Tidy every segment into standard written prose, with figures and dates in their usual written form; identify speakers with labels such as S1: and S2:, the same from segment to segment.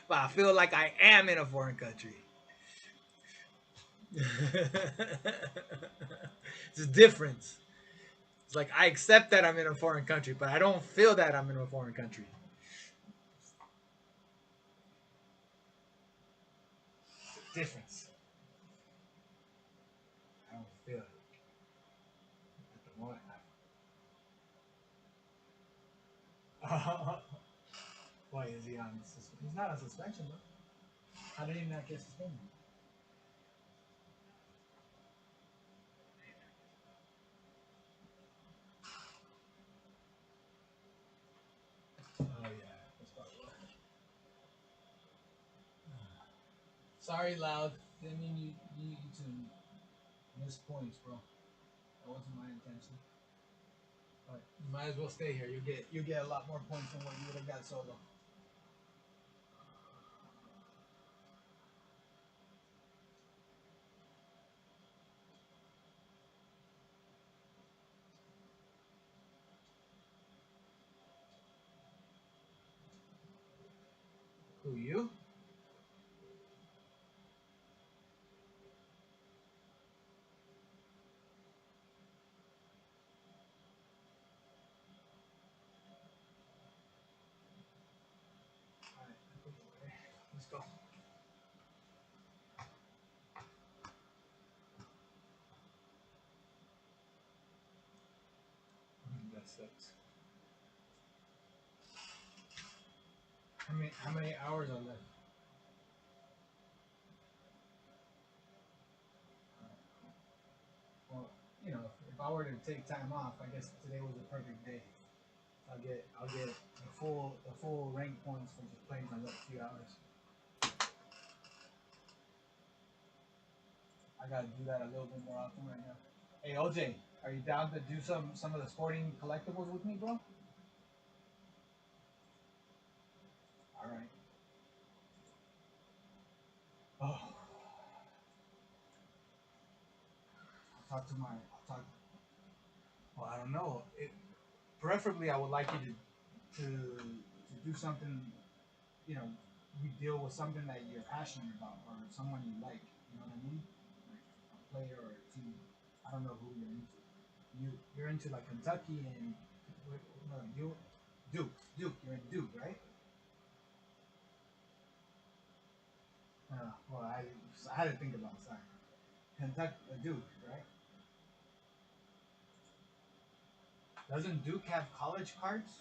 S1: But I feel like I am in a foreign country. It's a difference. It's like I accept that I'm in a foreign country, but I don't feel that I'm in a foreign country. It's a difference. I don't feel it at the moment. Why is he on? He's not on suspension, though. How did he not get suspended? Oh yeah, that's probably why. Sorry, loud. Didn't mean you to miss points, bro. That wasn't my intention. But you might as well stay here. You get a lot more points than what you would have got solo. Who you? All right, let's go. That sucks. How many hours are left? Well, if I were to take time off, I guess today was a perfect day. I'll get the full rank points for just playing for that few hours. I gotta do that a little bit more often right now. Hey OJ, are you down to do some of the sporting collectibles with me, bro? All right. Oh, I'll talk. Well, I don't know. Preferably, I would like you to do something. You know, we deal with something that you're passionate about or someone you like. You know what I mean? Like a player or a team. I don't know who you're into. You're into like Kentucky and no, you Duke. Duke. You're in Duke, right? Well, I had to think about it. Sorry. Kentucky, Duke, right? Doesn't Duke have college cards?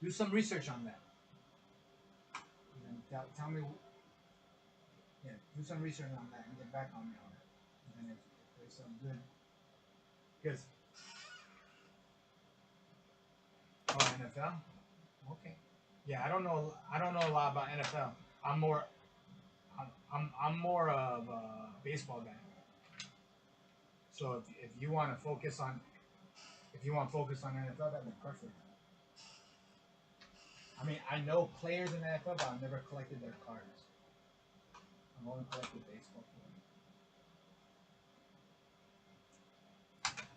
S1: Do some research on that. And tell me, yeah, do some research on that and get back on me on it. And then if there's some good, because NFL. Okay. Yeah, I don't know. I don't know a lot about NFL. I'm more. I'm more of a baseball guy. So if you want to focus on NFL, that'd be perfect. I mean, I know players in the NFL, but I've never collected their cards. I've only collected baseball players.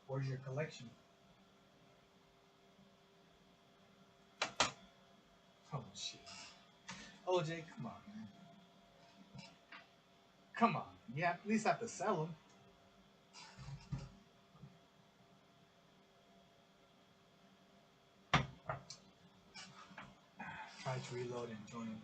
S1: Where's your collection? Oh shit. OJ, come on, man. Come on. You at least have to sell them. Try to reload and join.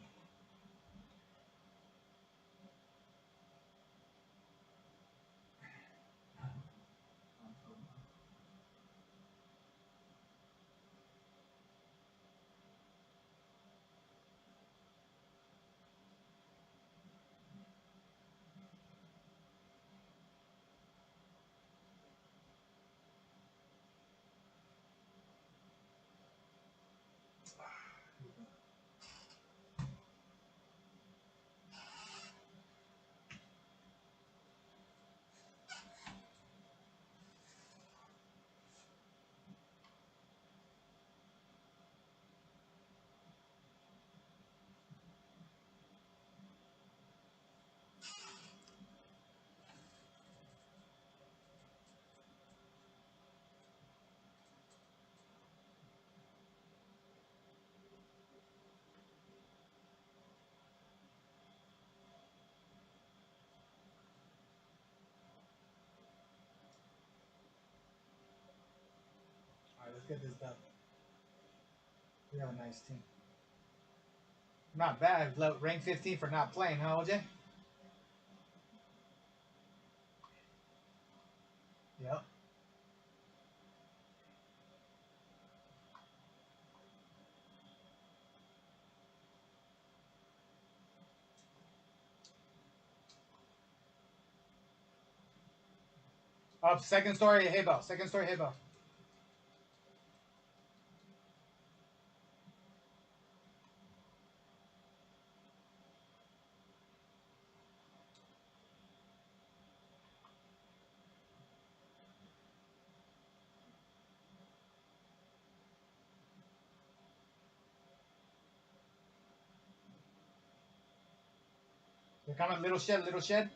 S1: get this done. We have a nice team. Not bad. Rank 15 for not playing, huh, OJ? Yep. Up, second story, hay bell. Second story, hay bell. They're coming, little shed, little shed.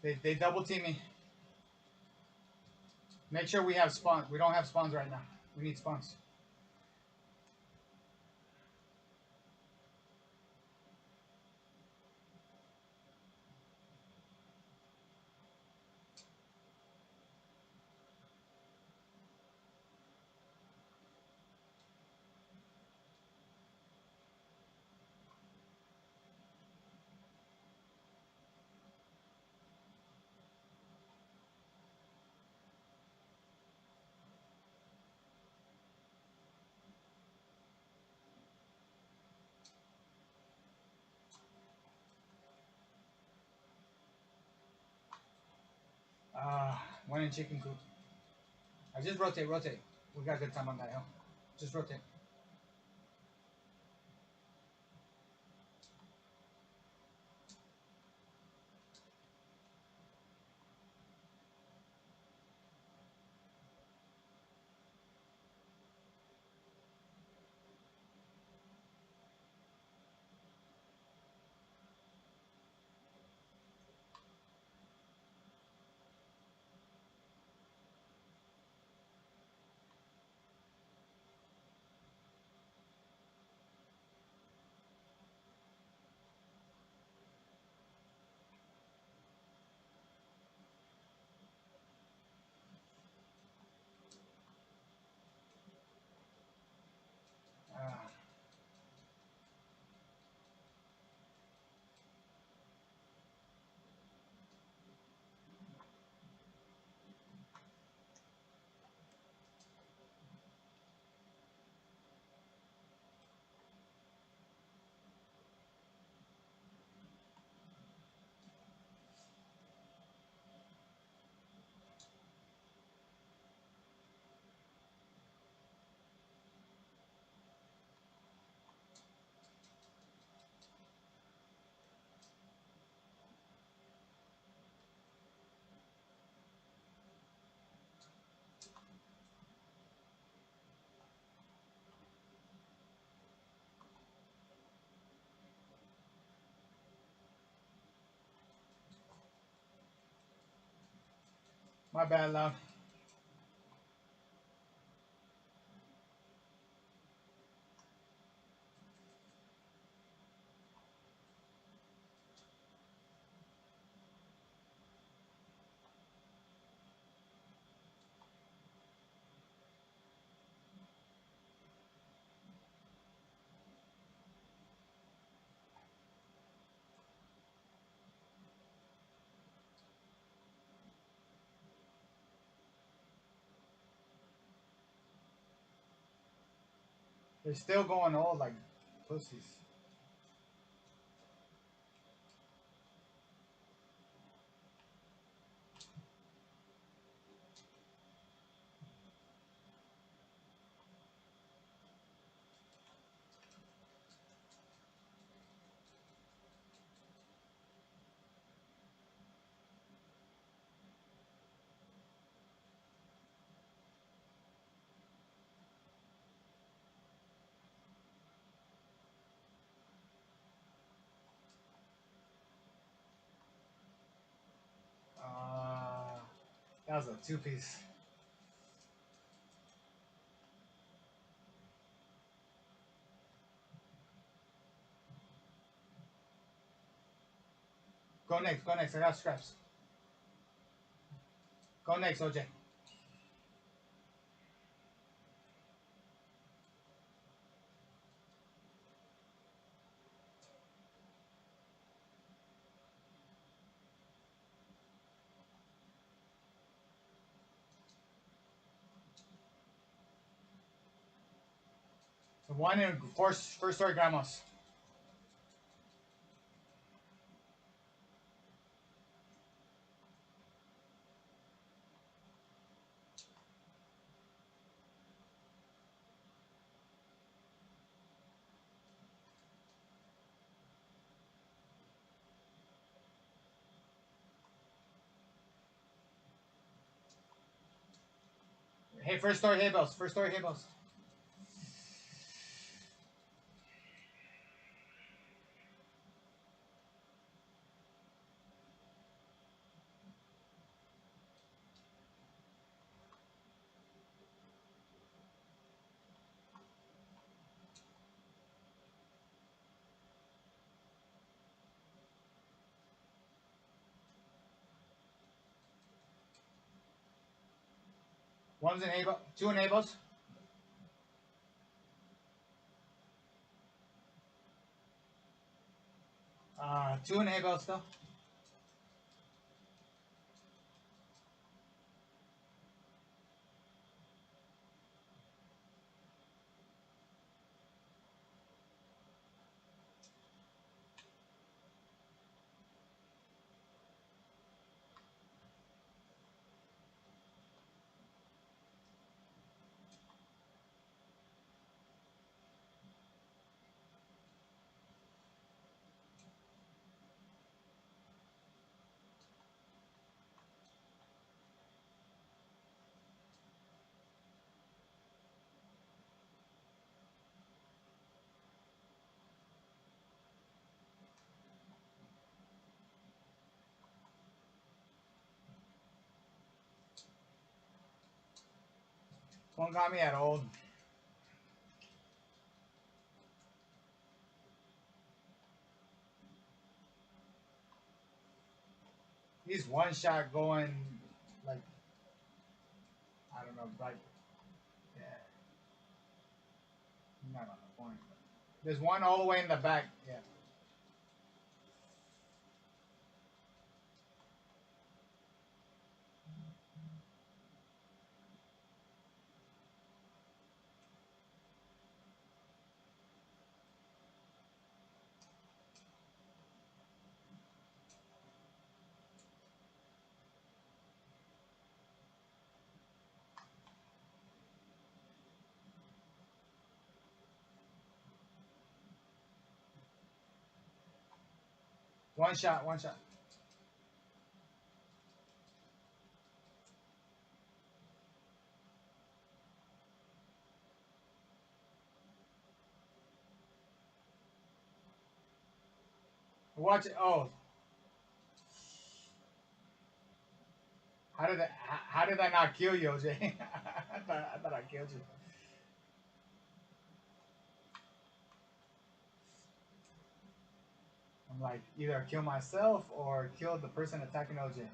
S1: They double team me. Make sure we have spawns. We don't have spawns right now. We need spawns. One in chicken coop. I just rotate, rotate. We got good time on that hill. Just rotate. Uh, my bad, love. They're still going old like pussies. Uh, that was a two-piece. Go next. Go next. I got scraps. Go next, OJ. So one and first story gramos. Hey, first story hay bales. First story hay bales. One's in hay bales. Two in hay bales. Two in hay bales still. One got me at old. He's one shot going like I don't know, like yeah, not on the point. But there's one all the way in the back. Yeah, one shot, one shot. Watch it. Oh, how did I not kill you, OJ? I thought I killed you. I'm like either kill myself or kill the person attacking OJ.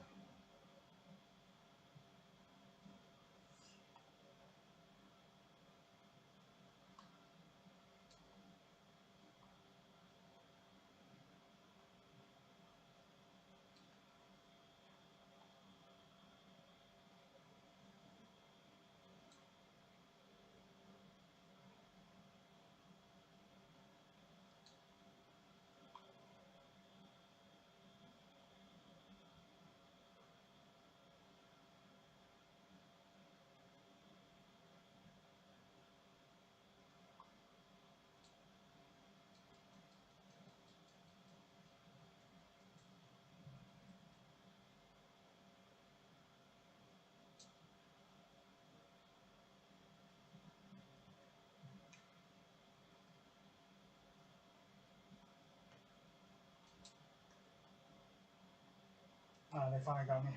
S1: They finally got me.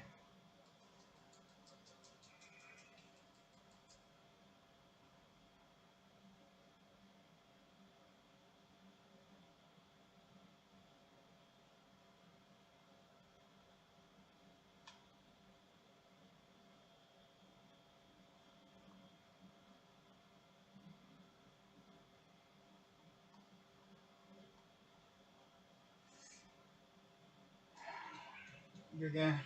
S1: Good game.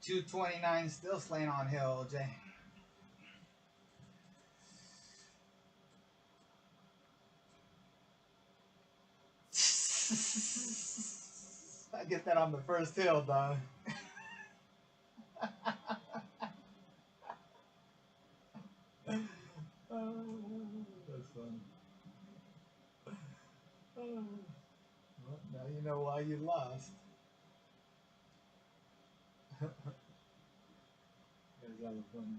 S1: 229 still slaying on Hill, OJ. I get that on the first hill, dog. That's funny. Well, now you know why you lost. That's hella funny.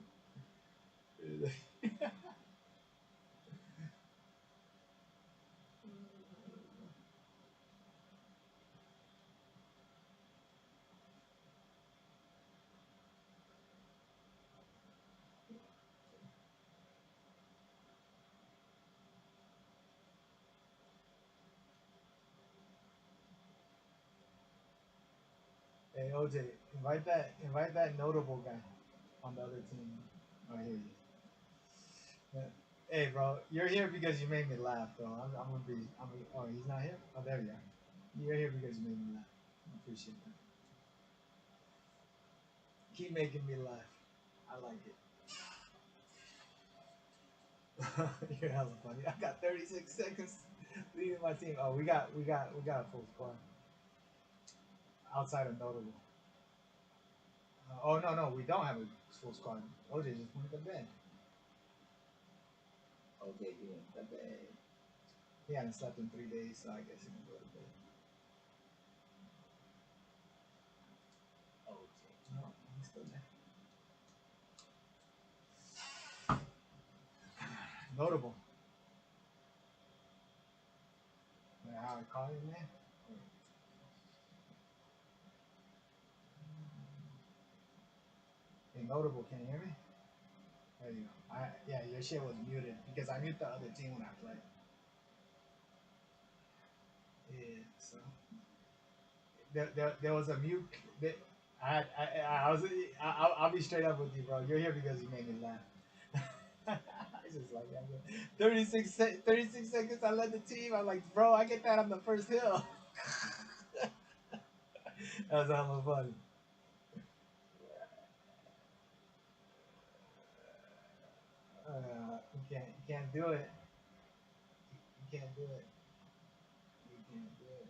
S1: Hey OJ, invite that notable guy on the other team. I hear you. Yeah. Hey bro, you're here because you made me laugh, though. I'm gonna be. Oh, he's not here. Oh, there you are. You're here because you made me laugh. I appreciate that. Keep making me laugh. I like it. You're hella funny. I got 36 seconds leading my team. Oh, we got a full squad outside of notable. Oh no, we don't have a full squad. OJ just went to bed. OJ just went to bed. He hadn't slept in 3 days, so I guess he can go to bed. OJ, no, he's still there. Notable. How I call you, man? Hey, notable. Can you hear me? There you go. Yeah, your shit was muted because I mute the other team when I play. Yeah, so there was a mute. That I was. I'll be straight up with you, bro. You're here because you made me laugh. I just like that. 36 seconds. I led the team. I'm like, bro, I get that on the first hill. That was hella funny. You can't do it. You can't do it. You can't do it.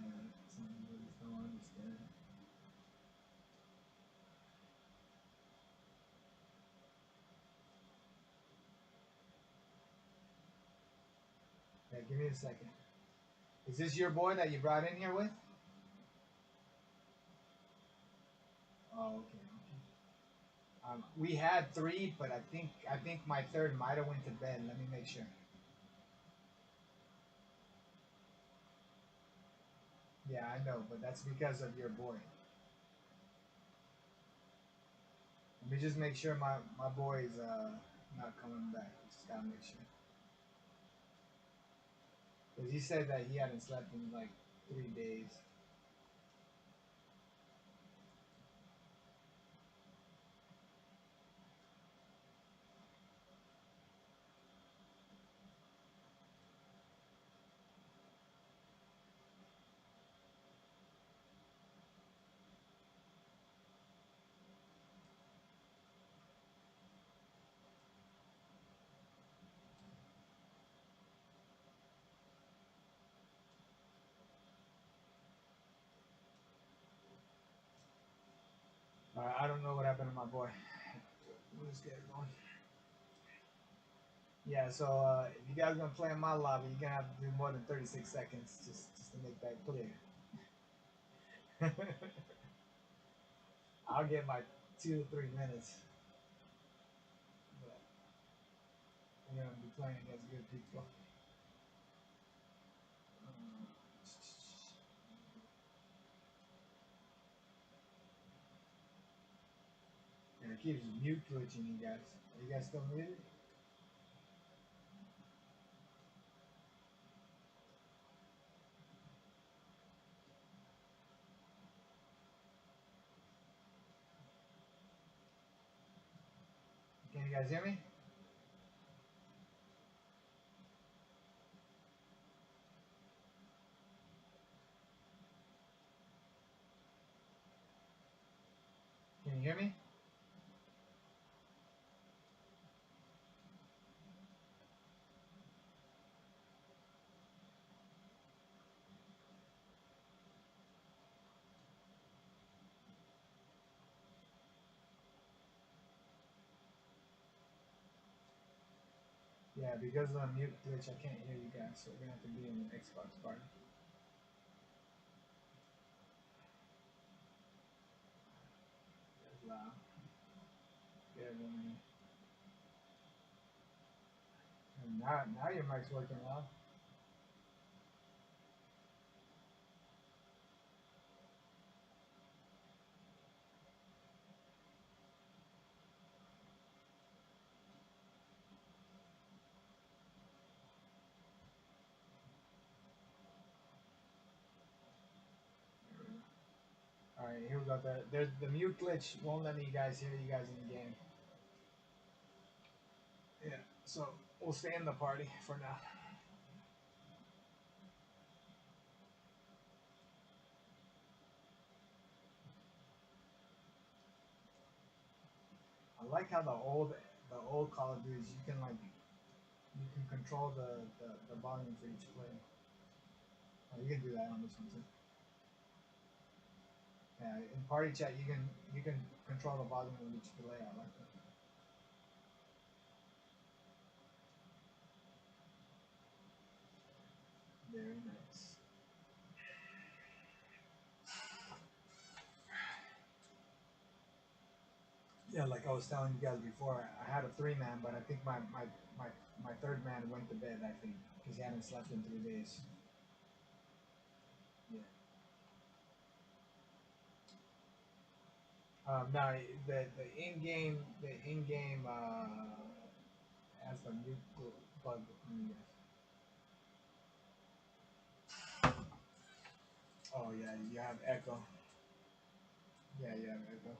S1: Yeah, some people just don't understand. Yeah, give me a second. Is this your boy that you brought in here with? Oh, okay. We had three, but I think my third might have went to bed. Let me make sure. Yeah, I know, but that's because of your boy. Let me just make sure my boy's not coming back. Just gotta make sure. Because he said that he hadn't slept in like 3 days. I don't know what happened to my boy. We'll just get it going. Yeah, so if you guys gonna play in my lobby, you're gonna have to do more than 36 seconds just to make that clear. I'll get my 2 to 3 minutes, but I'm gonna be playing against good people. Um, and it keeps mute glitching you guys. Are you guys still muted? Can you guys hear me? Can you hear me? Yeah, because of the mute glitch, I can't hear you guys, so we're gonna have to be in the Xbox party. That's loud. Get everyone in. And now your mic's working well. All right, here we go. There's the mute glitch won't let me guys hear you guys in the game. Yeah, so we'll stay in the party for now. I like how the old Call of Duties you can control the volume for each player. Oh, you can do that on this one too. Yeah, in party chat you can control the volume of each player. I like that. Very nice. Yeah, like I was telling you guys before, I had a 3 man, but I think my third man went to bed. I think because he hadn't slept in 3 days. Yeah. Now the in game has the mute bug. Oh yeah, you have echo. Yeah, you have echo.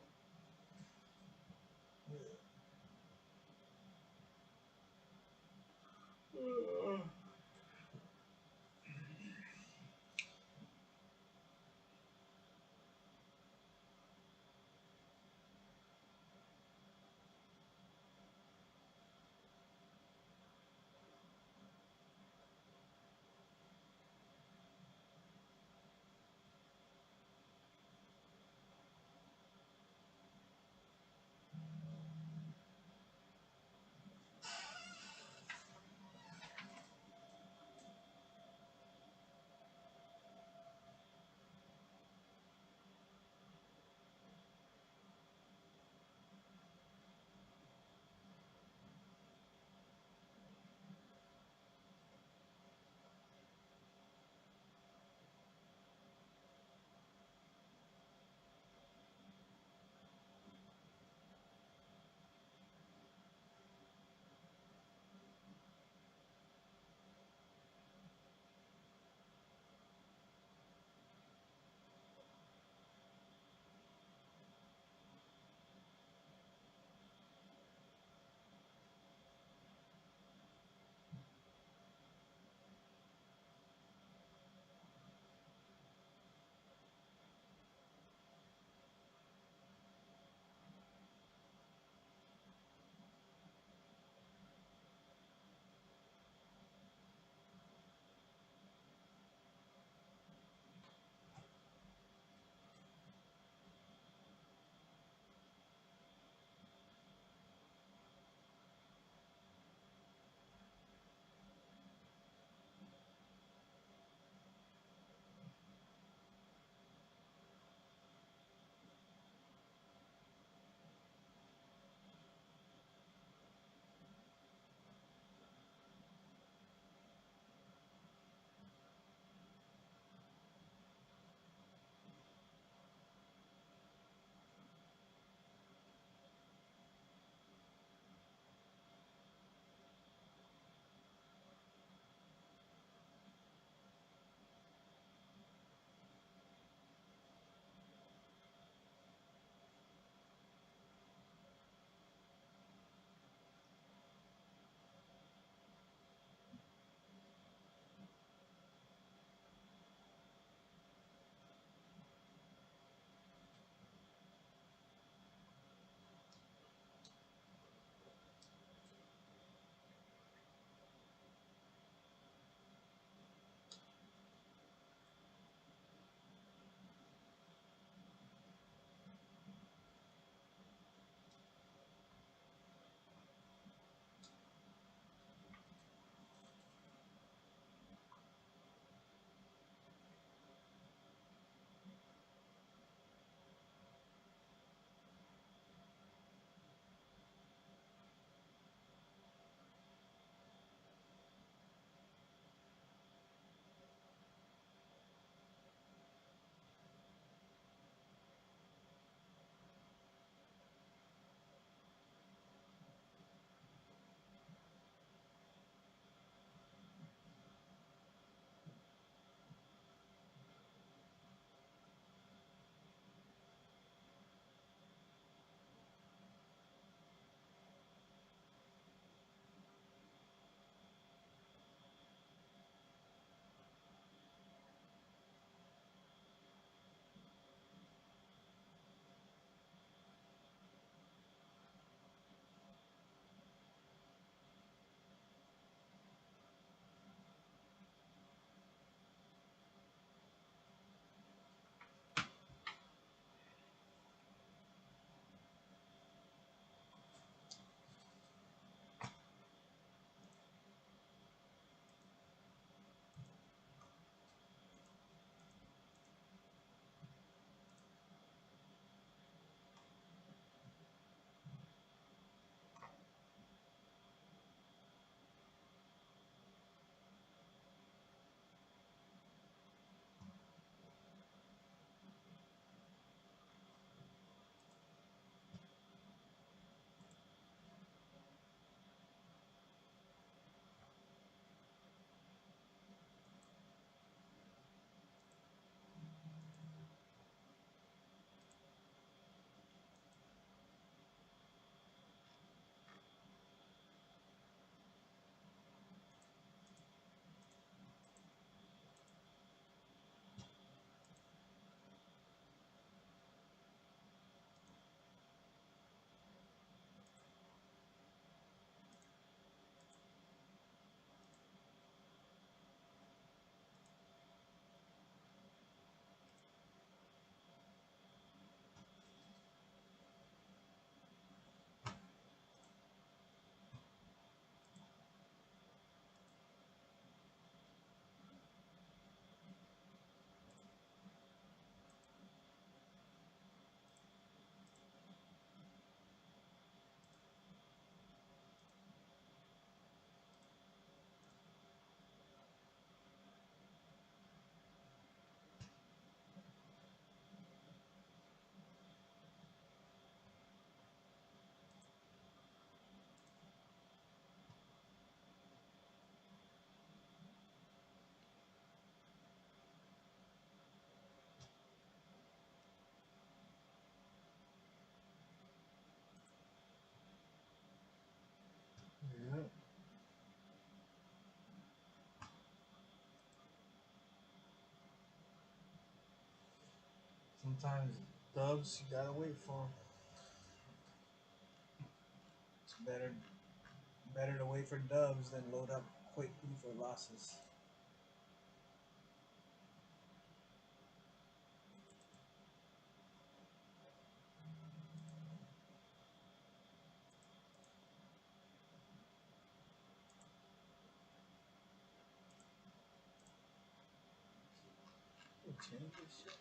S2: Sometimes dubs you gotta wait for 'em. It's better to wait for dubs than load up quickly for losses. They changed this shit.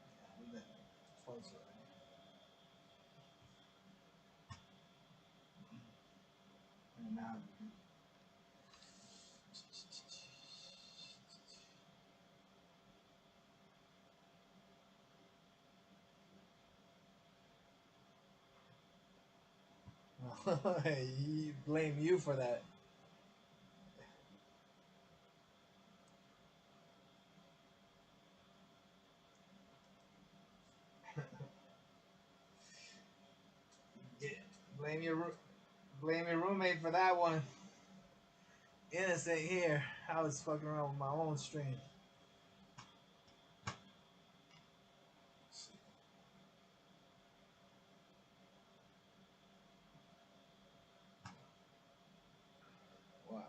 S2: Yeah, we've been close already. And now he blame you for that. Yeah, blame your blame your roommate for that one. Innocent here. I was fucking around with my own stream. Wow.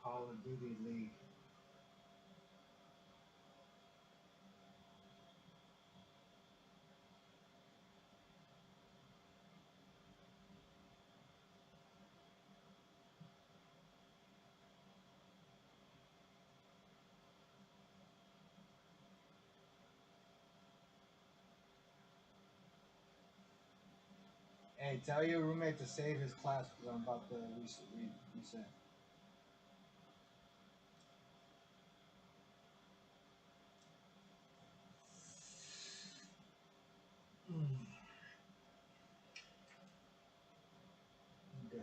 S2: Call of Duty League. Hey, tell your roommate to save his class because I'm about to reset. Mm, good.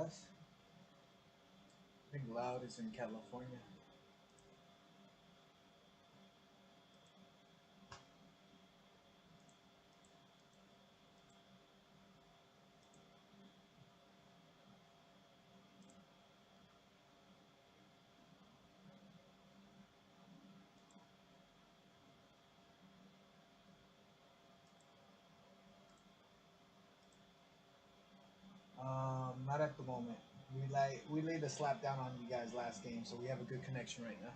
S2: was. I think Loud is in California. Not at the moment. We laid a slap down on you guys last game, so we have a good connection right now.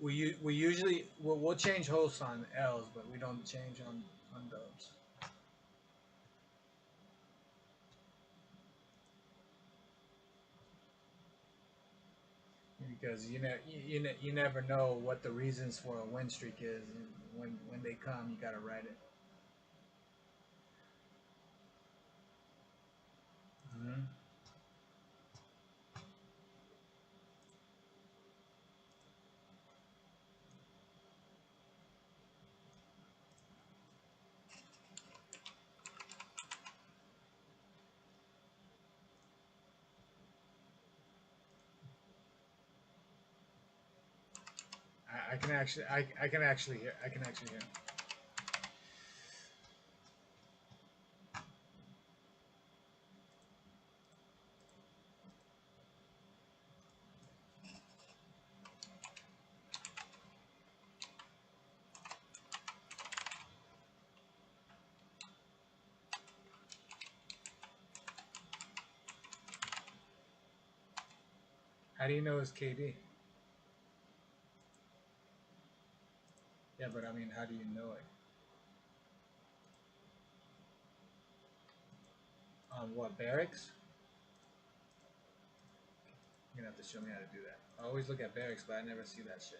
S2: We usually we'll change hosts on L's, but we don't change on dubs. Because you never know what the reasons for a win streak is. When they come, you gotta write it. Mm-hmm. I can actually I can actually hear I can actually hear. How do you know it's KD? Yeah, but I mean, how do you know it? On what barracks? You're gonna have to show me how to do that. I always look at barracks, but I never see that shit.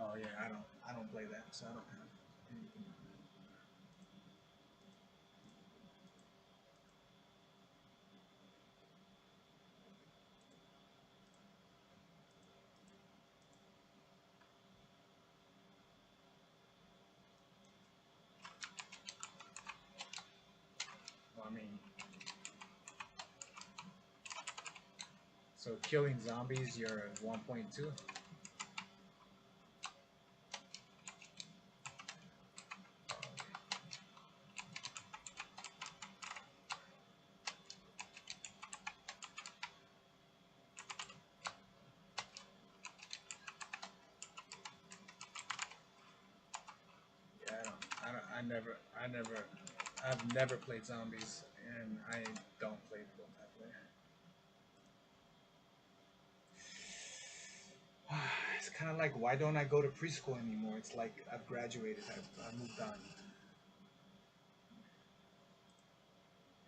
S2: Oh yeah, I don't play that, so I don't have anything. Well, I mean, so killing zombies, you're 1.2. Yeah, I never, I've never played zombies, and I don't play them that way. It's kind of like, why don't I go to preschool anymore? It's like I've graduated, I've moved on.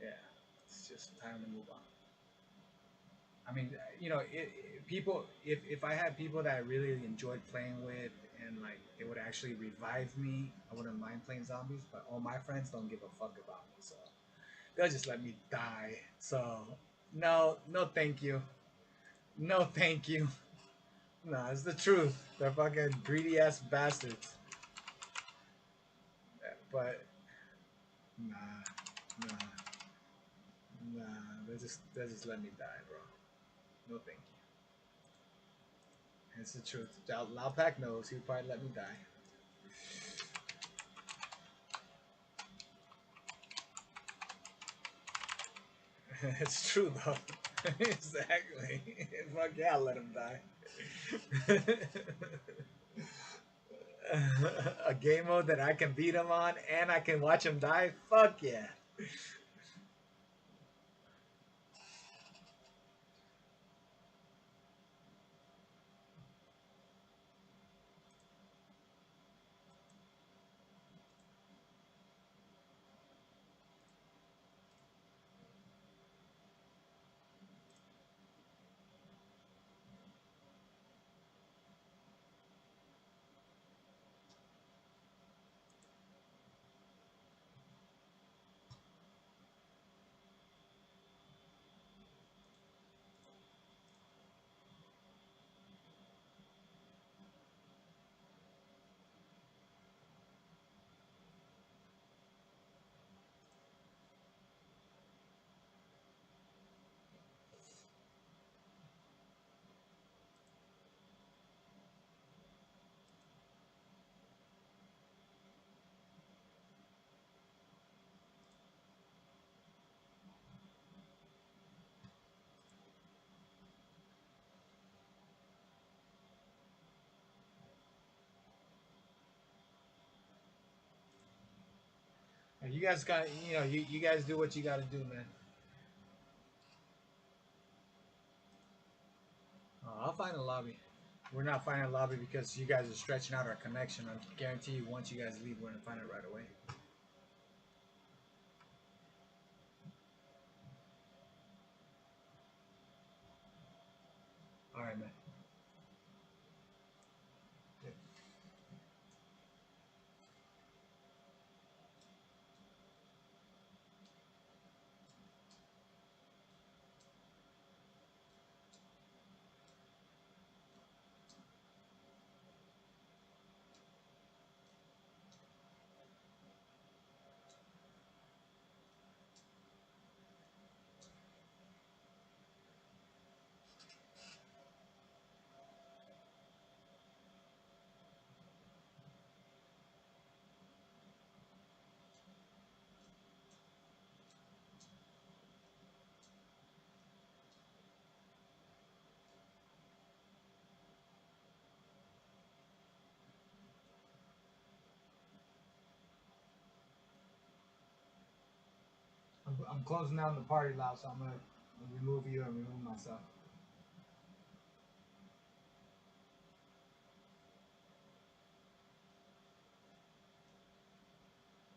S2: Yeah, it's just time to move on. I mean, people. If I had people that I really enjoyed playing with, and like they would actually revive me, I wouldn't mind playing zombies. But all my friends don't give a fuck about me, so they'll just let me die. So no, no, thank you. No, thank you. No, it's the truth. They're fucking greedy ass bastards. But nah, nah, nah. They just let me die, bro. No, thank you. It's the truth. Pack knows he'd probably let me die. It's true though. Exactly. Fuck yeah, I'll let him die. A game mode that I can beat him on and I can watch him die? Fuck yeah. You guys got, you guys do what you got to do, man. I'll find a lobby. We're not finding a lobby because you guys are stretching out our connection. I guarantee you, once you guys leave, we're gonna find it right away. All right, man. I'm closing down the party loud, so I'm gonna remove you and remove myself.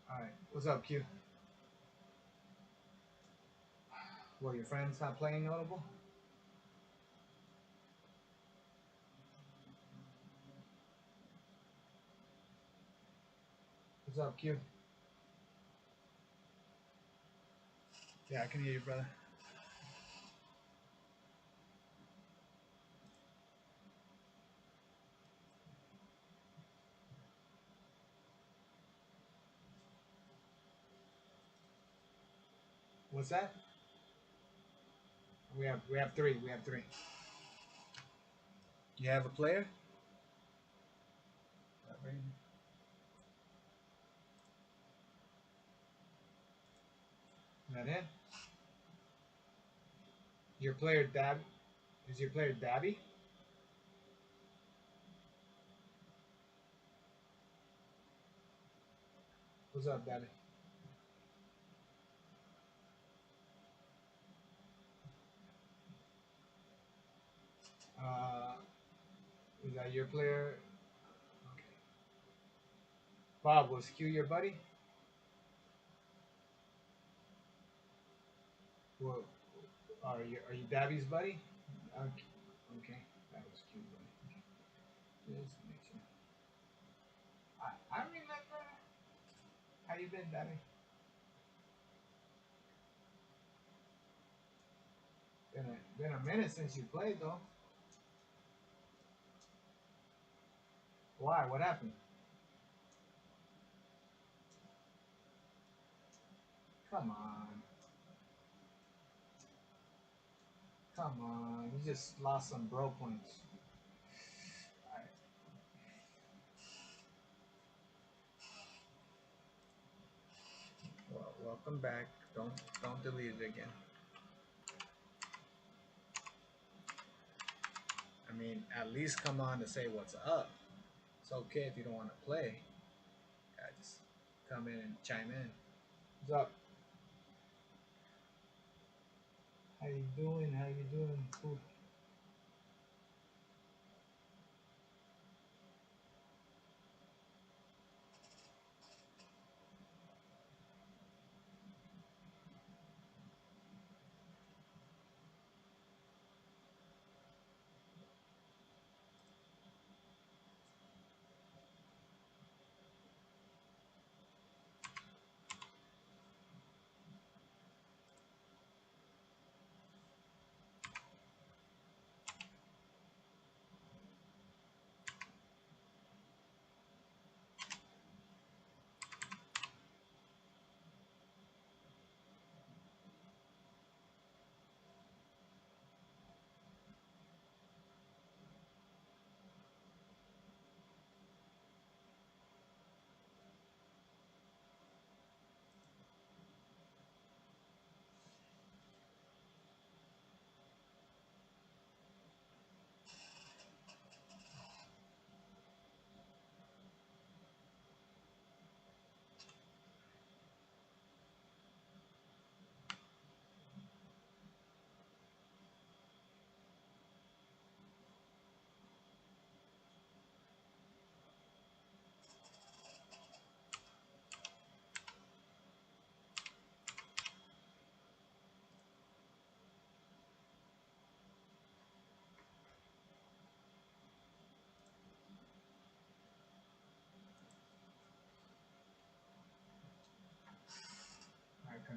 S2: All right. What's up, Q? Well, your friend's not playing notable? What's up, Q? Yeah, I can hear you, brother. What's that? We have three. We have three. You have a player? Is that it? Your player Dab is your player Dabby? What's up, Dabby? Uh, is that your player? Okay. Bob, was Q your buddy? Well, are you Dabby's buddy? Okay, okay. That was Q's buddy. Okay. Just make sure. I remember. How you been, Dabby? Been a minute since you played though. Why? What happened? Come on. Come on. You just lost some bro points. Alright. Well, welcome back. Don't delete it again. I mean, at least come on to say what's up. It's okay if you don't want to play. Just come in and chime in. What's up? How you doing? How you doing? Cool.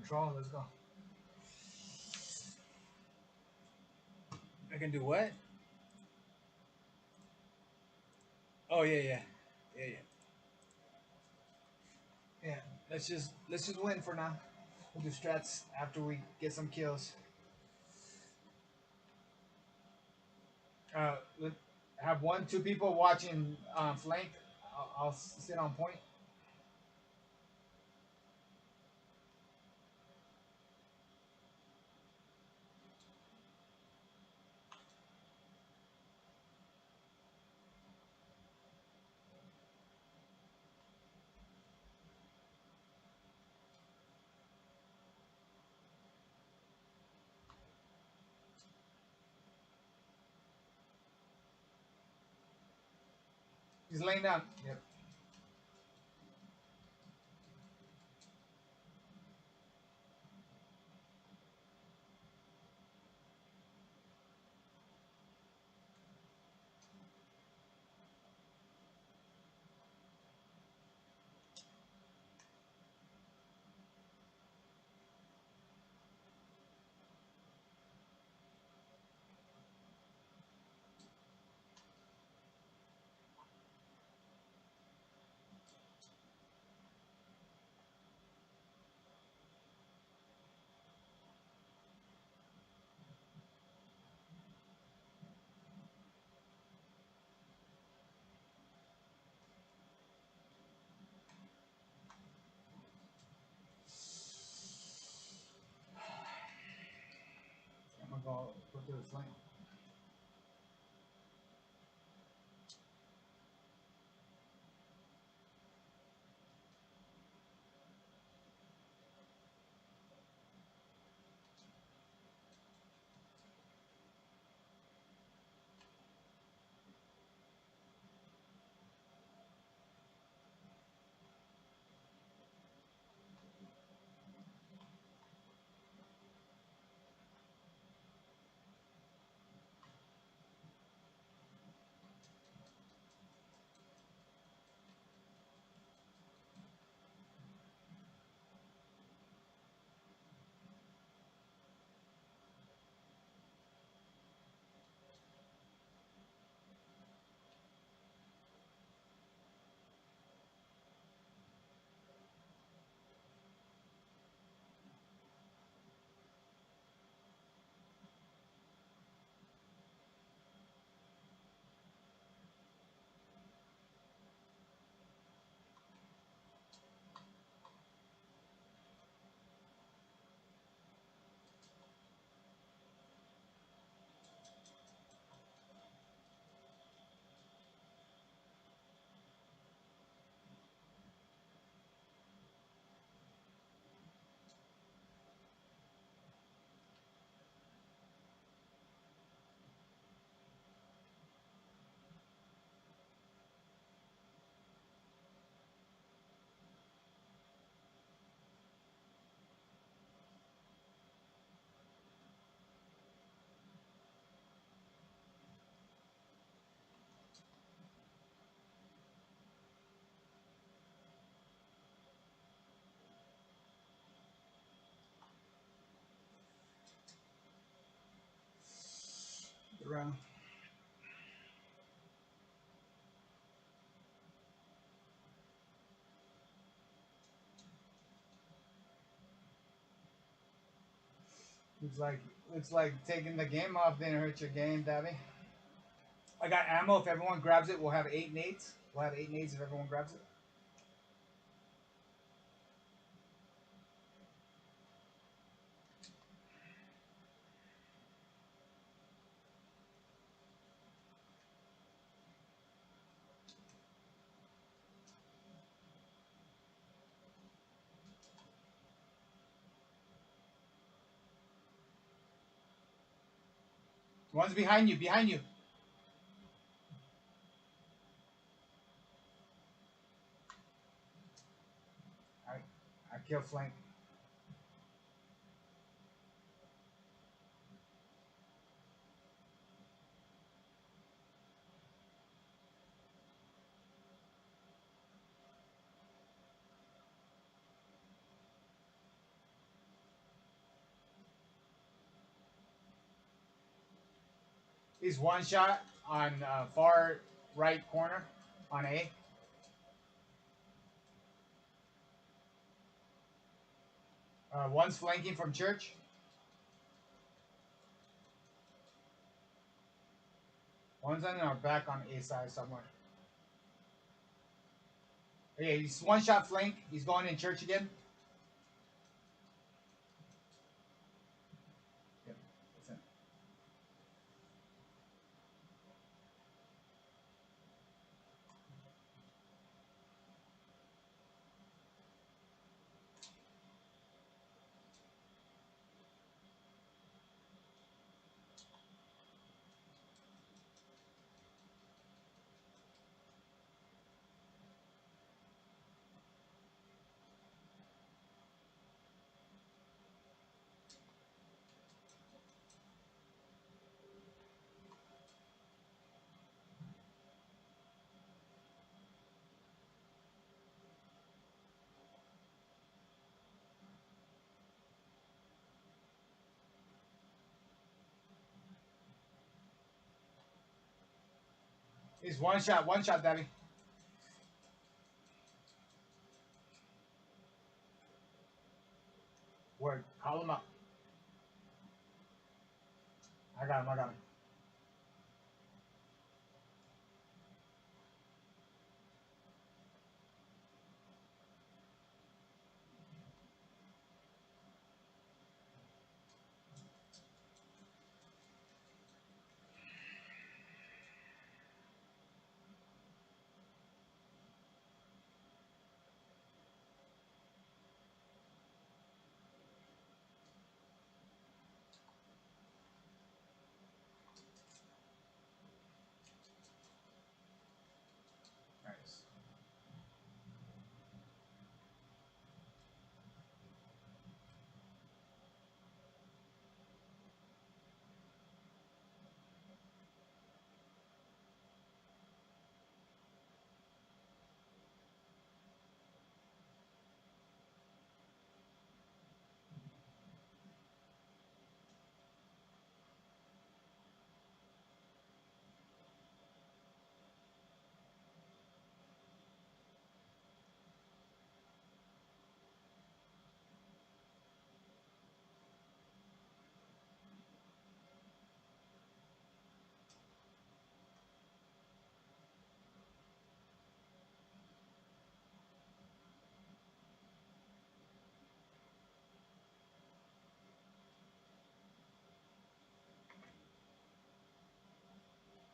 S1: control. Let's go.
S2: I can do what? Oh yeah, yeah, yeah, yeah. Yeah. Let's just win for now. We'll do strats after we get some kills. Let have one, two people watching flank. I'll sit on point. He's laying down. Yep. I'm gonna go put to the flank. Around. Looks like looks like taking the game off didn't hurt your game, Davy. I got ammo. If everyone grabs it, we'll have 8 nades. We'll have 8 nades if everyone grabs it. One's behind you. Behind you. I kill flank. He's one shot on far right corner on A. One's flanking from church. One's on our back on A side somewhere. Yeah, he's one shot flank. He's going in church again. Yep, that's it. He's one shot, Debbie. Word, call him up. I got him. I got him. Nice.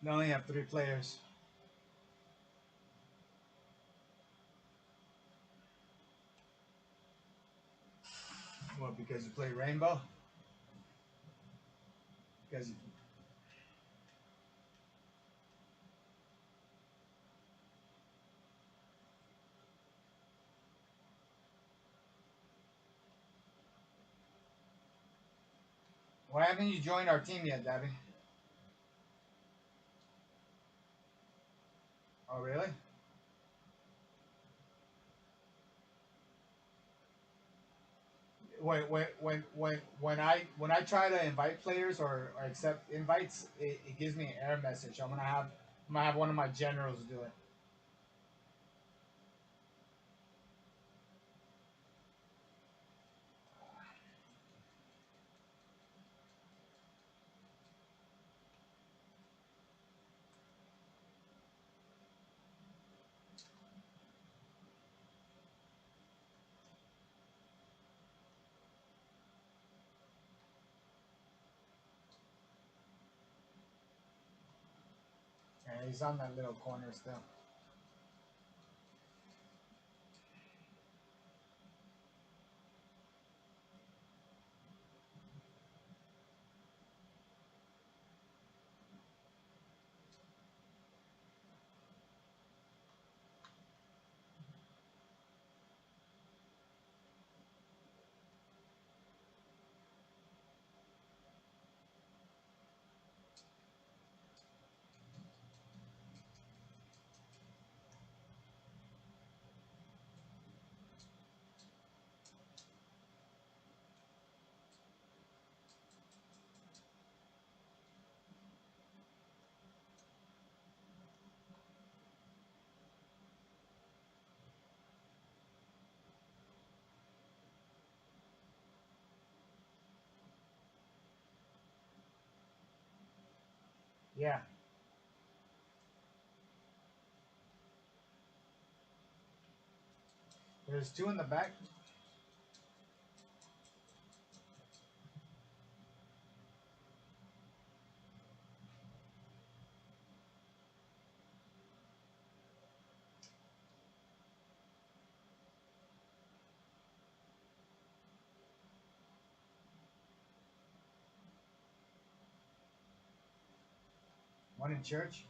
S2: They only have 3 players. Well, because you play Rainbow? Because why haven't you joined our team yet, Debbie? Oh, really? When I try to invite players or accept invites, it gives me an error message. I'm gonna have one of my generals do it. Yeah, he's on that little corner still.
S1: Yeah. There's two in the back. One in church.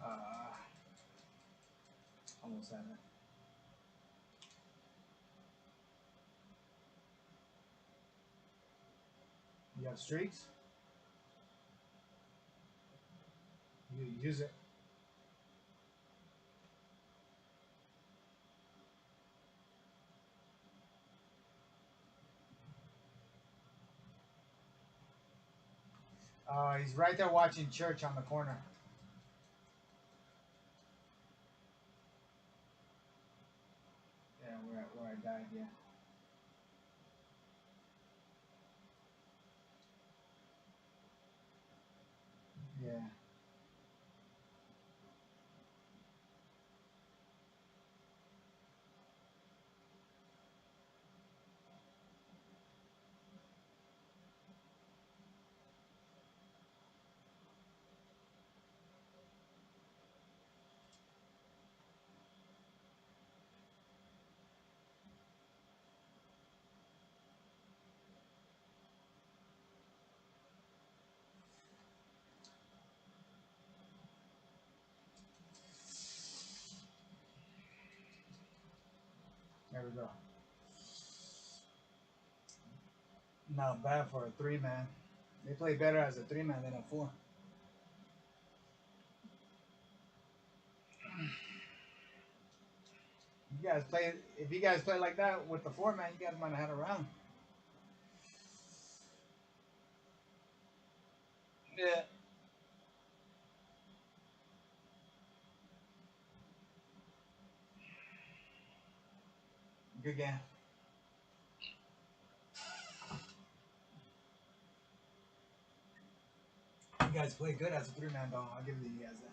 S1: Uh, almost had it. You have streaks. You use it. He's right there watching church on the corner. Yeah, where I died. Yeah. Yeah. There we go. Not bad for a three man. They play better as a three man than a four. You guys play if you guys play like that with the four man, you guys might have had a round. Yeah. Good game. You guys play good as a three man though. I'll give you guys that.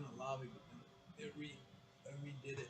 S1: in the lobby, but then it redid it.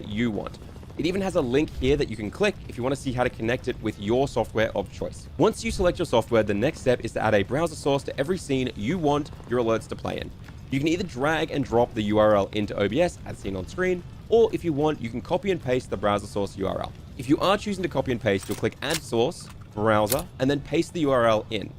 S3: You want. It even has a link here that you can click if you want to see how to connect it with your software of choice. Once you select your software, the next step is to add a browser source to every scene you want your alerts to play in. You can either drag and drop the URL into OBS as seen on screen, or if you want, you can copy and paste the browser source URL. If you are choosing to copy and paste, you'll click Add Source, Browser, and then paste the URL in.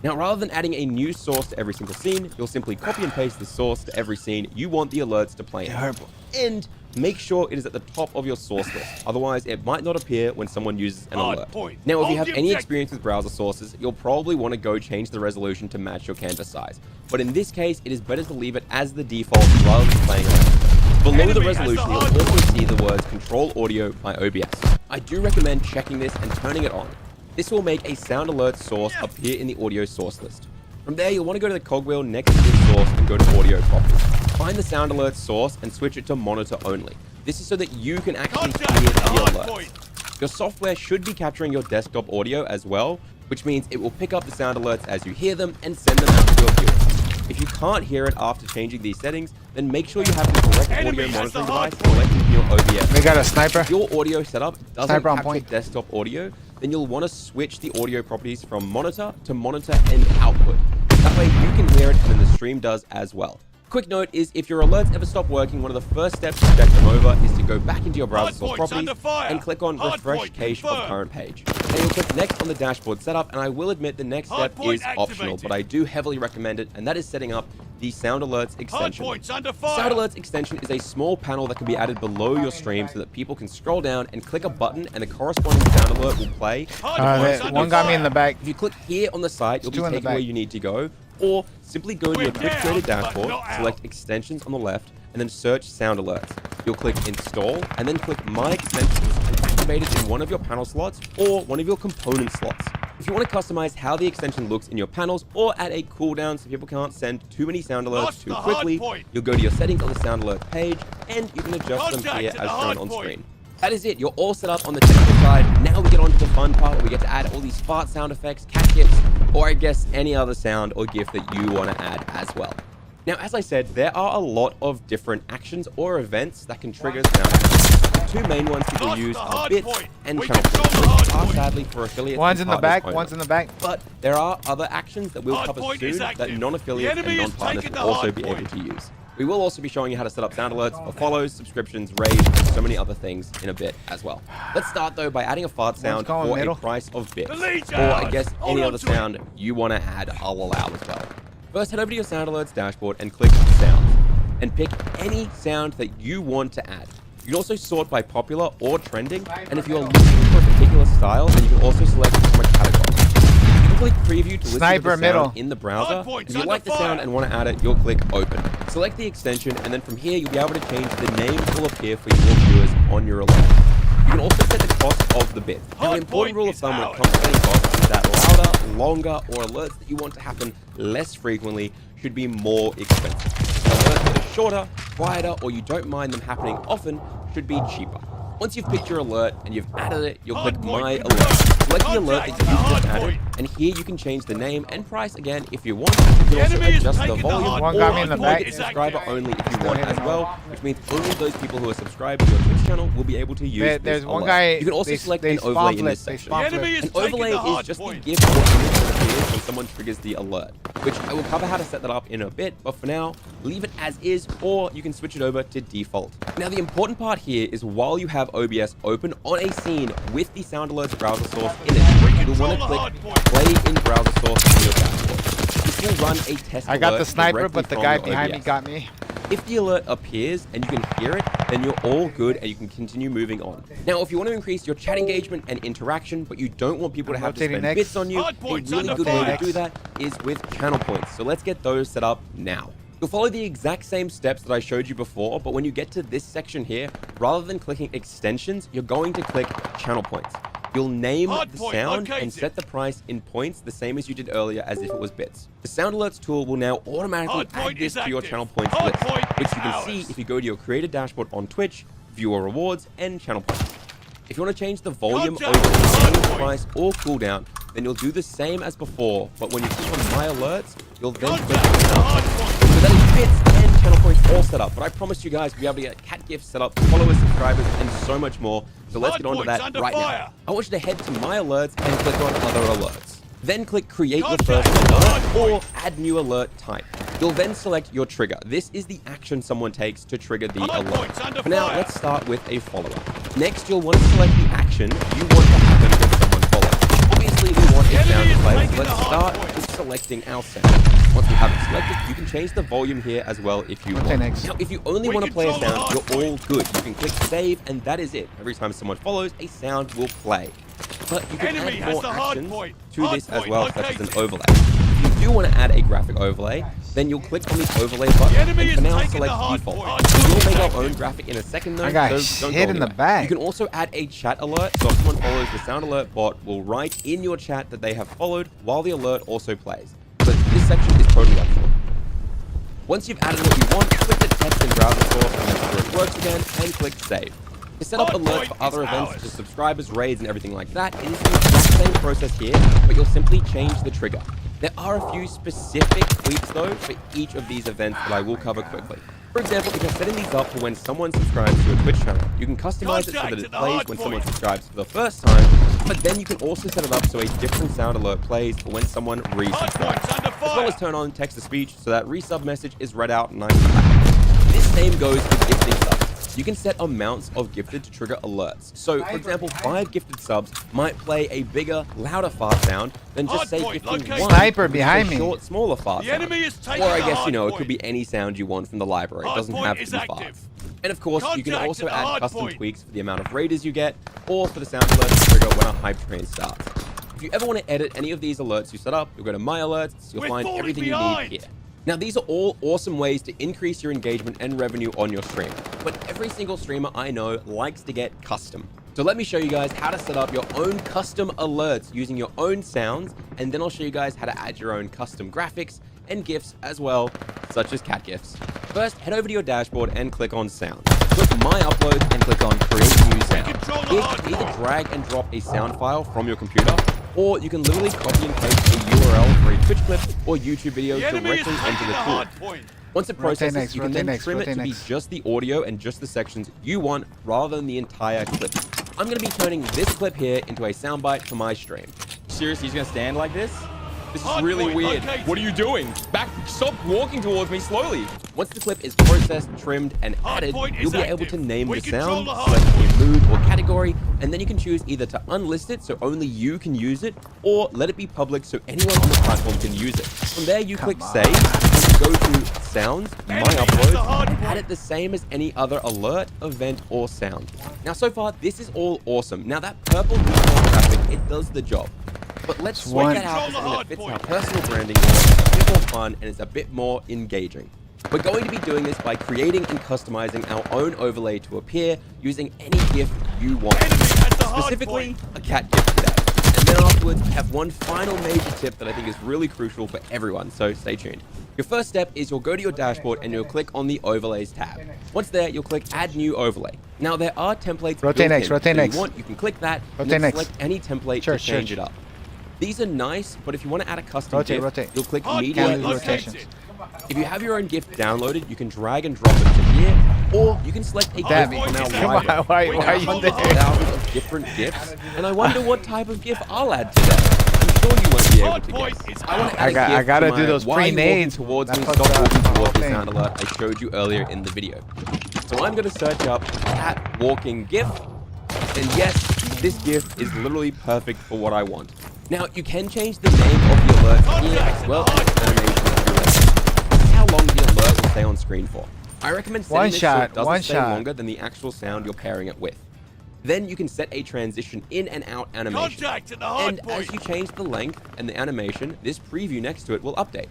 S3: Now, rather than adding a new source to every single scene, you'll simply copy and paste the source to every scene you want the alerts to play in. And make sure it is at the top of your source list, otherwise it might not appear when someone uses an alert. Now, if you have any experience with browser sources, you'll probably want to go change the resolution to match your canvas size. But in this case, it is better to leave it as the default rather than playing around. Below the resolution, you'll also see the words Control Audio by OBS. I do recommend checking this and turning it on. This will make a sound alert source appear in the audio source list. From there, you'll want to go to the cogwheel next to the source and go to Audio Properties. Find the sound alert source and switch it to monitor only. This is so that you can actually hear the alerts. Your software should be capturing your desktop audio as well, which means it will pick up the sound alerts as you hear them and send them out to your viewers. If you can't hear it after changing these settings, then make sure you have the correct audio monitoring device selected in your OBS.
S4: We got a sniper.
S3: If your audio setup doesn't capture
S4: point.
S3: desktop audio, then you'll want to switch the audio properties from monitor to monitor and output. That way you can hear it and then the stream does as well. Quick note is if your alerts ever stop working, one of the first steps to check them over is to go back into your browser source properties and click on Refresh Cache of Current Page. Then you'll click Next on the dashboard setup, and I will admit the next step is optional, but I do heavily recommend it, and that is setting up the Sound Alerts extension. Sound Alerts extension is a small panel that can be added below your stream so that people can scroll down and click a button and the corresponding sound alert will play.
S4: One got me in the back.
S3: If you click here on the site, you'll be taken where you need to go, or simply go to your Twitch Creator dashboard, select Extensions on the left, and then search Sound Alerts. You'll click Install, and then click My Extensions and activate it in one of your panel slots or one of your component slots. If you want to customize how the extension looks in your panels or add a cooldown so people can't send too many sound alerts too quickly, you'll go to your settings on the Sound Alerts page, and you can adjust them here as shown on screen. That is it. You're all set up on the technical side. Now we get on to the fun part where we get to add all these fart sound effects, cat gifs, or I guess any other sound or gif that you want to add as well. Now, as I said, there are a lot of different actions or events that can trigger sound effects. The two main ones people use are bits and channel points, which are sadly for affiliates.
S4: One's in the back,
S3: only.
S4: one's in the back.
S3: But there are other actions that we'll cover soon that non-affiliates and non-partners will also be able to use. We will also be showing you how to set up sound alerts for follows, subscriptions, raids, and so many other things in a bit as well. Let's start though by adding a fart sound for a price of bits, or I guess any other sound you want to add, I'll allow as well. First, head over to your Sound Alerts dashboard and click Sounds, and pick any sound that you want to add. You can also sort by popular or trending, and if you're looking for a particular style, then you can also select from a category. You can click Preview to listen to the sound in the browser. If you like the sound and want to add it, you'll click Open. Select the extension, and then from here, you'll be able to change the name that will appear for your viewers on your alert. You can also set the cost of the bit. Now, an important rule of thumb when it comes to setting costs is that louder, longer, or alerts that you want to happen less frequently should be more expensive. Alerts that are shorter, quieter, or you don't mind them happening often should be cheaper. Once you've picked your alert and you've added it, you'll click My Alert. Select the alert that you just added, and here you can change the name and price again if you want. You can also adjust the volume,
S4: One
S3: or
S4: got me
S3: you
S4: in the
S3: can make
S4: back.
S3: it subscriber only if you
S4: Still
S3: want as
S4: hitting
S3: well, which means only those people who are subscribed to your Twitch channel will be able to use this
S4: There's one
S3: alert.
S4: guy.
S3: You can also select an overlay in this section. An overlay is just the GIF or image that appears when someone triggers the alert, which I will cover how to set that up in a bit, but for now, leave it as is, or you can switch it over to default. Now, the important part here is while you have OBS open on a scene with the Sound Alerts browser source in it, you'll want to click Play in Browser Source on your dashboard. This will run a test
S4: I got
S3: alert
S4: the sniper,
S3: directly
S4: but the
S3: from
S4: guy
S3: your
S4: behind me
S3: OBS.
S4: got me.
S3: If the alert appears and you can hear it, then you're all good and you can continue moving on. Now, if you want to increase your chat engagement and interaction, but you don't want people to have to spend bits on you, a really good way to do that is with channel points. So let's get those set up now. You'll follow the exact same steps that I showed you before, but when you get to this section here, rather than clicking extensions, you're going to click channel points. You'll name the sound and set the price in points the same as you did earlier as if it was bits. The Sound Alerts tool will now automatically add this to your channel points list, which you can see if you go to your creator dashboard on Twitch, viewer rewards, and channel points. If you want to change the volume over the same price or cooldown, then you'll do the same as before, but when you click on My Alerts, you'll then click Sound. So that is bits and channel points all set up, but I promised you guys we'll be able to get cat gifts set up, followers, subscribers, and so much more. So let's get on to that right now. I want you to head to My Alerts and click on Other Alerts. Then click Create your first alert or Add New Alert Type. You'll then select your trigger. This is the action someone takes to trigger the alert. For now, let's start with a follower. Next, you'll want to select the action you want to happen when someone follows. Obviously, we want a sound to play, so let's start with selecting our sound. Once we have it selected, you can change the volume here as well if you want. Now, if you only want to play a sound, you're all good. You can click save, and that is it. Every time someone follows, a sound will play. But you can add more actions to this as well, such as an overlay. If you do want to add a graphic overlay, then you'll click on the overlay button, and for now, select default. We will make our own graphic in a second, though,
S4: I got
S3: so don't
S4: hit
S3: go
S4: in the
S3: anywhere.
S4: back.
S3: You can also add a chat alert, so if someone follows the Sound Alert bot, will write in your chat that they have followed while the alert also plays. But this section is totally optional. Once you've added what you want, click the text in browser source and make sure it works again, and click save. To set up alerts for other events such as subscribers, raids, and everything like that, it is the exact same process here, but you'll simply change the trigger. There are a few specific tweaks though for each of these events that I will cover quickly. For example, if you're setting these up for when someone subscribes to your Twitch channel, you can customize it so that it plays when someone subscribes for the first time, but then you can also set it up so a different sound alert plays for when someone resubscribes, as well as turn on text-to-speech so that resub message is read out nice and fast. This same goes with gifting subs. You can set amounts of gifted to trigger alerts. So, for example, 5 gifted subs might play a bigger, louder fart sound than just say gifting 1
S4: Sniper
S3: with
S4: behind
S3: a
S4: me.
S3: short, smaller fart sound. Or I guess, you know, it could be any sound you want from the library. It doesn't have to be farts. And of course, you can also add custom tweaks for the amount of raiders you get, or for the sound alert to trigger when a hype train starts. If you ever want to edit any of these alerts you set up, you'll go to My Alerts, you'll find everything you need here. Now, these are all awesome ways to increase your engagement and revenue on your stream, but every single streamer I know likes to get custom. So let me show you guys how to set up your own custom alerts using your own sounds, and then I'll show you guys how to add your own custom graphics and GIFs as well, such as cat GIFs. First, head over to your dashboard and click on Sound. Click My Uploads and click on Create New Sound. Here, you can either drag and drop a sound file from your computer, or you can literally copy and paste a URL for a Twitch clip or YouTube video directly into the tool. Once it processes, you can then trim it to be just the audio and just the sections you want rather than the entire clip. I'm going to be turning this clip here into a soundbite for my stream.
S5: Seriously, he's going to stand like this? This is really weird. What are you doing? Back, stop walking towards me slowly.
S3: Once the clip is processed, trimmed, and added, you'll be able to name the sound, select a mood or category, and then you can choose either to unlist it so only you can use it, or let it be public so anyone on the platform can use it. From there, you click Save, and go to Sounds, My Uploads, and add it the same as any other alert, event, or sound. Now, so far, this is all awesome. Now, that purple default graphic, it does the job. But let's switch that out to something that fits our personal branding more, it's a bit more fun, and it's a bit more engaging. We're going to be doing this by creating and customizing our own overlay to appear using any GIF you want. Specifically, a cat GIF today. And then afterwards, we have one final major tip that I think is really crucial for everyone, so stay tuned. Your first step is you'll go to your dashboard and you'll click on the Overlays tab. Once there, you'll click Add New Overlay. Now, there are templates
S4: Rotate
S3: built
S4: next,
S3: in.
S4: rotate
S3: So
S4: next.
S3: you can click that and
S4: Rotate
S3: then
S4: next.
S3: select any template to change it up. These are nice, but if you want to add a custom GIF,
S4: Rotate.
S3: you'll click
S6: Hard
S3: Media
S6: point
S3: and
S4: rotation.
S3: Rotations. If you have your own GIF downloaded, you can drag and drop it to here, or you can select a
S4: Damn
S3: GIF
S4: it.
S3: from our
S4: Come
S3: library.
S4: on, why
S3: We
S4: are
S3: have
S4: you
S3: hundreds of
S4: there?
S3: thousands of different GIFs, and I wonder what type of GIF I'll add today. I'm sure you won't be able to guess. I want to add a GIF
S4: gotta
S3: to
S4: do
S3: my
S4: those
S3: why are you walking
S4: pre-nades.
S3: towards
S4: That
S3: me,
S4: fucks
S3: stop
S4: up
S3: walking
S4: the whole
S3: towards me
S4: thing.
S3: sound alert I showed you earlier in the video. So I'm going to search up cat walking GIF, and yes, this GIF is literally perfect for what I want. Now, you can change the name of the alert here as well as the animation if you like. This is how long the alert will stay on screen for. I recommend setting
S4: One
S3: this so it
S4: shot,
S3: doesn't
S4: one
S3: stay
S4: shot.
S3: longer than the actual sound you're pairing it with. Then you can set a transition in and out animation.
S6: Contact at the hard
S3: And
S6: point.
S3: as you change the length and the animation, this preview next to it will update.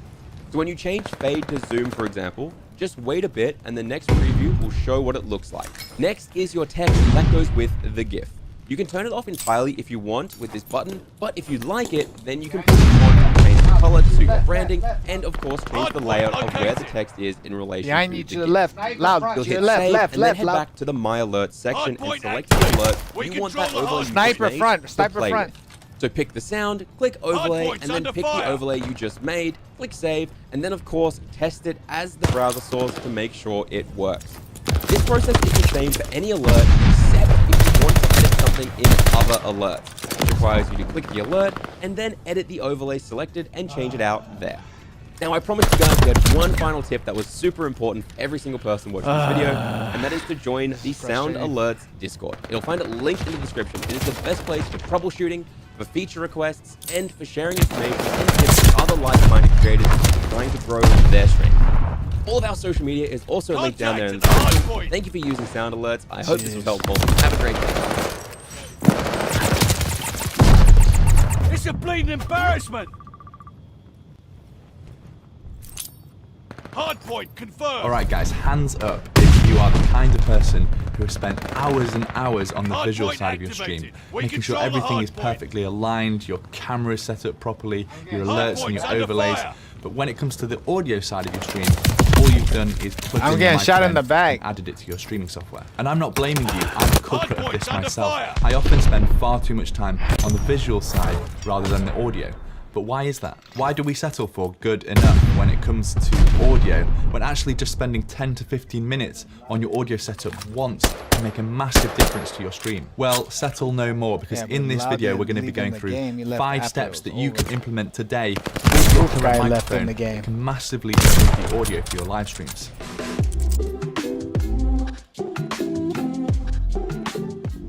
S3: So when you change fade to zoom, for example, just wait a bit and the next preview will show what it looks like. Next is your text that goes with the GIF. You can turn it off entirely if you want with this button, but if you like it, then you can put it on to change the color to suit your branding, and of course change the layout of where the text is in relation
S4: Behind
S3: to
S4: you
S3: the
S4: to the
S3: GIF.
S4: left. Loud.
S3: You'll
S4: To the
S3: hit
S4: left,
S3: save
S4: left,
S3: and then
S4: left,
S3: head
S4: loud.
S3: back to the My Alert section and
S6: Hardpoint
S3: select the
S6: activated.
S3: alert
S6: We
S3: you want that
S6: control the
S3: overlay you
S6: hardpoint.
S3: just
S4: Sniper
S3: made
S4: front,
S3: to
S4: sniper
S3: play
S4: front.
S3: with. So pick the sound, click overlay,
S6: Hardpoint's
S3: and then
S6: under
S3: pick
S6: fire.
S3: the overlay you just made, click save, and then of course test it as the browser source to make sure it works. This process is the same for any alert except if you want to edit something in other alerts, which requires you to click the alert and then edit the overlay selected and change it out there. Now, I promised you guys we had one final tip that was super important for every single person watching this video, and that is to join the Sound Alerts Discord. You'll find it linked in the description. It is the best place for troubleshooting, for feature requests, and for sharing information and tips with other like-minded creators trying to grow their stream. All of our social media is also linked down there in the description. Thank you for using Sound Alerts. I hope this was helpful. Have a great day.
S6: It's a bleeding embarrassment. Hardpoint confirmed.
S7: Alright guys, hands up if you are the kind of person who has spent hours and hours on the
S6: Hardpoint
S7: visual side of your
S6: activated.
S7: stream,
S6: We
S7: making sure
S6: control the
S7: everything is
S6: hardpoint.
S7: perfectly aligned, your camera is set up properly, your alerts and your
S6: Hardpoint's under
S7: overlays.
S6: fire.
S7: But when it comes to the audio side of your stream, all you've done is plug
S4: I'm
S7: in
S4: getting
S7: your
S4: shot in the
S7: microphone
S4: back.
S7: and added it to your streaming software. And I'm not blaming you, I'm a culprit of
S6: Hardpoint's
S7: this
S6: under
S7: myself.
S6: fire.
S7: I often spend far too much time on the visual side rather than the audio. But why is that? Why do we settle for good enough when it comes to audio, when actually just spending 10 to 15 minutes on your audio setup once can make a massive difference to your stream? Well, settle no more, because
S4: Yeah, but
S7: in this
S4: Loud
S7: video
S4: didn't
S7: we're going to be
S4: leave
S7: going
S4: in the
S7: through
S4: game, he left
S7: 5
S4: after
S7: steps
S4: it
S7: that
S4: was
S7: you
S4: over.
S7: can implement today with your current
S4: guy left
S7: microphone
S4: in the game.
S7: that can massively improve the audio for your live streams.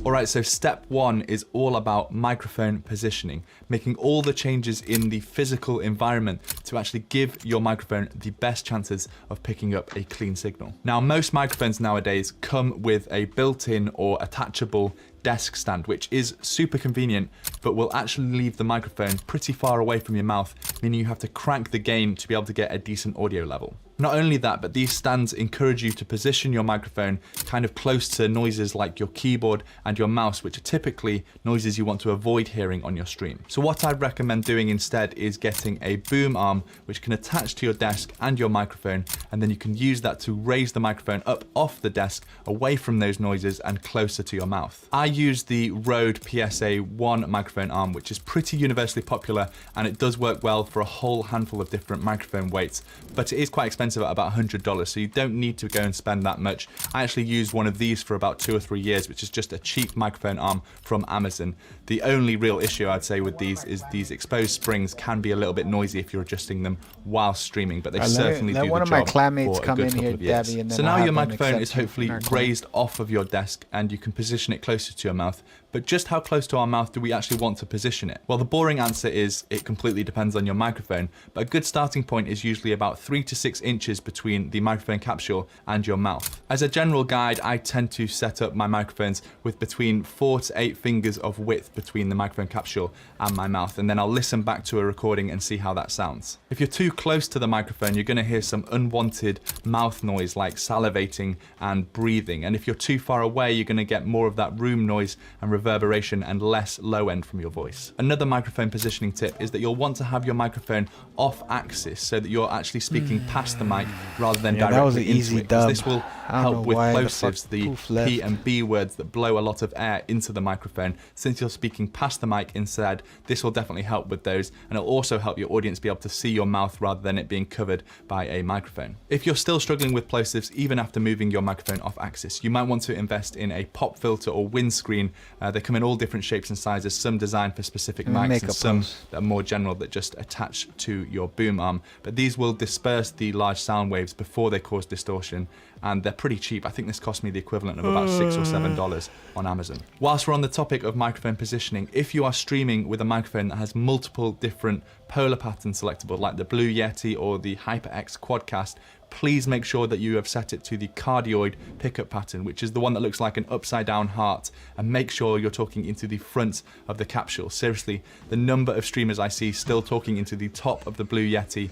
S7: Alright, so step 1 is all about microphone positioning, making all the changes in the physical environment to actually give your microphone the best chances of picking up a clean signal. Now, most microphones nowadays come with a built-in or attachable desk stand, which is super convenient, but will actually leave the microphone pretty far away from your mouth, meaning you have to crank the gain to be able to get a decent audio level. Not only that, but these stands encourage you to position your microphone kind of close to noises like your keyboard and your mouse, which are typically noises you want to avoid hearing on your stream. So what I'd recommend doing instead is getting a boom arm, which can attach to your desk and your microphone, and then you can use that to raise the microphone up off the desk, away from those noises and closer to your mouth. I use the Rode PSA-1 microphone arm, which is pretty universally popular, and it does work well for a whole handful of different microphone weights, but it is quite expensive at about $100, so you don't need to go and spend that much. I actually used one of these for about 2 or 3 years, which is just a cheap microphone arm from Amazon. The only real issue I'd say with these is these exposed springs can be a little bit noisy if you're adjusting them while streaming, but they certainly
S4: let
S7: do
S4: one
S7: the
S4: of my
S7: job
S4: clanmates
S7: for a
S4: come
S7: good
S4: in
S7: couple
S4: here,
S7: of years.
S4: Debbie, and then
S7: So
S4: I'll
S7: now
S4: have
S7: your
S4: them
S7: microphone
S4: accept
S7: is
S4: you
S7: hopefully
S4: in our clan.
S7: raised off of your desk and you can position it closer to your mouth. But just how close to our mouth do we actually want to position it? Well, the boring answer is it completely depends on your microphone, but a good starting point is usually about 3 to 6 inches between the microphone capsule and your mouth. As a general guide, I tend to set up my microphones with between 4 to 8 fingers of width between the microphone capsule and my mouth, and then I'll listen back to a recording and see how that sounds. If you're too close to the microphone, you're going to hear some unwanted mouth noise like salivating and breathing, and if you're too far away, you're going to get more of that room noise and reverberation and less low end from your voice. Another microphone positioning tip is that you'll want to have your microphone off axis so that you're actually speaking past the mic rather than
S4: Yeah, that was an
S7: directly
S4: easy
S7: into it, 'cause
S4: dub.
S7: this will
S4: I don't
S7: help
S4: know
S7: with
S4: why the
S7: plosives,
S4: fuck
S7: the
S4: Poof left.
S7: P and B words that blow a lot of air into the microphone. Since you're speaking past the mic instead, this will definitely help with those, and it'll also help your audience be able to see your mouth rather than it being covered by a microphone. If you're still struggling with plosives even after moving your microphone off axis, you might want to invest in a pop filter or windscreen. They come in all different shapes and sizes, some designed for specific mics
S4: Make
S7: and
S4: a
S7: some
S4: post.
S7: that are more general that just attach to your boom arm. But these will disperse the large sound waves before they cause distortion, and they're pretty cheap. I think this cost me the equivalent of about $6 or $7 on Amazon. Whilst we're on the topic of microphone positioning, if you are streaming with a microphone that has multiple different polar patterns selectable, like the Blue Yeti or the HyperX Quadcast, please make sure that you have set it to the cardioid pickup pattern, which is the one that looks like an upside down heart, and make sure you're talking into the front of the capsule. Seriously, the number of streamers I see still talking into the top of the Blue Yeti,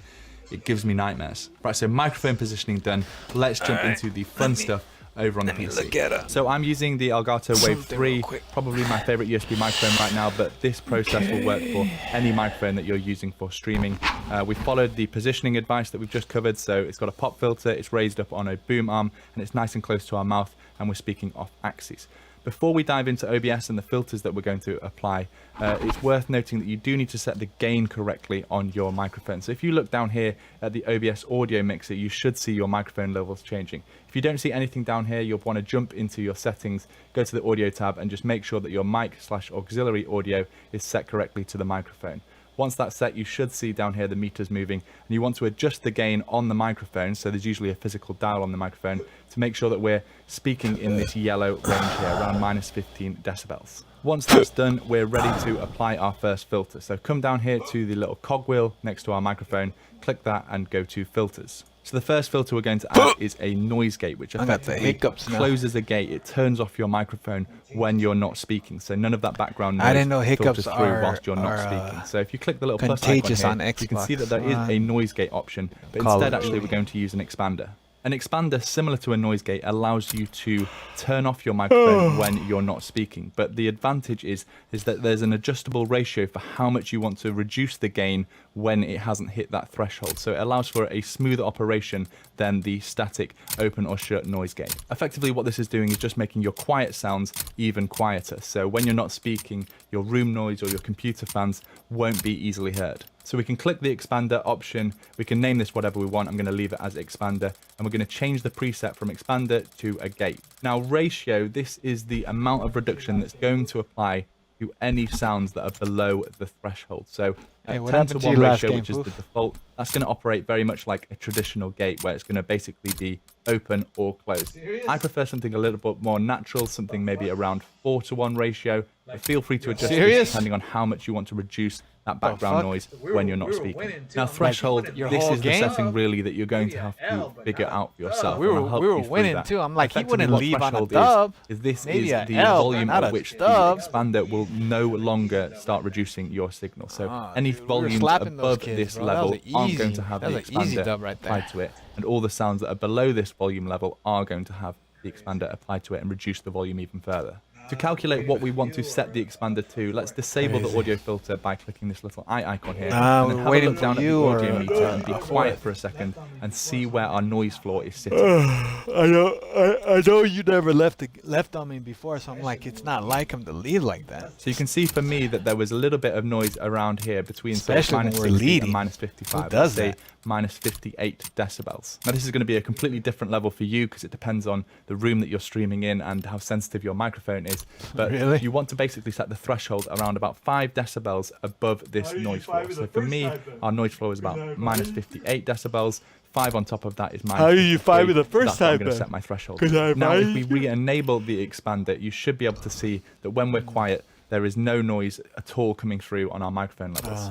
S7: it gives me nightmares. Right, so microphone positioning done. Let's jump into the fun stuff over on the PC. So I'm using the Elgato Wave 3, probably my favorite USB microphone right now, but this process will work for any microphone that you're using for streaming. We followed the positioning advice that we've just covered, so it's got a pop filter, it's raised up on a boom arm, and it's nice and close to our mouth, and we're speaking off axis. Before we dive into OBS and the filters that we're going to apply, it's worth noting that you do need to set the gain correctly on your microphone. So if you look down here at the OBS audio mixer, you should see your microphone levels changing. If you don't see anything down here, you'll want to jump into your settings, go to the audio tab, and just make sure that your mic/auxiliary audio is set correctly to the microphone. Once that's set, you should see down here the meters moving, and you want to adjust the gain on the microphone, so there's usually a physical dial on the microphone, to make sure that we're speaking in this yellow range here, around -15 decibels. Once that's done, we're ready to apply our first filter. So come down here to the little cogwheel next to our microphone, click that and go to filters. So the first filter we're going to add is a noise gate, which
S4: I got the
S7: effectively
S4: hiccups now.
S7: closes a gate. It turns off your microphone when you're not speaking, so none of that background noise
S4: I didn't know hiccups
S7: filters through
S4: are-
S7: whilst you're not
S4: are,
S7: speaking. So if you click the little plus
S4: contagious
S7: icon here,
S4: on
S7: you can see
S4: Xbox
S7: that there is a
S4: One.
S7: noise gate option, but
S4: Call
S7: instead
S4: of
S7: actually we're going to use an expander. An expander, similar to a noise gate, allows you to turn off your microphone when you're not speaking. But the advantage is that there's an adjustable ratio for how much you want to reduce the gain when it hasn't hit that threshold. So it allows for a smoother operation than the static open or shut noise gate. Effectively, what this is doing is just making your quiet sounds even quieter. So when you're not speaking, your room noise or your computer fans won't be easily heard. So we can click the expander option, we can name this whatever we want, I'm going to leave it as expander, and we're going to change the preset from expander to a gate. Now ratio, this is the amount of reduction that's going to apply to any sounds that are below the threshold. So
S4: Hey, what
S7: 10 to
S4: happened to
S7: 1
S4: you last
S7: ratio,
S4: game,
S7: which is the
S4: Poof?
S7: default, that's going to operate very much like a traditional gate where it's going to basically be open or closed. I prefer something a little bit more natural, something maybe around 4 to 1 ratio. Feel free to adjust this
S4: Serious?
S7: depending on how much you want to reduce that background
S4: fuck?
S7: noise
S2: We
S7: when
S2: were-
S7: you're not
S2: we were
S7: speaking.
S2: winning too.
S7: Now
S2: I'm like,
S7: threshold,
S2: your
S7: this
S4: whole
S7: is the
S4: game?
S7: setting really that you're going to
S2: Maybe
S7: have
S2: a L,
S7: to
S2: but
S7: figure
S2: not
S7: out for yourself.
S4: We
S7: and
S4: were-
S7: I'll help
S4: we were
S7: you through
S4: winning
S7: that.
S4: too. I'm like, he
S7: Effectively,
S4: wouldn't
S7: what
S4: leave on a
S7: threshold
S4: dub.
S7: is this
S4: Maybe
S7: is
S4: a
S7: the
S4: L, but
S7: volume
S4: not
S7: at
S4: a
S7: which the
S4: dub.
S7: expander will no longer start reducing your signal. So
S4: Ah,
S7: any
S4: dude, we were
S7: volumes
S4: slapping those
S7: above
S4: kids,
S7: this
S4: bro. That
S7: level
S4: was
S7: aren't going
S4: easy.
S7: to have
S4: That
S7: the
S4: was an easy
S7: expander
S4: dub right there.
S7: applied to it, and all the sounds that are below this volume level are going to have the expander applied to it and reduce the volume even further. To calculate what we want to set the expander to, let's disable the audio filter by clicking this little eye icon here. And then
S4: we're
S7: have a
S4: waiting
S7: look
S4: for
S7: down at the
S4: you
S7: audio
S4: or-
S7: meter and be quiet for a second and see where our noise floor is sitting.
S4: I know you never left on me before, so I'm like, it's not like him to leave like that.
S7: So you can see for me that there was a little bit of noise around here between
S4: Especially when we're
S7: -60
S4: leading.
S7: and -55.
S4: Who does
S7: let's say
S4: that?
S7: -58 decibels. Now this is going to be a completely different level for you because it depends on the room that you're streaming in and how sensitive your microphone is. But
S4: Really?
S7: you want to basically set the threshold around about 5 decibels above this noise floor. So for me, our noise floor is about -58 decibels. 5 on top of that is
S4: How did you find me the first
S7: That's how I'm
S4: time
S7: going to
S4: then?
S7: set my threshold.
S4: 'Cause I
S7: Now, if we
S4: advised you.
S7: re-enable the expander, you should be able to see that when we're quiet, there is no noise at all coming through on our microphone levels.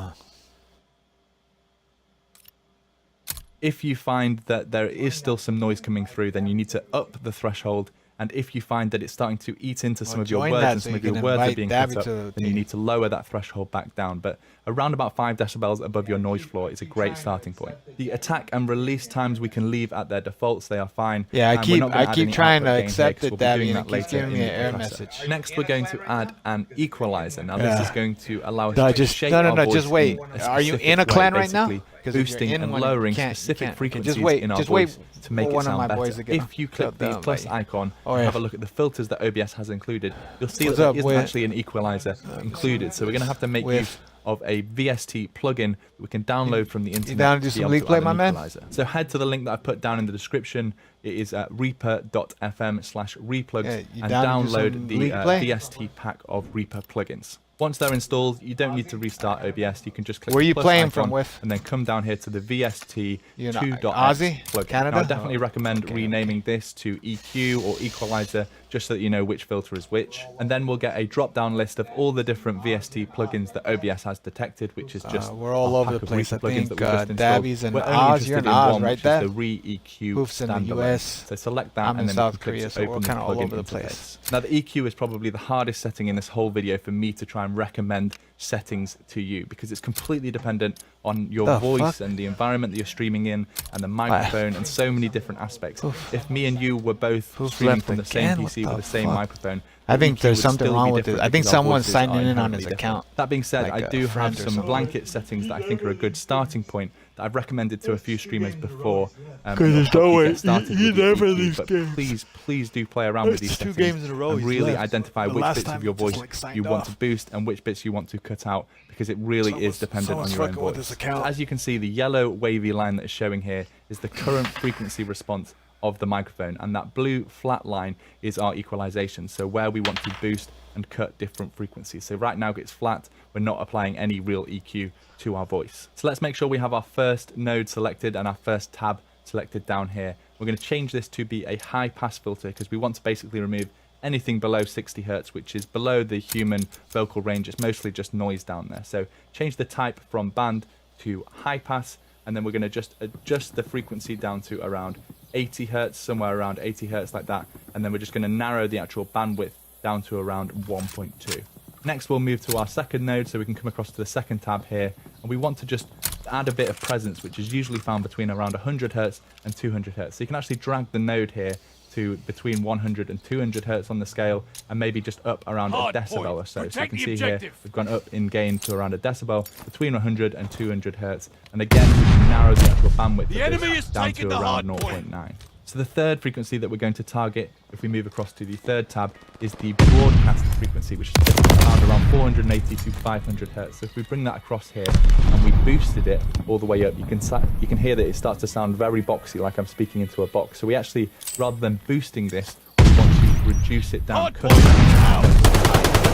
S7: If you find that there is still some noise coming through, then you need to up the threshold And if you find that it's starting to eat into some
S4: Well,
S7: of your
S4: join
S7: words
S4: that
S7: and
S4: so
S7: some
S4: you
S7: of your
S4: can
S7: words are
S4: invite
S7: being
S4: Dabby
S7: cut up,
S4: to the
S7: then you
S4: team.
S7: need to lower that threshold back down. But around about 5 decibels above your noise floor is a great starting point. The attack and release times we can leave at their defaults, they are fine.
S4: Yeah,
S7: and we're not gonna
S4: I
S7: add
S4: keep
S7: any
S4: trying to
S7: output gain here
S4: accept
S7: 'cause
S4: it,
S7: we'll be
S4: Dabby,
S7: doing
S4: and it
S7: that
S4: keeps
S7: later
S4: giving
S7: in
S4: me
S7: the
S4: an error
S7: compressor.
S4: message.
S7: Next, we're going to add an equalizer. Now,
S4: Yeah.
S7: this is going to allow us
S4: No,
S7: to
S4: just
S7: shape
S4: no,
S7: our
S4: just
S7: voice
S4: wait.
S7: in
S4: Are you
S7: specific
S4: in a
S7: way,
S4: clan right now?
S7: basically
S4: 'Cause if you're
S7: boosting
S4: in
S7: and
S4: one, you
S7: lowering
S4: can't- you
S7: specific
S4: can't.
S7: frequencies
S4: Just wait,
S7: in our
S4: just wait
S7: voice to make
S4: for
S7: it
S4: one of
S7: sound
S4: my
S7: better.
S4: boys to get
S7: If you click the
S4: done
S7: plus
S4: by you.
S7: icon
S4: Oh,
S7: and
S4: yeah.
S7: have a look at the filters that OBS has included, you'll see
S4: What's
S7: that
S4: up,
S7: there isn't
S4: Wyatt?
S7: actually an equalizer included. So we're going to have to make
S4: With-
S7: use of a VST plugin that we can download from the internet.
S4: down to do
S7: be
S4: some
S7: able
S4: league
S7: add
S4: play,
S7: an
S4: my man?
S7: equalizer. So head to the link that I've put down in the description. It is reaper.fm/replugs
S4: Yeah, you
S7: and
S4: down to do some
S7: download the
S4: league play?
S7: VST pack of Reaper plugins. Once they're installed, you don't need to restart OBS. You can just click
S4: Where
S7: the
S4: you
S7: plus
S4: playing
S7: icon
S4: from with?
S7: and then come down here to the VST
S4: You know,
S7: 2.x
S4: Aussie?
S7: plugin.
S4: Canada?
S7: Now, I definitely recommend
S4: Okay.
S7: renaming this to EQ or Equalizer just so that you know which filter is which. And then we'll get a drop-down list of all the different VST plugins that OBS has detected, which is just
S4: we're all
S7: our
S4: over
S7: pack
S4: the
S7: of
S4: place.
S7: Reaper
S4: I
S7: plugins
S4: think,
S7: that we just installed.
S4: Dabby's in
S7: We're only
S4: Oz. You're
S7: interested
S4: in Oz,
S7: one,
S4: right,
S7: which is
S4: Dad?
S7: the Re-EQ
S4: Hoof's in the
S7: standalone.
S4: US.
S7: So select that
S4: I'm
S7: and
S4: in
S7: then
S4: South
S7: you can
S4: Korea,
S7: click
S4: so we're
S7: open the
S4: kinda all
S7: plugin
S4: over the
S7: interface.
S4: place.
S7: Now the EQ is probably the hardest setting in this whole video for me to try and recommend settings to you because it's completely dependent on your
S4: The
S7: voice
S4: fuck?
S7: and the environment that you're streaming in and the microphone and so many different aspects. If me and you were both
S4: Oof,
S7: streaming
S4: left
S7: from the same
S4: again? What
S7: PC with
S4: the
S7: the same
S4: fuck?
S7: microphone,
S4: I
S7: the
S4: think
S7: EQ
S4: there's
S7: would
S4: something
S7: still
S4: wrong
S7: be
S4: with it.
S7: different
S4: I think
S7: because our
S4: someone's
S7: voices
S4: signing
S7: are
S4: in on
S7: inherently
S4: his
S7: different.
S4: account.
S7: That being said,
S4: Like
S7: I
S4: a
S7: do have
S4: friend or
S7: some
S4: something.
S7: blanket settings that I think are a good starting point that I've recommended to a few streamers before.
S4: there's no way-
S7: started
S4: he
S7: with the
S4: never
S7: EQ,
S4: these
S7: but
S4: games.
S7: please do play around with
S4: It's
S7: these
S4: 2
S7: settings
S4: games in a row
S7: and
S4: he's
S7: really
S4: left.
S7: identify
S4: The
S7: which
S4: last
S7: bits
S4: time
S7: of your
S4: he just,
S7: voice
S4: like, signed
S7: you want to
S4: off.
S7: boost and which bits you want to cut out because it really is dependent on
S4: someone's
S7: your own
S4: fucking with
S7: voice.
S4: his account.
S7: As you can see, the yellow wavy line that is showing here is the current frequency response of the microphone, and that blue flat line is our equalization, so where we want to boost and cut different frequencies. So right now it's flat, we're not applying any real EQ to our voice. So let's make sure we have our first node selected and our first tab selected down here. We're going to change this to be a high pass filter because we want to basically remove anything below 60 Hertz, which is below the human vocal range. It's mostly just noise down there. So change the type from band to high pass, and then we're going to just adjust the frequency down to around 80 Hertz, somewhere around 80 Hertz like that. And then we're just going to narrow the actual bandwidth down to around 1.2. Next, we'll move to our second node so we can come across to the second tab here. And we want to just add a bit of presence, which is usually found between around 100 Hertz and 200 Hertz. So you can actually drag the node here to between 100 and 200 Hertz on the scale, and maybe just up around
S6: Hard
S7: a decibel
S6: point.
S7: or so. So you
S6: Protect
S7: can
S6: the
S7: see here,
S6: objective.
S7: we've gone up in gain to around a decibel, between 100 and 200 Hertz. And again, we can narrow the actual bandwidth
S6: The
S7: of
S6: enemy
S7: this
S6: is
S7: down
S6: taking
S7: to
S6: the
S7: around
S6: hard point.
S7: 0.9. So the third frequency that we're going to target, if we move across to the third tab, is the broadcast frequency, which is typically found around 480 to 500 Hertz. So if we bring that across here and we boosted it all the way up, you can hear that it starts to sound very boxy, like I'm speaking into a box. So we actually, rather than boosting this, we want to reduce it down.
S6: Hard
S7: cut
S6: point
S7: it down.
S6: out.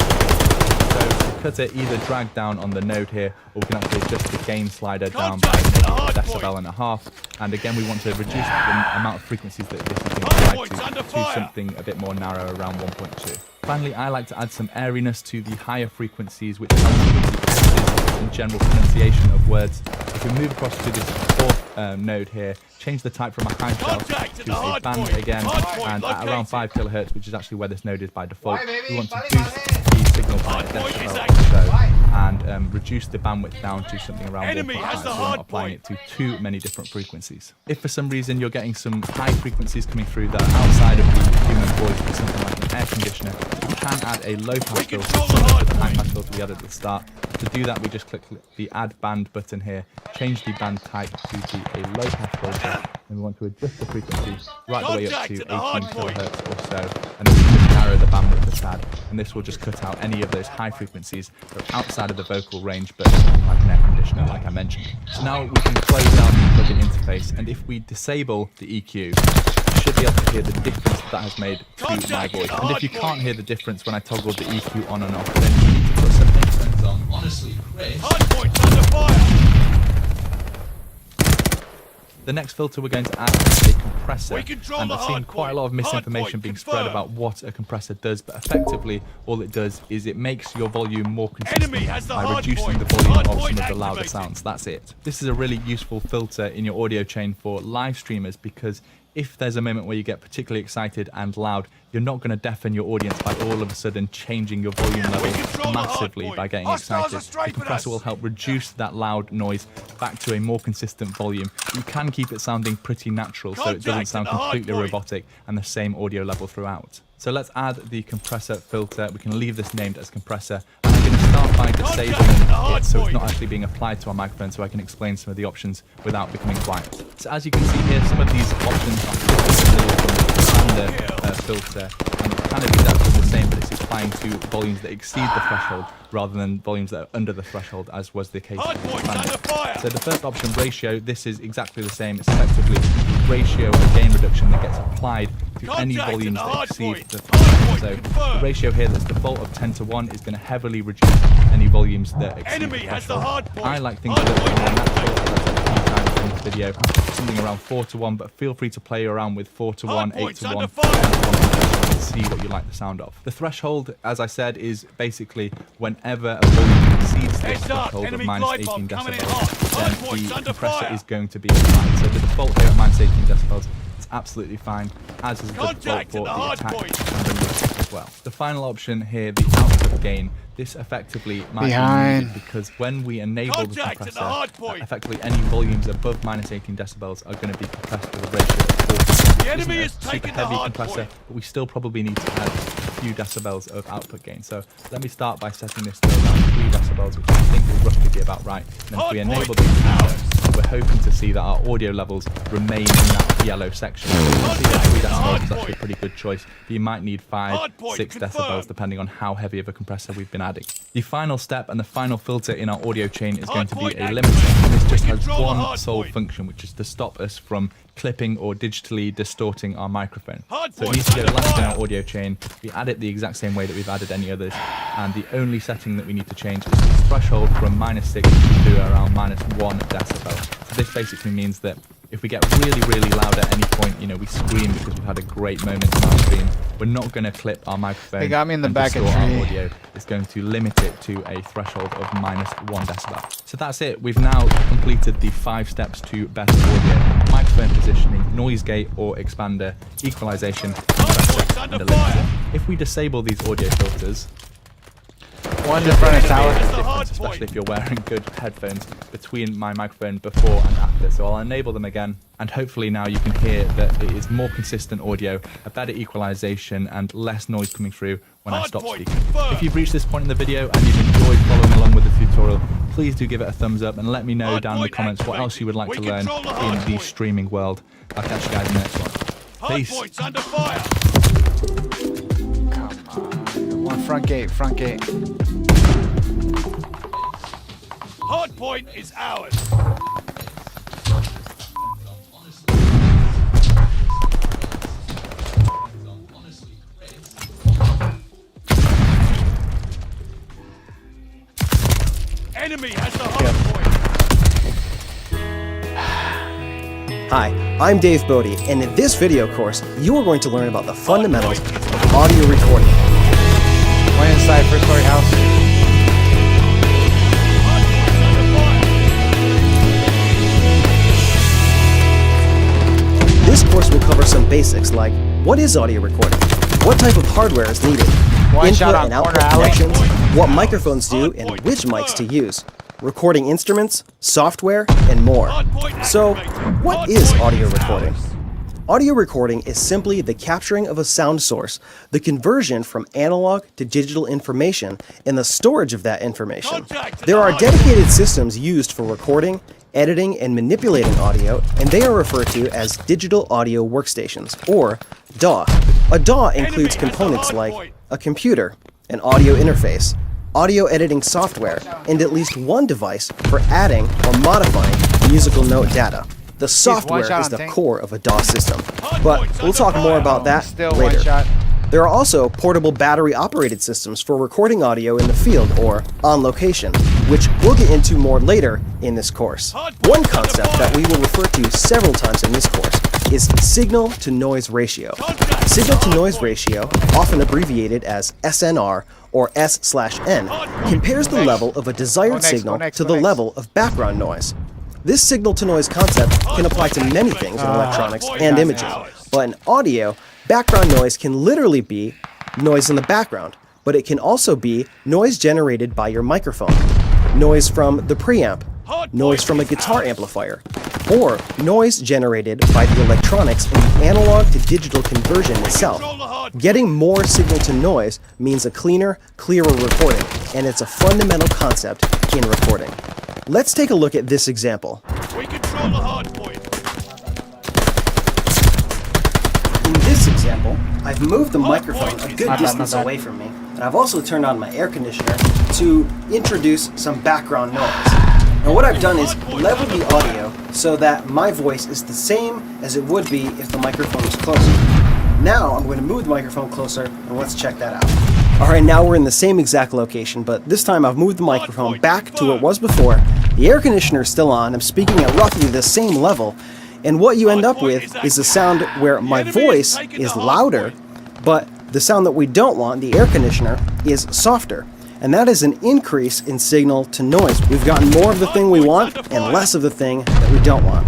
S7: So to cut it, either drag down on the node here, or we can actually adjust the gain slider down by
S6: Contact to the
S7: maybe a
S6: hard
S7: decibel and a half. And again, we want to reduce the amount of frequencies that this is being
S6: Hard
S7: applied
S6: point's
S7: to
S6: under fire.
S7: something a bit more narrow, around 1.2. Finally, I like to add some airiness to the higher frequencies, which helps with the emphasis and general pronunciation of words. If we move across to this fourth node here, change the type from a high shelf
S6: Contact at
S7: to
S6: the
S7: a
S6: hard
S7: band
S6: point.
S7: again,
S6: Hard point
S7: and at around
S6: located.
S7: 5 kilohertz, which is actually where this node is by default.
S1: Why, baby?
S7: We want to
S1: Vale,
S7: boost
S1: vale.
S7: the signal by a
S6: Hard point is
S7: decibel or
S6: active.
S7: so,
S1: Why?
S7: and reduce the bandwidth down to something around
S6: Enemy
S7: 1.5,
S6: has the
S7: so we're
S6: hard
S7: not applying
S6: point.
S7: it to too many different frequencies. If for some reason you're getting some high frequencies coming through that are outside of the human voice with something like an air conditioner, you can add a low pass
S6: We
S7: filter
S6: control the
S7: similar
S6: hard
S7: to the high
S6: point.
S7: pass filter we added at the start. To do that, we just click the add band button here, change the band type to be a low pass filter, and we want to adjust the frequency right the way up
S6: Contact
S7: to
S6: at
S7: 18
S6: the hard point.
S7: kilohertz or so, and then we just narrow the bandwidth a tad, and this will just cut out any of those high frequencies that are outside of the vocal range, but like an air conditioner, like I mentioned. So now we can close down the plugin interface, and if we disable the EQ, you should be able to hear the difference that has made to my
S6: Contact
S7: voice.
S6: at the
S7: And if
S6: hard
S7: you
S6: point.
S7: can't hear the difference when I toggle the EQ on and off, then you need to put some headphones on. Honestly, Chris.
S6: Hard point's under fire.
S7: The next filter we're going to add is a compressor,
S6: We control
S7: and
S6: the
S7: I've seen
S6: hard
S7: quite a
S6: point.
S7: lot of
S6: Hard
S7: misinformation
S6: point
S7: being spread
S6: confirmed.
S7: about what a compressor does, but effectively all it does is it makes your volume more consistent
S6: Enemy has the
S7: by
S6: hard
S7: reducing
S6: point.
S7: the volume
S6: Hard
S7: of some
S6: point
S7: of the louder
S6: activated.
S7: sounds. That's it. This is a really useful filter in your audio chain for live streamers because if there's a moment where you get particularly excited and loud, you're not going to deafen your audience by all of a sudden changing your volume level massively by getting excited. The compressor will help reduce that loud noise back to a more consistent volume. You can keep it sounding pretty natural so it doesn't sound completely robotic and the same audio level throughout. So let's add the compressor filter. We can leave this named as compressor. I'm going to start by disabling it so it's not actually being applied to our microphone, so I can explain some of the options without becoming quiet. So as you can see here, some of these options are different from the filter, and it's kind of exactly the same, but it's applying to volumes that exceed the threshold rather than volumes that are under the threshold, as was the case with the standard. So the first option, ratio, this is exactly the same. It's effectively ratio or gain reduction that gets applied to any volumes that exceed the threshold. So the ratio here that's default of 10:1 is going to heavily reduce any volumes that exceed the threshold. I like things a little bit more natural, as I've said a few times in this video, something around 4:1, but feel free to play around with 4:1, 8:1, 10:1, and see what you like the sound of. The threshold, as I said, is basically whenever a volume exceeds this threshold of minus 18 decibels, then the compressor is going to be applied. So the default here at minus 18 decibels is absolutely fine, as is the default for the attack and the lift as well. The final option here, the output gain, this effectively might be needed because when we enable the compressor, effectively any volumes above minus 18 decibels are going to be compressed with a ratio of 4. The enemy is taking the heavy compressor, but we still probably need to add a few decibels of output gain. So let me start by setting this to around 3 decibels, which I think will roughly be about right. And then if we enable the compressor, we're hoping to see that our audio levels remain in that yellow section. So you can see that 3 decibels is actually a pretty good choice, but you might need 5, 6 decibels depending on how heavy of a compressor we've been adding. The final step and the final filter in our audio chain is going to be a limiter, and this just has one sole function, which is to stop us from clipping or digitally distorting our microphone. So it needs to go last in our audio chain. We add it the exact same way that we've added any others, and the only setting that we need to change is the threshold from -6 to around -1 decibel. So this basically means that if we get really, really loud at any point, you know, we scream because we've had a great moment in our stream, we're not going to clip our microphone.
S4: They got me in the back of
S7: our audio. It's going to limit it to a threshold of -1 decibel. So that's it. We've now completed the 5 steps to best audio: microphone positioning, noise gate or expander, equalization, compressor, and a limiter. If we disable these audio filters,
S4: one in front of tower,
S7: difference, especially if you're wearing good headphones, between my microphone before and after. So I'll enable them again, and hopefully now you can hear that it is more consistent audio, a better equalization, and less noise coming through when I stop speaking. If you've reached this point in the video and you've enjoyed following along with the tutorial, please do give it a thumbs up and let me know down in the comments what else you would like to learn in the streaming world. I'll catch you guys in the next one. Peace.
S6: Under fire.
S4: Come on. One front gate, front gate.
S6: Hardpoint is ours. Enemy has the hardpoint.
S8: Hi, I'm Dave Bodie, and in this video course, you are going to learn about the fundamentals of audio recording.
S4: One inside first story house.
S8: This course will cover some basics like what is audio recording, what type of hardware is needed, input and output connections, what microphones do and which mics to use, recording instruments, software, and more. So, what is audio recording? Audio recording is simply the capturing of a sound source, the conversion from analog to digital information, and the storage of that information. There are dedicated systems used for recording, editing, and manipulating audio, and they are referred to as digital audio workstations, or DAW. A DAW includes components like a computer, an audio interface, audio editing software, and at least one device for adding or modifying musical note data. The software is the core of a DAW system, but we'll talk more about that later. There are also portable battery-operated systems for recording audio in the field or on location, which we'll get into more later in this course. One concept that we will refer to several times in this course is signal-to-noise ratio. Signal-to-noise ratio, often abbreviated as SNR or S/N, compares the level of a desired signal to the level of background noise. This signal-to-noise concept can apply to many things in electronics and imaging, but in audio, background noise can literally be noise in the background, but it can also be noise generated by your microphone, noise from the preamp, noise from a guitar amplifier, or noise generated by the electronics in the analog to digital conversion itself. Getting more signal to noise means a cleaner, clearer recording, and it's a fundamental concept in recording. Let's take a look at this example.
S6: We control the hard point.
S8: In this example, I've moved the microphone a good distance away from me, and I've also turned on my air conditioner to introduce some background noise. Now what I've done is level the audio so that my voice is the same as it would be if the microphone was closer. Now I'm going to move the microphone closer, and let's check that out. Alright, now we're in the same exact location, but this time I've moved the microphone back to where it was before. The air conditioner is still on, I'm speaking at roughly the same level, and what you end up with is a sound where my voice is louder, but the sound that we don't want, the air conditioner, is softer. And that is an increase in signal to noise. We've gotten more of the thing we want and less of the thing that we don't want.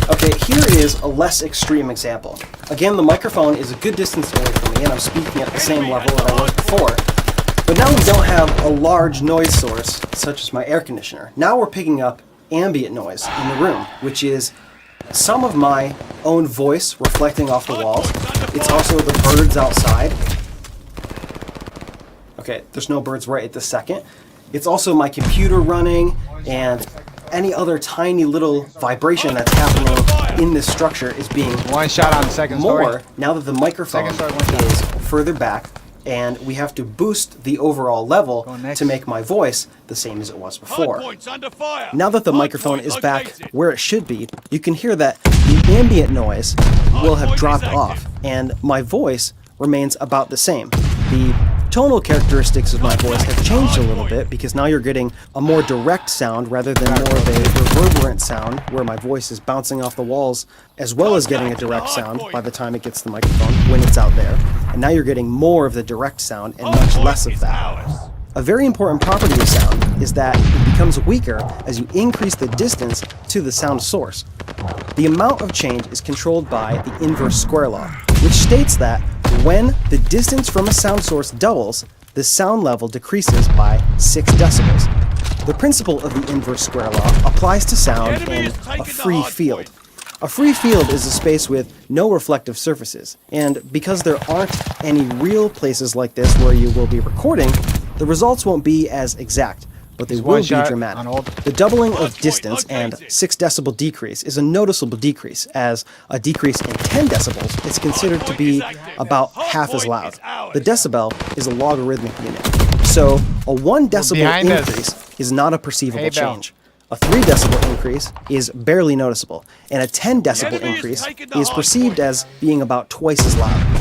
S8: Okay, here is a less extreme example. Again, the microphone is a good distance away from me and I'm speaking at the same level that I was before. But now we don't have a large noise source, such as my air conditioner. Now we're picking up ambient noise in the room, which is some of my own voice reflecting off the walls. It's also the birds outside. Okay, there's no birds right at this second. It's also my computer running and any other tiny little vibration that's happening in this structure is being
S4: One shot on the second story.
S8: more now that the microphone is further back, and we have to boost the overall level to make my voice the same as it was before. Now that the microphone is back where it should be, you can hear that the ambient noise will have dropped off, and my voice remains about the same. The tonal characteristics of my voice have changed a little bit because now you're getting a more direct sound rather than more of a reverberant sound where my voice is bouncing off the walls, as well as getting a direct sound by the time it gets to the microphone when it's out there. And now you're getting more of the direct sound and much less of that. A very important property of sound is that it becomes weaker as you increase the distance to the sound source. The amount of change is controlled by the inverse square law, which states that when the distance from a sound source doubles, the sound level decreases by 6 decibels. The principle of the inverse square law applies to sound in a free field. A free field is a space with no reflective surfaces, and because there aren't any real places like this where you will be recording, the results won't be as exact, but they will be dramatic. The doubling of distance and 6 decibel decrease is a noticeable decrease, as a decrease in 10 decibels is considered to be about half as loud. The decibel is a logarithmic unit, so a 1 decibel increase is not a perceivable change. A 3 decibel increase is barely noticeable, and a 10 decibel increase is perceived as being about twice as loud.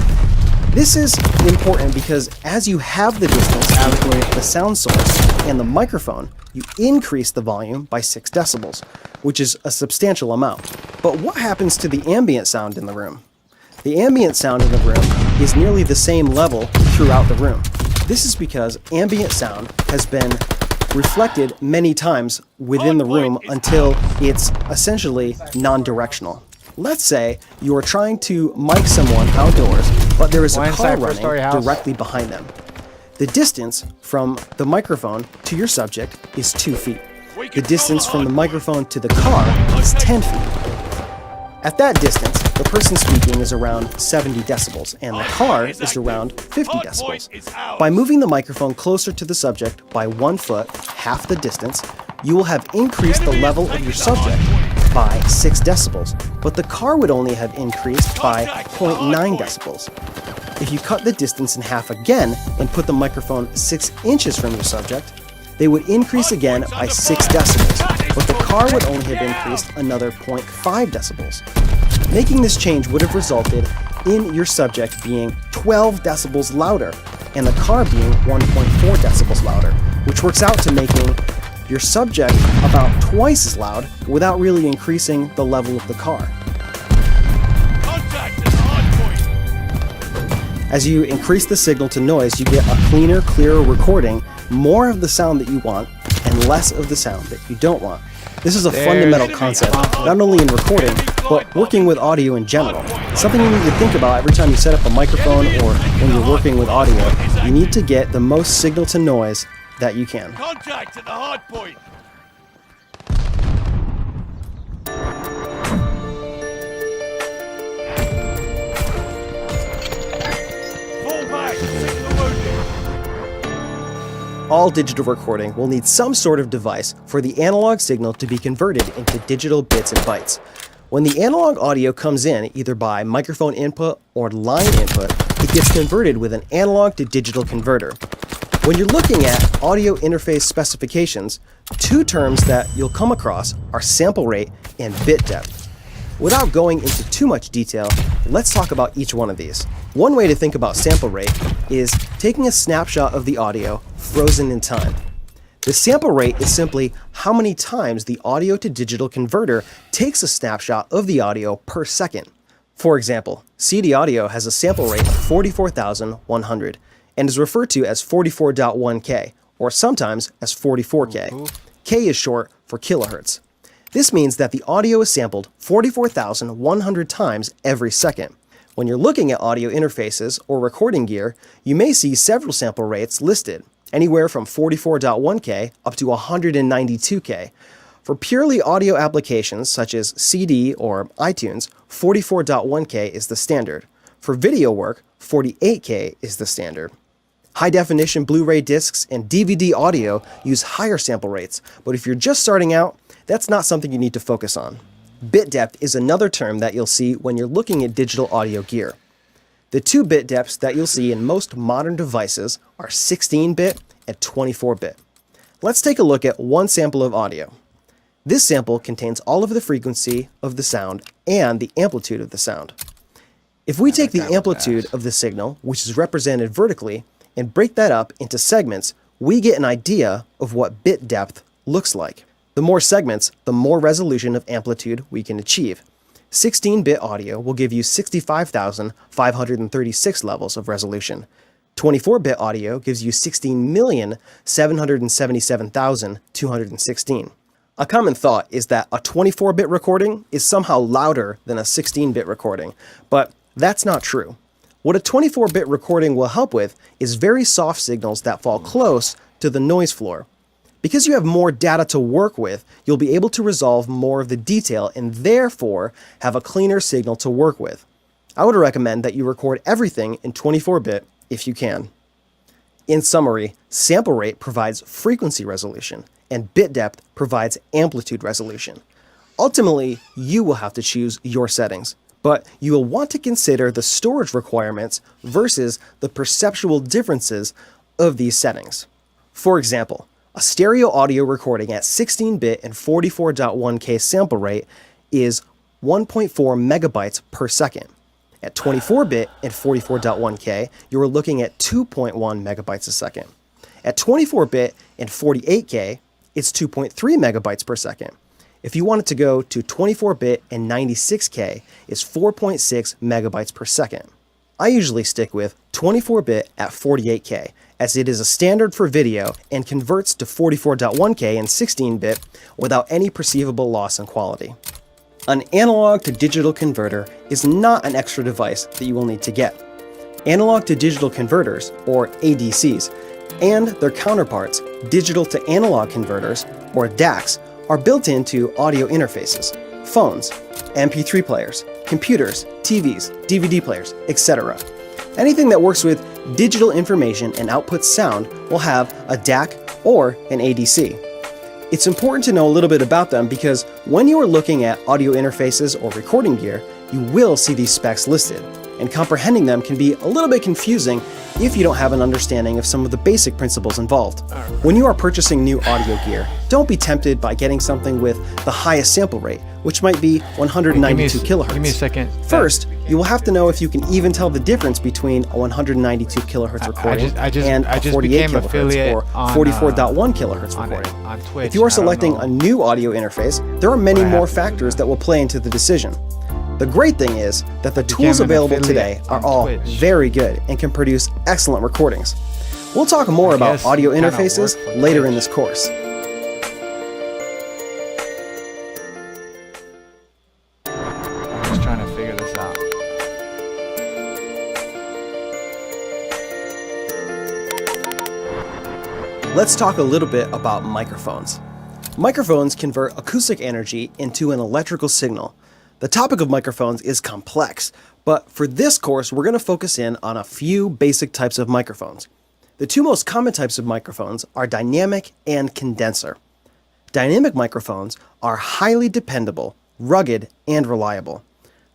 S8: This is important because as you have the distance between the sound source and the microphone, you increase the volume by 6 decibels, which is a substantial amount. But what happens to the ambient sound in the room? The ambient sound in the room is nearly the same level throughout the room. This is because ambient sound has been reflected many times within the room until it's essentially non-directional. Let's say you are trying to mic someone outdoors, but there is a car running directly behind them. The distance from the microphone to your subject is 2 feet. The distance from the microphone to the car is 10 feet. At that distance, the person speaking is around 70 decibels, and the car is around 50 decibels. By moving the microphone closer to the subject by 1 foot, half the distance, you will have increased the level of your subject by 6 decibels, but the car would only have increased by 0.9 decibels. If you cut the distance in half again and put the microphone 6 inches from your subject, they would increase again by 6 decibels, but the car would only have increased another 0.5 decibels. Making this change would have resulted in your subject being 12 decibels louder and the car being 1.4 decibels louder, which works out to making your subject about twice as loud without really increasing the level of the car. As you increase the signal to noise, you get a cleaner, clearer recording, more of the sound that you want, and less of the sound that you don't want. This is a fundamental concept, not only in recording, but working with audio in general. Something you need to think about every time you set up a microphone or when you're working with audio. You need to get the most signal to noise that you can.
S6: Contact at the hard point. Fall back. Signal wounded.
S8: All digital recording will need some sort of device for the analog signal to be converted into digital bits and bytes. When the analog audio comes in, either by microphone input or line input, it gets converted with an analog to digital converter. When you're looking at audio interface specifications, two terms that you'll come across are sample rate and bit depth. Without going into too much detail, let's talk about each one of these. One way to think about sample rate is taking a snapshot of the audio frozen in time. The sample rate is simply how many times the audio to digital converter takes a snapshot of the audio per second. For example, CD audio has a sample rate of 44,100 and is referred to as 44.1K, or sometimes as 44K. K is short for kilohertz. This means that the audio is sampled 44,100 times every second. When you're looking at audio interfaces or recording gear, you may see several sample rates listed, anywhere from 44.1K up to 192K. For purely audio applications such as CD or iTunes, 44.1K is the standard. For video work, 48K is the standard. High-definition Blu-ray discs and DVD audio use higher sample rates, but if you're just starting out, that's not something you need to focus on. Bit depth is another term that you'll see when you're looking at digital audio gear. The two bit depths that you'll see in most modern devices are 16-bit and 24-bit. Let's take a look at one sample of audio. This sample contains all of the frequency of the sound and the amplitude of the sound. If we take the amplitude of the signal, which is represented vertically, and break that up into segments, we get an idea of what bit depth looks like. The more segments, the more resolution of amplitude we can achieve. 16-bit audio will give you 65,536 levels of resolution. 24-bit audio gives you 16,777,216. A common thought is that a 24-bit recording is somehow louder than a 16-bit recording, but that's not true. What a 24-bit recording will help with is very soft signals that fall close to the noise floor. Because you have more data to work with, you'll be able to resolve more of the detail and therefore have a cleaner signal to work with. I would recommend that you record everything in 24-bit if you can. In summary, sample rate provides frequency resolution and bit depth provides amplitude resolution. Ultimately, you will have to choose your settings, but you will want to consider the storage requirements versus the perceptual differences of these settings. For example, a stereo audio recording at 16-bit and 44.1K sample rate is 1.4 megabytes per second. At 24-bit and 44.1K, you are looking at 2.1 megabytes a second. At 24-bit and 48K, it's 2.3 megabytes per second. If you wanted to go to 24-bit and 96K, it's 4.6 megabytes per second. I usually stick with 24-bit at 48K, as it is a standard for video and converts to 44.1K and 16-bit without any perceivable loss in quality. An analog to digital converter is not an extra device that you will need to get. Analog to digital converters, or ADCs, and their counterparts, digital to analog converters, or DACs, are built into audio interfaces, phones, MP3 players, computers, TVs, DVD players, etc. Anything that works with digital information and outputs sound will have a DAC or an ADC. It's important to know a little bit about them because when you are looking at audio interfaces or recording gear, you will see these specs listed, and comprehending them can be a little bit confusing if you don't have an understanding of some of the basic principles involved. When you are purchasing new audio gear, don't be tempted by getting something with the highest sample rate, which might be 192 kilohertz.
S4: Give me a second.
S8: First, you will have to know if you can even tell the difference between a 192 kilohertz recording and a 48 kilohertz or 44.1 kilohertz recording.
S4: On Twitch,
S8: If you are selecting a new audio interface, there are many more factors that will play into the decision. The great thing is that the tools available today are all very good and can produce excellent recordings. We'll talk more about audio interfaces later in this course. Let's talk a little bit about microphones. Microphones convert acoustic energy into an electrical signal. The topic of microphones is complex, but for this course, we're going to focus in on a few basic types of microphones. The two most common types of microphones are dynamic and condenser. Dynamic microphones are highly dependable, rugged, and reliable.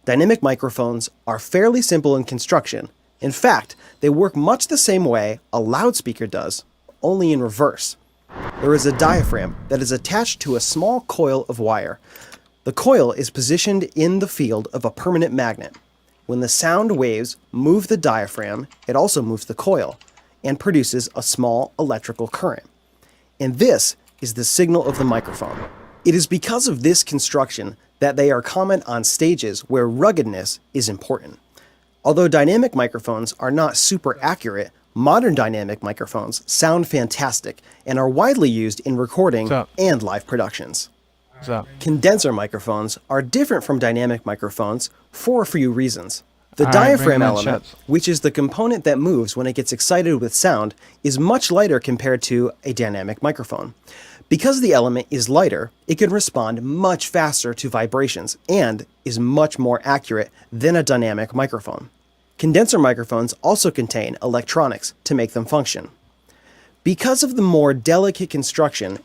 S8: Dynamic microphones are fairly simple in construction. In fact, they work much the same way a loudspeaker does, only in reverse. There is a diaphragm that is attached to a small coil of wire. The coil is positioned in the field of a permanent magnet. When the sound waves move the diaphragm, it also moves the coil and produces a small electrical current. And this is the signal of the microphone. It is because of this construction that they are common on stages where ruggedness is important. Although dynamic microphones are not super accurate, modern dynamic microphones sound fantastic and are widely used in recording and live productions. Condenser microphones are different from dynamic microphones for a few reasons. The diaphragm element, which is the component that moves when it gets excited with sound, is much lighter compared to a dynamic microphone. Because the element is lighter, it can respond much faster to vibrations and is much more accurate than a dynamic microphone. Condenser microphones also contain electronics to make them function. Because of the more delicate construction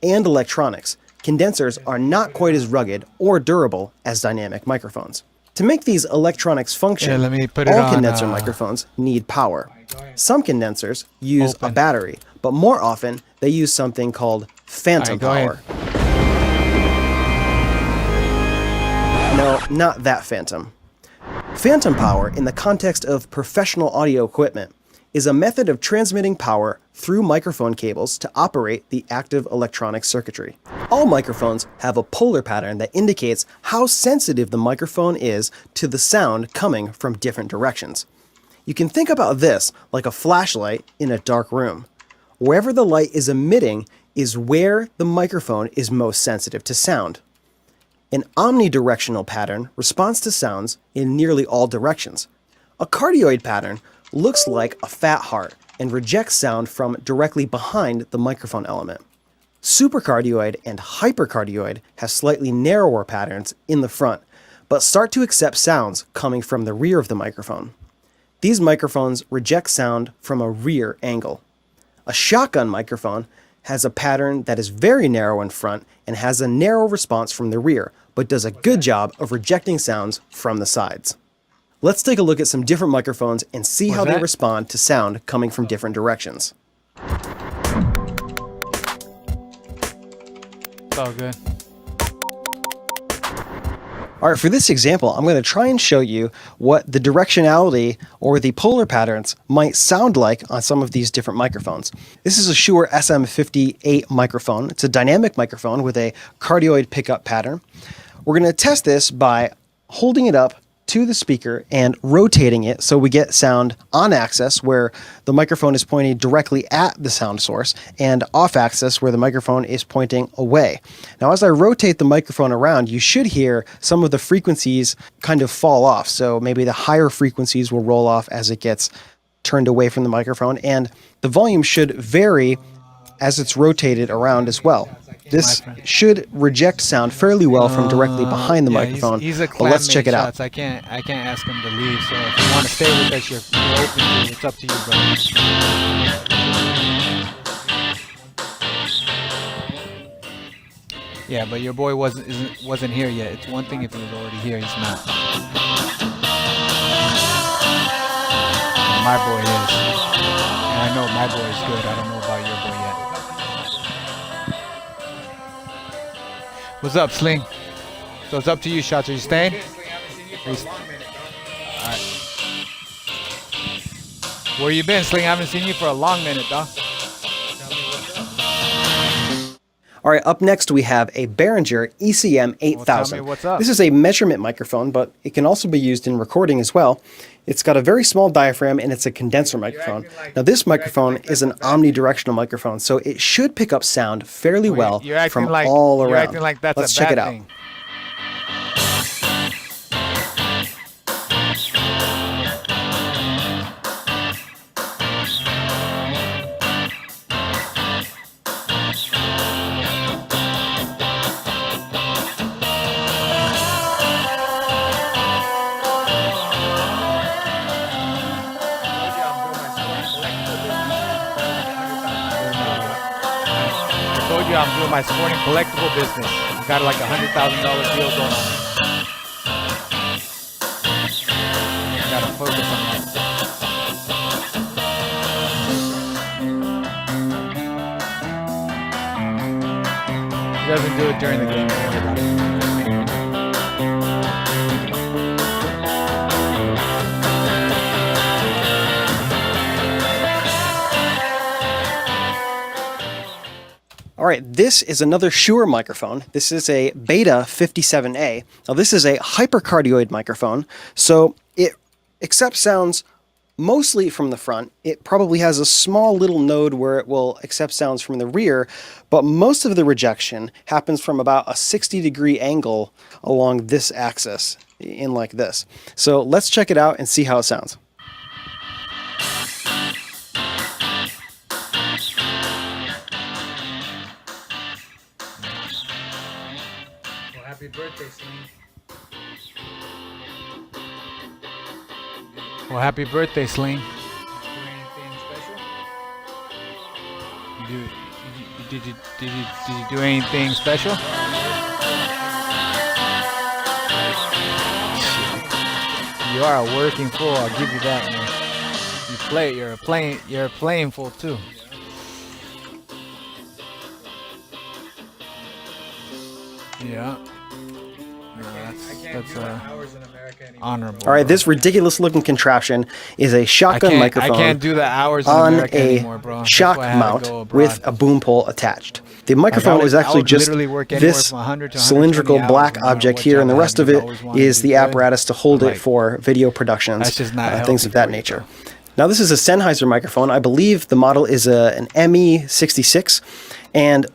S8: and electronics, condensers are not quite as rugged or durable as dynamic microphones. To make these electronics function, all condenser microphones need power. Some condensers use a battery, but more often they use something called phantom power. No, not that phantom. Phantom power, in the context of professional audio equipment, is a method of transmitting power through microphone cables to operate the active electronic circuitry. All microphones have a polar pattern that indicates how sensitive the microphone is to the sound coming from different directions. You can think about this like a flashlight in a dark room. Wherever the light is emitting is where the microphone is most sensitive to sound. An omnidirectional pattern responds to sounds in nearly all directions. A cardioid pattern looks like a fat heart and rejects sound from directly behind the microphone element. Supercardioid and hypercardioid have slightly narrower patterns in the front, but start to accept sounds coming from the rear of the microphone. These microphones reject sound from a rear angle. A shotgun microphone has a pattern that is very narrow in front and has a narrow response from the rear, but does a good job of rejecting sounds from the sides. Let's take a look at some different microphones and see how they respond to sound coming from different directions.
S4: It's all good.
S8: All right, for this example, I'm going to try and show you what the directionality or the polar patterns might sound like on some of these different microphones. This is a Shure SM58 microphone. It's a dynamic microphone with a cardioid pickup pattern. We're going to test this by holding it up to the speaker and rotating it so we get sound on axis where the microphone is pointing directly at the sound source and off axis where the microphone is pointing away. Now as I rotate the microphone around, you should hear some of the frequencies kind of fall off. So maybe the higher frequencies will roll off as it gets turned away from the microphone, and the volume should vary as it's rotated around as well. This should reject sound fairly well from directly behind the microphone,
S4: he's a
S8: but let's check it out.
S4: I can't ask him to leave, so if you want to stay with us, you're open to it. It's up to you, brother. Yeah, but your boy wasn't here yet. It's one thing if he was already here, he's not. And my boy is. And I know my boy is good. I don't know about your boy yet. What's up, Sling? So it's up to you, Shots. Are you staying? Alright. Where you been, Sling? I haven't seen you for a long minute, dog.
S8: All right, up next we have a Behringer ECM 8000.
S4: Well, tell me what's up.
S8: This is a measurement microphone, but it can also be used in recording as well. It's got a very small diaphragm and it's a condenser microphone. Now this microphone is an omnidirectional microphone, so it should pick up sound fairly well from all around.
S4: You're acting like that's
S8: Let's
S4: a
S8: check
S4: bad
S8: it out.
S4: thing. you, I'm doing my sporting collectible business. Got like $100,000 deal going on. Gotta focus on that. He doesn't do it during the game. Don't worry about it.
S8: All right, this is another Shure microphone. This is a Beta 57A. Now this is a hypercardioid microphone, so it accepts sounds mostly from the front. It probably has a small little node where it will accept sounds from the rear, but most of the rejection happens from about a 60-degree angle along this axis, in like this. So let's check it out and see how it sounds.
S2: Happy birthday, Sling.
S4: Well, happy birthday, Sling.
S2: Do anything special?
S4: Did you do anything special? You are a working fool. I'll give you that, man. You're a playing fool too. Yeah. That's
S2: hours in America anymore.
S4: honorable.
S8: All right, this ridiculous looking contraption is a shotgun microphone
S4: I can't do the hours in
S8: on
S4: America
S8: a
S4: anymore, bro. That's
S8: shock
S4: why I had to
S8: mount
S4: go abroad.
S8: with a boom pole attached. The microphone is actually just this cylindrical black object here, and the rest of it is the apparatus to hold it for video productions,
S4: That's just not
S8: things of that
S4: healthy for you,
S8: nature. Now this is a Sennheiser microphone. I believe the model is an ME66, and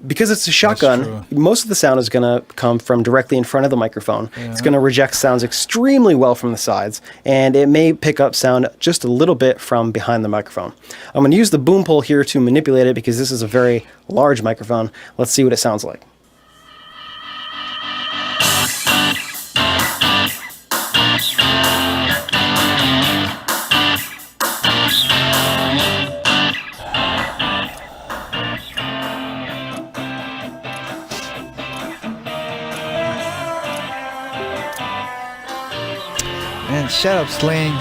S8: because it's a shotgun, most of the sound is going to come from directly in front of the microphone. Yeah. It's going to reject sounds extremely well from the sides, and it may pick up sound just a little bit from behind the microphone. I'm going to use the boom pole here to manipulate it because this is a very large microphone. Let's see what it sounds like.
S4: Man, shut up, Sling.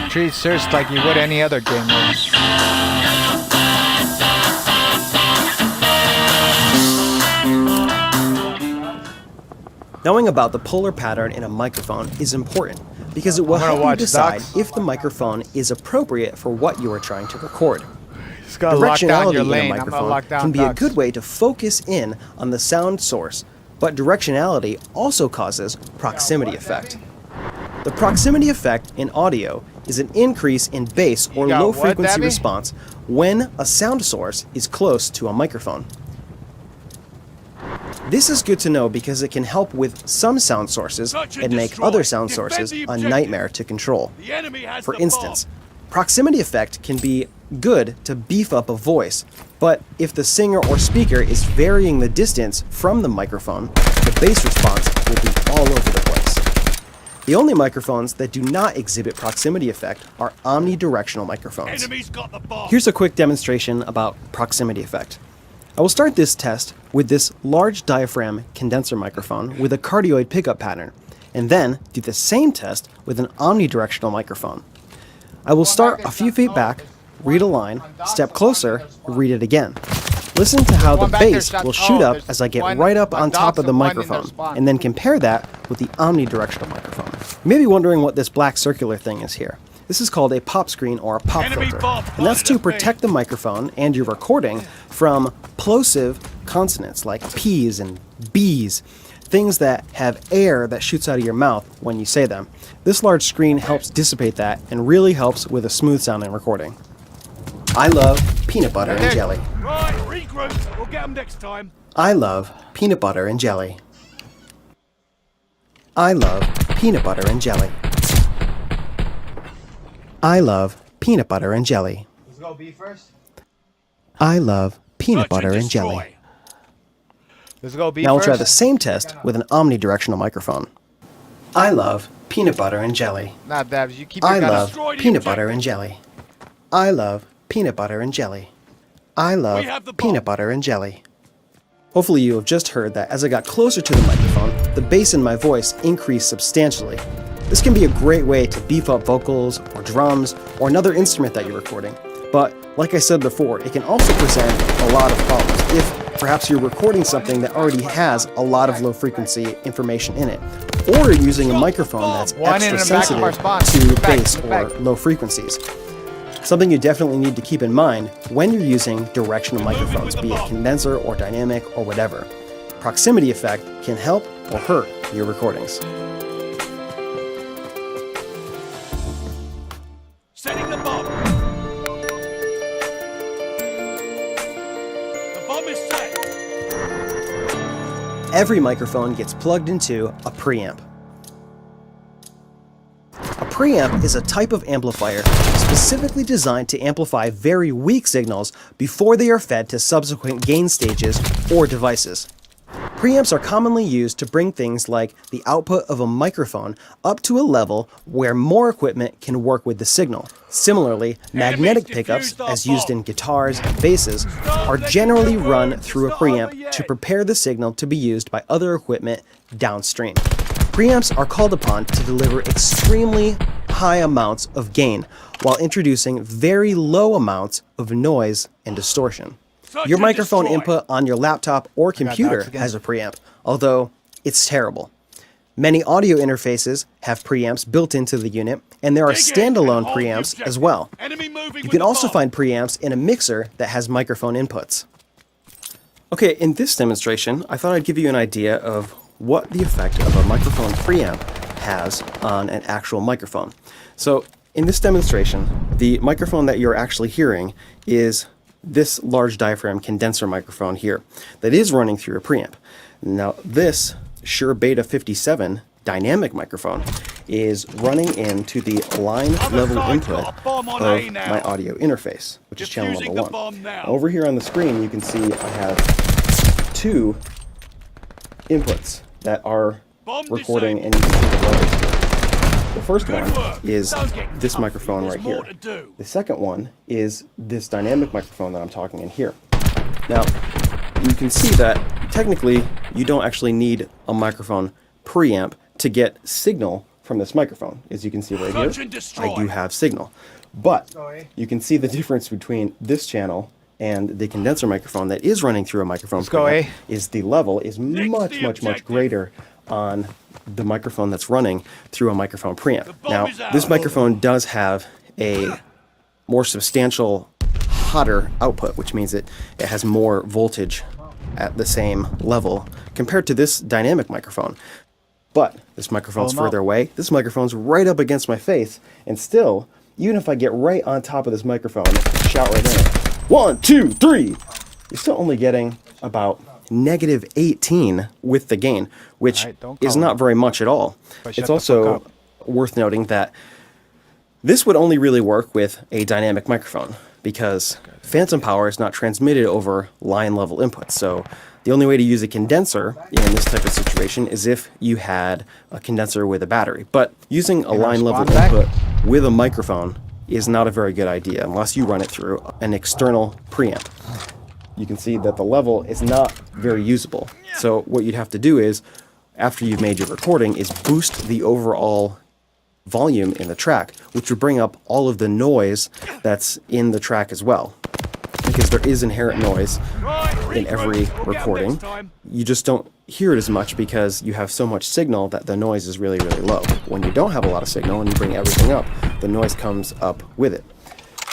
S4: Treat search like you would any other game mode.
S8: Knowing about the polar pattern in a microphone is important because it will help you decide if the microphone is appropriate for what you are trying to record. Directionality in a microphone can be a good way to focus in on the sound source, but directionality also causes proximity effect. The proximity effect in audio is an increase in bass or low frequency response when a sound source is close to a microphone. This is good to know because it can help with some sound sources and make other sound sources a nightmare to control. For instance, proximity effect can be good to beef up a voice, but if the singer or speaker is varying the distance from the microphone, the bass response will be all over the place. The only microphones that do not exhibit proximity effect are omnidirectional microphones. Here's a quick demonstration about proximity effect. I will start this test with this large diaphragm condenser microphone with a cardioid pickup pattern, and then do the same test with an omnidirectional microphone. I will start a few feet back, read a line, step closer, read it again. Listen to how the bass will shoot up as I get right up on top of the microphone, and then compare that with the omnidirectional microphone. You may be wondering what this black circular thing is here. This is called a pop screen or a pop filter, and that's to protect the microphone and your recording from plosive consonants like P's and B's, things that have air that shoots out of your mouth when you say them. This large screen helps dissipate that and really helps with a smooth sounding recording. I love peanut butter and jelly.
S6: Right, regroup. We'll get them next time.
S8: I love peanut butter and jelly. I love peanut butter and jelly. I love peanut butter and jelly.
S1: Let's go B first.
S8: I love peanut butter and jelly.
S4: Let's go B
S8: Now we'll try
S4: first.
S8: the same test with an omnidirectional microphone. I love peanut butter and jelly.
S4: Nah, Dabs, you keep your
S8: I
S4: gun
S8: love
S4: up.
S8: peanut butter and jelly. I love peanut butter and jelly. I love peanut butter and jelly. Hopefully you have just heard that as I got closer to the microphone, the bass in my voice increased substantially. This can be a great way to beef up vocals or drums or another instrument that you're recording. But like I said before, it can also present a lot of problems if perhaps you're recording something that already has a lot of low frequency information in it, or you're using a microphone that's extra sensitive to bass or low frequencies. Something you definitely need to keep in mind when you're using directional microphones, be it condenser or dynamic or whatever. Proximity effect can help or hurt your recordings.
S6: Setting the bomb. The bomb is set.
S8: Every microphone gets plugged into a preamp. A preamp is a type of amplifier specifically designed to amplify very weak signals before they are fed to subsequent gain stages or devices. Preamps are commonly used to bring things like the output of a microphone up to a level where more equipment can work with the signal. Similarly, magnetic pickups, as used in guitars and basses, are generally run through a preamp to prepare the signal to be used by other equipment downstream. Preamps are called upon to deliver extremely high amounts of gain while introducing very low amounts of noise and distortion. Your microphone input on your laptop or computer has a preamp, although it's terrible. Many audio interfaces have preamps built into the unit, and there are standalone preamps as well. You can also find preamps in a mixer that has microphone inputs. Okay, in this demonstration, I thought I'd give you an idea of what the effect of a microphone preamp has on an actual microphone. So, in this demonstration, the microphone that you're actually hearing is this large diaphragm condenser microphone here that is running through a preamp. Now this Shure Beta 57 dynamic microphone is running into the line level input of my audio interface, which is channel number 1. Over here on the screen you can see I have 2 inputs that are recording, and you can see the levels here. The first one is this microphone right here. The second one is this dynamic microphone that I'm talking in here. Now, you can see that technically you don't actually need a microphone preamp to get signal from this microphone. As you can see right here, I do have signal. But you can see the difference between this channel and the condenser microphone that is running through a microphone preamp is the level is much greater on the microphone that's running through a microphone preamp. Now, this microphone does have a more substantial, hotter output, which means it has more voltage at the same level compared to this dynamic microphone. But this microphone's further away. This microphone's right up against my face, and still, even if I get right on top of this microphone, shout right in it, 1, 2, 3, you're still only getting about -18 with the gain, which is not very much at all. It's also worth noting that this would only really work with a dynamic microphone because phantom power is not transmitted over line level inputs. So the only way to use a condenser in this type of situation is if you had a condenser with a battery. But using a line level input with a microphone is not a very good idea unless you run it through an external preamp. You can see that the level is not very usable. So what you'd have to do is, after you've made your recording, is boost the overall volume in the track, which would bring up all of the noise that's in the track as well. Because there is inherent noise in every recording. You just don't hear it as much because you have so much signal that the noise is really low. When you don't have a lot of signal and you bring everything up, the noise comes up with it.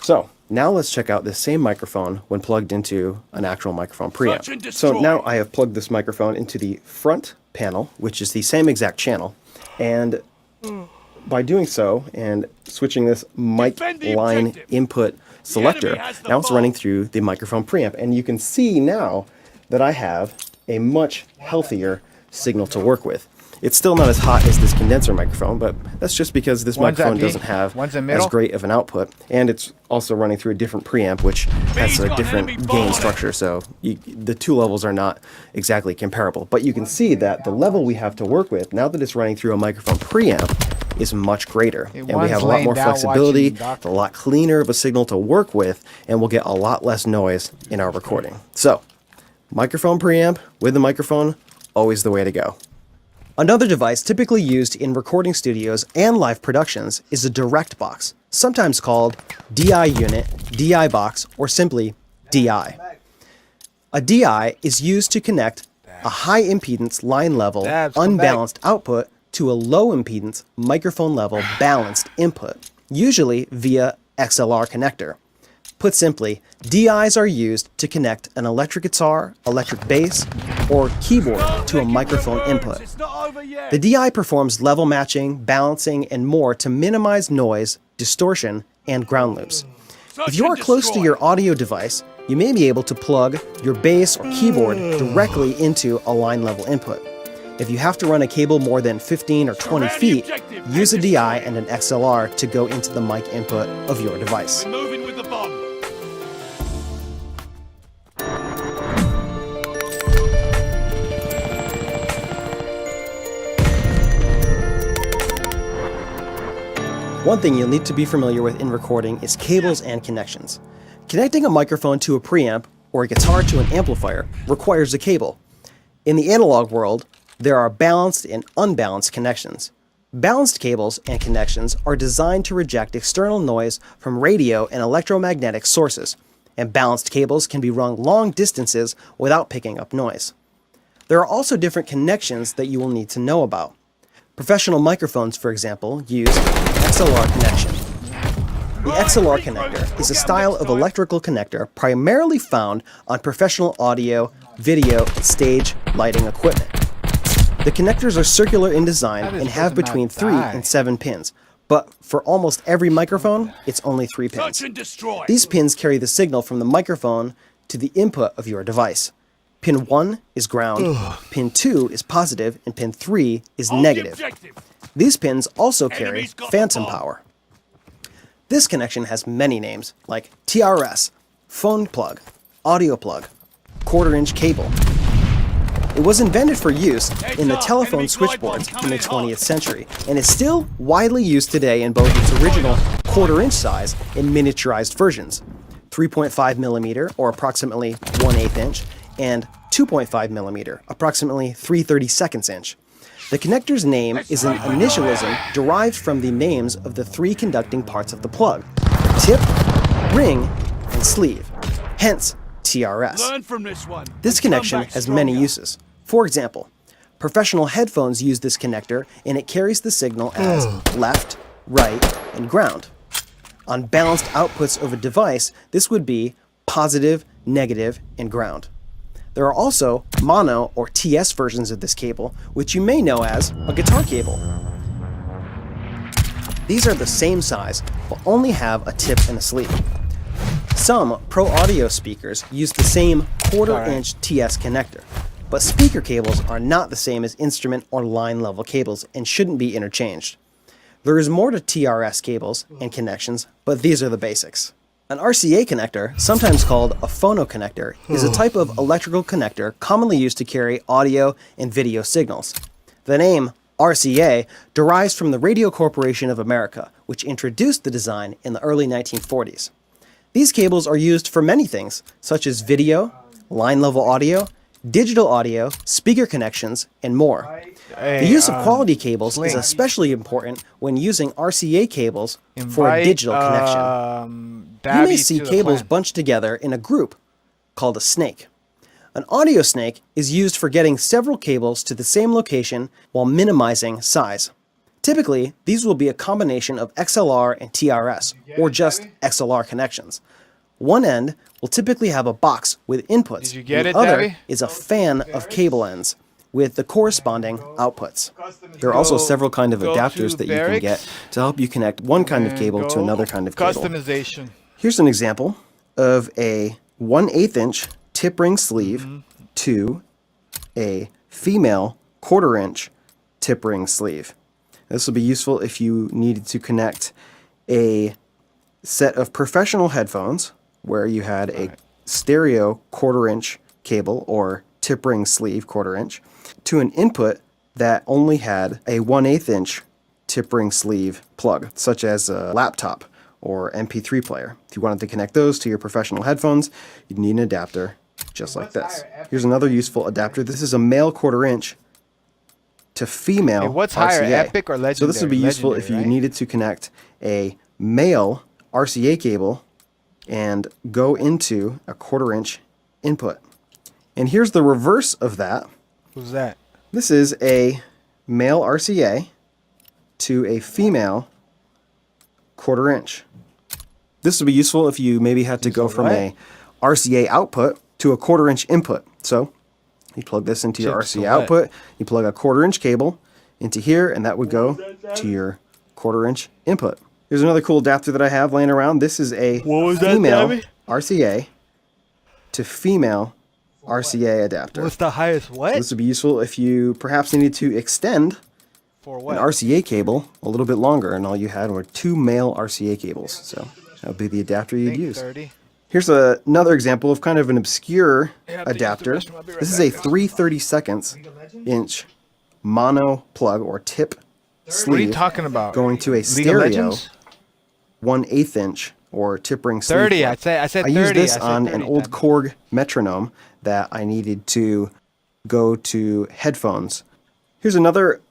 S8: So, now let's check out this same microphone when plugged into an actual microphone preamp. So now I have plugged this microphone into the front panel, which is the same exact channel, and by doing so and switching this mic line input selector, now it's running through the microphone preamp, and you can see now that I have a much healthier signal to work with. It's still not as hot as this condenser microphone, but that's just because this
S4: One's
S8: microphone
S4: at B,
S8: doesn't have
S4: one's in
S8: as
S4: middle.
S8: great of an output, and it's also running through a different preamp, which has a different gain structure, so the two levels are not exactly comparable. But you can see that the level we have to work with, now that it's running through a microphone preamp, is much greater. And we
S4: one's
S8: have a lot
S4: laying
S8: more
S4: down
S8: flexibility,
S4: watching Doctor.
S8: a lot cleaner of a signal to work with, and we'll get a lot less noise in our recording. So, microphone preamp with a microphone, always the way to go. Another device typically used in recording studios and live productions is a direct box, sometimes called DI unit, DI box, or simply DI. A DI is used to connect a high impedance line level
S4: Dabs, come
S8: unbalanced output to a low impedance microphone level balanced input, usually via XLR connector. Put simply, DIs are used to connect an electric guitar, electric bass, or keyboard to a microphone input.
S6: It's not over yet.
S8: The DI performs level matching, balancing, and more to minimize noise, distortion, and ground loops. If you are close to your audio device, you may be able to plug your bass or keyboard directly into a line level input. If you have to run a cable more than 15 or 20 feet, use a DI and an XLR to go into the mic input of your device.
S6: We're moving with the bomb.
S8: One thing you'll need to be familiar with in recording is cables and connections. Connecting a microphone to a preamp or a guitar to an amplifier requires a cable. In the analog world, there are balanced and unbalanced connections. Balanced cables and connections are designed to reject external noise from radio and electromagnetic sources, and balanced cables can be run long distances without picking up noise. There are also different connections that you will need to know about. Professional microphones, for example, use XLR connection. The XLR connector is a style of electrical connector primarily found on professional audio, video, and stage lighting equipment. The connectors are circular in design and have between 3 and 7 pins, but for almost every microphone, it's only 3 pins.
S6: Search and destroy.
S8: These pins carry the signal from the microphone to the input of your device. Pin 1 is ground, pin 2 is positive, and pin 3 is
S6: Hold the
S8: negative.
S6: objective.
S8: These pins also carry
S6: Enemy's got the
S8: phantom
S6: bomb.
S8: power. This connection has many names, like TRS, phone plug, audio plug, quarter-inch cable. It was invented for use in the telephone switchboards in the 20th century, and is still widely used today in both its original quarter-inch size and miniaturized versions, 3.5 millimeter, or approximately 1/8 inch, and 2.5 millimeter, approximately 3/32 inch. The connector's name is an initialism derived from the names of the 3 conducting parts of the plug: tip, ring, and sleeve, hence TRS.
S6: Learn from this one.
S8: This
S6: and come
S8: connection
S6: back
S8: has many
S6: stronger.
S8: uses. For example, professional headphones use this connector and it carries the signal as left, right, and ground. On balanced outputs of a device, this would be positive, negative, and ground. There are also mono or TS versions of this cable, which you may know as a guitar cable. These are the same size, but only have a tip and a sleeve. Some pro audio speakers use the same quarter-inch TS connector, but speaker cables are not the same as instrument or line level cables and shouldn't be interchanged. There is more to TRS cables and connections, but these are the basics. An RCA connector, sometimes called a phonoconnector, is a type of electrical connector commonly used to carry audio and video signals. The name RCA derives from the Radio Corporation of America, which introduced the design in the early 1940s. These cables are used for many things, such as video, line-level audio, digital audio, speaker connections, and more. The use of quality cables is especially important when using RCA cables for a digital connection. You may see cables bunched together in a group called a snake. An audio snake is used for getting several cables to the same location while minimizing size. Typically, these will be a combination of XLR and TRS, or just XLR connections. One end will typically have a box with inputs,
S4: Did you get
S8: and
S4: it,
S8: the other
S4: Debbie?
S8: is a fan of cable ends with the corresponding outputs. There are also several kinds of
S4: go
S8: adapters
S4: to
S8: that you can
S4: barracks,
S8: get to help you connect one kind of cable to another kind of cable.
S4: Customization.
S8: Here's an example of a 1/8 inch tip ring sleeve to a female quarter-inch tip ring sleeve. This will be useful if you needed to connect a set of professional headphones where you had a stereo 1/4 inch cable or tip ring sleeve 1/4 inch to an input that only had a 1/8 inch tip ring sleeve plug, such as a laptop or MP3 player. If you wanted to connect those to your professional headphones, you'd need an adapter just like this. Here's another useful adapter. This is a male 1/4 inch to female
S4: Hey, what's
S8: RCA.
S4: higher, Epic or Legendary?
S8: So this would be useful if you
S4: Legendary, right?
S8: needed to connect a male RCA cable and go into a 1/4 inch input. And here's the reverse of that.
S4: Who's that?
S8: This is a male RCA to a female 1/4 inch. This would be useful if you maybe had to go from a RCA output to a 1/4 inch input. So you plug this into your RCA output, you plug a 1/4 inch cable into here, and that would go to your 1/4 inch input. Here's another cool adapter that I have laying around. This is a female RCA to female RCA adapter.
S4: What's the highest what?
S8: So this would be useful if you perhaps needed to extend
S4: For
S8: an
S4: what?
S8: RCA cable a little bit longer, and all you had were 2 male RCA cables. So that would be the adapter you'd use.
S4: 30.
S8: Here's another example of kind of an obscure adapter. This is a 3/32 inch mono plug or tip
S4: What are you
S8: sleeve
S4: talking about?
S8: going to a
S4: League of
S8: stereo
S4: Legends?
S8: 1/8 inch or tip ring sleeve.
S4: 30.
S8: plug.
S4: I said 30.
S8: I used this
S4: said
S8: on
S4: 30
S8: an old
S4: times.
S8: Korg metronome that I needed to go to headphones. Here's another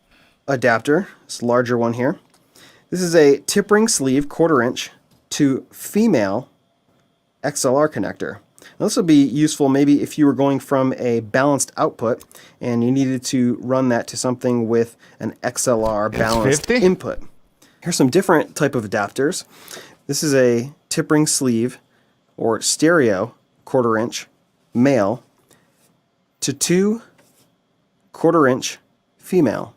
S8: adapter, this larger one here. This is a tip ring sleeve 1/4 inch to female XLR connector. Now, this will be useful maybe if you were going from a balanced output and you needed to run that to something with an XLR balanced
S4: 50?
S8: input. Here's some different type of adapters. This is a tip ring sleeve or stereo 1/4 inch male to 2 1/4 inch female.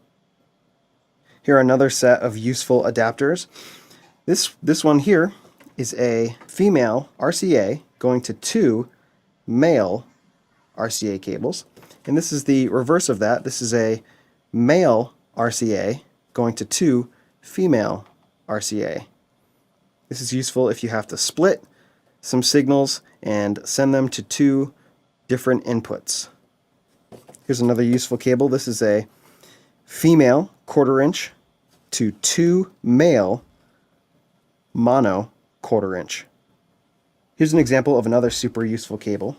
S8: Here are another set of useful adapters. This one here is a female RCA going to 2 male RCA cables. And this is the reverse of that. This is a male RCA going to 2 female RCA. This is useful if you have to split some signals and send them to 2 different inputs. Here's another useful cable. This is a female 1/4 inch to 2 male mono 1/4 inch. Here's an example of another super useful cable.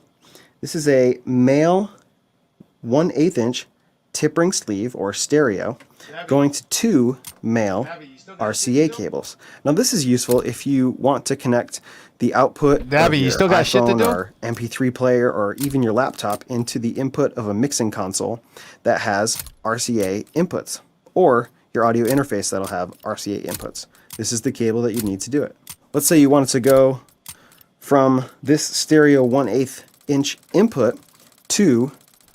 S8: This is a male 1/8 inch tip ring sleeve or stereo going to 2 male RCA cables. Now this is useful if you want to connect the output
S4: Dabby,
S8: of
S4: you
S8: your
S4: still got shit to
S8: iPhone
S4: do?
S8: or MP3 player or even your laptop into the input of a mixing console that has RCA inputs, or your audio interface that'll have RCA inputs. This is the cable that you need to do it. Let's say you wanted to go from this stereo 1/8 inch input to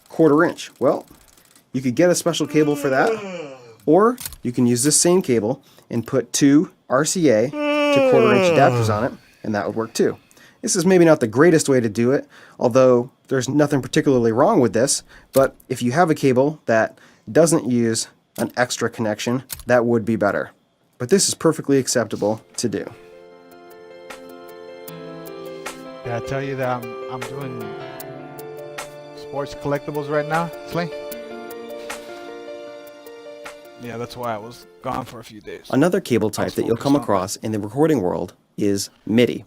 S8: 1/4 inch. Well, you could get a special cable for that, or you can use this same cable and put 2 RCA to 1/4 inch adapters on it, and that would work too. This is maybe not the greatest way to do it, although there's nothing particularly wrong with this, but if you have a cable that doesn't use an extra connection, that would be better. But this is perfectly acceptable to do.
S4: Did I tell you that I'm doing sports collectibles right now, Sling? Yeah, that's why I was gone for a few days.
S8: Another cable type that you'll come across in the recording world is MIDI.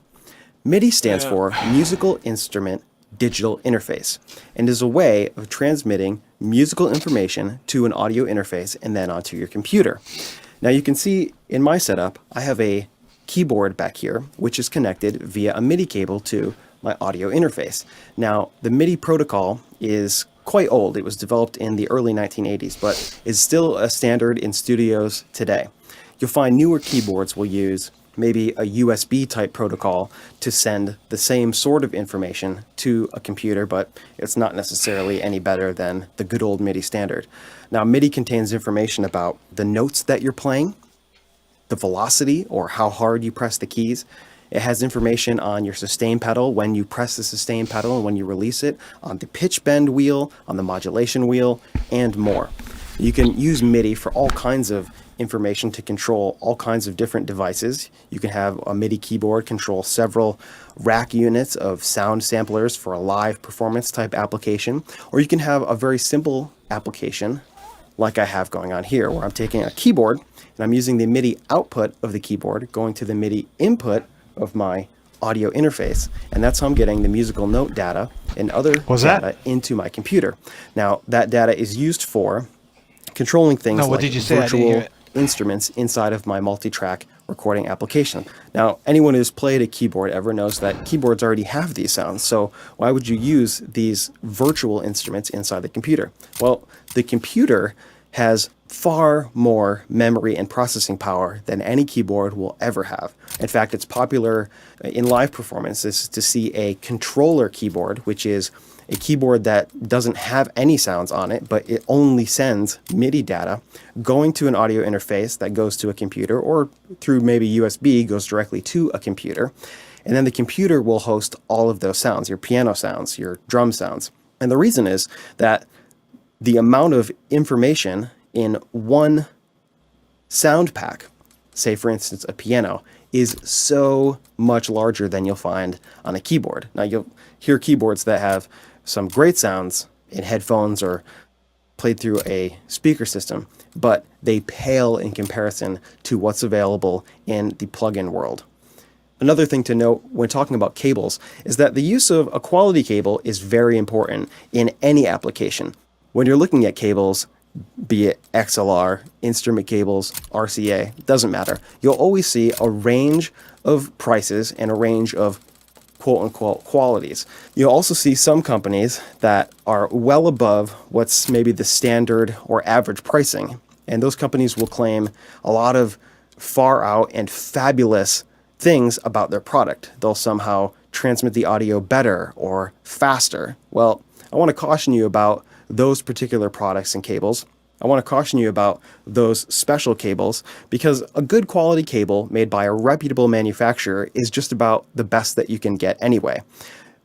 S8: MIDI stands for Musical Instrument Digital Interface, and is a way of transmitting musical information to an audio interface and then onto your computer. Now you can see in my setup, I have a keyboard back here, which is connected via a MIDI cable to my audio interface. Now, the MIDI protocol is quite old. It was developed in the early 1980s, but is still a standard in studios today. You'll find newer keyboards will use maybe a USB type protocol to send the same sort of information to a computer, but it's not necessarily any better than the good old MIDI standard. Now, MIDI contains information about the notes that you're playing, the velocity or how hard you press the keys. It has information on your sustain pedal, when you press the sustain pedal and when you release it, on the pitch bend wheel, on the modulation wheel, and more. You can use MIDI for all kinds of information to control all kinds of different devices. You can have a MIDI keyboard control several rack units of sound samplers for a live performance type application, or you can have a very simple application like I have going on here, where I'm taking a keyboard and I'm using the MIDI output of the keyboard going to the MIDI input of my audio interface, and that's how I'm getting the musical note data and other data into my computer. Now, that data is used for controlling things like virtual instruments inside of my multi-track recording application. Now, anyone who's played a keyboard ever knows that keyboards already have these sounds, so why would you use these virtual instruments inside the computer? Well, the computer has far more memory and processing power than any keyboard will ever have. In fact, it's popular in live performances to see a controller keyboard, which is a keyboard that doesn't have any sounds on it, but it only sends MIDI data going to an audio interface that goes to a computer, or through maybe USB goes directly to a computer. And then the computer will host all of those sounds, your piano sounds, your drum sounds. And the reason is that the amount of information in one sound pack, say for instance a piano, is so much larger than you'll find on a keyboard. Now you'll hear keyboards that have some great sounds in headphones or played through a speaker system, but they pale in comparison to what's available in the plugin world. Another thing to note when talking about cables is that the use of a quality cable is very important in any application. When you're looking at cables, be it XLR, instrument cables, RCA, doesn't matter. You'll always see a range of prices and a range of quote-unquote qualities. You'll also see some companies that are well above what's maybe the standard or average pricing, and those companies will claim a lot of far out and fabulous things about their product. They'll somehow transmit the audio better or faster. Well, I want to caution you about those particular products and cables. I want to caution you about those special cables, because a good quality cable made by a reputable manufacturer is just about the best that you can get anyway.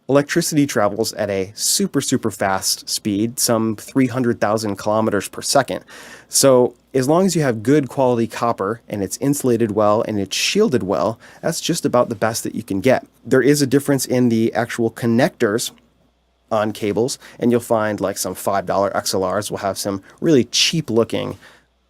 S8: Electricity travels at a super fast speed, some 300,000 kilometers per second. So as long as you have good quality copper and it's insulated well and it's shielded well, that's just about the best that you can get. There is a difference in the actual connectors on cables, and you'll find like some $5 XLRs will have some really cheap looking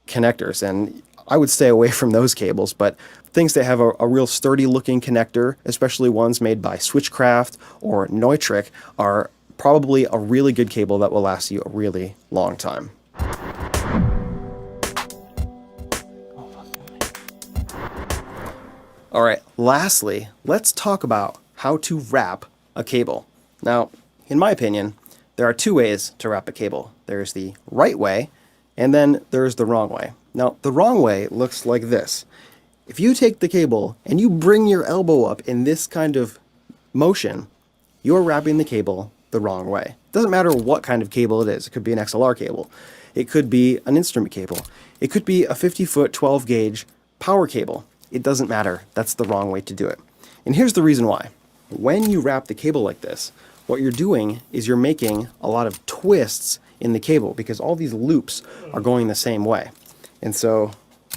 S8: connectors, and I would stay away from those cables. But things that have a real sturdy looking connector, especially ones made by Switchcraft or Neutrik, are probably a really good cable that will last you a really long time. All right, lastly, let's talk about how to wrap a cable. Now, in my opinion, there are two ways to wrap a cable. There's the right way, and then there's the wrong way. Now, the wrong way looks like this. If you take the cable and you bring your elbow up in this kind of motion, you're wrapping the cable the wrong way. It doesn't matter what kind of cable it is. It could be an XLR cable. It could be an instrument cable. It could be a 50-foot 12-gauge power cable. It doesn't matter. That's the wrong way to do it. And here's the reason why. When you wrap the cable like this, what you're doing is you're making a lot of twists in the cable, because all these loops are going the same way. And so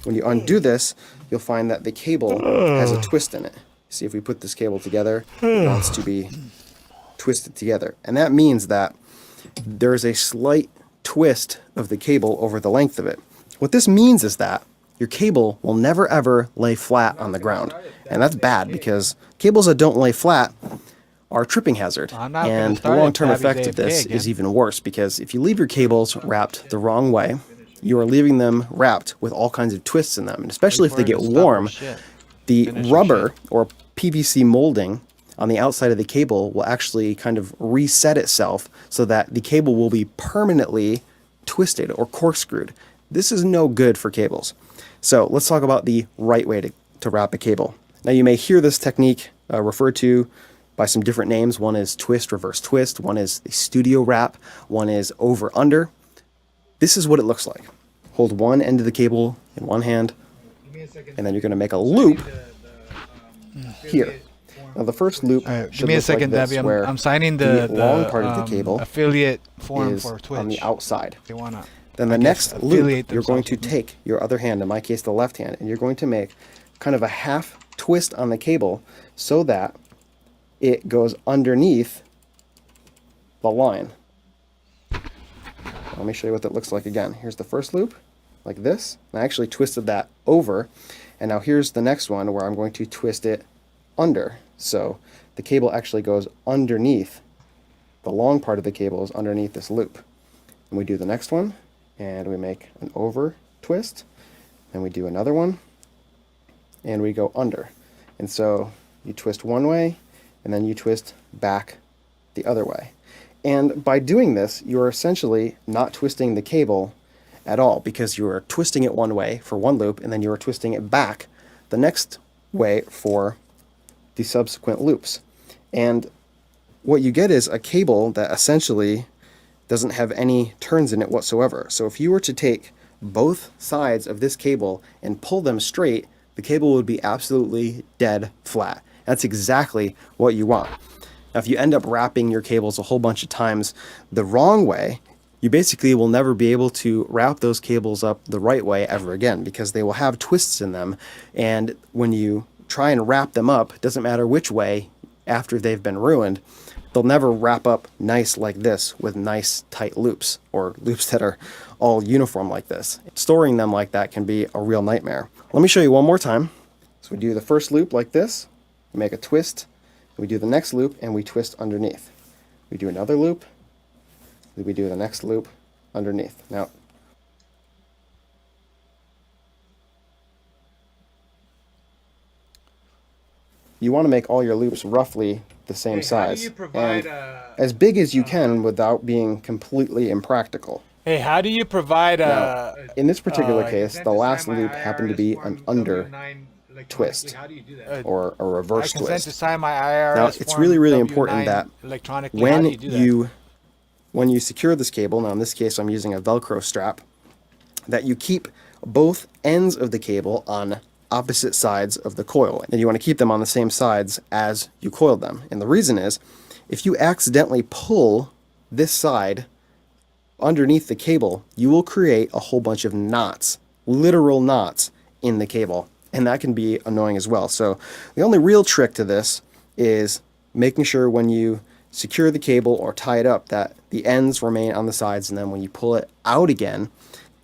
S8: when you undo this, you'll find that the cable has a twist in it. See, if we put this cable together, it wants to be twisted together. And that means that there's a slight twist of the cable over the length of it. What this means is that your cable will never ever lay flat on the ground. And that's bad, because cables that don't lay flat are a tripping hazard. And the long-term effect of this is even worse, because if you leave your cables wrapped the wrong way, you are leaving them wrapped with all kinds of twists in them. And especially if they get warm, the rubber or PVC molding on the outside of the cable will actually kind of reset itself so that the cable will be permanently twisted or corkscrewed. This is no good for cables. So let's talk about the right way to wrap a cable. Now, you may hear this technique referred to by some different names. One is twist, reverse twist. One is the studio wrap. One is over under. This is what it looks like. Hold one end of the cable in one hand, and then you're going to make a loop here. Now, the first loop
S4: give me a second,
S8: like
S4: Debbie. I'm signing the
S8: long part of the cable
S4: affiliate form
S8: is
S4: for Twitch.
S8: on the outside.
S4: If you wanna.
S8: Then the
S4: I guess,
S8: next loop,
S4: affiliate
S8: you're going to
S4: themselves with
S8: take your other hand, in my case the left hand, and you're going to make kind of a half twist on the cable so that it goes underneath the line. Let me show you what that looks like again. Here's the first loop, like this. I actually twisted that over, and now here's the next one where I'm going to twist it under. So the cable actually goes underneath, the long part of the cable is underneath this loop. And we do the next one, and we make an over twist, then we do another one, and we go under. And so you twist one way, and then you twist back the other way. And by doing this, you are essentially not twisting the cable at all, because you are twisting it one way for one loop, and then you are twisting it back the next way for the subsequent loops. And what you get is a cable that essentially doesn't have any turns in it whatsoever. So if you were to take both sides of this cable and pull them straight, the cable would be absolutely dead flat. That's exactly what you want. Now, if you end up wrapping your cables a whole bunch of times the wrong way, you basically will never be able to wrap those cables up the right way ever again, because they will have twists in them. And when you try and wrap them up, it doesn't matter which way after they've been ruined, they'll never wrap up nice like this with nice tight loops, or loops that are all uniform like this. Storing them like that can be a real nightmare. Let me show you one more time. So we do the first loop like this, we make a twist, we do the next loop, and we twist underneath. We do another loop, we do the next loop underneath. Now, you want to make all your loops roughly the same size, and as big as you can without being completely impractical.
S4: Hey, how do you provide
S8: Now, in this particular case, the last loop happened to be an under twist,
S2: How do you do that?
S8: or a
S4: I
S8: reverse
S4: consent to
S8: twist.
S4: sign my IRS
S8: Now, it's
S4: form
S8: really, really
S4: W-9
S8: important that
S4: electronically. How
S8: when
S4: do you do that?
S8: when you secure this cable, now in this case I'm using a Velcro strap, that you keep both ends of the cable on opposite sides of the coil, and you want to keep them on the same sides as you coiled them. And the reason is, if you accidentally pull this side underneath the cable, you will create a whole bunch of knots, literal knots in the cable, and that can be annoying as well. So the only real trick to this is making sure when you secure the cable or tie it up that the ends remain on the sides, and then when you pull it out again,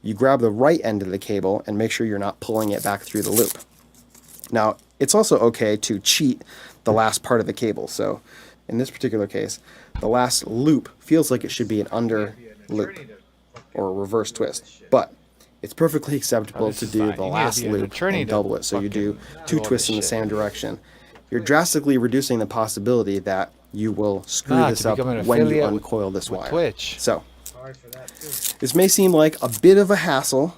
S8: you grab the right end of the cable and make sure you're not pulling it back through the loop. Now, it's also okay to cheat the last part of the cable. So in this particular case, the last loop feels like it should be an under loop or a reverse twist, but it's perfectly acceptable
S4: this
S8: to
S4: is
S8: do
S4: fine.
S8: the
S4: You need to
S8: last
S4: be an
S8: loop
S4: attorney
S8: and
S4: to
S8: double it. So you do
S4: fucking
S8: two
S4: do all
S8: twists
S4: this
S8: in the
S4: shit.
S8: same direction. You're drastically reducing the possibility that you will screw
S4: Nah,
S8: this
S4: to
S8: up
S4: become an
S8: when you
S4: affiliate with-
S8: uncoil this
S4: with
S8: wire.
S4: Twitch.
S8: So
S2: Sorry for that too.
S8: this may seem like a bit of a hassle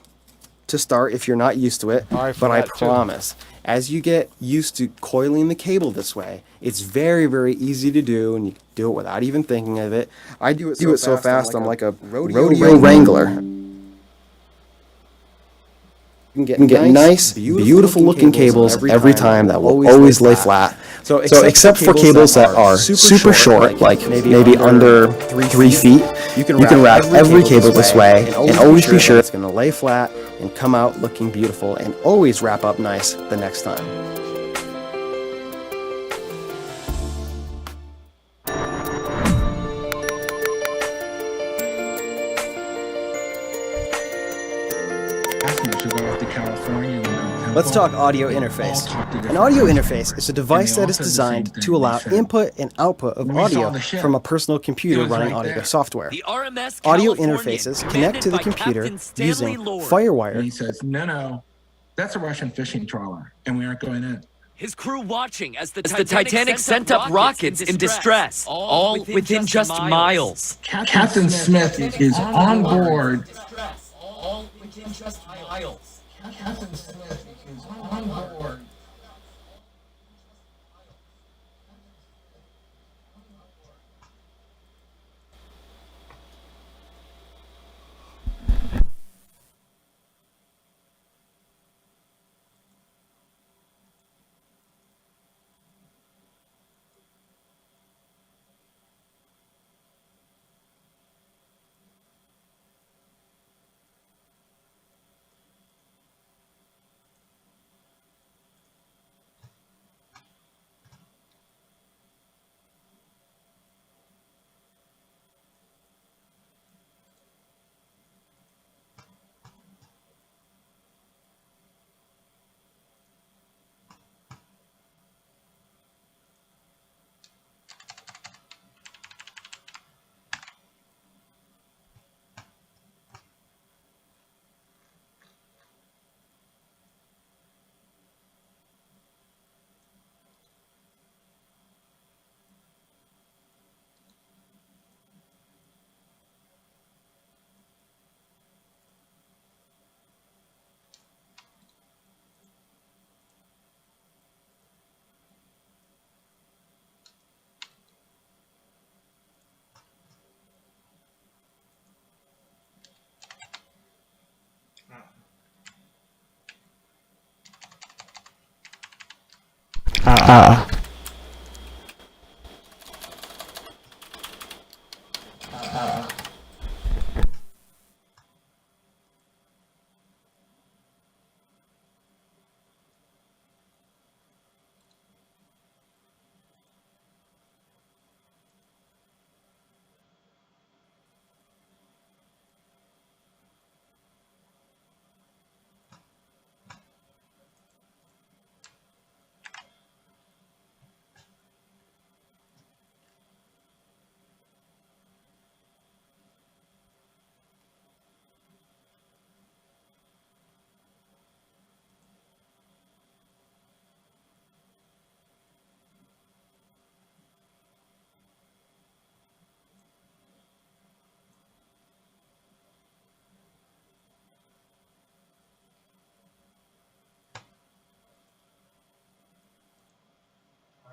S8: to start if you're not used to it,
S4: Sorry for
S8: but I
S4: that, too.
S8: promise, as you get used to coiling the cable this way, it's very, very easy to do, and you can do it without even thinking of it. I do it so fast, I'm like a rodeo wrangler. You can get nice, beautiful looking cables every time that will always lay flat. So except for cables that are super short, like maybe under 3 feet, you can wrap every cable this way and always be sure it's going to lay flat and come out looking beautiful, and always wrap up nice the next time. Let's talk audio interface. An audio interface is a device that is designed to allow input and output of audio from a personal computer running audio software. Audio interfaces connect to the computer using
S9: And
S8: FireWire.
S9: he says, no, that's a Russian fishing trawler, and we aren't going in.
S10: His crew watching as the Titanic sent up rockets in distress, all within just miles.
S9: Captain Smith is on board.
S10: All within just miles.
S9: Captain Smith is on board.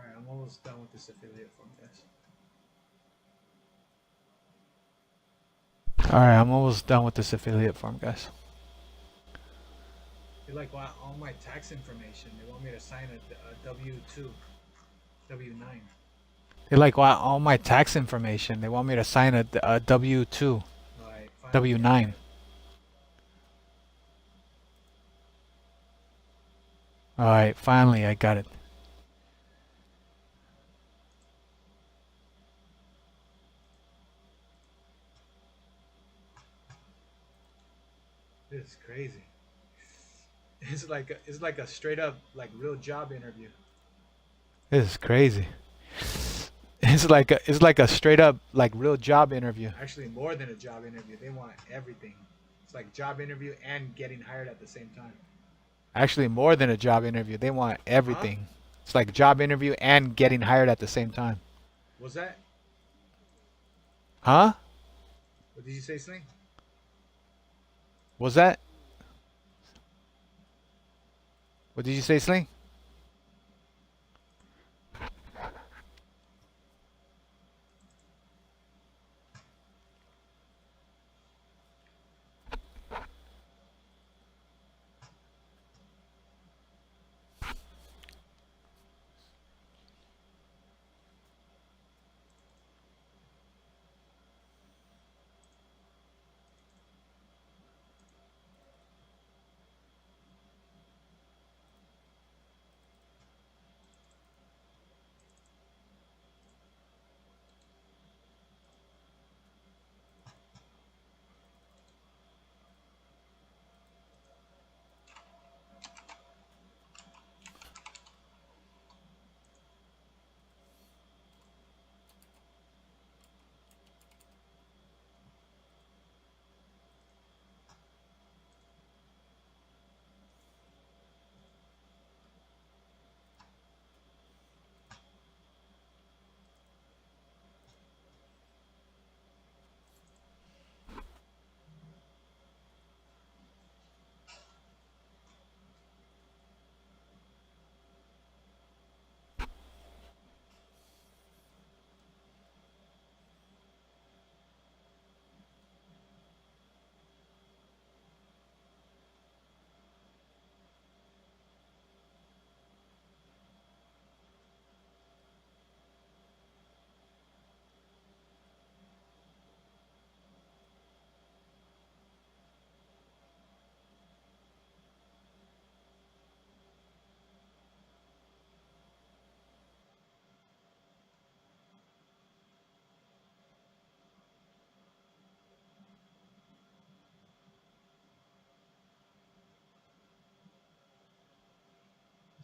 S2: Alright, I'm almost done with this affiliate form, guys.
S4: Alright, I'm almost done with this affiliate form, guys.
S2: They like want all my tax information. They want me to sign a W-2, W-9.
S4: They like want all my tax information. They want me to sign a W-2,
S2: Alright, fine.
S4: W-9. Alright, finally I got it.
S2: This is crazy. It's like a straight up like real job interview.
S4: This is crazy. It's like a straight up like real job interview.
S2: Actually, more than a job interview. They want everything. It's like job interview and getting hired at the same time.
S4: Actually, more than a job interview. They want everything. It's like job interview and getting hired at the same time.
S2: What's that?
S4: Huh?
S2: What did you say, Sling?
S4: Was that? What did you say, Sling?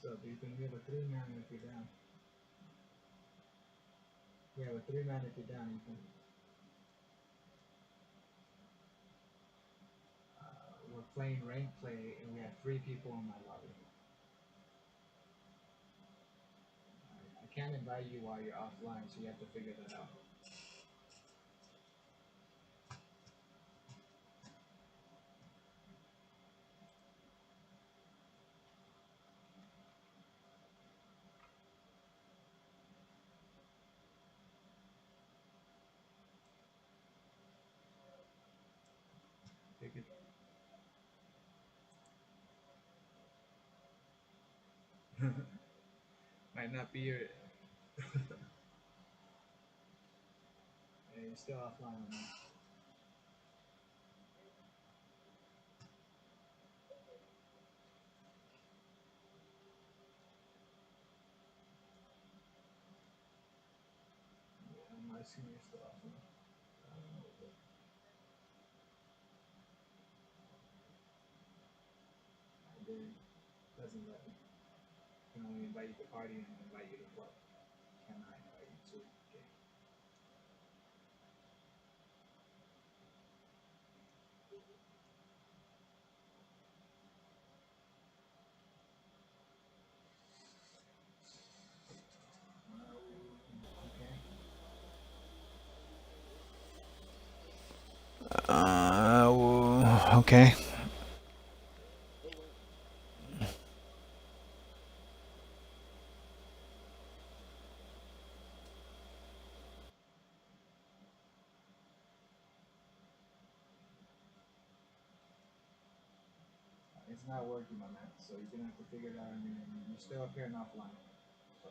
S2: So you can have a 3-man if you're down. You have a 3-man if you're down, Ethan. We're playing rank play and we have 3 people in my lobby. I can't invite you while you're offline, so you have to figure that out. Take it. My Might not be your. Yeah, you're still offline on that. Yeah, my screen is still offline. I don't know, but it doesn't let me. I can only invite you to party and invite you to play. Cannot invite you to game.
S4: Okay.
S2: It's not working on that, so you're gonna have to figure it out on your end. You're still appearing offline, so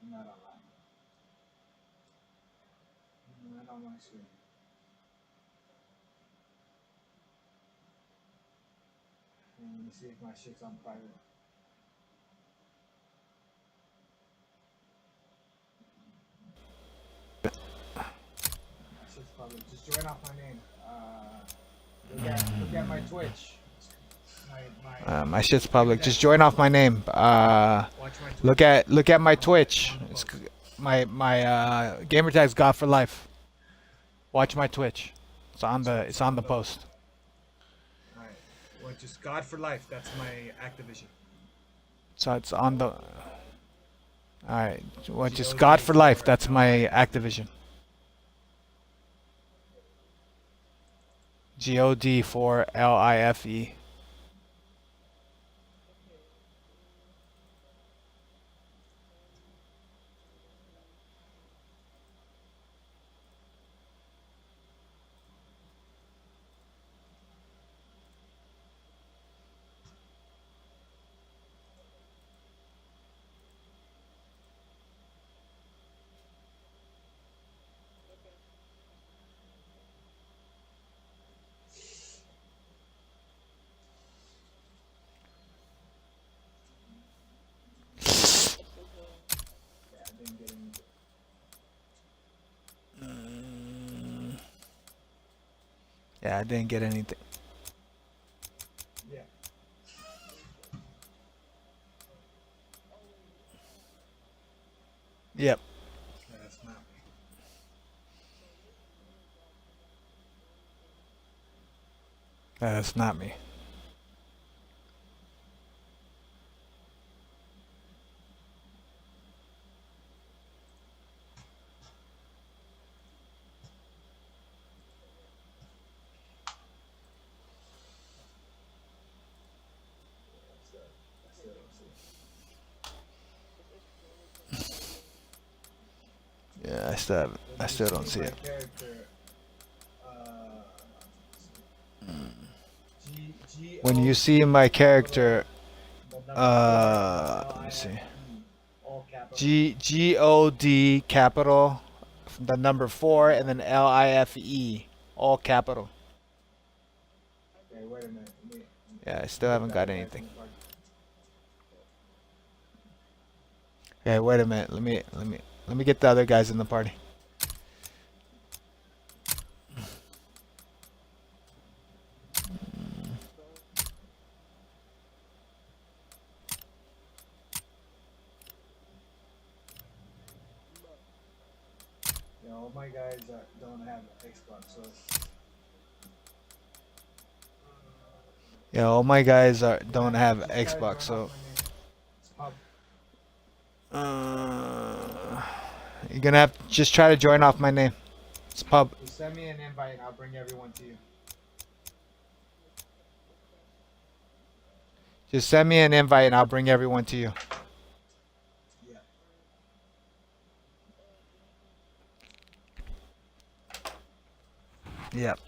S2: you're not online. You're not on my screen. And let me see if my shit's on private. My shit's public. Just join off my name. Look at my Twitch.
S4: My shit's public. Just join off my name.
S2: Watch my Twitch.
S4: Look at my Twitch. It's, my gamer tag's God for Life. Watch my Twitch. It's on the post.
S2: Alright. Well, just God for Life. That's my Activision.
S4: So it's on the. Alright. Well, just God for Life. That's my Activision. God for LIFE. Yeah, I didn't get anything.
S2: Yeah.
S4: Yep.
S2: That's not me.
S4: That's not me. Yeah, I still don't see it. When you see my character, let me see. God capital, the number 4, and then LIFE, all capital.
S2: Okay, wait a minute.
S4: Yeah, I still haven't got anything. Okay, wait a minute. Let me get the other guys in the party.
S2: Yeah, all my guys don't have Xbox, so.
S4: Yeah, all my guys don't have Xbox, so. You're gonna have to just try to join off my name. It's pub.
S2: Just send me an invite and I'll bring everyone to you.
S4: Just send me an invite and I'll bring everyone to you.
S2: Yeah.
S4: Yep.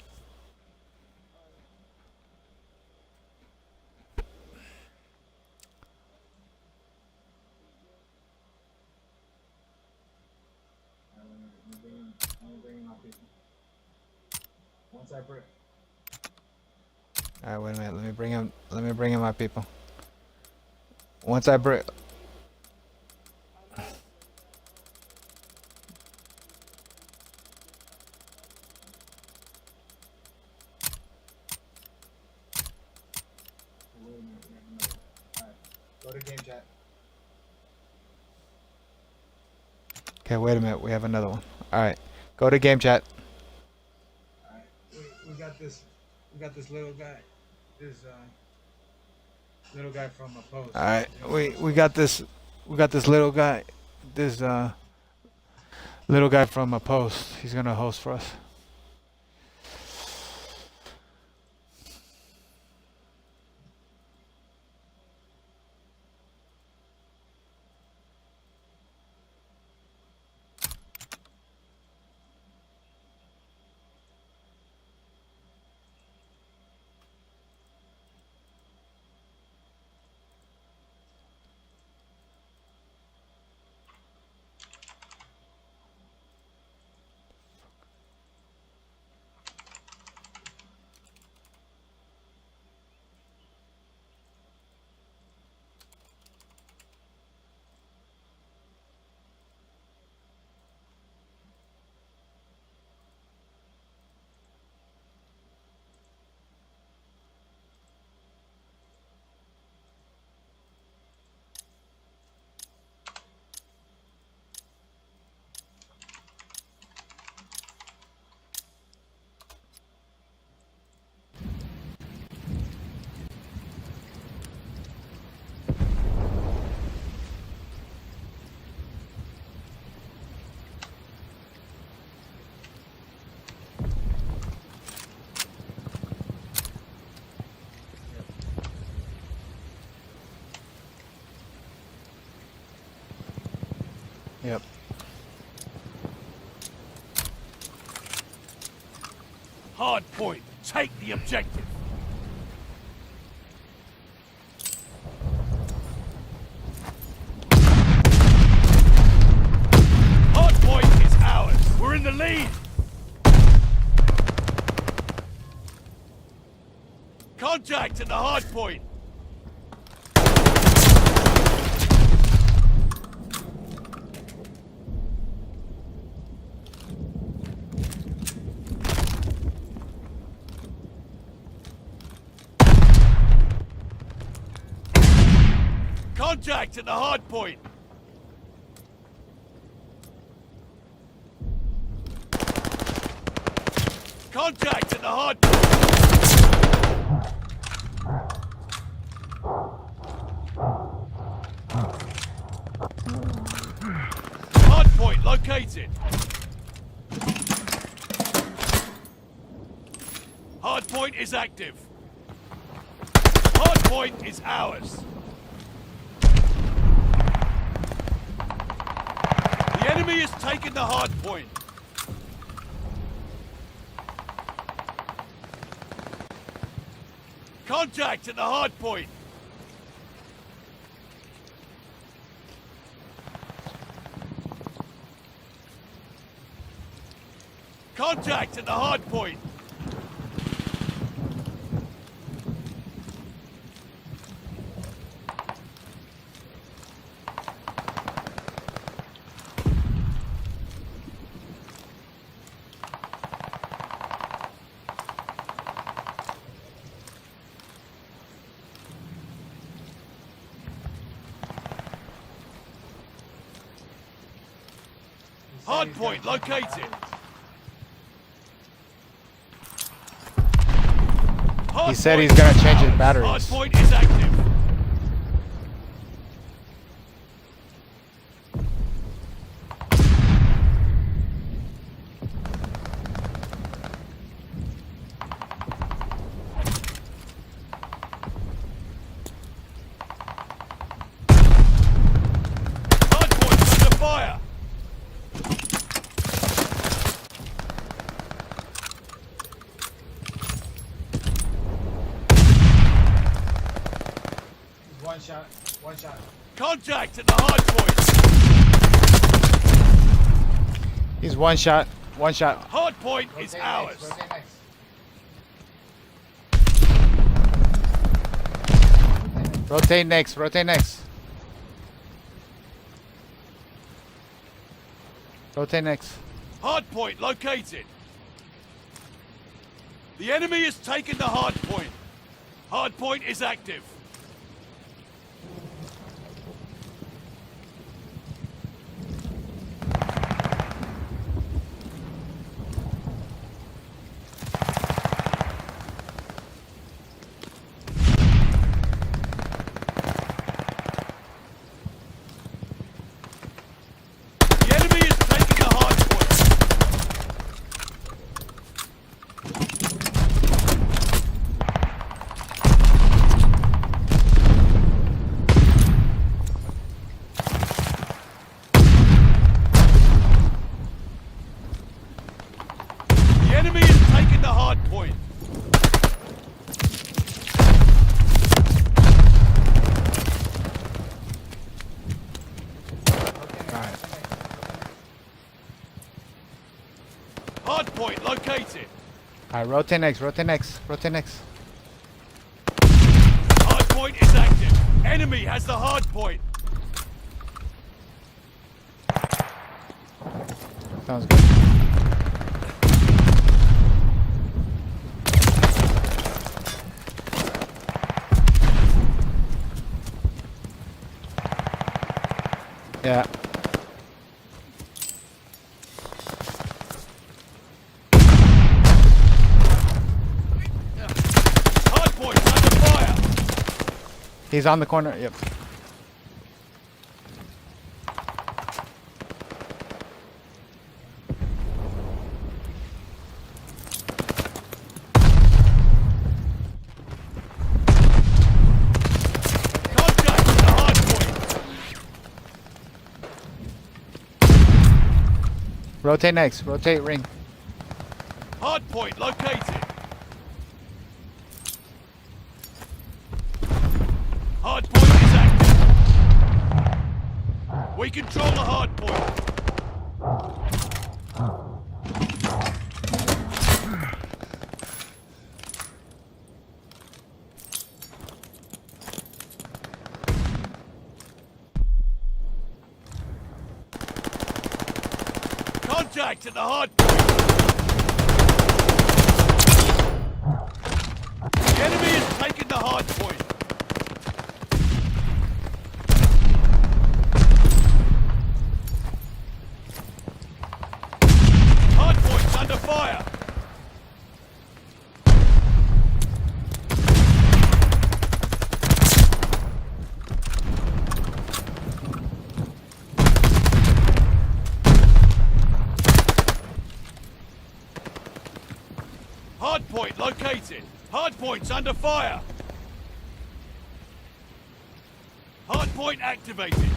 S1: I brick.
S4: All right, wait a minute. Let me bring him. Let me bring in my people. Once I brick.
S1: Wait a minute, we have another. Alright, go to game chat.
S4: Okay, wait a minute. We have another one. All right, go to game chat.
S1: Alright, we got this. We got this little guy. This little guy from a post.
S4: All right, we got this. We got this little guy. This little guy from a post. He's gonna host for us. Yep.
S6: Hard point. Take the objective. Hard point is ours. We're in the lead. Contact at the hard point. Contact at the hard point. Contact at the hard point. Hard point located. Hard point is active. Hard point is ours. The enemy has taken the hard point. Contact at the hard point. Contact at the hard point. Hard point located.
S4: He said he's gonna change his batteries.
S6: Hard point is active. Hard point under fire.
S1: One shot. One shot.
S6: Contact at the hard point.
S4: He's one shot. One shot.
S6: Hard point is
S1: Rotate
S6: ours.
S1: next. Rotate next.
S4: Rotate next. Rotate next. Rotate next.
S6: Hard point located. The enemy has taken the hard point. Hard point is active. The enemy is taking the hard point. The enemy is taking the hard point.
S4: Alright.
S6: Hard point located.
S4: Alright, rotate next. Rotate next. Rotate next.
S6: Hard point is active. Enemy has the hard point.
S4: Sounds good. Yeah.
S6: Hard point under fire.
S4: He's on the corner. Yep.
S6: Contact with the hard point.
S4: Rotate next. Rotate ring.
S6: Hard point located. Hard point is active. We control the hard point. Contact at the hard point. The enemy is taking the hard point. Hard point's under fire. Hard point located. Hard point's under fire. Hard point activated.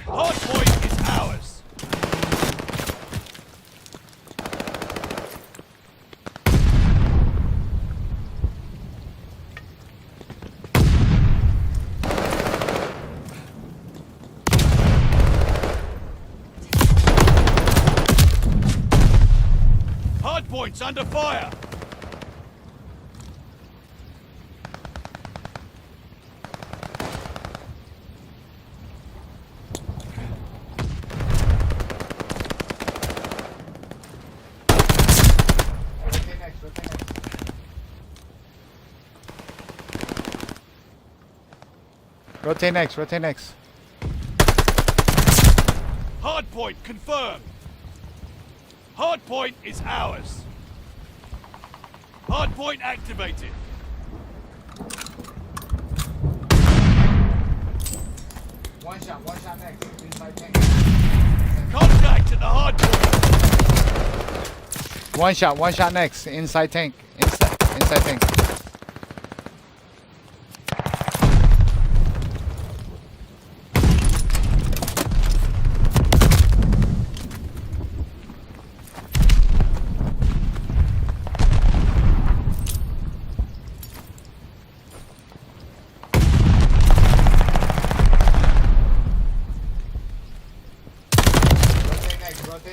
S6: Hard point is ours. Hard point's under fire.
S4: Rotate next. Rotate next.
S6: Hard point confirmed. Hard point is ours. Hard point activated.
S1: One shot next. Inside tank.
S6: Contact at the hard point.
S4: One shot next. Inside tank. Inside tank.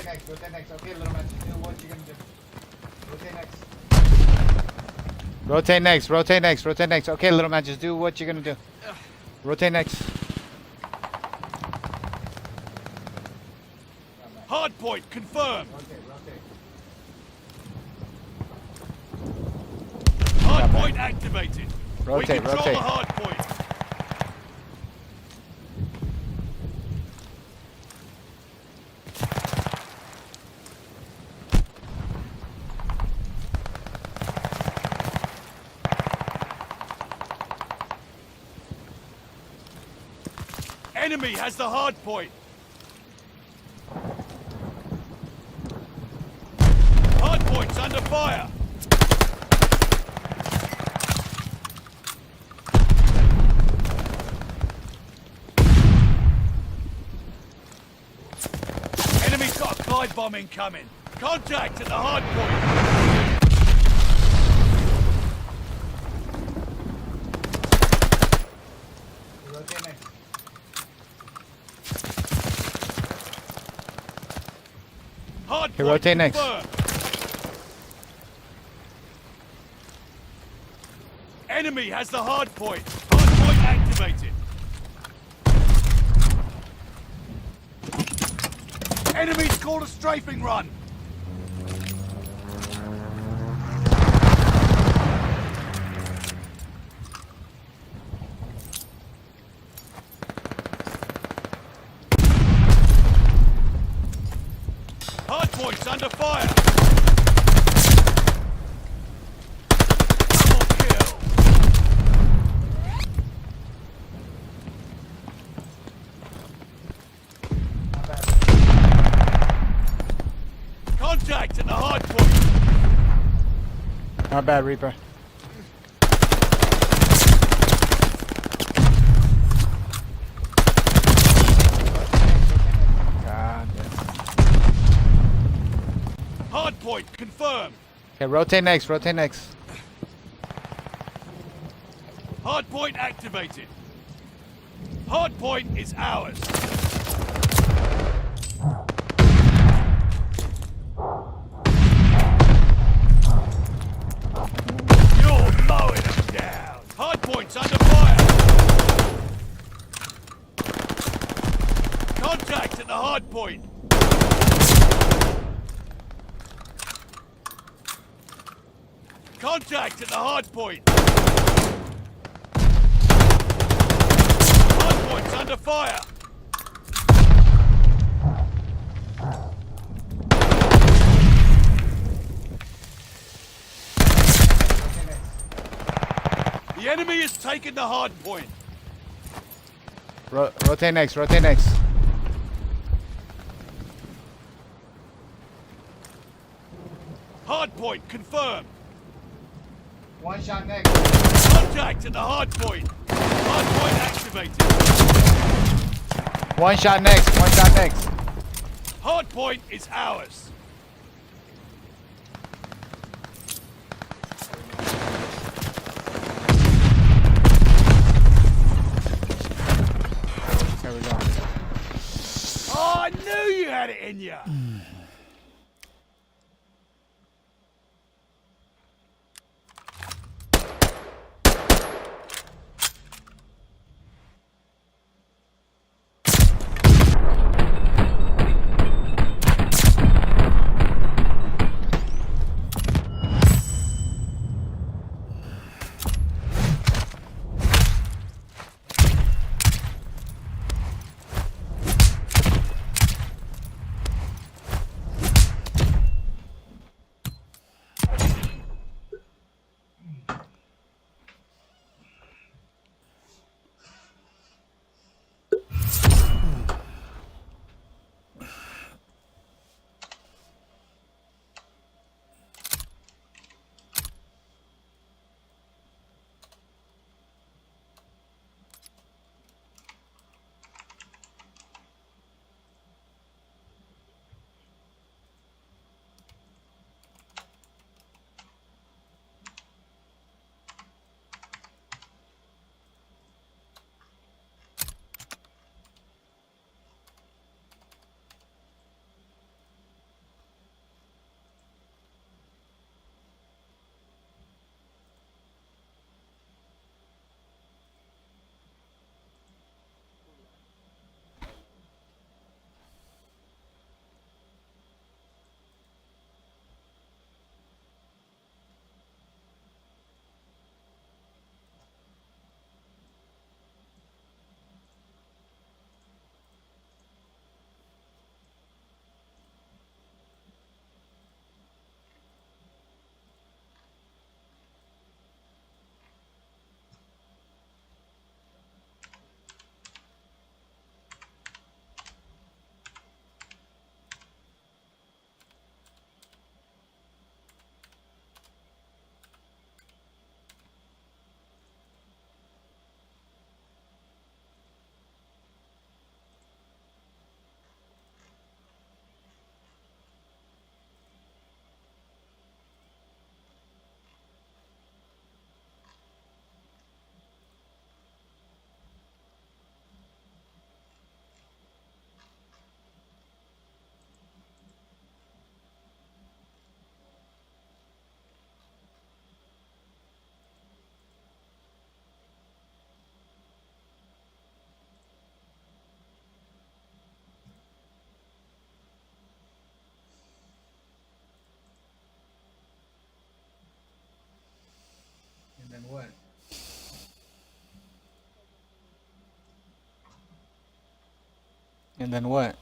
S1: Rotate next. Rotate next. Okay, little man, just do what you're gonna do. Rotate next.
S4: Rotate next. Rotate next. Rotate next. Okay, little man, just do what you're gonna do. Rotate next.
S6: Hard point confirmed.
S1: Rotate, rotate.
S6: Hard point activated. We
S4: Rotate,
S6: control
S4: rotate.
S6: the hard point. Enemy has the hard point. Hard point's under fire. Enemy's got a glide bomb incoming. Contact at the hard point.
S1: Rotate next.
S6: Hard
S4: Okay,
S6: point
S4: rotate next.
S6: confirmed. Enemy has the hard point. Hard point activated. Enemy's called a strafing run. Hard point's under fire. Double kill.
S1: Not bad.
S6: Contact at the hard point.
S4: Not bad, Reaper. God damn.
S6: Hard point confirmed.
S4: Okay, rotate next. Rotate next.
S6: Hard point activated. Hard point is ours. You're mowing them down. Hard point's under fire. Contact at the hard point. Contact at the hard point. Hard point's under fire. The enemy has taken the hard point.
S4: Rotate next. Rotate next.
S6: Hard point confirmed.
S1: One shot next.
S6: Contact at the hard point. Hard point activated.
S4: One shot next. One shot next.
S6: Hard point is ours.
S4: There we go.
S6: Oh, I knew you had it in you.
S4: And then what?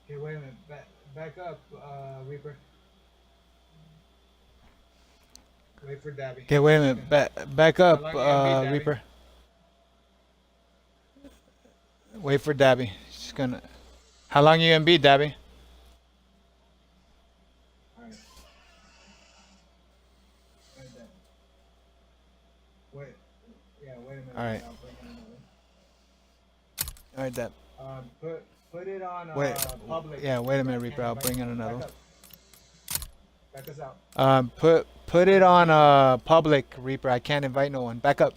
S1: Okay, wait a minute. Back up, Reaper. Wait for Dabby.
S4: Okay, wait a minute. Back up,
S1: How long you gonna be, Dabby?
S4: Reaper. Wait for Dabby. She's gonna. How long you gonna be, Dabby?
S1: Alright. Wait. Yeah, wait a minute.
S4: All right.
S1: I'll bring in another.
S4: All right, Dab.
S1: Put it on
S4: Wait.
S1: public.
S4: Yeah, wait a minute, Reaper. I'll bring in another.
S1: Back up. Back us out.
S4: Put it on public, Reaper. I can't invite no one. Back up.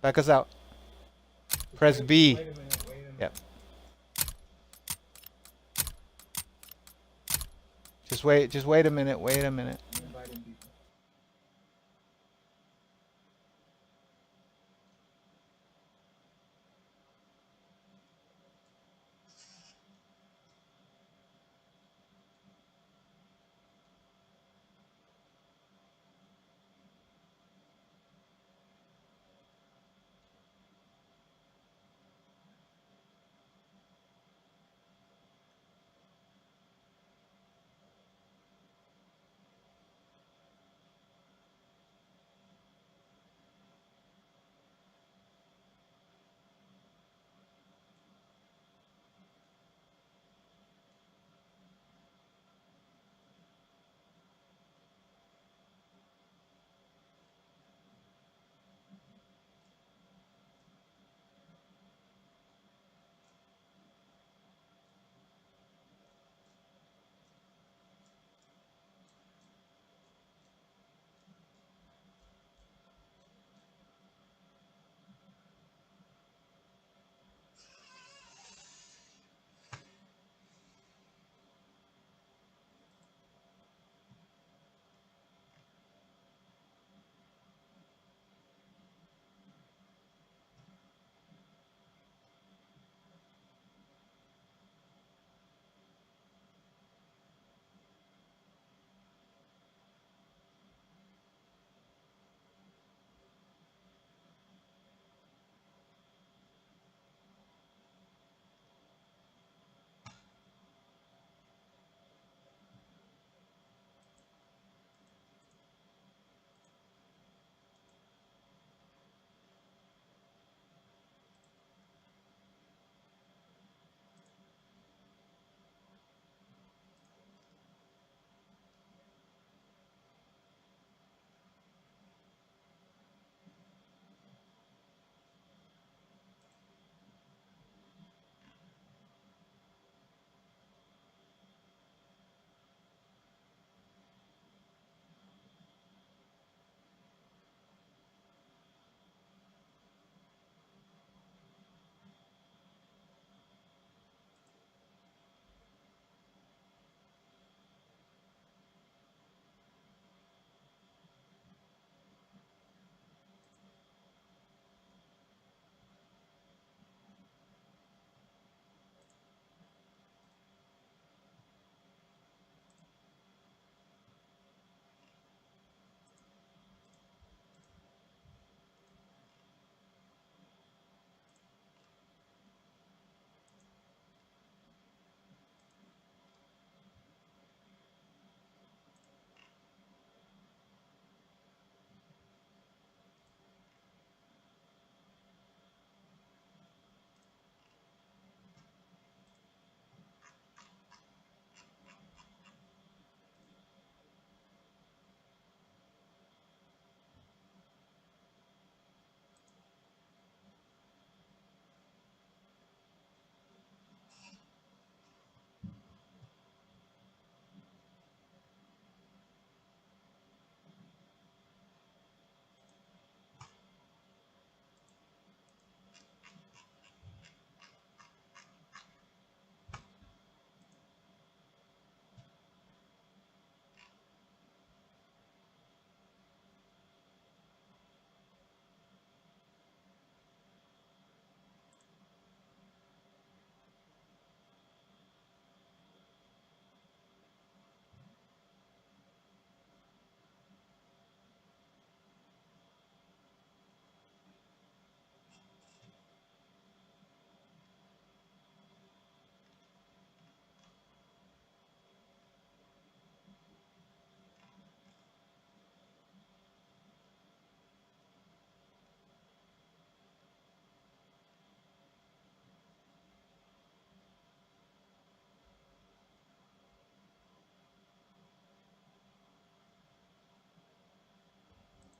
S4: Back us out. Press B.
S1: Wait a minute.
S4: Yep. Just wait a minute. Wait a minute.
S1: I'm inviting people.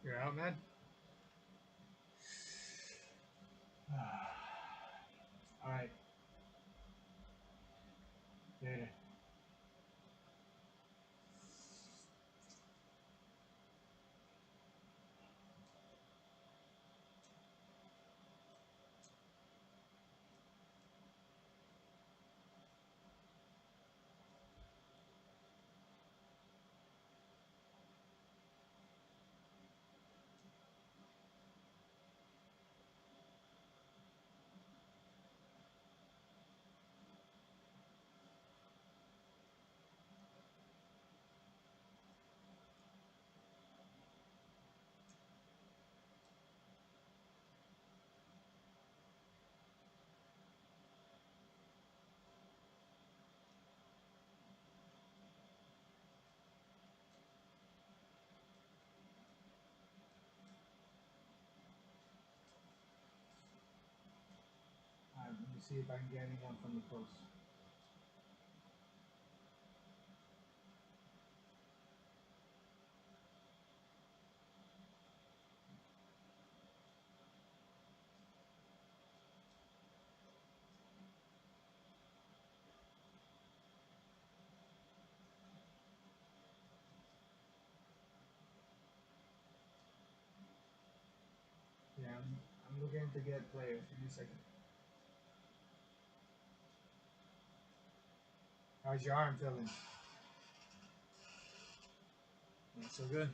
S2: You're out, man. All right. Later. All right, let me see if I can get anyone from the post. Yeah, I'm looking to get players. Give me a second. How's your arm feeling? Not so good.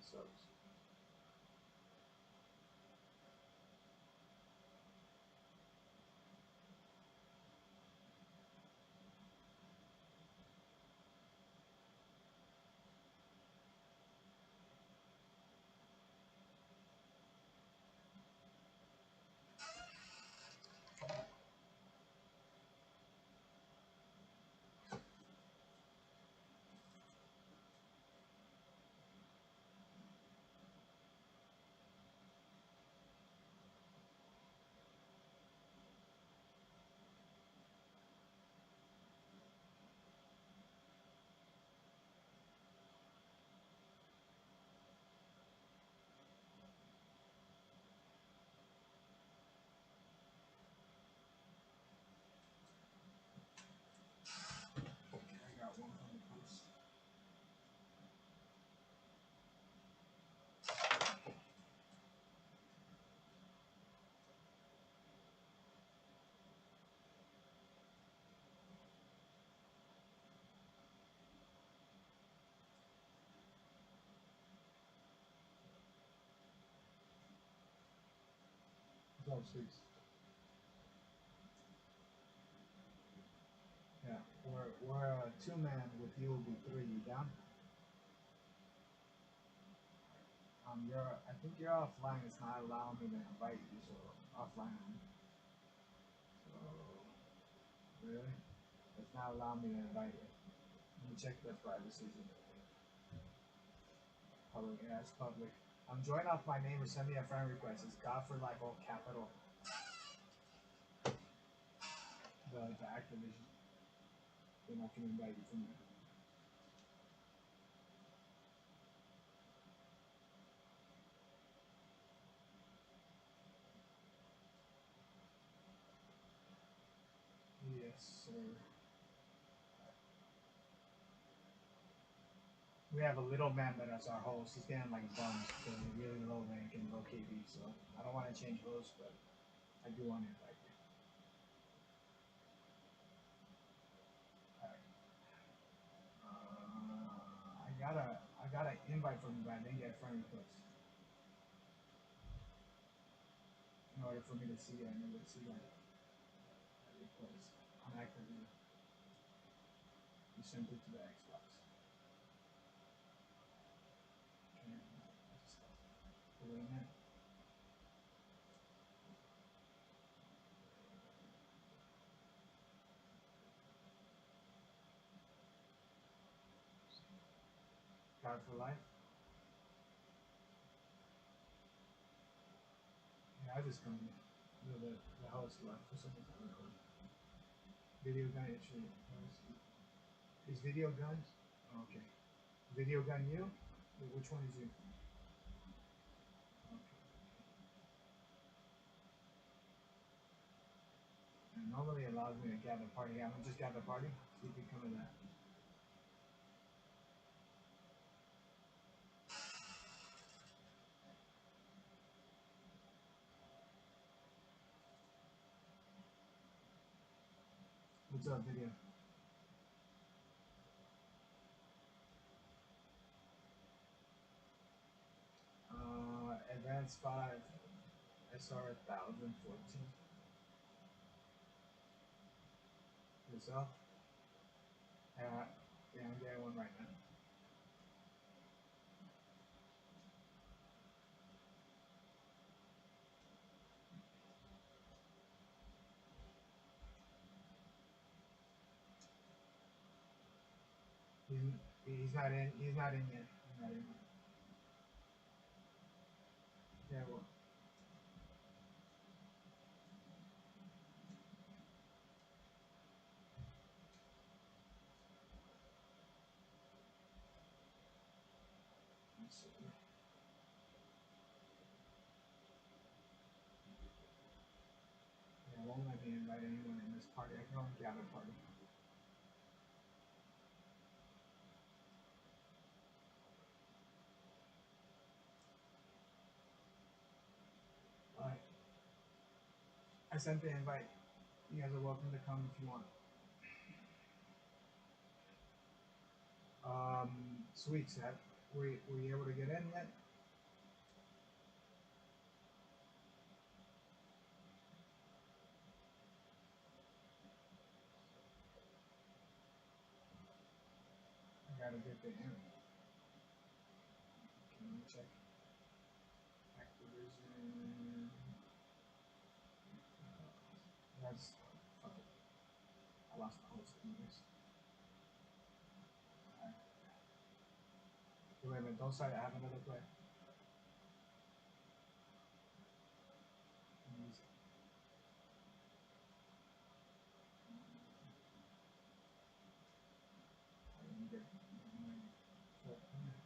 S1: subs. I got one from the post. What's up, Six? Yeah, we're a two-man with you will be three. You down? I think you're offline. It's not allowing me to invite you, so offline. So really, it's not allowing me to invite you. Let me check the privacy. Public, yeah, it's public. Join off my name or send me a friend request. It's God for Life, all capital. The Activision. Then I can invite you from there. Yes, sir. We have a little man that is our host. He's getting like bums because he's really low rank and low KD. So I don't want to change hosts, but I do want to invite you. Alright. I got an invite from you, but I didn't get a friend request. In order for me to see it, I need to see that request on Activision. You sent it to the Xbox. Okay. Wait a minute. God for Life. Yeah, I just come the host left for some reason. Video gun issue. Is video guns? Okay. Video gun you? Which one is you? Okay. And normally it allows me to gather party. I'm gonna just gather party. See if you come in that. What's up, video? Advanced 5 SR 1014. Yourself? Yeah, I'm getting one right now. He's not in. He's not in yet. He's not in yet. Yeah, well. Let's see. Yeah, I won't let me invite anyone in this party. I can only gather party. Alright. I sent the invite. You guys are welcome to come if you want. Sweet, Seth. Were you able to get in yet? I gotta get the internet. Can you check Activision? That's fuck it. I lost my host anyways. Alright. Wait a minute, don't start. I have another play. Music. I didn't get travel somewhere.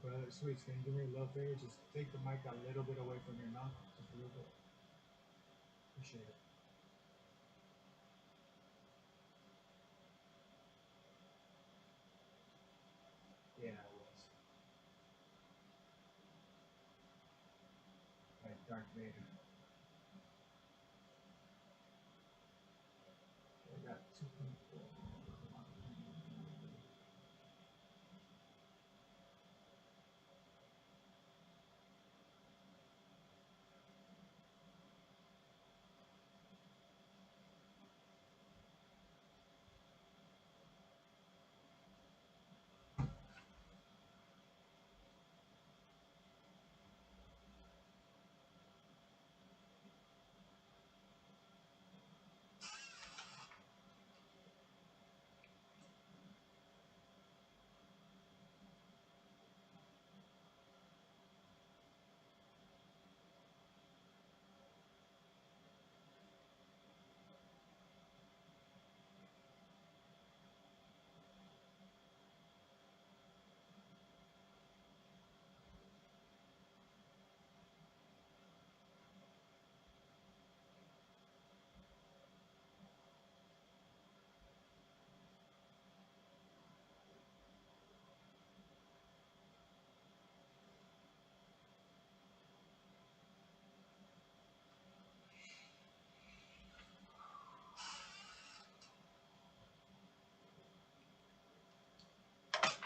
S1: Brother, sweets, can you do me a little favor? Just take the mic a little bit away from your mouth. Just a little bit. Appreciate it. Yeah, I was. Like Darth Vader. I got 2.4.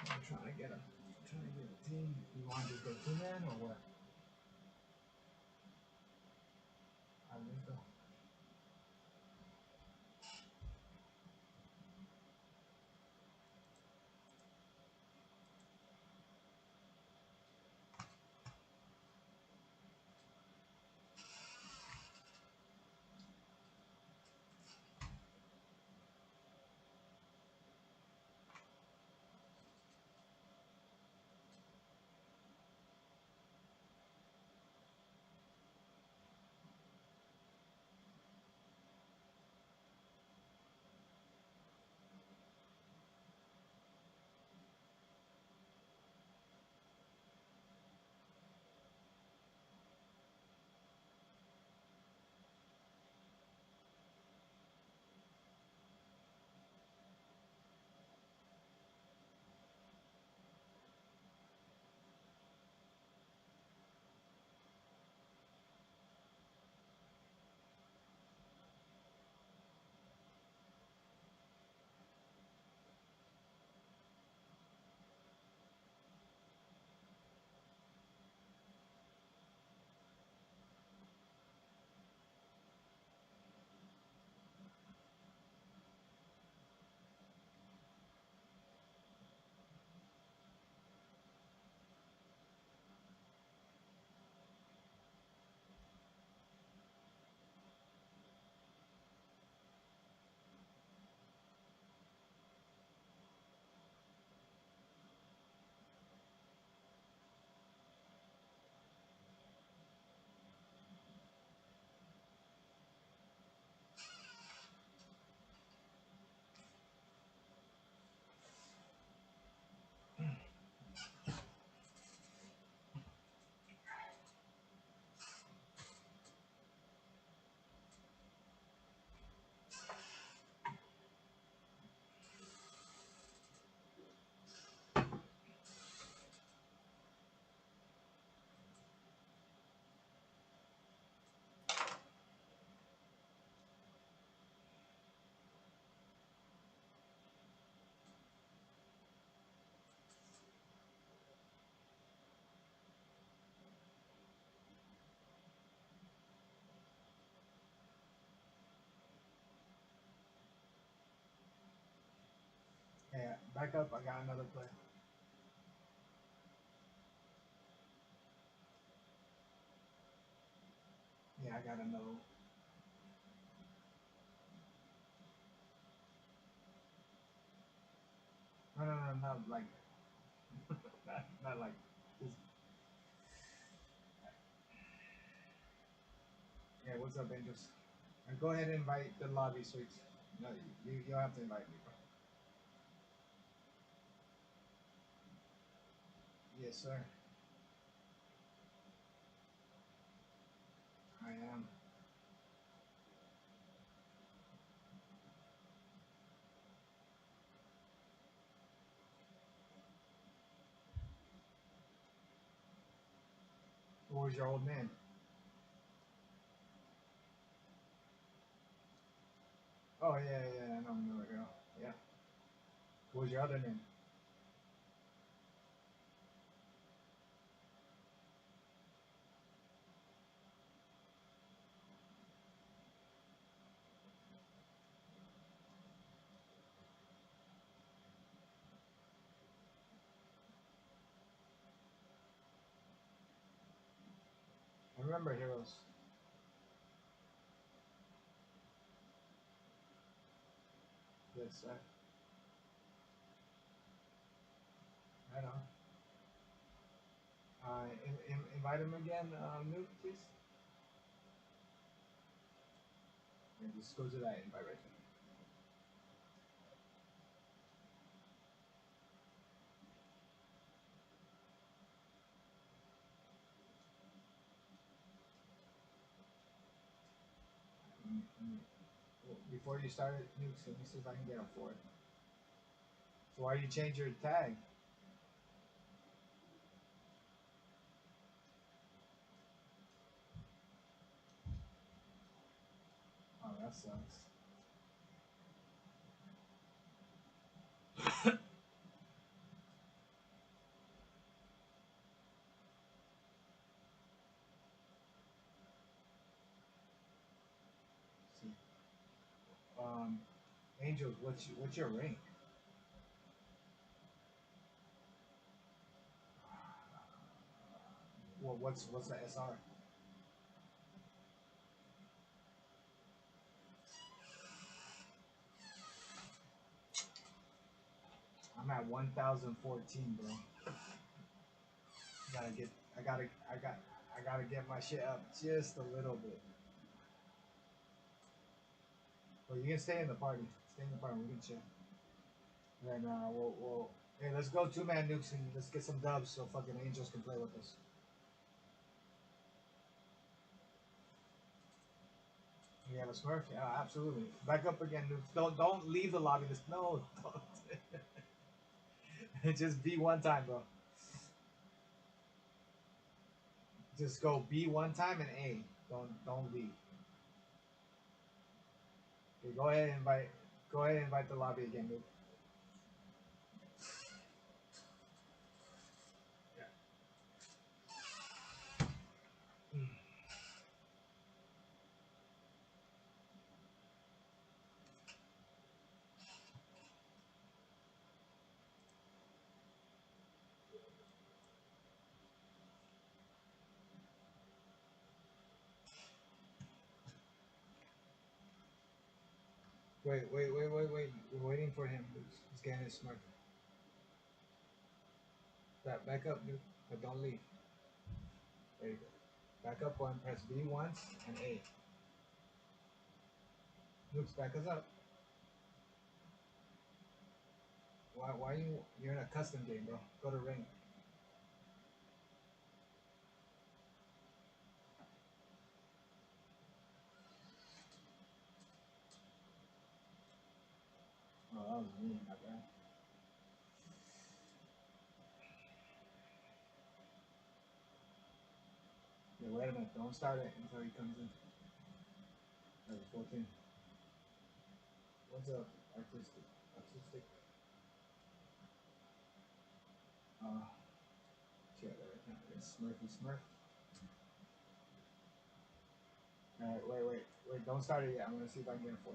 S1: I'm trying to get a team. You want want to just go 2-man or what? Alright, let's go. Yeah, back up. I got another play. Yeah, I got another. No, not like, not like this. Yeah, what's up, Angels? Go ahead and invite the lobby suites. No, you don't have to invite me, bro. Yes, sir. I am. Who was your old man? Oh yeah, I know Miller. Yeah. Who was your other name? I remember Heroes. Yes, sir. Right on. Invite him again, Nuke, please. Yeah, just go to that invite right there. Well, before you start it, Nuke, let me see if I can get a fourth. So why you change your tag? Oh, that sucks. Angels, what's your rank? Well, what's the SR? I'm at 1014, bro. I gotta get my shit up just a little bit. But you can stay in the party. Stay in the party. We can chill. And then hey, let's go 2-man nukes and let's get some dubs so fucking Angels can play with us. You have a Smurf? Yeah, absolutely. Back up again, nukes. Don't leave the lobby. No, don't. Just B one time, bro. Just go B one time and A. Don't leave. Okay, go ahead and invite the lobby again, dude. Wait. We're waiting for him. He's getting his Smurf. Back up, dude. But don't leave. There you go. Back up one, press B once and A. Luke's back us up. Why you're in a custom game, bro? Go to ring. Oh, that was me, not bad. Yeah, wait a minute. Don't start it until he comes in. That was 14. What's up? Artistic. Shit, it's Smurfy Smurf. Alright, wait. Don't start it yet. I'm gonna see if I can get a 4.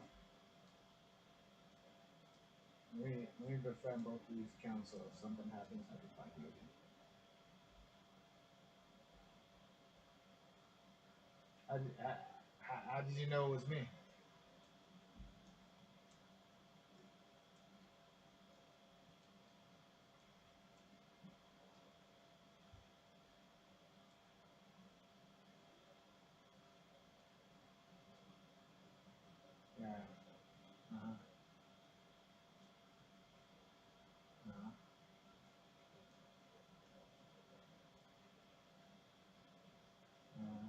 S1: Let me befriend both of these accounts so if something happens, I can find you again. How did you know it was me? Yeah. Uh-huh. Uh-huh. Uh-huh.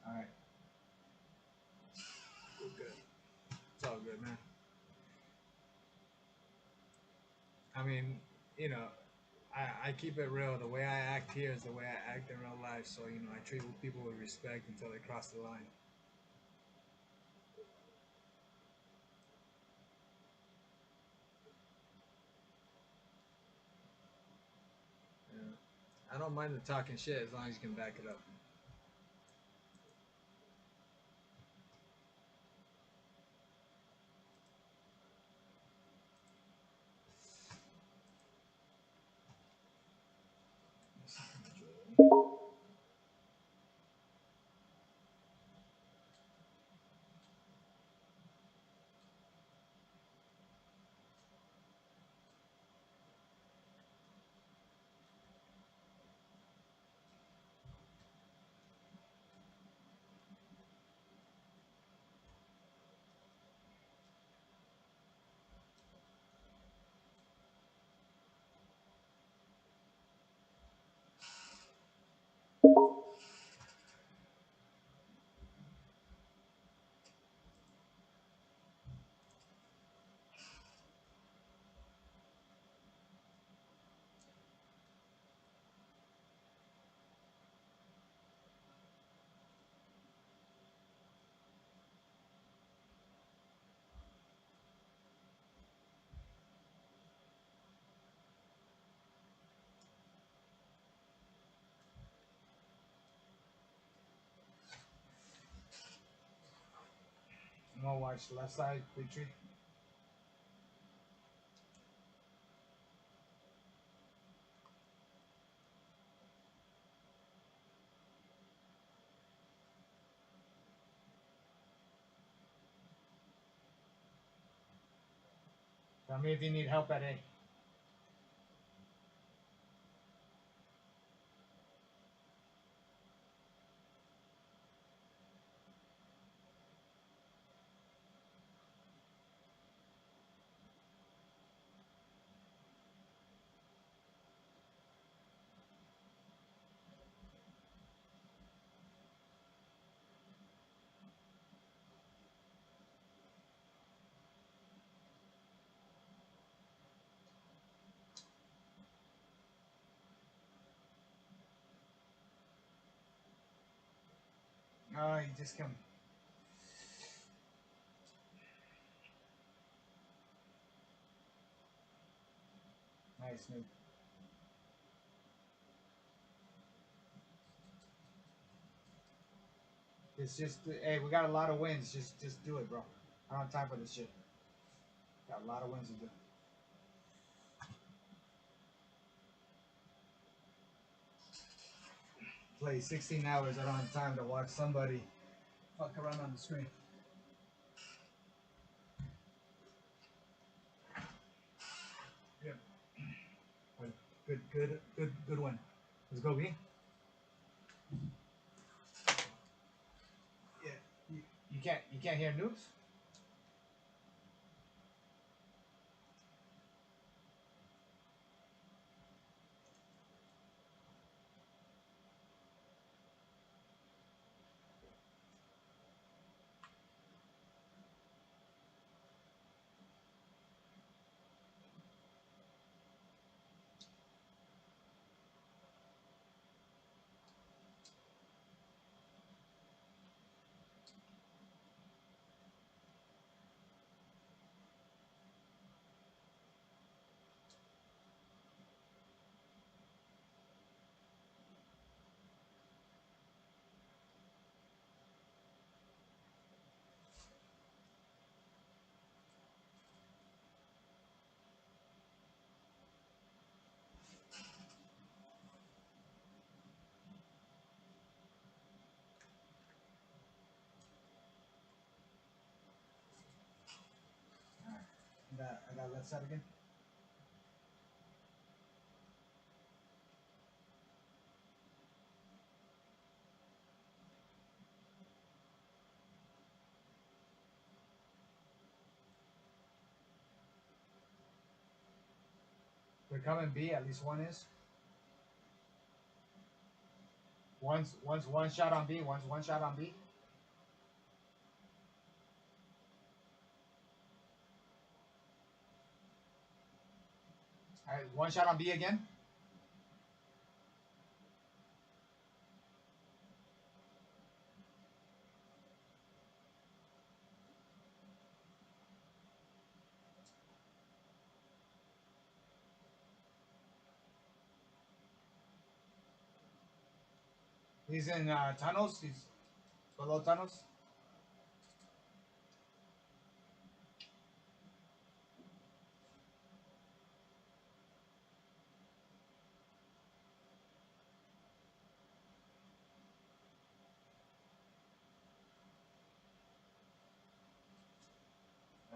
S1: Alright. Good. It's all good, man. I mean, you know, I keep it real. The way I act here is the way I act in real life. So, you know, I treat people with respect until they cross the line. Yeah. I don't mind the talking shit as long as you can back it up. gonna watch left side, big tree. Tell me if you need help at A. No, he just come. Nice, move. It's just, hey, we got a lot of wins. Just do it, bro. I don't have time for this shit. Got a lot of wins to do. Play 16 hours. I don't have time to watch somebody fuck around on the screen. Yeah. Good one. Let's go, B. Yeah. You can't hear nukes? I got left side again. They're coming B, at least one is. One's one shot on B, one's one shot on B. Alright, one shot on B again. He's in tunnels. He's below tunnels.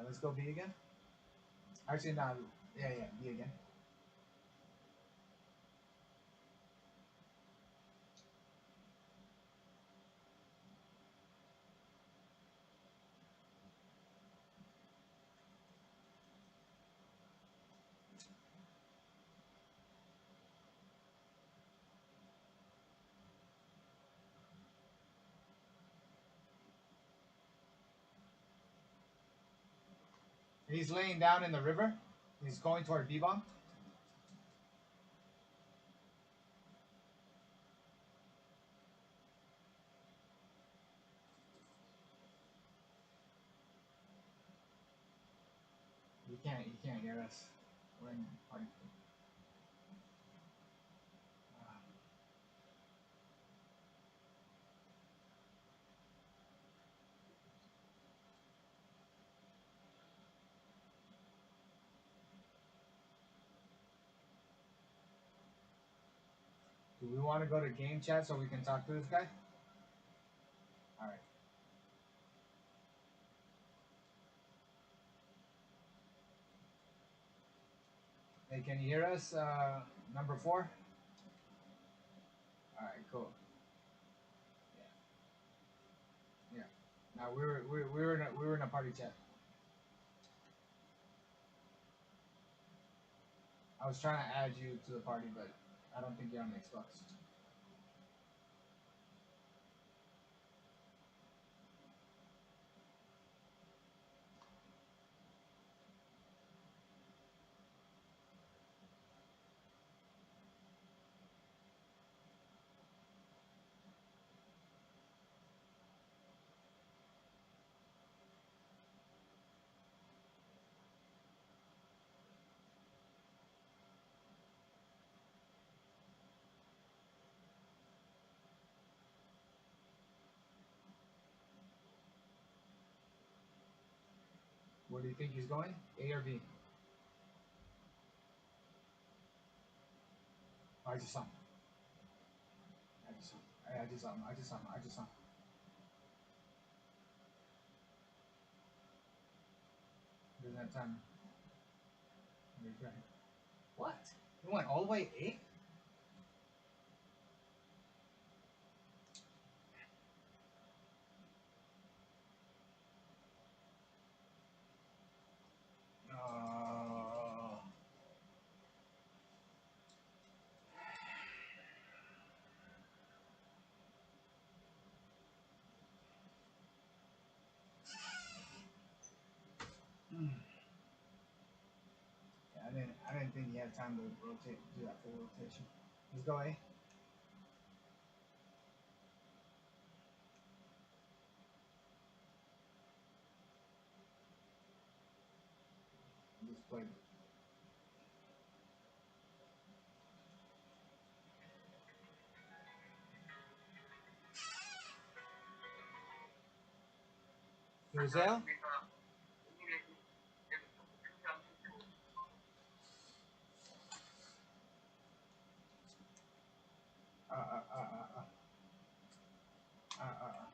S1: Let's go B again. Actually, no. Yeah, B again. He's laying down in the river. He's going toward B-bomb. He can't hear us. We're in party. Do we want to go to game chat so we can talk to this guy? All right. Hey, can you hear us? Number 4. All right, cool. Yeah. Yeah. Now we were in a party chat. I was trying to add you to the party, but I don't think you're on Xbox. Where do you think he's going? A or B? Oh, I just saw him. I just saw him. I just saw him. I just saw him. I just saw him. Doesn't have time. What? He went all the way A? Yeah, I didn't think he had time to rotate, do that full rotation. Let's go A. Just play. Roselle? Uh, uh, uh, uh, uh.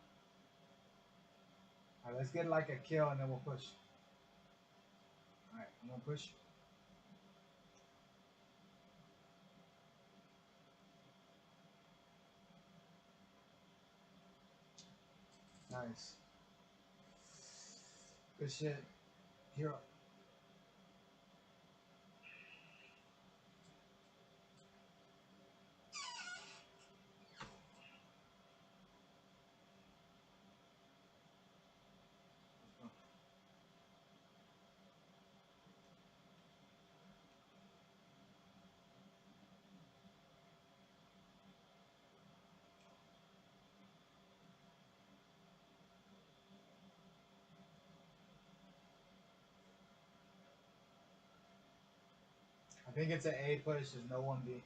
S1: Alright, let's get like a kill and then we'll push. Alright, I'm gonna push. Nice. Good shit. Hero. I think it's an A push, there's no 1B.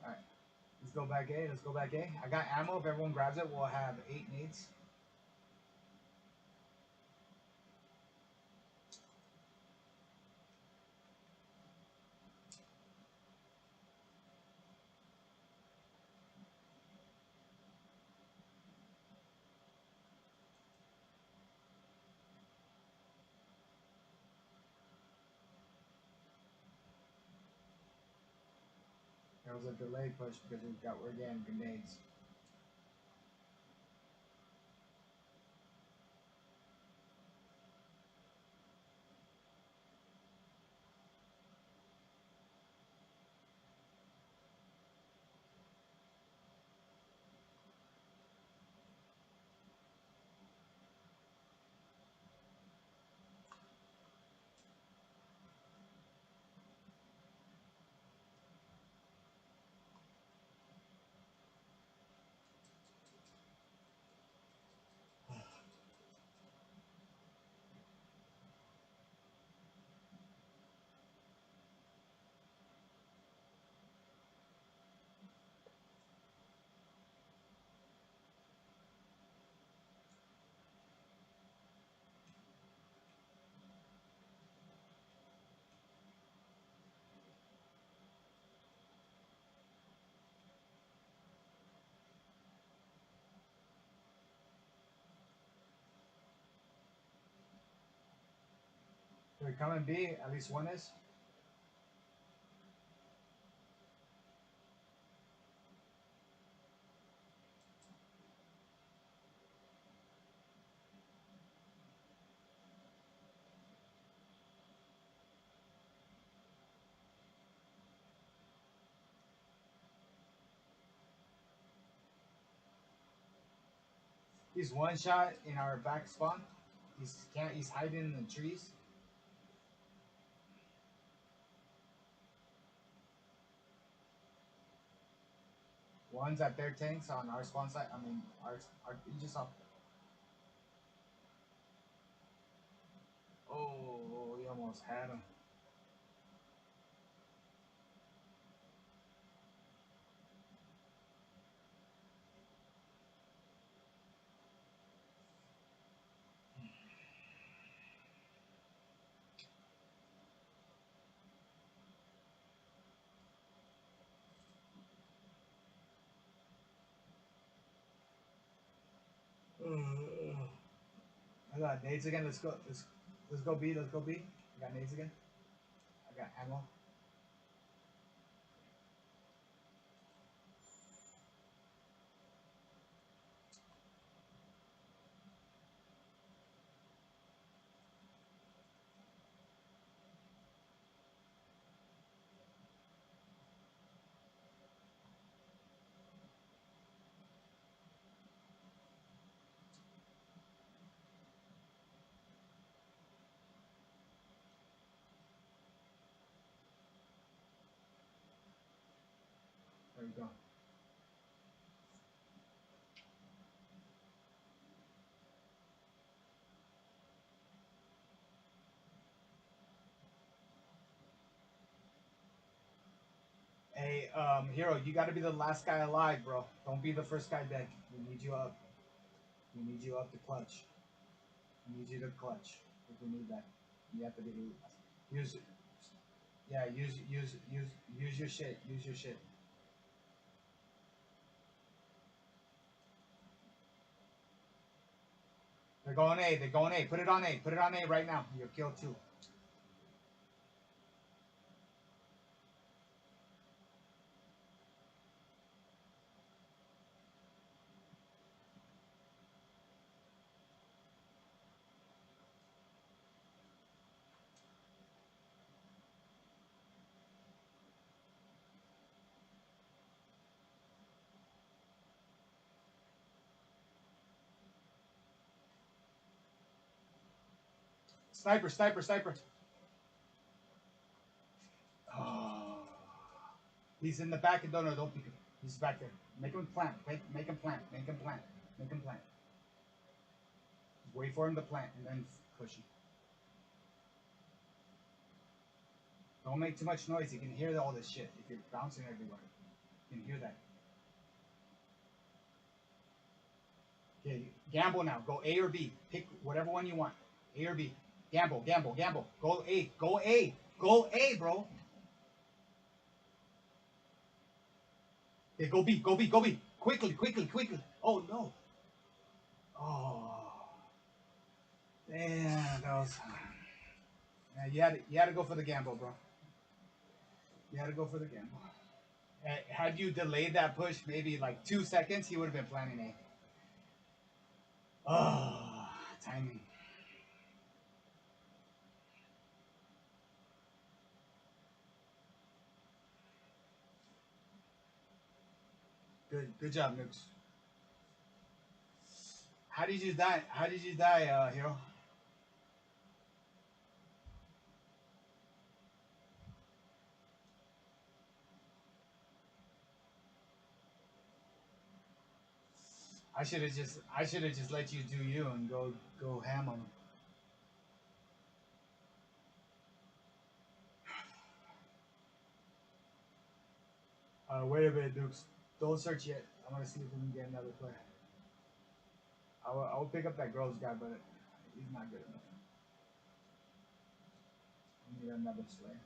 S1: Alright. Let's go back A, let's go back A. I got ammo, if everyone grabs it, we'll have 8 nades. There was a delay push because we're getting grenades. They're coming B. At least one is. He's one shot in our back spawn. He's hiding in the trees. One's at their tanks on our spawn side. I mean, our he just off. Oh, he almost had him. I got nades again. Let's go. Let's go B. Let's go B. I got nades again. I got ammo. There we go. Hey, Hero, you got to be the last guy alive, bro. Don't be the first guy dead. We need you up. We need you up to clutch. We need you to clutch. If we need that, you have to be the use. Yeah, use your shit. Use your shit. They're going A. They're going A. Put it on A. Put it on A right now. You'll kill two. Sniper, sniper, sniper. Oh. He's in the back and don't pick him. He's back there. Make him plant. Make him plant. Make him plant. Make him plant. Wait for him to plant and then push him. Don't make too much noise. You can hear all this shit. If you're bouncing everywhere, you can hear that. Okay, gamble now. Go A or B. Pick whatever one you want. A or B. Gamble, gamble, gamble. Go A. Go A. Go A, bro. Okay, go B. Go B. Go B. Quickly, quickly, quickly. Oh, no. Oh. Damn, that was... Yeah, you had to go for the gamble, bro. You had to go for the gamble. Had you delayed that push maybe like 2 seconds, he would have been planning A. Oh, timing. Good job, Nukes. How did you die? How did you die, Hero? I should have just let you do you and go ham on him. Wait a minute, Dukes. Don't search yet. I want to see if we can get another player. I will pick up that girl's guy, but he's not good enough. We need another slayer.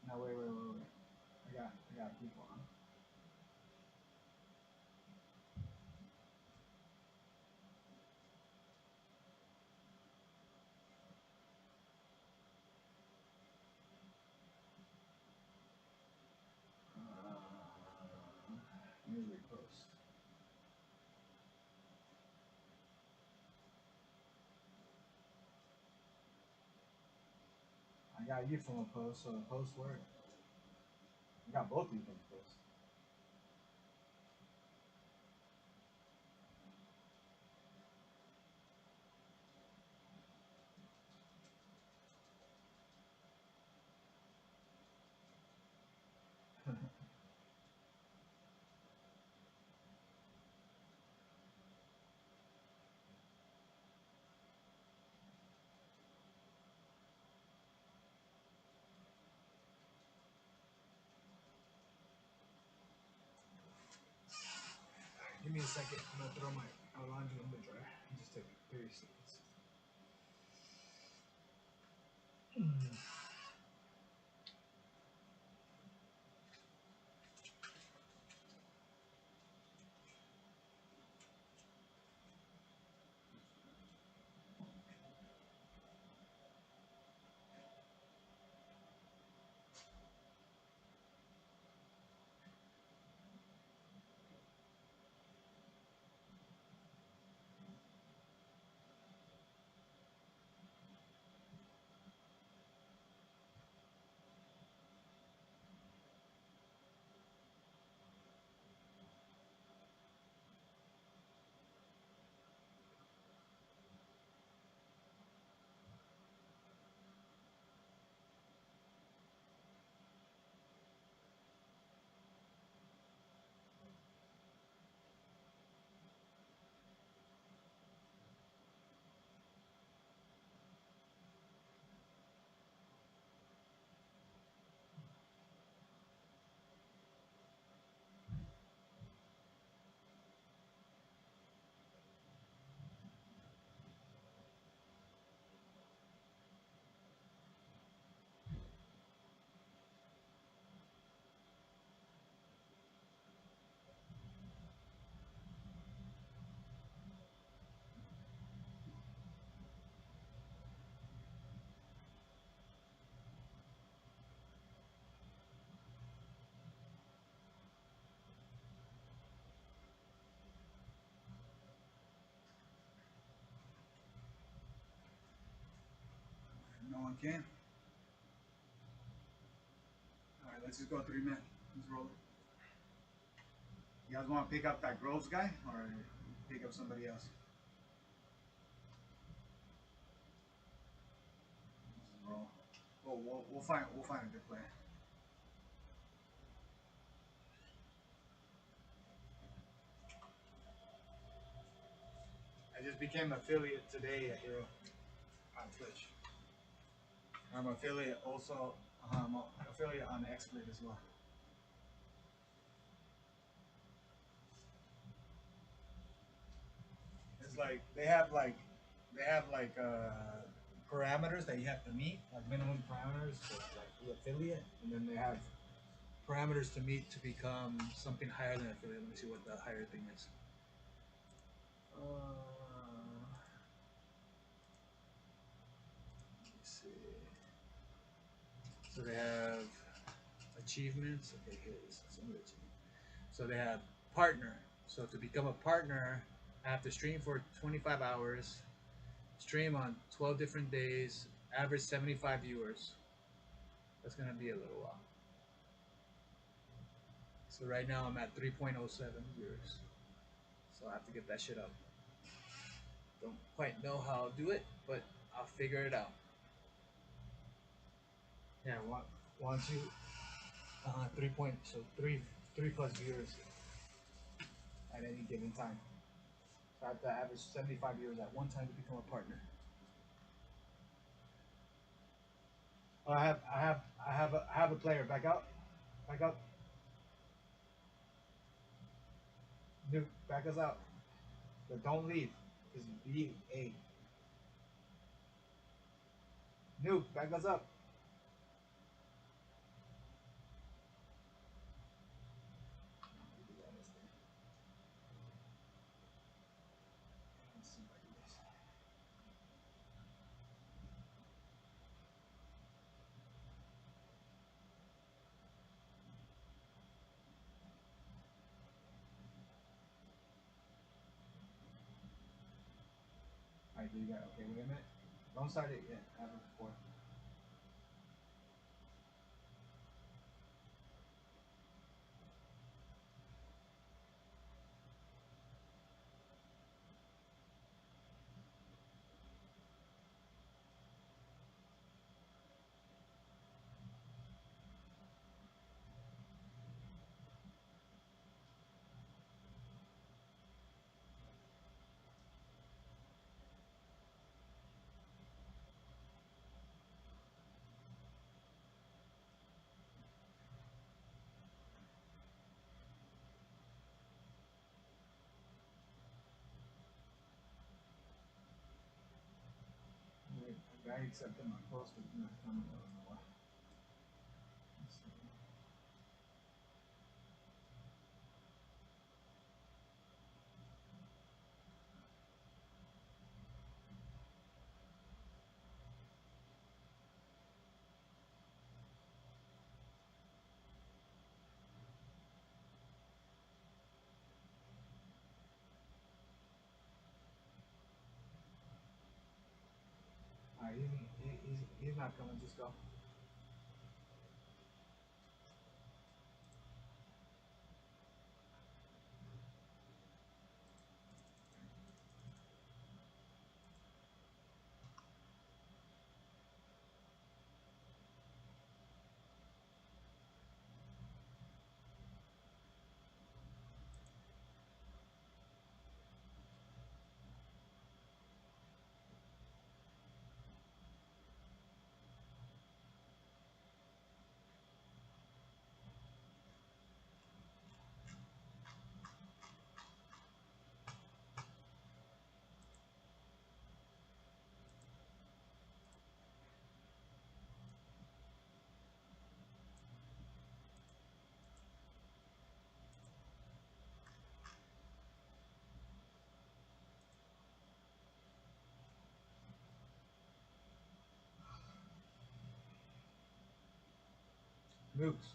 S1: No, wait. I got people on. I got you from a post, so a post work. I got both of you from a post. Give me a second. I'm gonna throw my laundry in the dryer. Just take 30 seconds. No one can. All right, let's just go 3 men. Let's roll it. You guys want to pick up that Groves guy or pick up somebody else? Let's roll. We'll find a good player. I just became affiliate today at Hero on Twitch. I'm affiliate also. I'm affiliate on XSplit as well. It's like they have like parameters that you have to meet, like minimum parameters for like the affiliate, and then they have parameters to meet to become something higher than affiliate. Let me see what the higher thing is. Let me see. So they have achievements. Okay, here's some of the achievements. So they have partner. So to become a partner, I have to stream for 25 hours, stream on 12 different days, average 75 viewers. That's gonna be a little while. So right now I'm at 3.07 viewers. So I have to get that shit up. Don't quite know how I'll do it, but I'll figure it out. Yeah, once you 3 plus viewers at any given time. So I have to average 75 viewers at one time to become a partner. Oh, I have a player. Back out. Back up. Nuke, back us out. But don't leave. Just be a. Nuke, back us up. Alright, do you got okay, wait a minute. Don't start it yet. Have it before. Guy accepted my post, but not coming. I don't know why. Let's see. He's not coming. Just go. Nukes.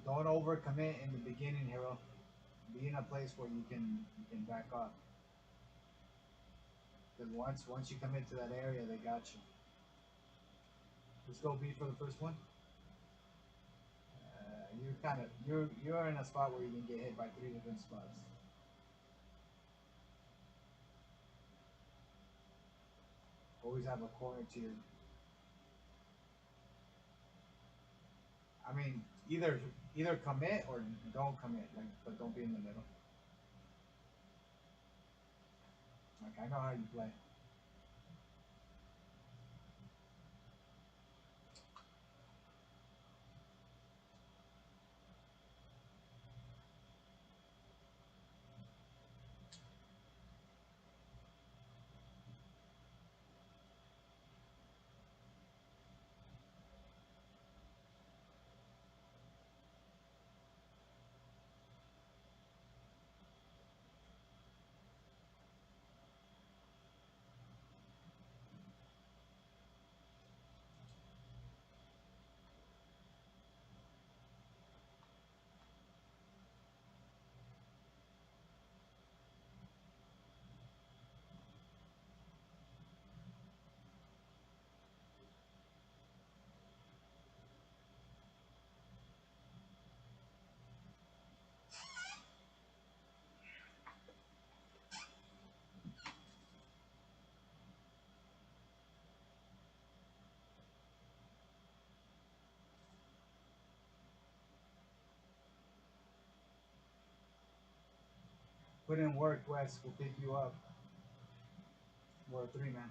S1: Don't overcommit in the beginning, hero. Be in a place where you can back up. Because once you commit to that area, they got you. Let's go B for the first one. You're in a spot where you can get hit by 3 different spots. Always have a corner to your. I mean, either commit or don't commit, like, but don't be in the middle. Like, I know how you play. Put in work, Wes. We'll pick you up. We're a 3-man.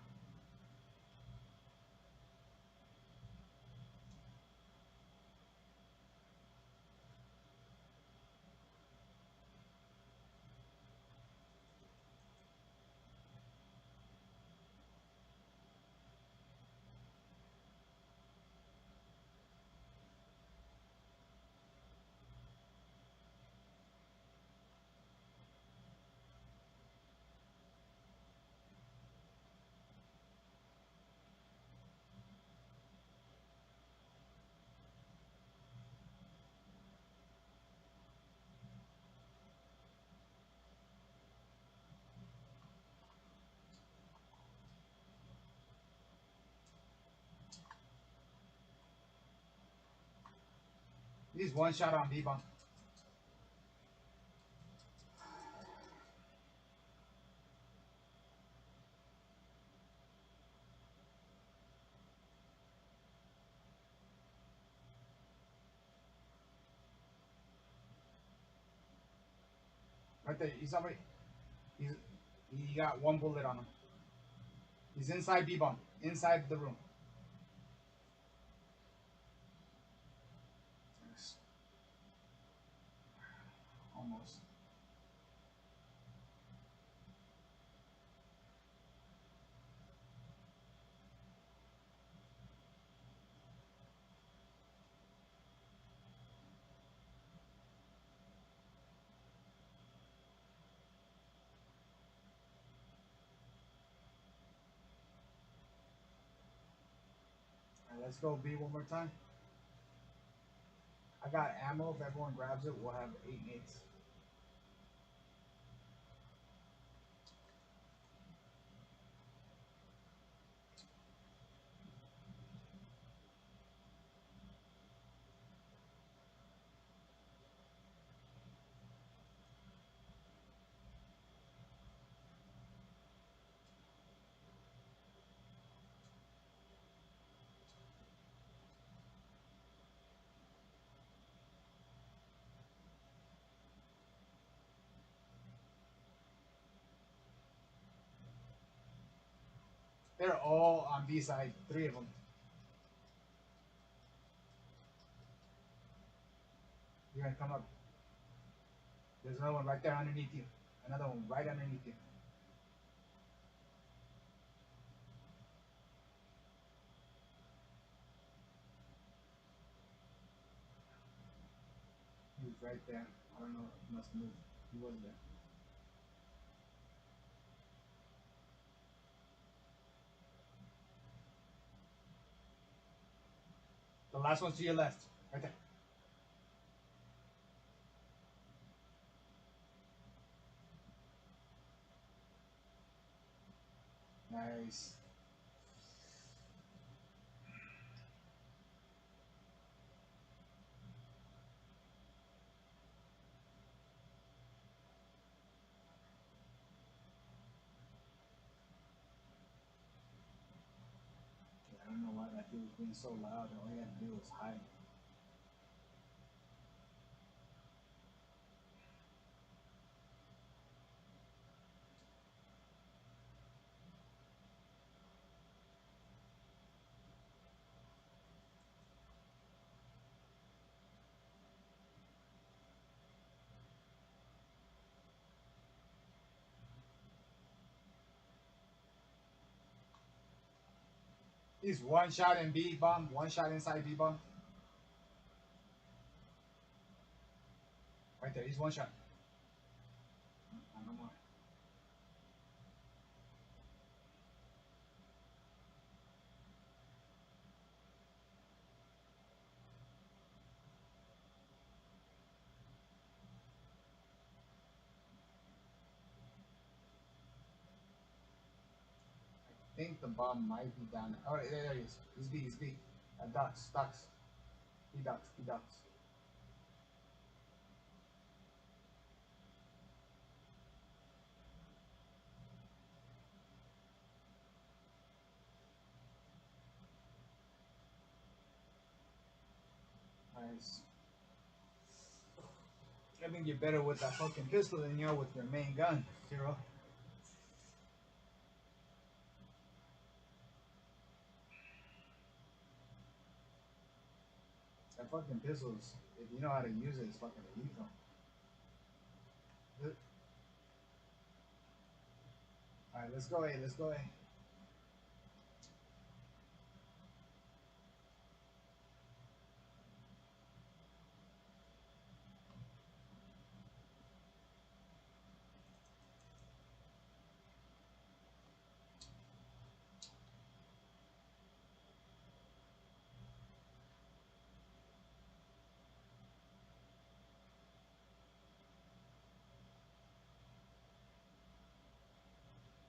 S1: He's one shot on B-bomb. Right there. He's somebody. He got one bullet on him. He's inside B-bomb. Inside the room. Almost. All right, let's go B one more time. I got ammo. If everyone grabs it, we'll have 8 nades. They're all on B side. 3 of them. You're gonna come up. There's another one right there underneath you. Another one right underneath you. He was right there. I don't know. He must move. He wasn't there. The last one's to your left. Right there. Nice. I don't know why that dude was being so loud. All he had to do was hide. He's one shot in B bomb, one shot inside B bomb. Right there, he's one shot. No more. I think the bomb might be down. Oh, there he is. He's B, he's B. Ducks. He ducks. Nice. I think you're better with that fucking pistol than you are with your main gun, Hero. That fucking pistol's, if you know how to use it, it's fucking lethal. Alright, let's go A, let's go A.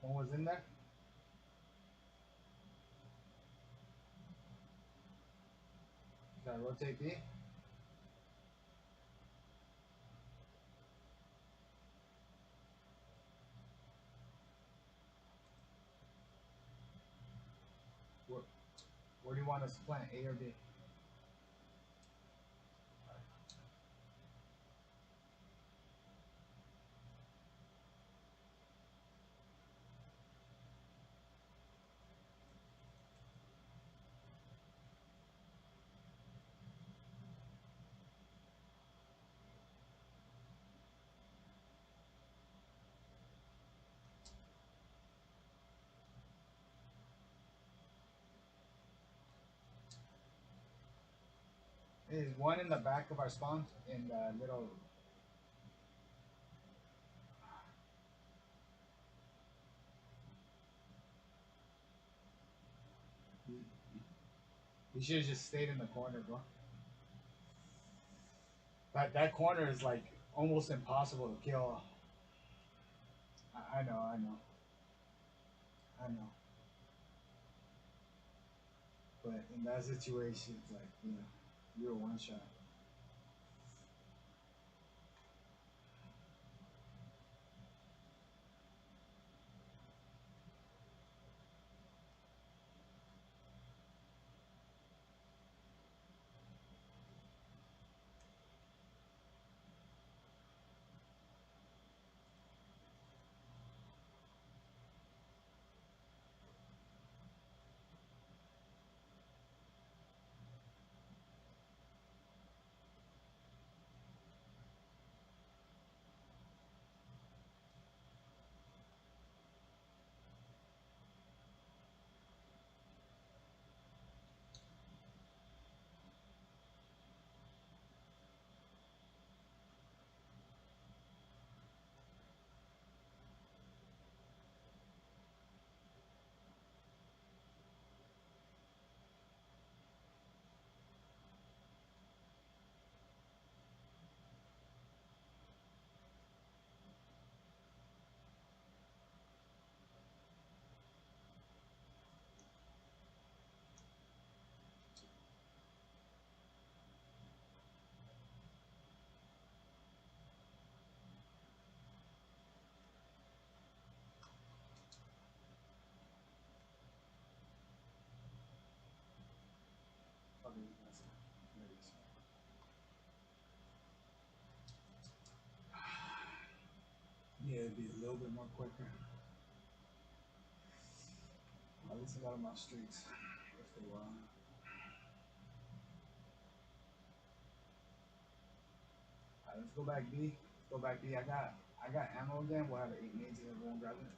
S1: One was in there. Gotta rotate B. Where do you want us to plant, A or B? There's one in the back of our spawn in the little. He should have just stayed in the corner, bro. That corner is like almost impossible to kill. I know. But in that situation, it's like, you're one shot. Yeah, it'd be a little bit more quicker. At least I got them off streaks. If they were. Alright, let's go back B. I got ammo again. We'll have 8 nades and everyone grab it.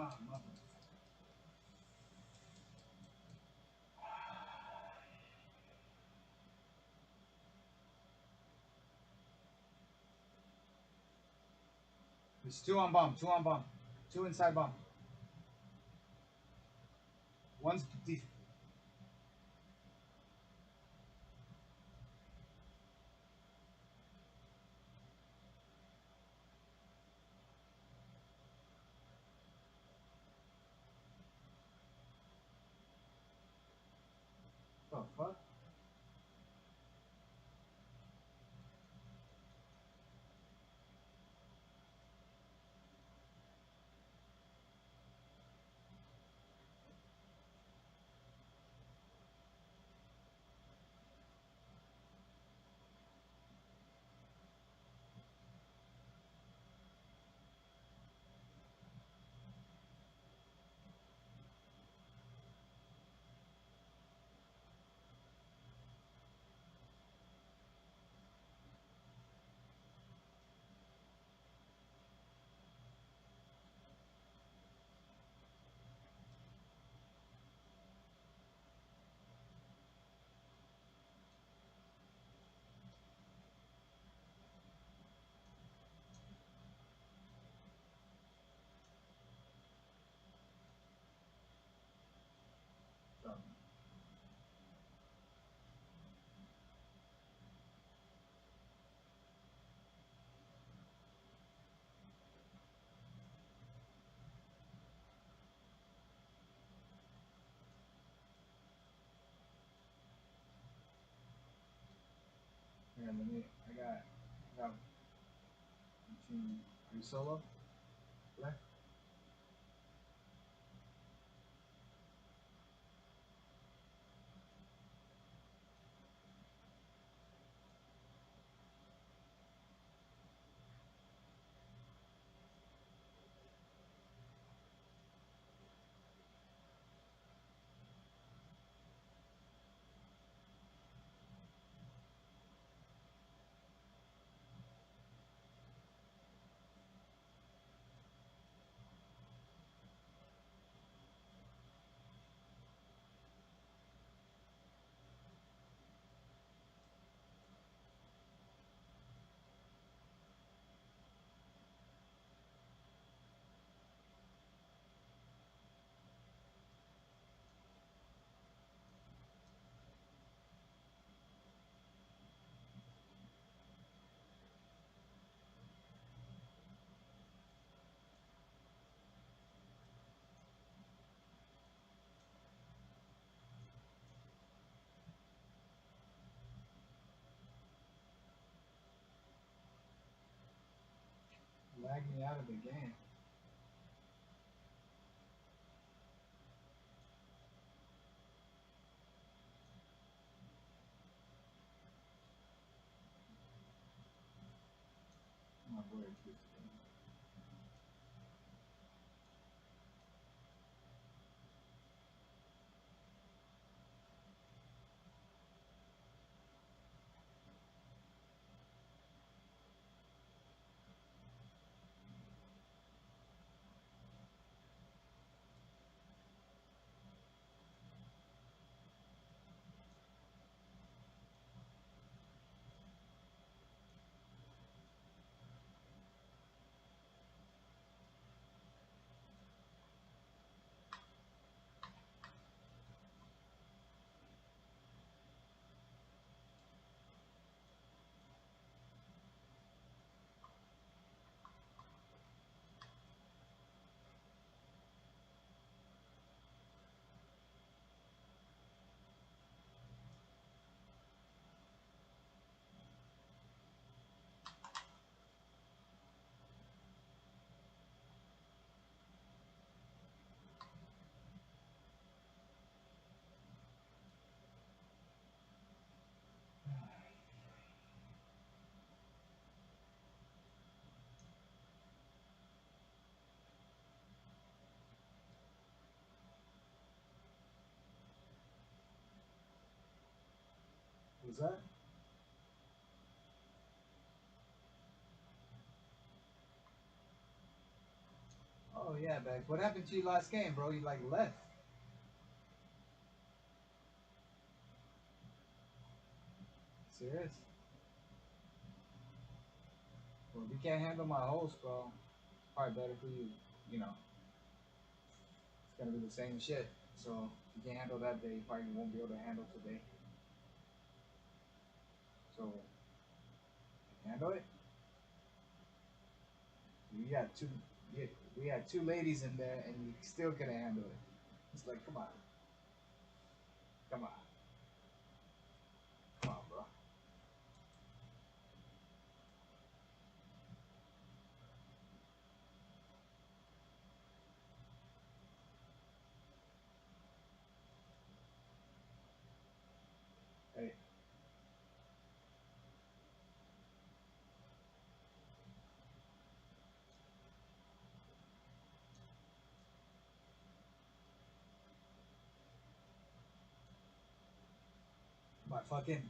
S1: Ah, mother. There's two on bomb, two on bomb, two inside bomb. One's deep. The fuck? Yeah, let me. I got. Are you solo? Yeah. Lag me out of the game. My boy. Was that? Oh yeah, Beck. What happened to you last game, bro? You like left. Serious? Well, if you can't handle my host, bro, it's probably better for you. You know, it's gonna be the same shit. So if you can't handle that day, you probably won't be able to handle today. So handle it. You got two. We had two ladies in there, and you still couldn't handle it. It's like, come on, come on, come on, bro. Hey.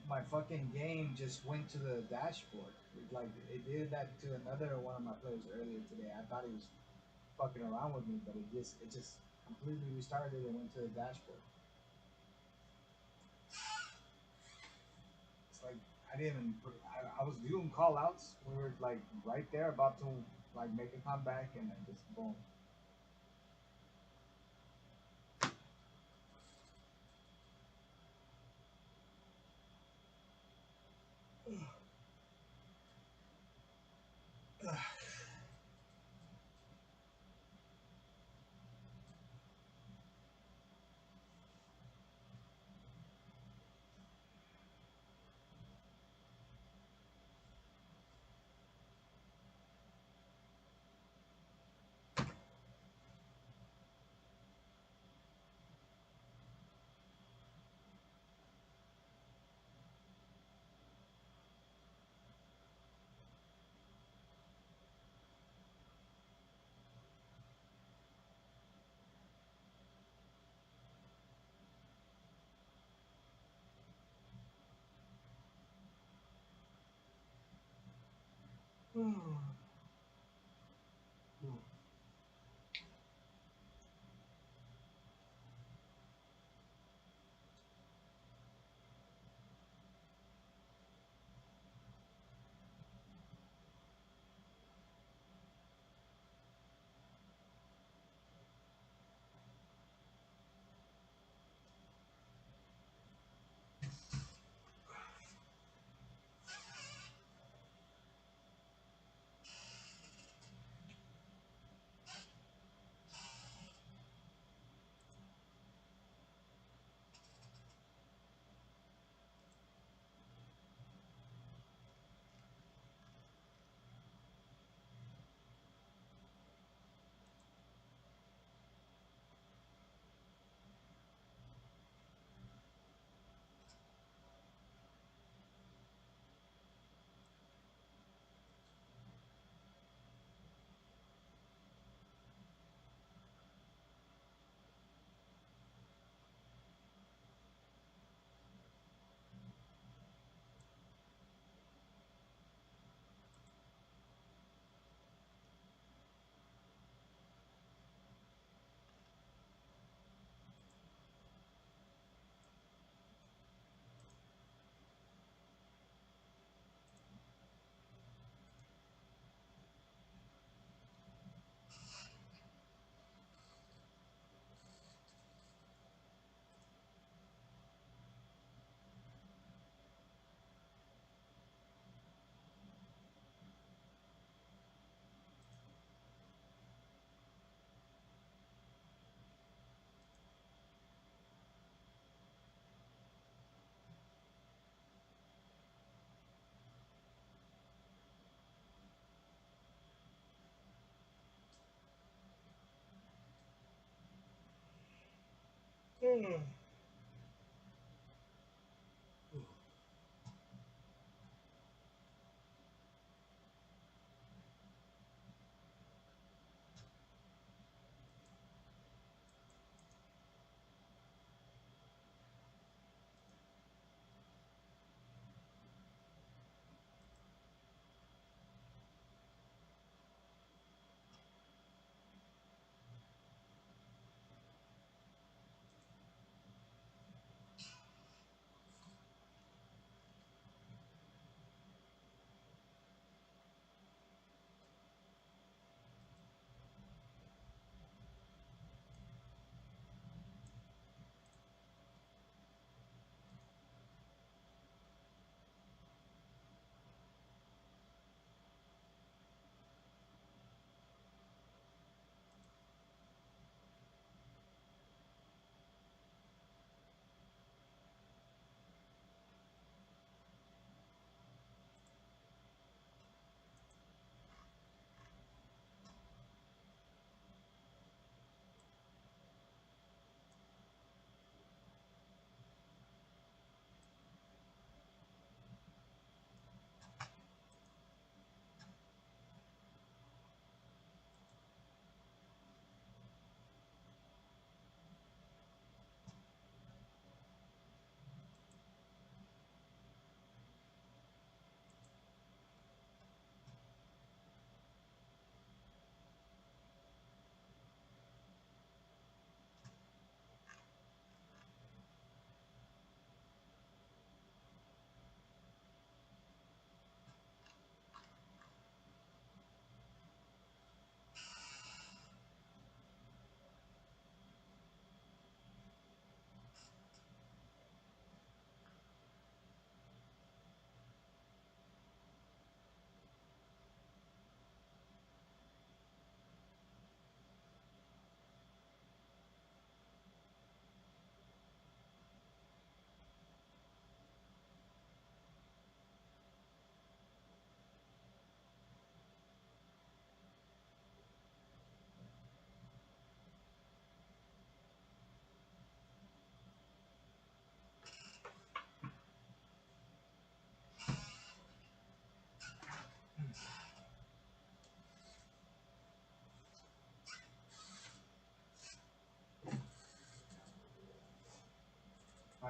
S1: My fucking game just went to the dashboard. It did that to another one of my players earlier today. I thought he was fucking around with me, but it just completely restarted and went to the dashboard. It's like I didn't even I was doing call outs. We were like right there about to like make a comeback and then just boom.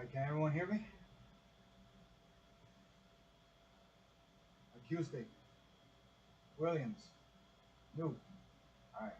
S1: Alright, can everyone hear me? Acoustic. Williams. New. Alright.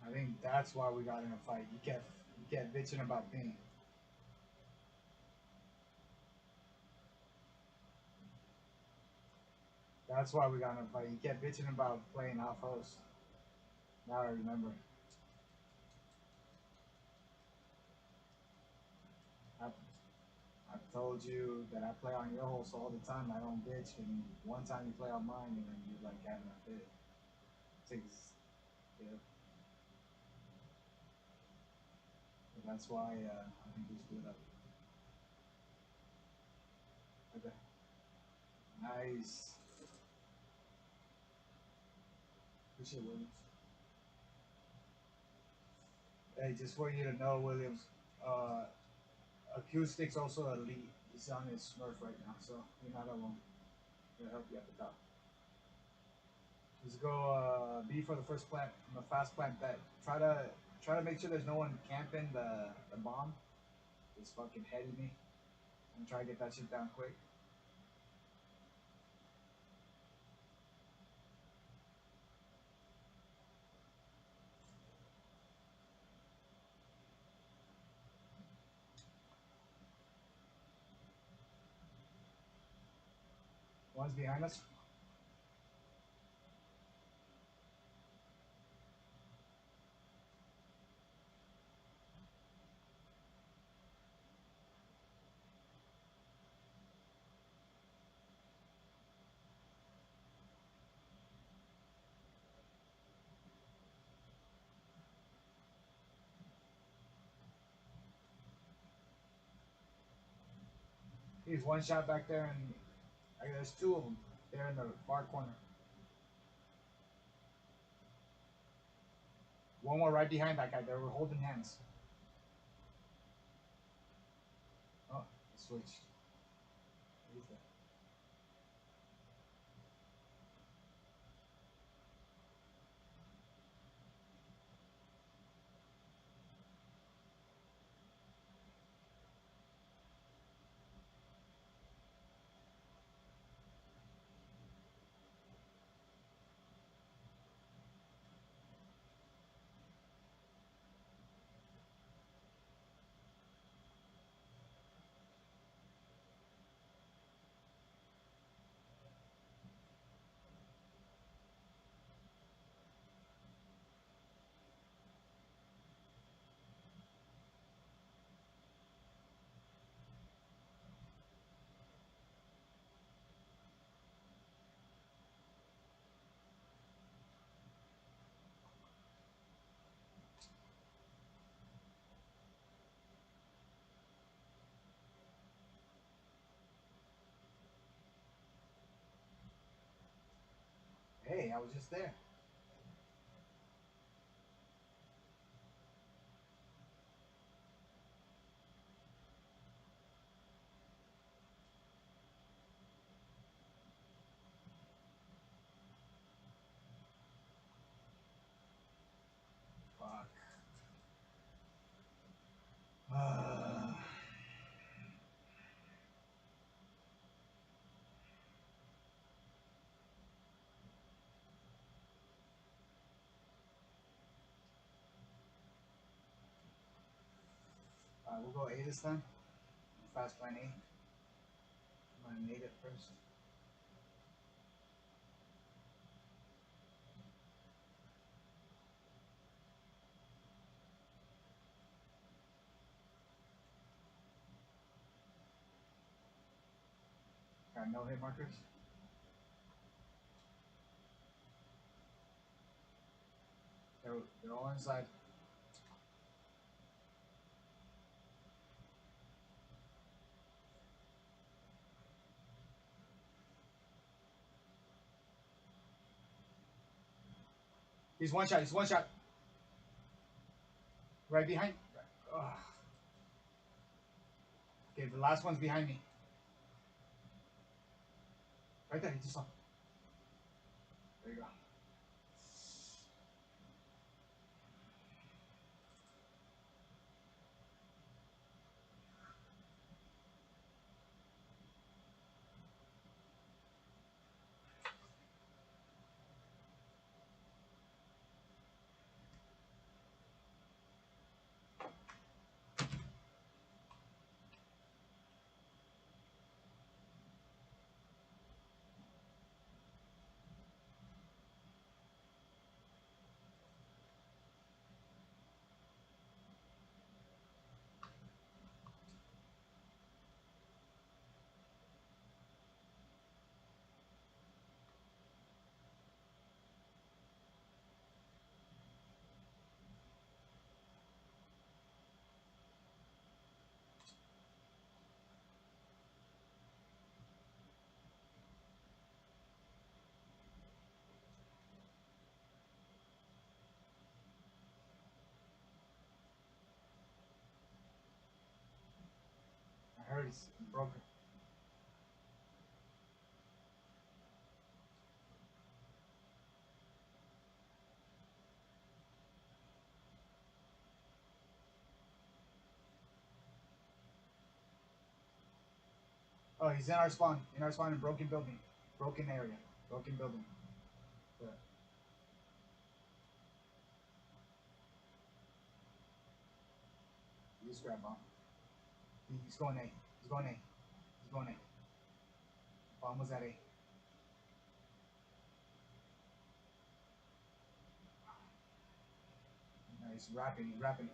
S1: I think that's why we got in a fight. You kept bitching about being. That's why we got in a fight. You kept bitching about playing off host. Now I remember. I told you that I play on your host all the time. I don't bitch, and one time you play on mine, and then you like having a fit. Takes, yeah. And that's why I think we split up. Okay. Nice. Good shit, Williams. Hey, just for you to know, Williams, Acoustic's also elite. He's on his Smurf right now, so you're not alone. He'll help you at the top. Let's go B for the first plant. I'm a fast plant that. Try to make sure there's no one camping the bomb. Just fucking heading me. And try to get that shit down quick. One's behind us. He's one shot back there, and there's two of them. They're in the far corner. One more right behind that guy. They were holding hands. Oh, switch. Who's that? Hey, I was just there. Fuck. We'll go A this time. Fast plan A. I'm gonna nade it first. Got no hit markers. They're all inside. He's one shot. He's one shot. Right behind. Ugh. Okay, the last one's behind me. Right there. He just saw. There you go. I heard he's broken. Oh, he's in our spawn. In our spawn in broken building. Broken area. Broken building. Yeah. He's grab bomb. He's going A. He's going A. He's going A. Bomb was at A. Nice. Rapping. He's rapping.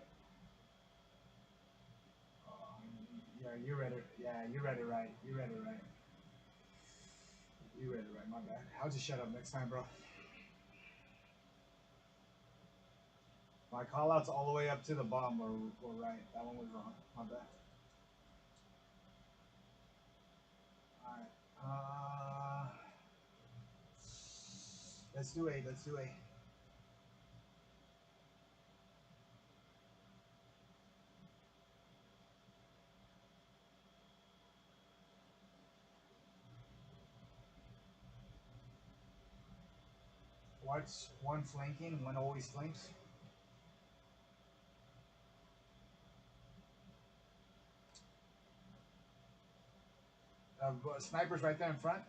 S1: Yeah, you read it. Yeah, you read it right. You read it right. You read it right. My bad. I'll just shut up next time, bro. My call outs all the way up to the bomb were right. That one was wrong. My bad. Alright. Let's do A. Let's do A. Watch one flanking, one always flanks. Snipers right there in front.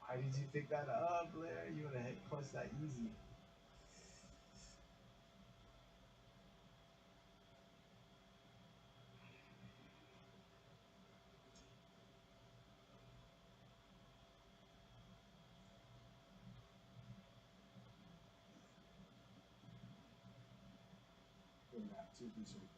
S1: Why did you pick that up, Blair? You would have hit close that easy. Good map, 2 piece right there.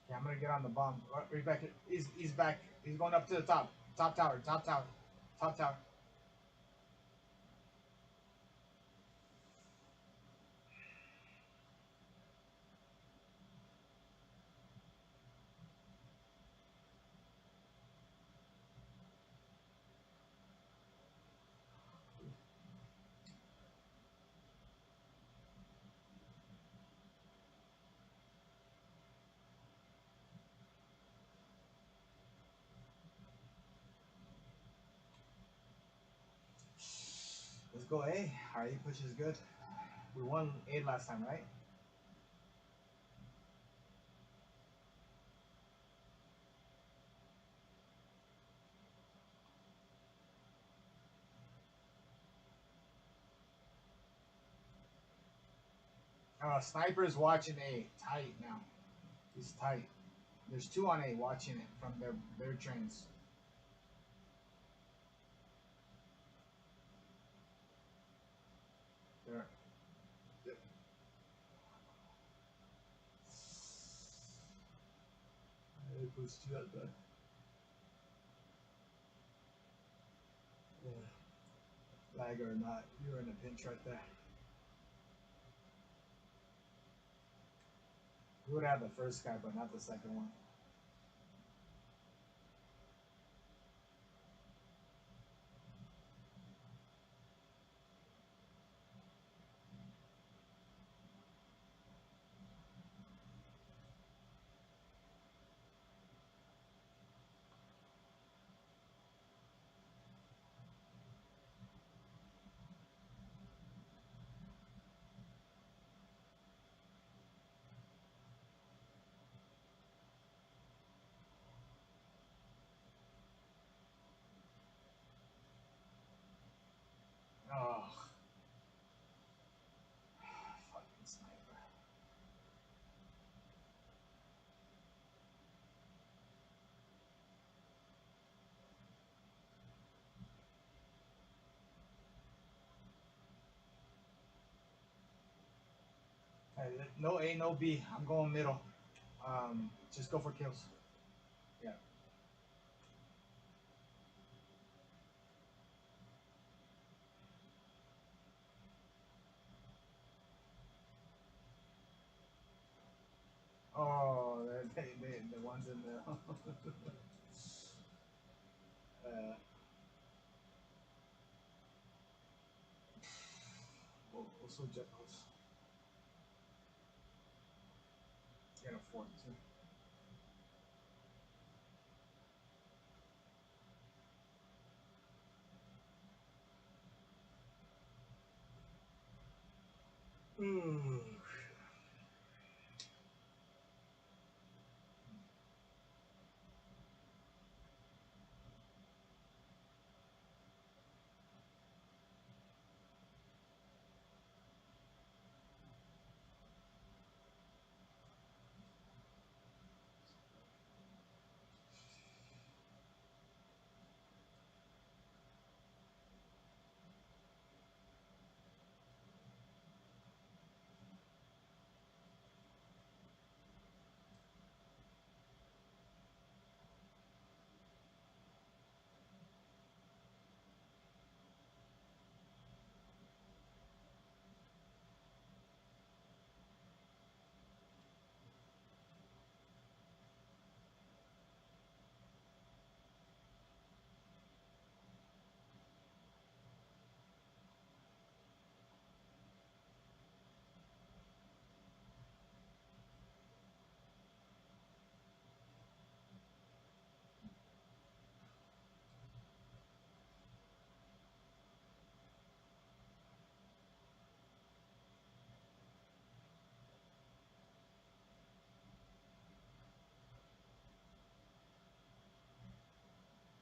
S1: Okay, I'm gonna get on the bomb. Right back. He's back. He's going up to the top. Top tower. Top tower. Top tower. Let's go A. Our A push is good. We won A last time, right? Sniper is watching A. Tight now. He's tight. There's 2 on A watching it from their trains. There. A push 2 at the. Lag or not, you're in a pinch right there. We would have the first guy, but not the second one. Oh, fucking sniper. Hey, no A, no B. I'm going middle. Just go for kills. Yeah. Oh, the ones in the. Also jet post. Get a 42.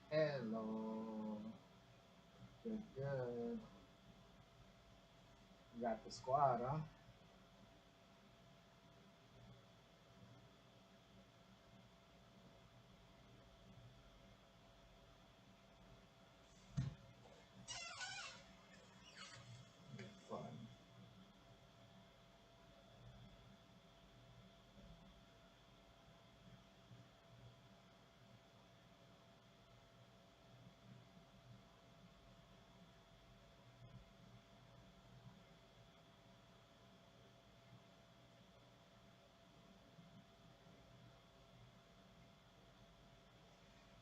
S1: Hello. Good, good. You got the squad, huh? Fun.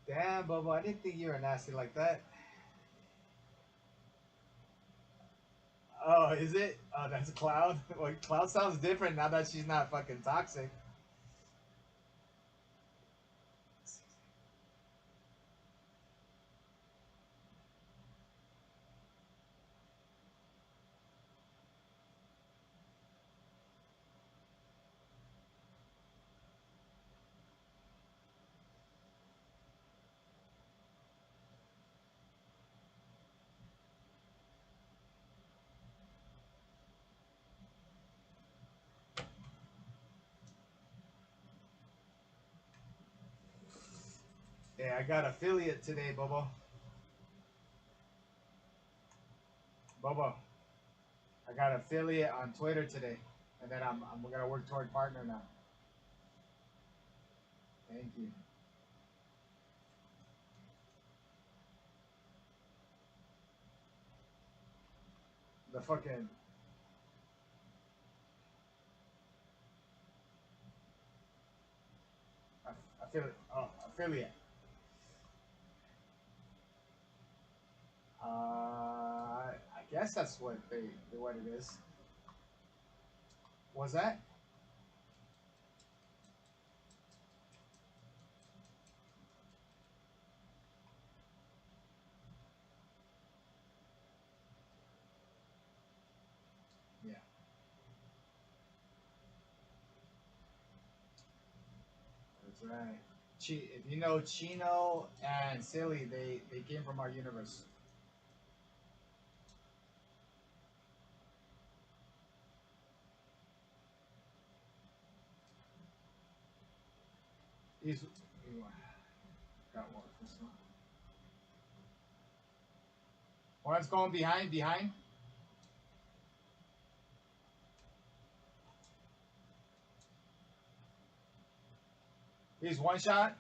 S1: Damn, Bubba, I didn't think you were nasty like that. Oh, is it? Oh, that's Cloud. Well, Cloud sounds different now that she's not fucking toxic. Hey, I got affiliate today, Bobo. Bobo, I got affiliate on Twitter today, and then I'm gonna work toward partner now. Thank you. The fucking affiliate. Oh, affiliate. I guess that's what what it is. Was that? Yeah. That's right. If you know Chino and Silly, they came from our universe. He's got one. One's going behind. He's one shot.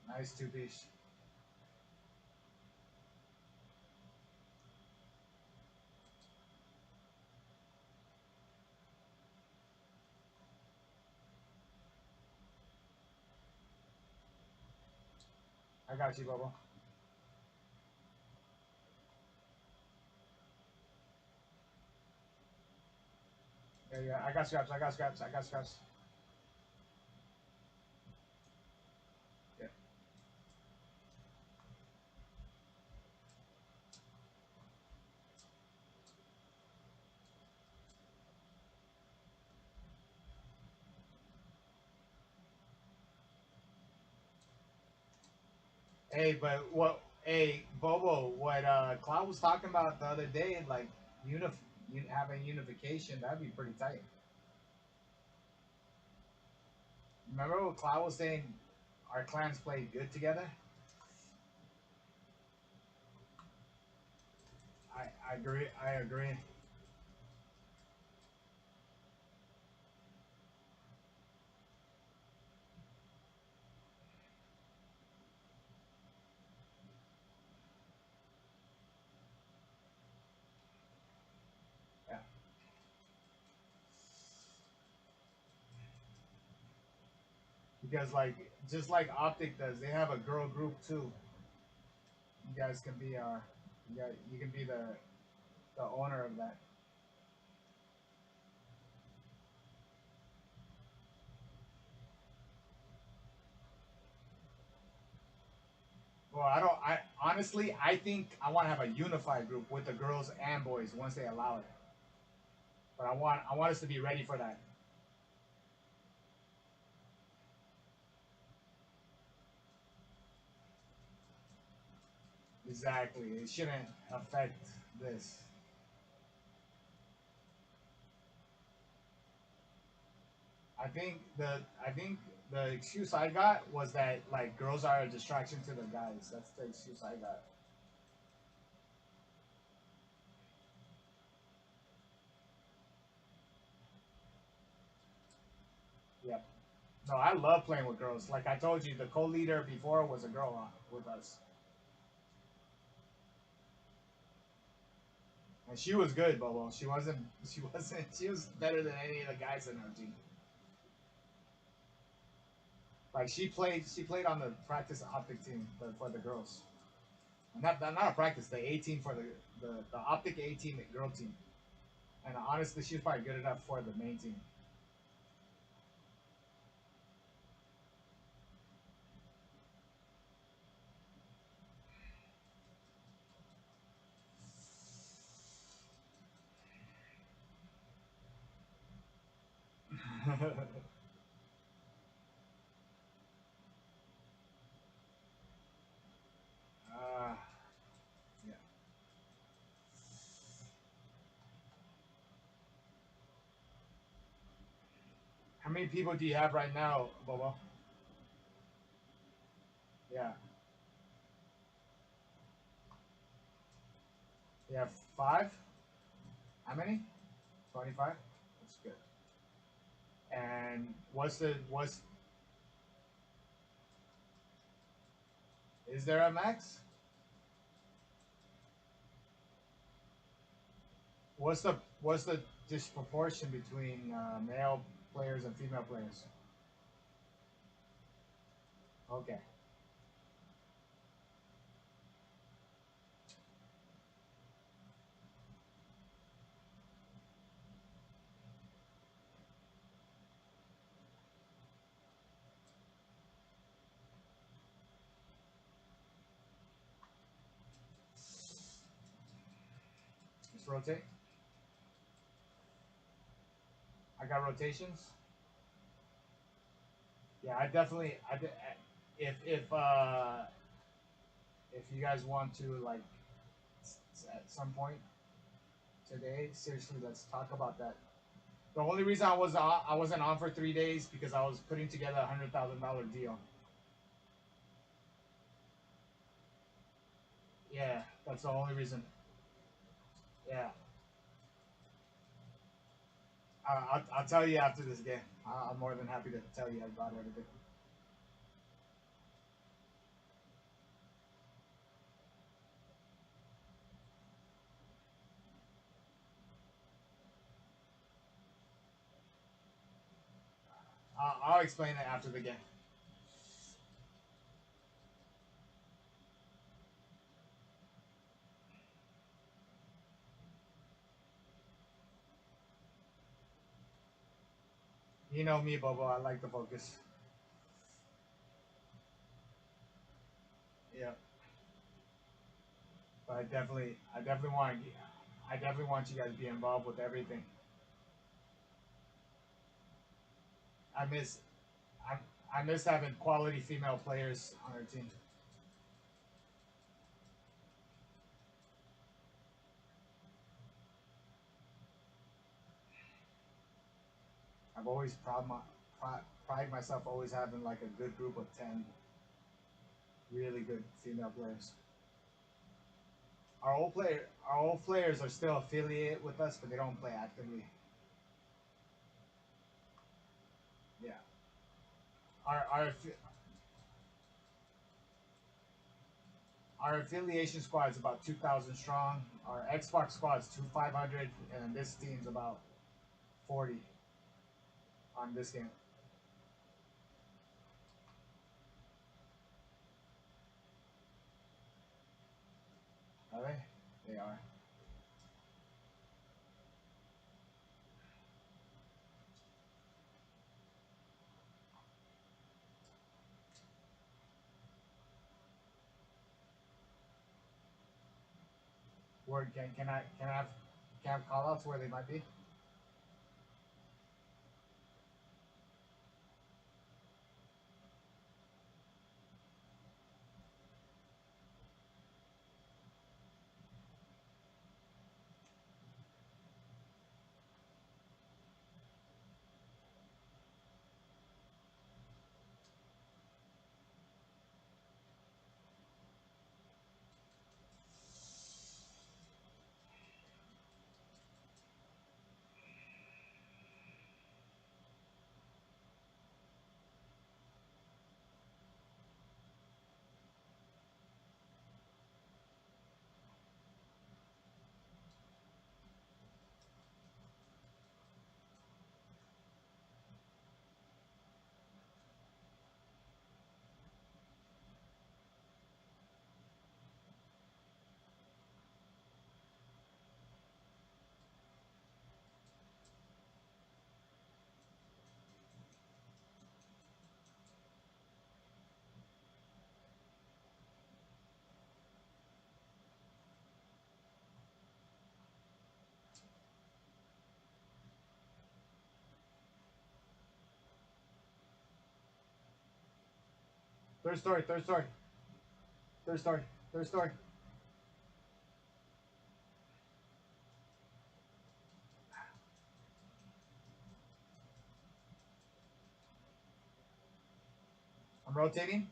S1: Nice two-piece. I got you, Bobo. Yeah. I got scraps. Yeah. Hey, but what? Hey, Bobo, what Cloud was talking about the other day, like having unification, that'd be pretty tight. Remember what Cloud was saying? Our clans played good together. I agree. I agree. Yeah. Because like just like Optic does, they have a girl group too. You guys can be you can be the owner of that. Well, I honestly I think I want to have a unified group with the girls and boys once they allow it. But I want us to be ready for that. Exactly. It shouldn't affect this. I think the excuse I got was that like girls are a distraction to the guys. That's the excuse I got. Yep. No, I love playing with girls. Like I told you, the co-leader before was a girl with us, and she was good, Bobo. She wasn't. She wasn't. She was better than any of the guys in our team. Like she played. She played on the practice optic team for the girls. Not a practice. The A team for the optic A team girl team. And honestly, she's probably good enough for the main team. uh, yeah. many people do you have right now, Bobo? Yeah. You have 5? How many? 25? That's good. And what's is there a max? What's the disproportion between male players and female players? Okay. Just rotate. I got rotations. Yeah, I definitely. If you guys want to like at some point today, seriously, let's talk about that. The only reason I wasn't on for 3 days because I was putting together $100,000 deal. Yeah, that's the only reason. Yeah. I'll tell you after this game. I'm more than happy to tell you about everything. I'll explain it after the game. You know me, Bobo. I like to focus. Yeah. But I definitely want you guys to be involved with everything. I miss, I, I miss having quality female players on our team. I've always pride myself always having like a good group of 10 really good female players. Our old players are still affiliated with us, but they don't play actively. Yeah. Our affiliation squad is about 2,000 strong. Our Xbox squad is 500, and this team's about 40 on this game. Are they? They are. Word, can I have call outs where they might be? Third story, third story. Third story, third story. rotating.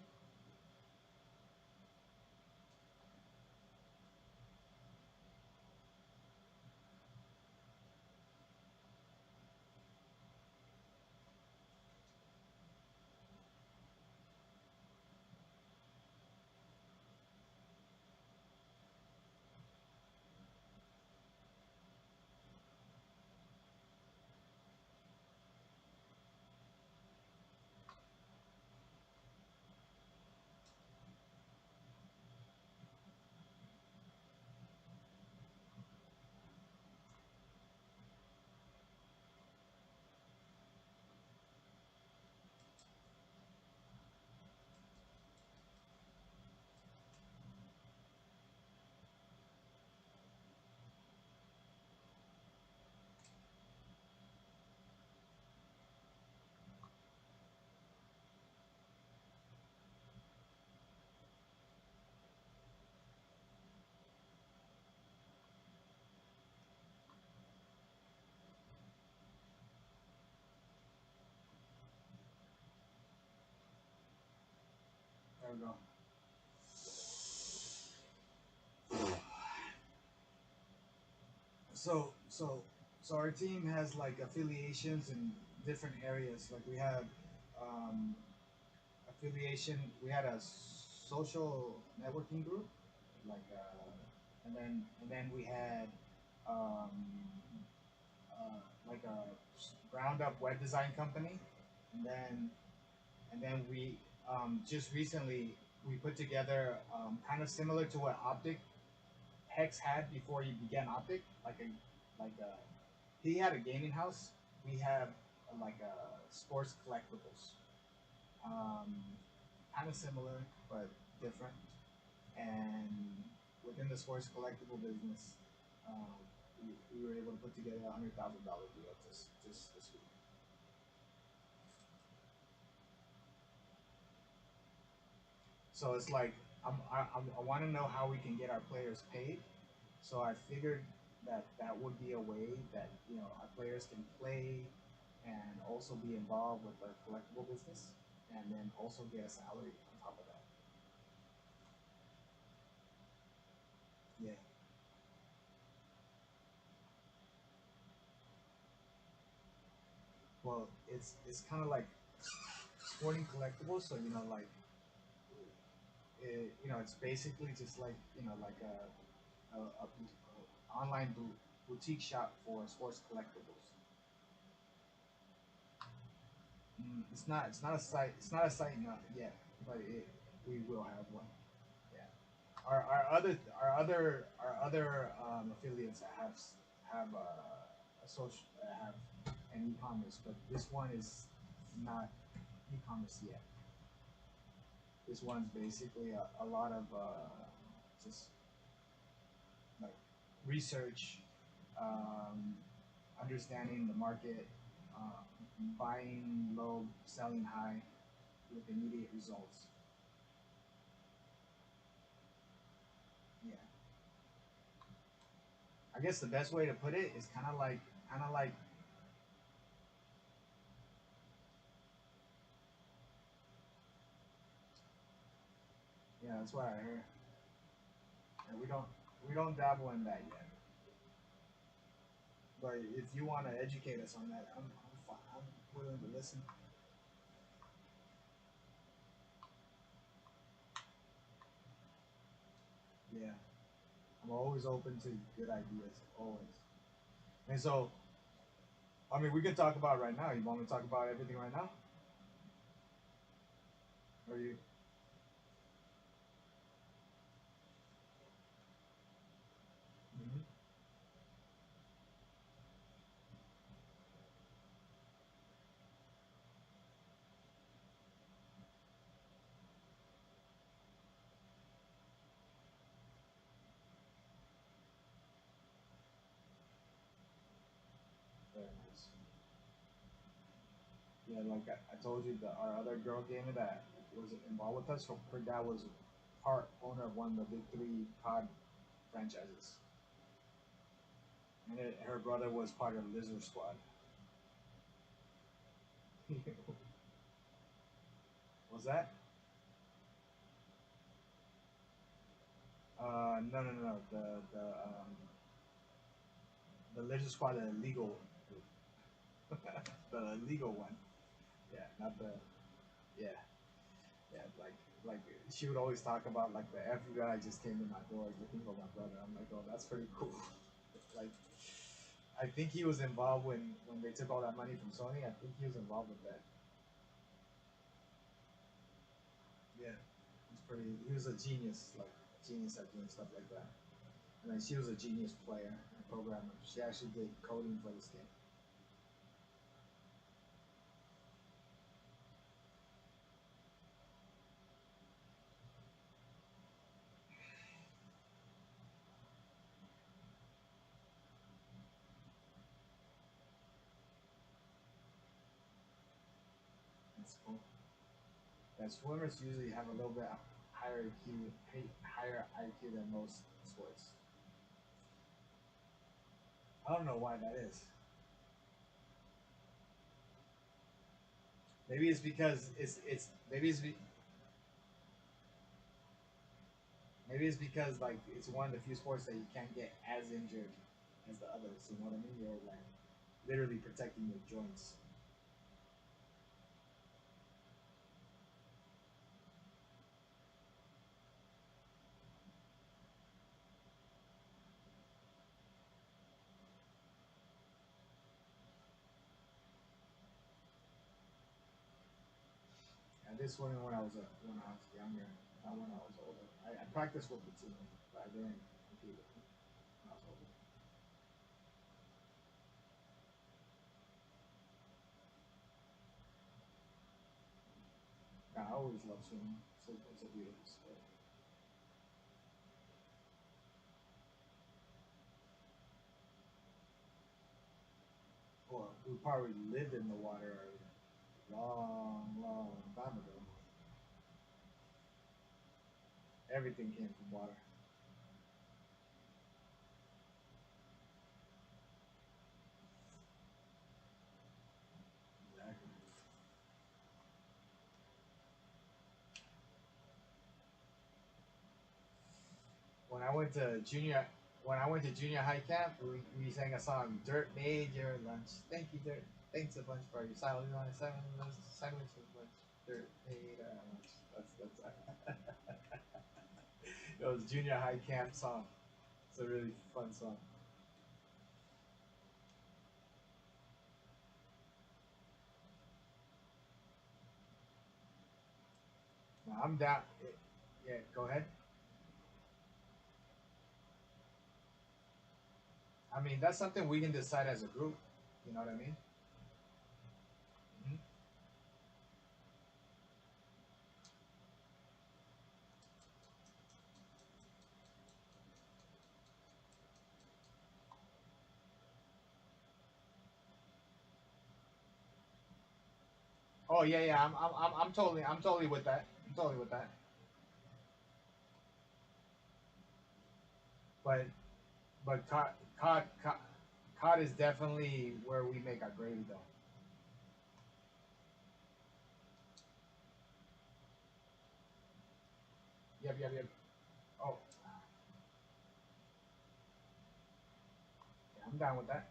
S1: There we go. So our team has like affiliations in different areas. Like we have um, affiliation. We had a social networking group, like, and then we had um, like a ground up web design company, and then we just recently we put together kind of similar to what Optic Hex had before he began Optic, like a he had a gaming house. We have like a sports collectibles, um, kind of similar but different. And within the sports collectible business, we were able to put together $100,000 deal just this week. So it's like I want to know how we can get our players paid. So I figured that would be a way that our players can play and also be involved with the collectible business, and then also get a salary on top of that. Yeah. Well, it's kind of like sporting collectibles. So like it's basically just like like a online boutique shop for sports collectibles. It's not a site. It's not a site not yet, but we will have one. Yeah. Our other affiliates that have a social have an e-commerce, but this one is not e-commerce yet. This one's basically a lot of just like research, um, understanding the market, buying low, selling high with immediate results. Yeah. I guess the best way to put it is kind of like yeah, that's what I heard. And we don't dabble in that yet. But if you want to educate us on that, I'm fine. I'm willing to listen. Yeah, I'm always open to good ideas, always. And so, I mean, we can talk about it right now. You want me to talk about everything right now? Or you? Mhm. Very nice. Yeah, like I told you, our other girl gamer that was involved with us, her dad was part owner of one of the big three COD franchises, and her brother was part of Lizard Squad. Was that? No. The Lizard Squad, the legal, the legal one. Yeah, not the. Yeah, yeah. Like she would always talk about like the FBI just came to my door looking for my brother. I'm like, oh, that's pretty cool. Like, I think he was involved when they took all that money from Sony. I think he was involved with that. Yeah, he's pretty. He was a genius, like genius at doing stuff like that. And then she was a genius player and programmer. She actually did coding for this game. That's cool. Yeah, swimmers usually have a little bit higher IQ than most sports. I don't know why that is. Maybe it's because it's maybe it's be, maybe it's because like it's one of the few sports that you can't get as injured as the others. You know what I mean? You're like literally protecting your joints. I did swimming when I was younger, not when I was older. I practiced with the team, but I didn't compete with them when I was older. Yeah, I always loved swimming. It's a beautiful sport. Well, we probably lived in the water a long time ago. Everything came from water. Exactly. When I went to junior high camp, we sang a song. Dirt made your lunch. Thank you, Dirt. Thanks a bunch for your salad on sandwich with lunch. Dirt made our lunch. That's it was junior high camp song. It's a really fun song. Now, I'm down. Yeah, go ahead. I mean, that's something we can decide as a group. You know what I mean? Mhm. Oh yeah. I'm totally with that. I'm totally with that. But but cod is definitely where we make our gravy though. Yep. Oh, yeah, I'm down with that.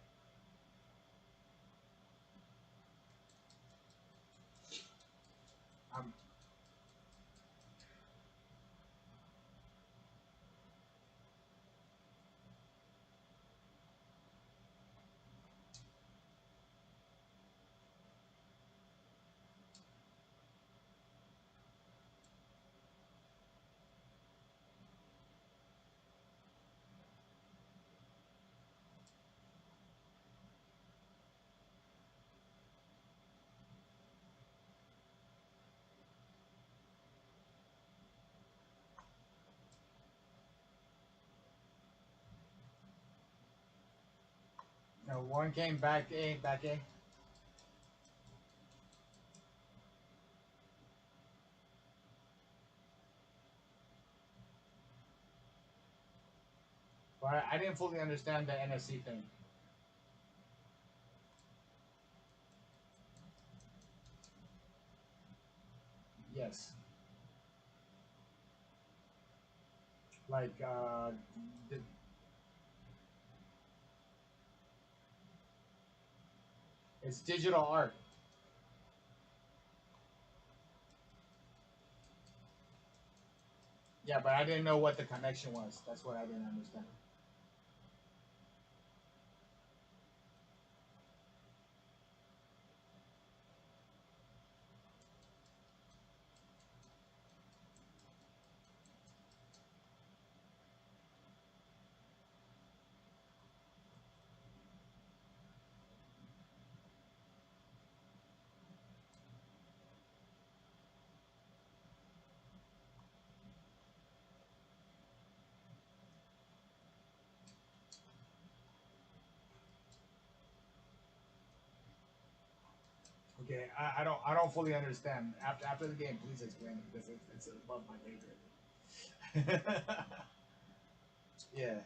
S1: I'm no one came back A. But I didn't fully understand the NFC thing. Yes. Like the, it's digital art. Yeah, but I didn't know what the connection was. That's what I didn't understand. Okay, I don't fully understand. After the game, please explain it because it's above my pay grade. Yeah,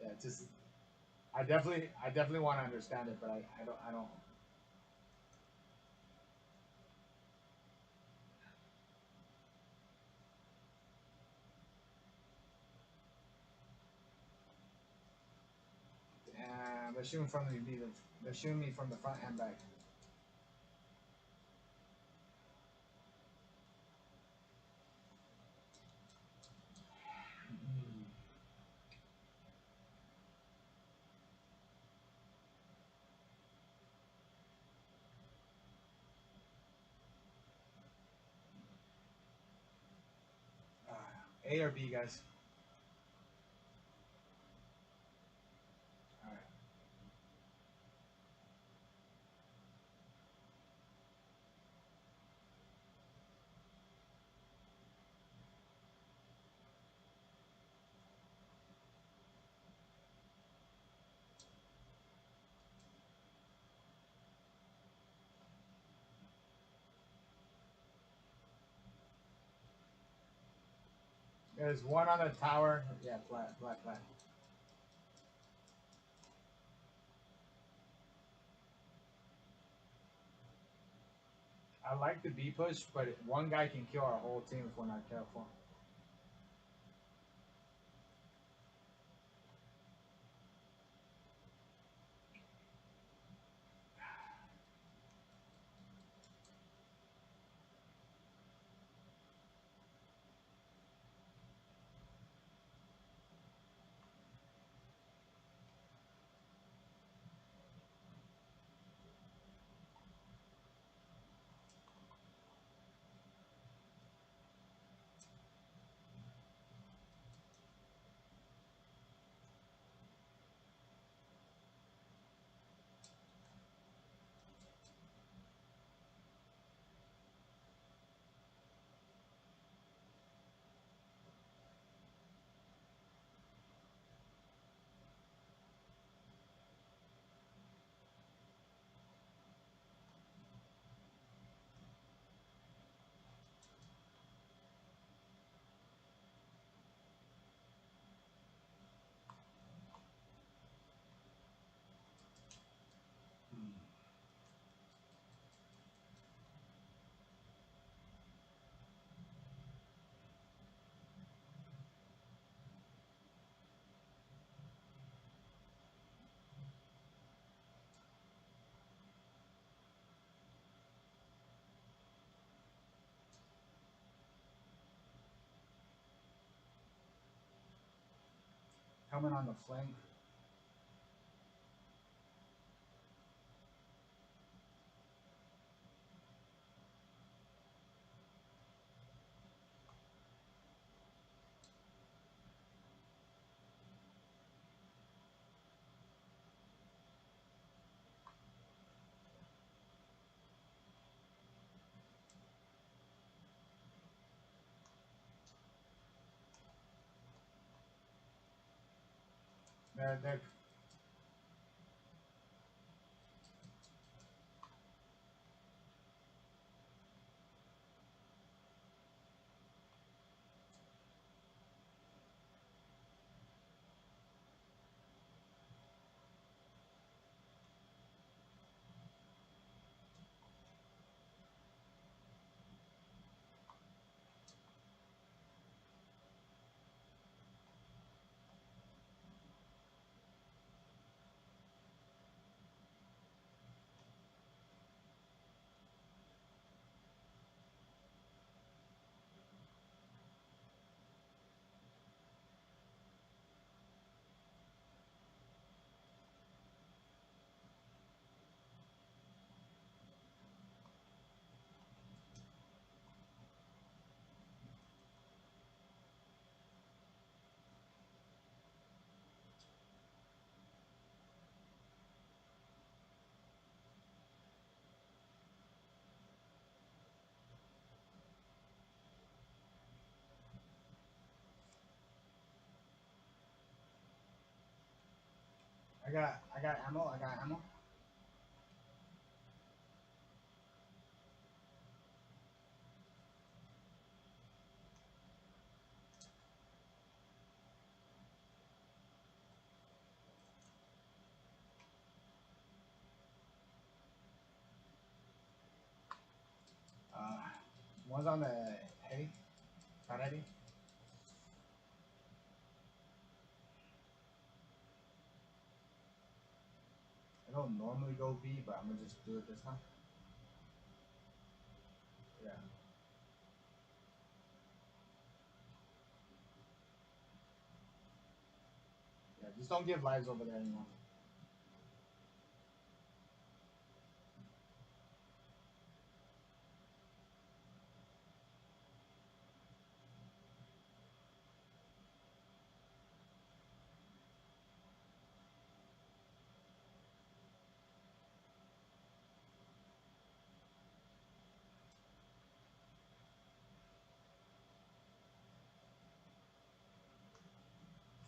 S1: yeah. Just I definitely want to understand it, but I don't. They're shooting from they're shooting me from the front and back. A or B, guys. All right. There's one on the tower. Yeah, flat, flat, flat. I like the B push, but one guy can kill our whole team if we're not careful. Coming on the flank. They're I got ammo. I got ammo. One's on the heady. Not heady. I don't normally go B, but I'm gonna just do it this time. Yeah. Yeah, just don't give lives over there anymore.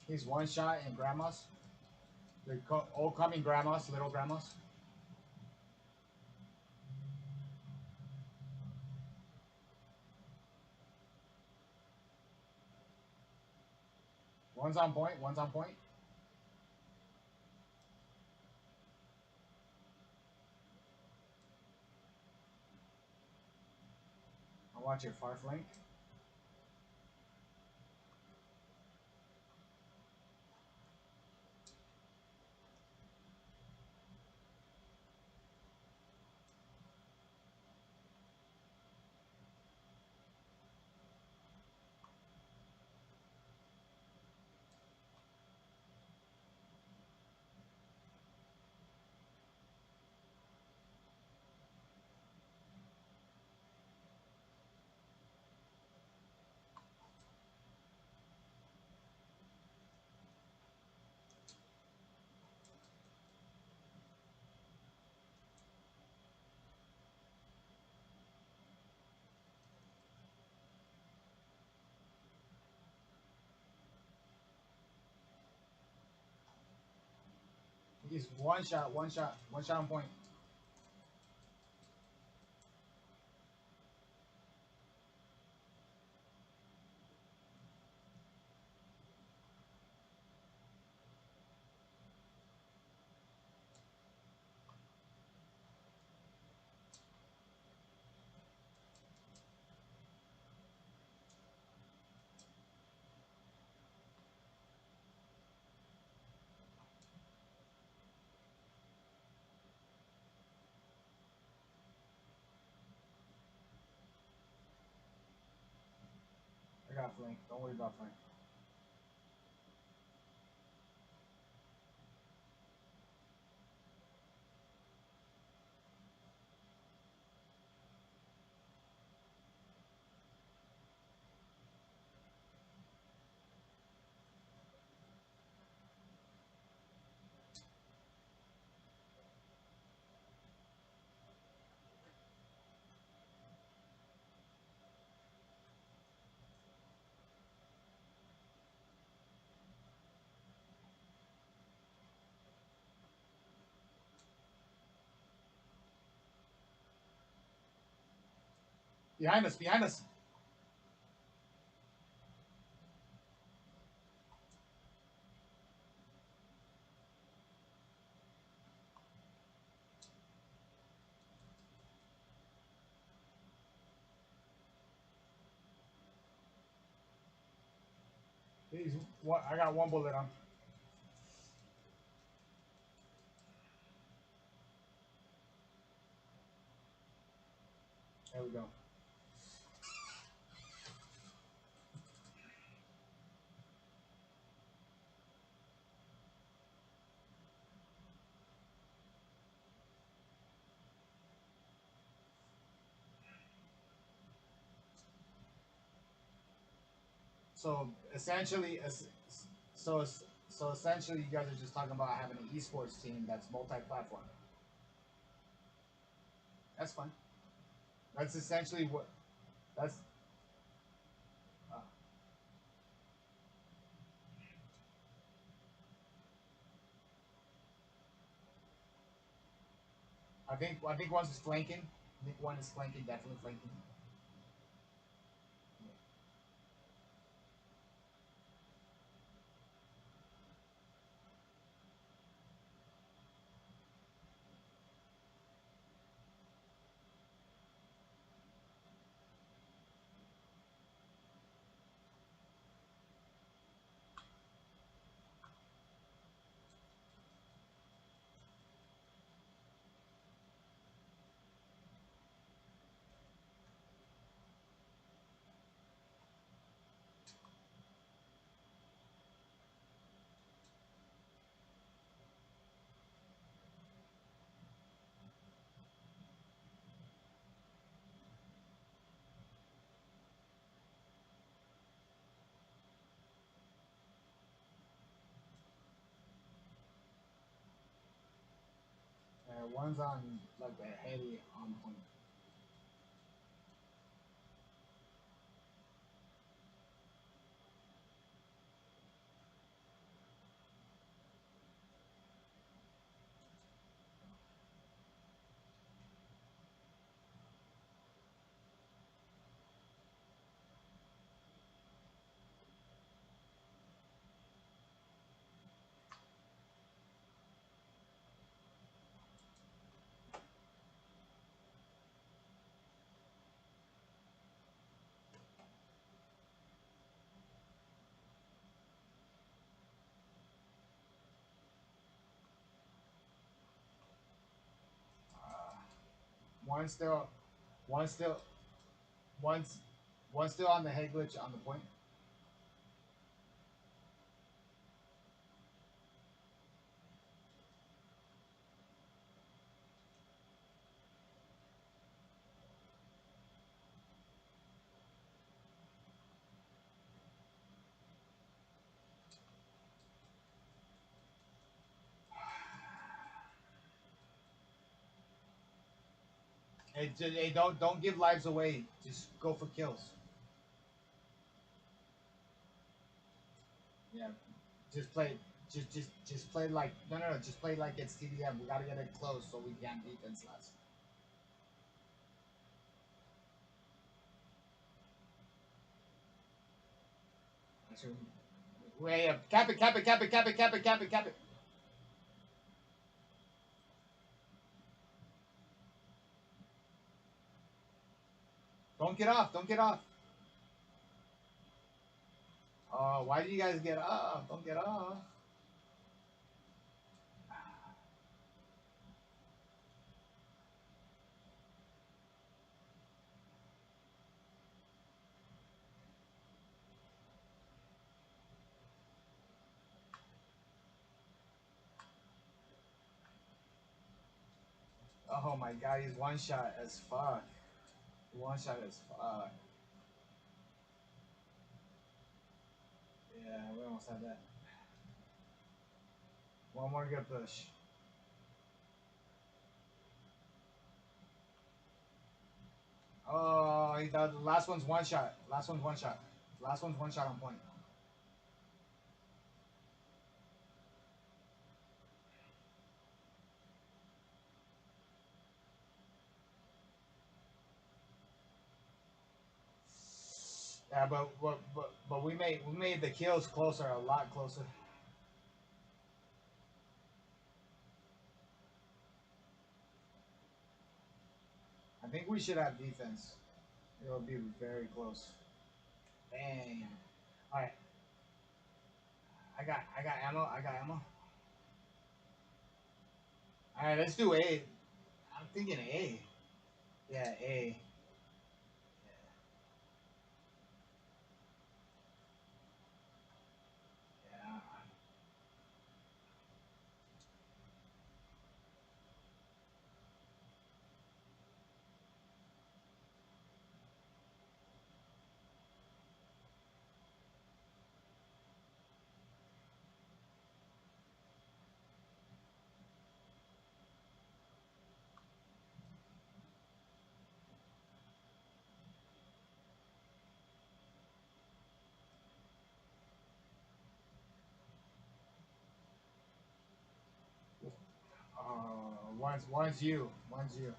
S1: He's one shot in grandmas. They're all coming grandmas, little grandmas. One's on point. One's on point. I watch your far flank. He's one shot on point. I got flank. Don't worry about flank. Behind us, behind us. He's what? I got one bullet on. There we go. So essentially, so essentially, you guys are just talking about having an esports team that's multi-platform. That's fine. That's essentially what. That's. Uh, I think one is flanking. I think one is flanking, definitely flanking. One's on like the heavy on point. One's still, one's still, one's, one's still on the head glitch on the point. Hey, don't give lives away. Just go for kills. Yeah, just play. Just play like no. Just play like it's TDM. We gotta get it close so we can defense less. Wait, cap it, cap it, cap it, cap it, cap it, cap it, cap it. Don't get off. Don't get off. Oh, why do you guys get off? Don't get off. Oh my god, he's one shot as fuck. One shot as fuck. Yeah, we almost had that. One more good push. Oh, he does. The last one's one shot. Last one's one shot. Last one's one shot on point. Yeah, but we made the kills closer, a lot closer. I think we should have defense. It'll be very close. Dang. All right. I got ammo. I got ammo. All right, let's do A. I'm thinking A. Yeah, A. Yeah. One's you. One's you.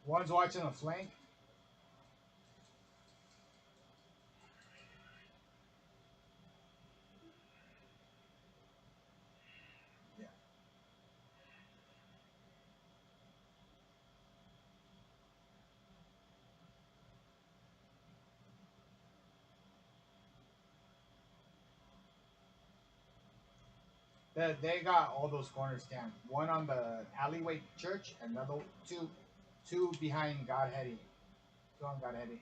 S1: One's watching a flank. Yeah. They got all those corners down. One on the alleyway church, another two behind Godheady. Two on Godheady.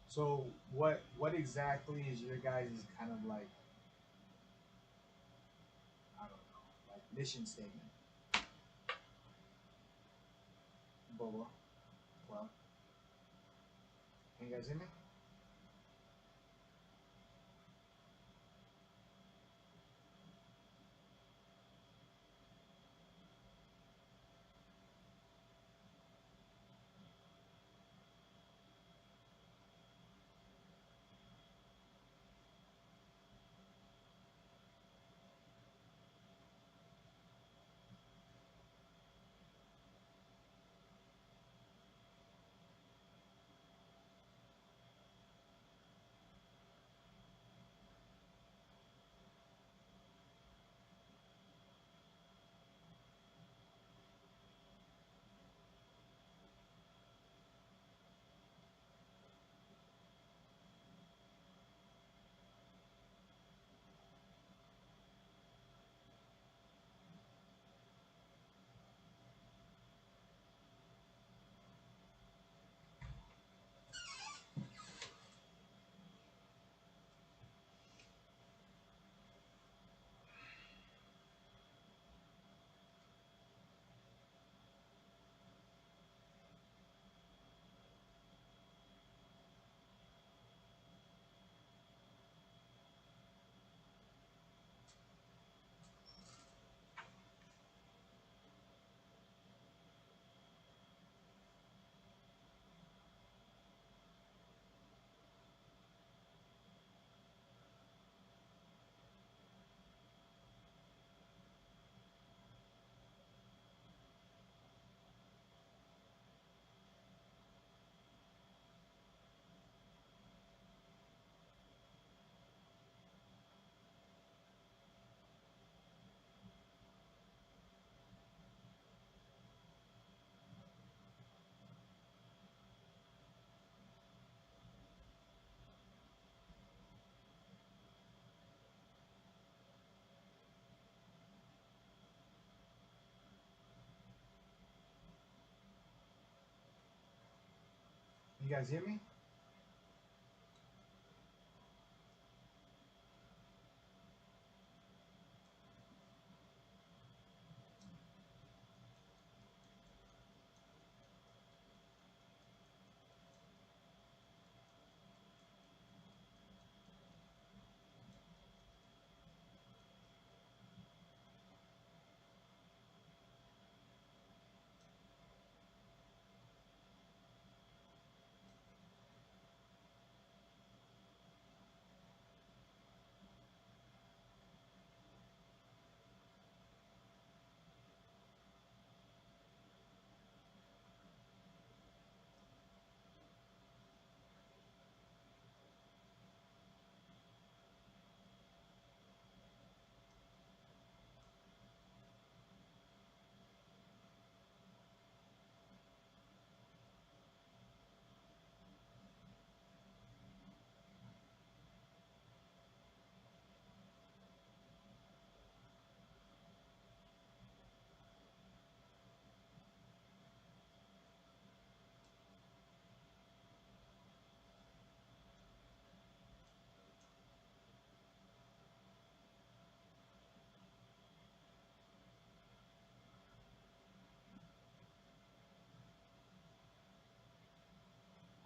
S1: So what exactly is your guys' kind of like, I don't know, like mission statement? Bobo. Well, can you guys hear me? You guys hear me?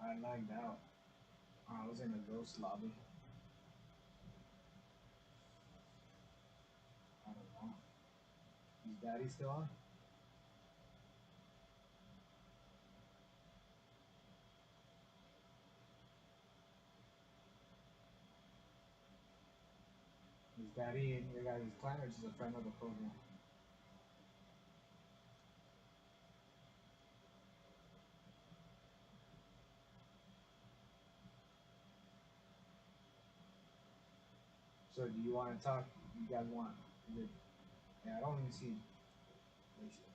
S1: I lagged out. I was in a ghost lobby. I don't know. Is Daddy still on? Is Daddy in your guys' clan or just a friend of the program? So do you want to talk? You guys want? Is it, yeah, I don't even see places.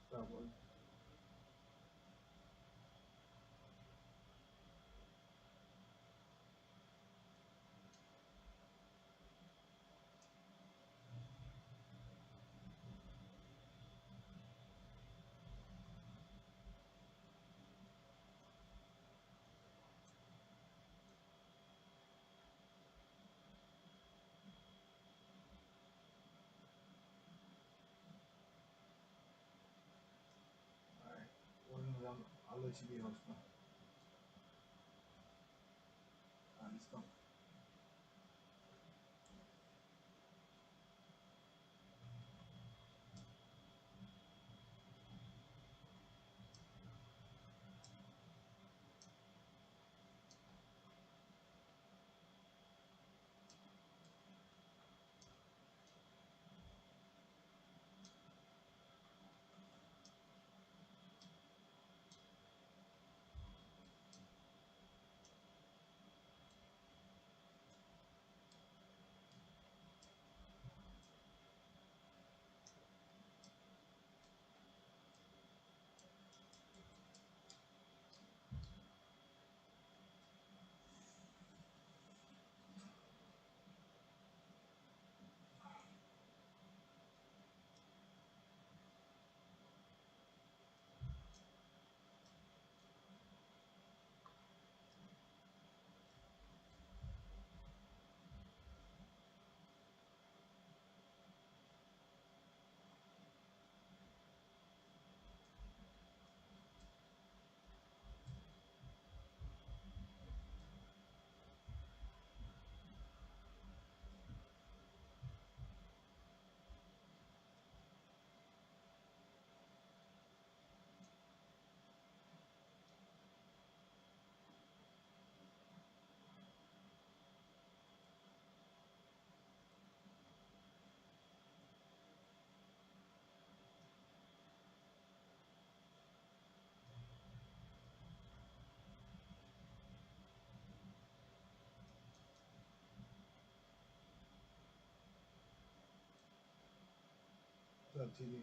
S1: Stop working. I'll let you be host, bro. Let's go. What's up, TV?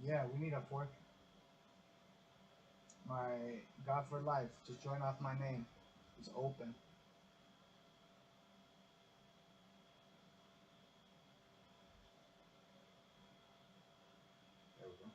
S1: Yeah, we need a fourth. My God for Life, just join off my name. It's open. There we go.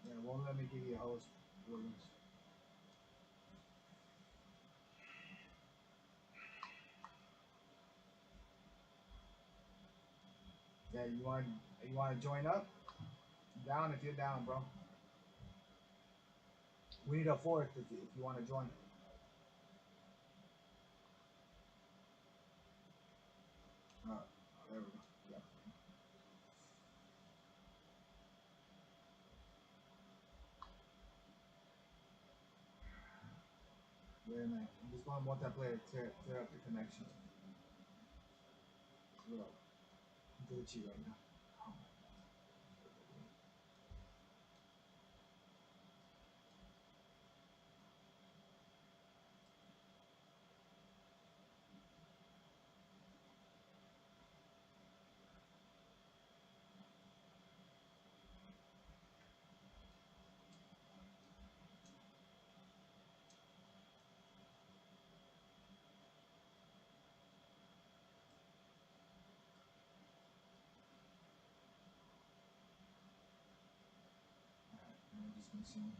S1: Yeah, it won't let me give you a host, Williams. Yeah, you want to join up? Down if you're down, bro. We need a fourth if you want to join. There we go. Yeah. Very nice. I'm just going multiplayer, tear up the connection. It's a little glitchy right now. I'm just missing.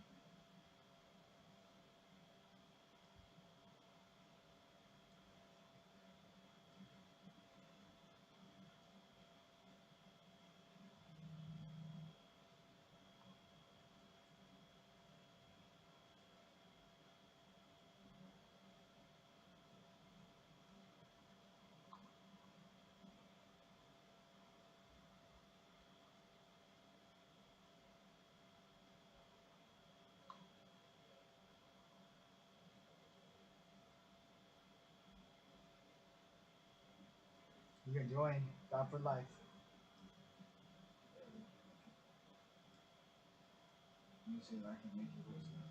S1: You can join. God for Life. Let me see if I can make you host now.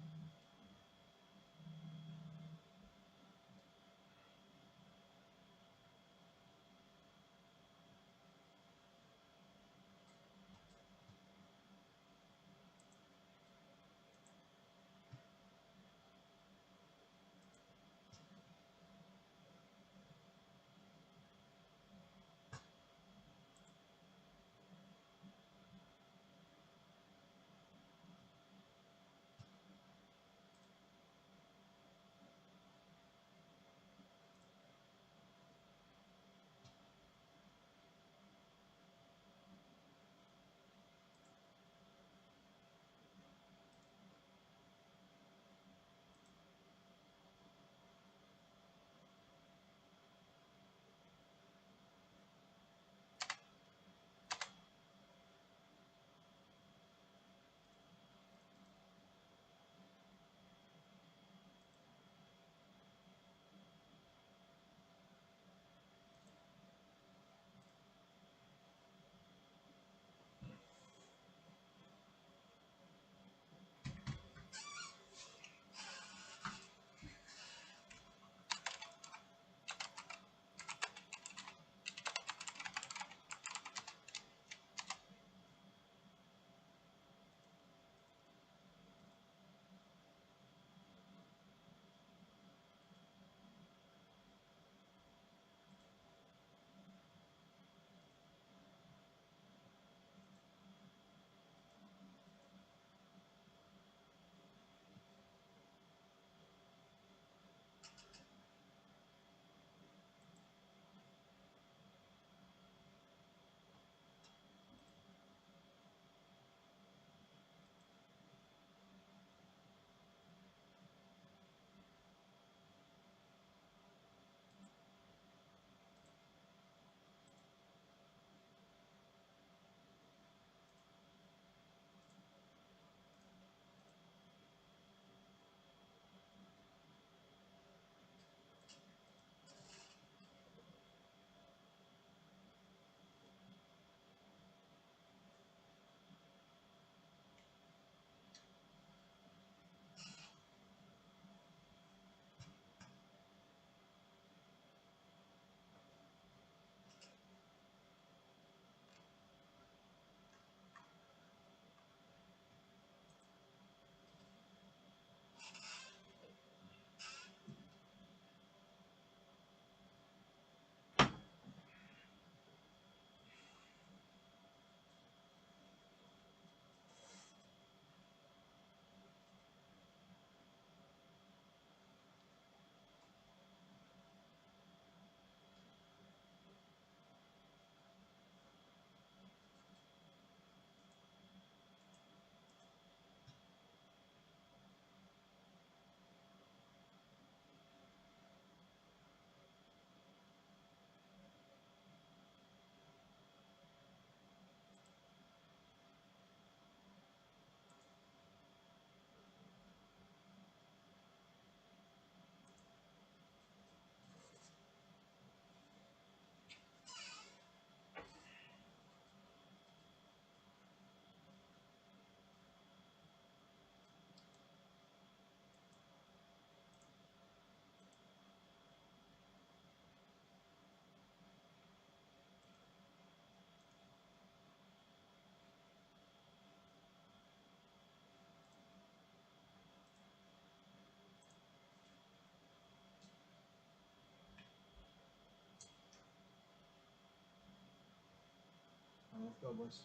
S1: Go, boys.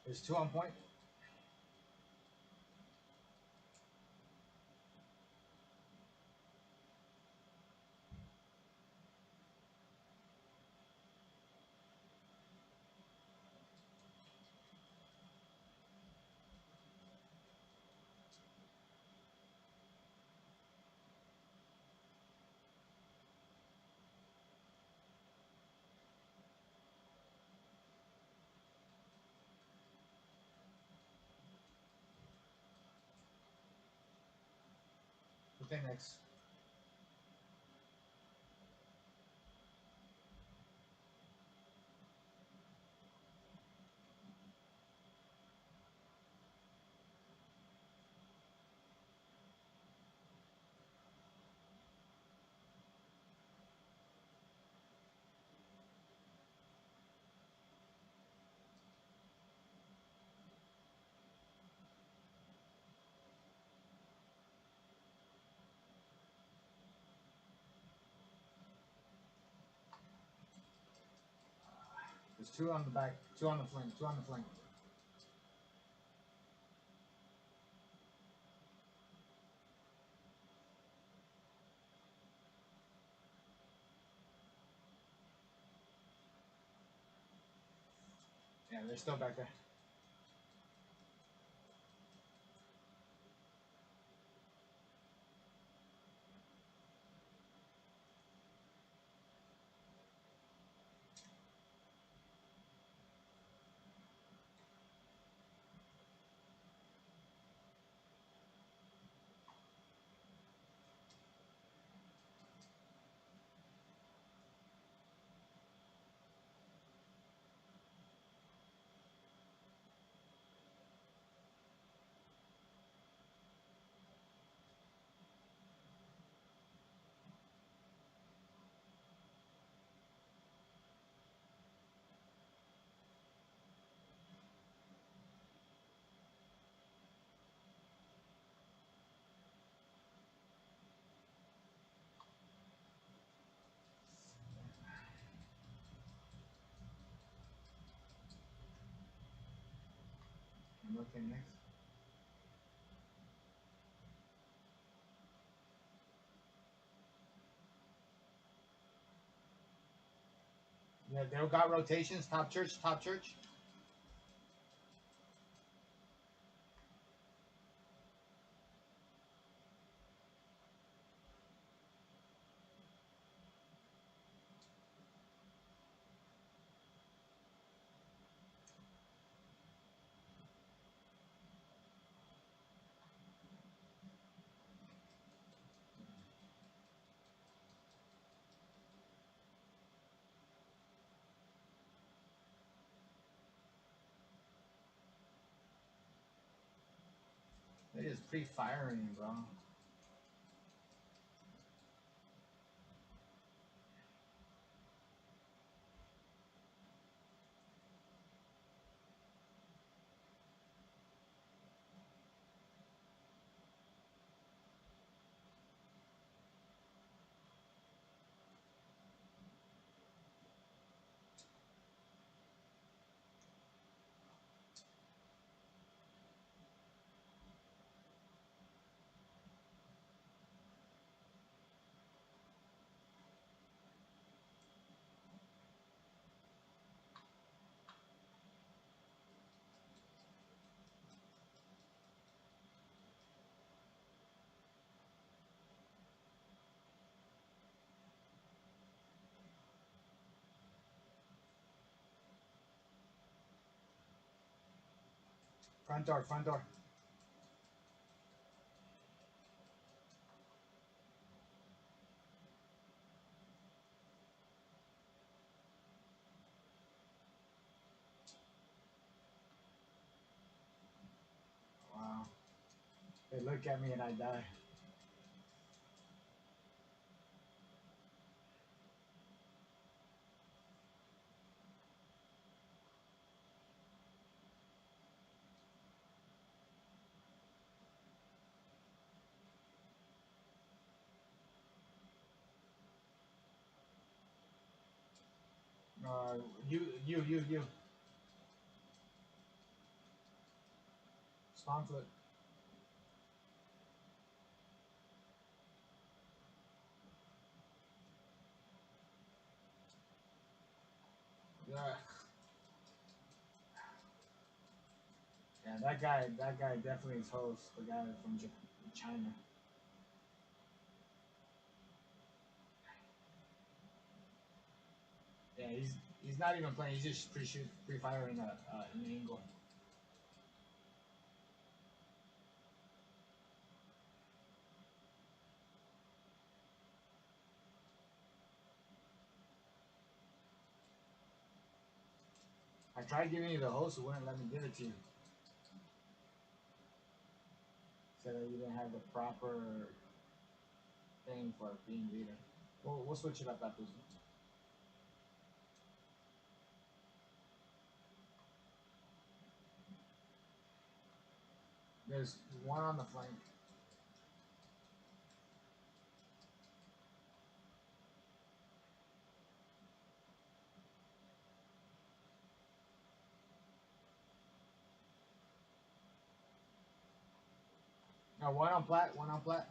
S1: There's 2 on point. Okay, next. There's 2 on the back, 2 on the flank, 2 on the flank. Yeah, they're still back there. I'm looking next. Yeah, they got rotations. Top church, top church. They just pre-firing, bro. Front door, front door. Wow. They look at me and I die. You. Spawn flip. Yeah. Yeah, that guy definitely is host. The guy from China. Yeah, he's not even playing. He's just pre-firing an angle. I tried giving you the host, it wouldn't let me give it to you. Said that you didn't have the proper thing for being leader. We'll switch it up after this. There's one on the flank. No, one on plat, one on plat.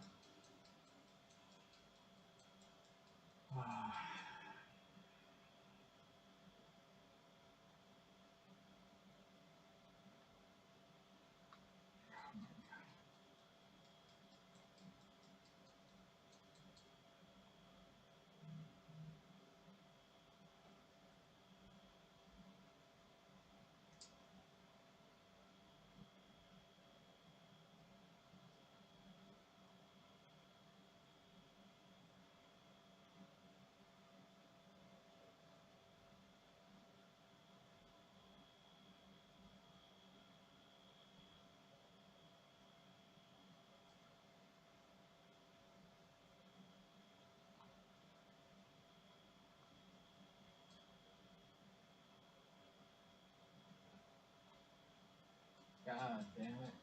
S1: God damn it.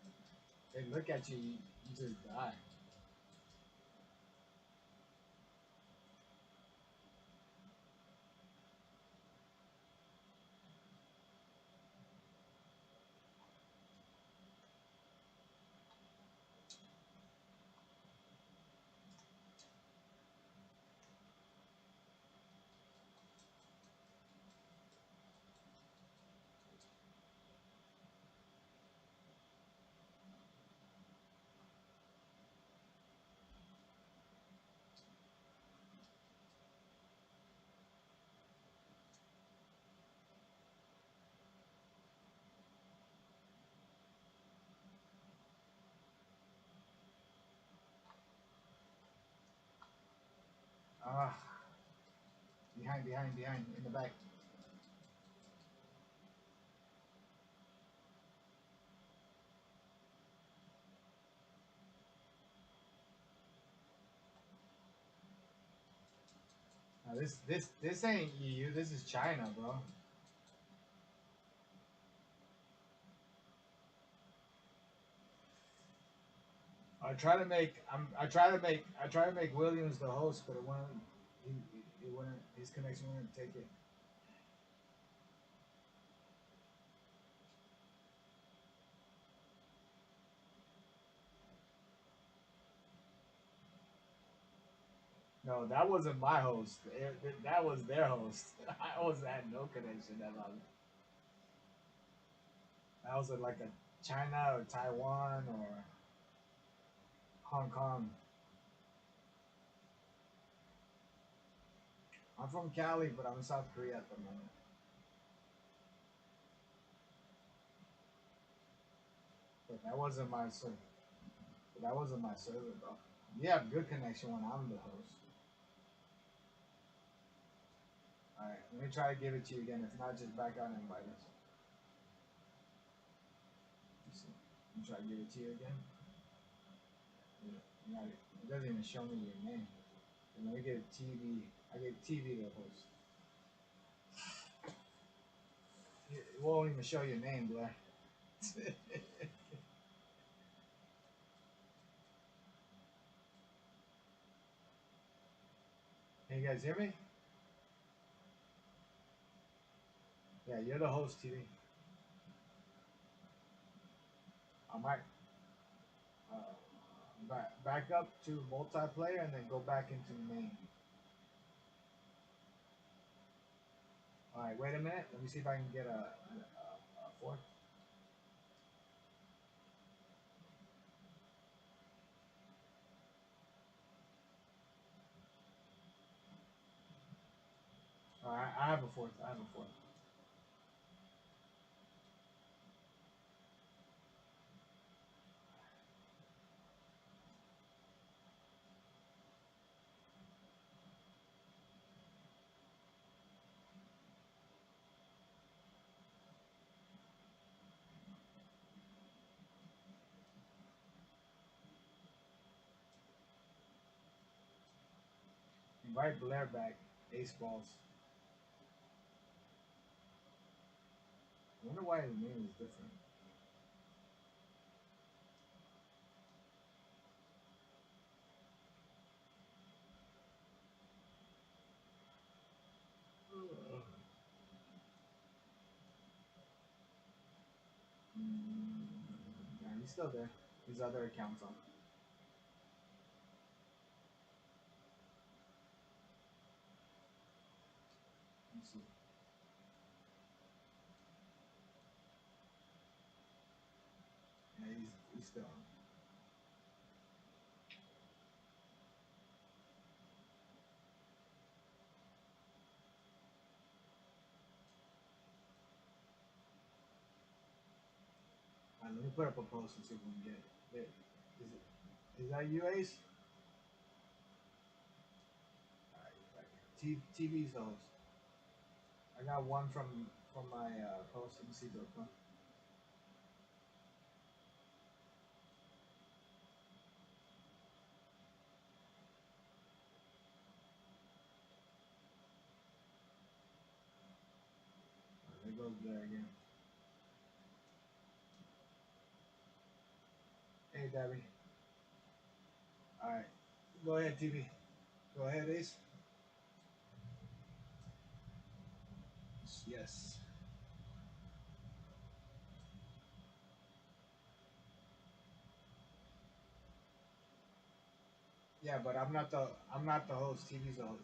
S1: They look at you, you just die. Ah, behind, in the back. Now this ain't EU. This is China, bro. I try to make Williams the host, but it wouldn't. It wouldn't. His connection wouldn't take it. No, that wasn't my host. That was their host. I had no connection that long. That was like a China or Taiwan or Hong Kong. I'm from Cali, but I'm in South Korea at the moment. But that wasn't my server. That wasn't my server, bro. You have good connection when I'm the host. Alright, let me try to give it to you again. If not, just back out and invite us. Let me try to give it to you again. It doesn't even show me your name. And let me get TV. I get TV to host. It won't even show your name, Blair. Can you guys hear me? Yeah, you're the host, TV. I might back up to multiplayer and then go back into main. All right, wait a minute. Let me see if I can get a fourth. All right, I have a fourth. I have a fourth. Invite Blair back. Ace balls. I wonder why his name is different. Yeah, he's still there. His other account's on. Let me see. Yeah, he's still on. Let me put up a post and see if we can get it. Is that you, Ace? TV's the host. I got one from my post. Let me see if it'll come. There goes Blair again. Hey, Debbie. All right, go ahead, TV. Go ahead, Ace. Yes. Yeah, but I'm not the host. TV's the host.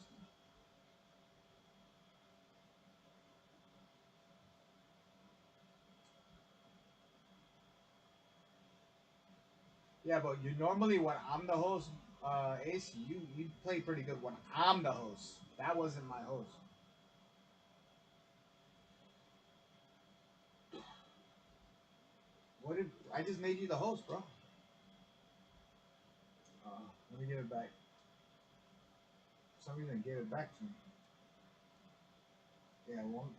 S1: Yeah, but you normally when I'm the host, Ace, you play pretty good when I'm the host. That wasn't my host. What did I just made you the host, bro? Let me get it back. For some reason, gave it back to me. Yeah, one.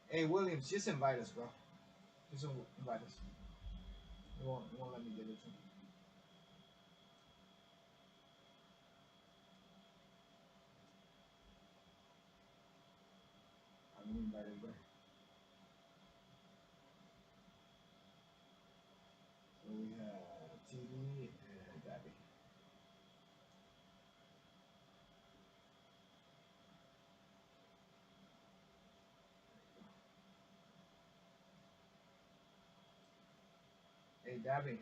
S1: Hey, Williams, just invite us, bro. Just invite us. It won't let me get it to me. Let me invite it back. So we have TV and Gabby. Hey, Dabby.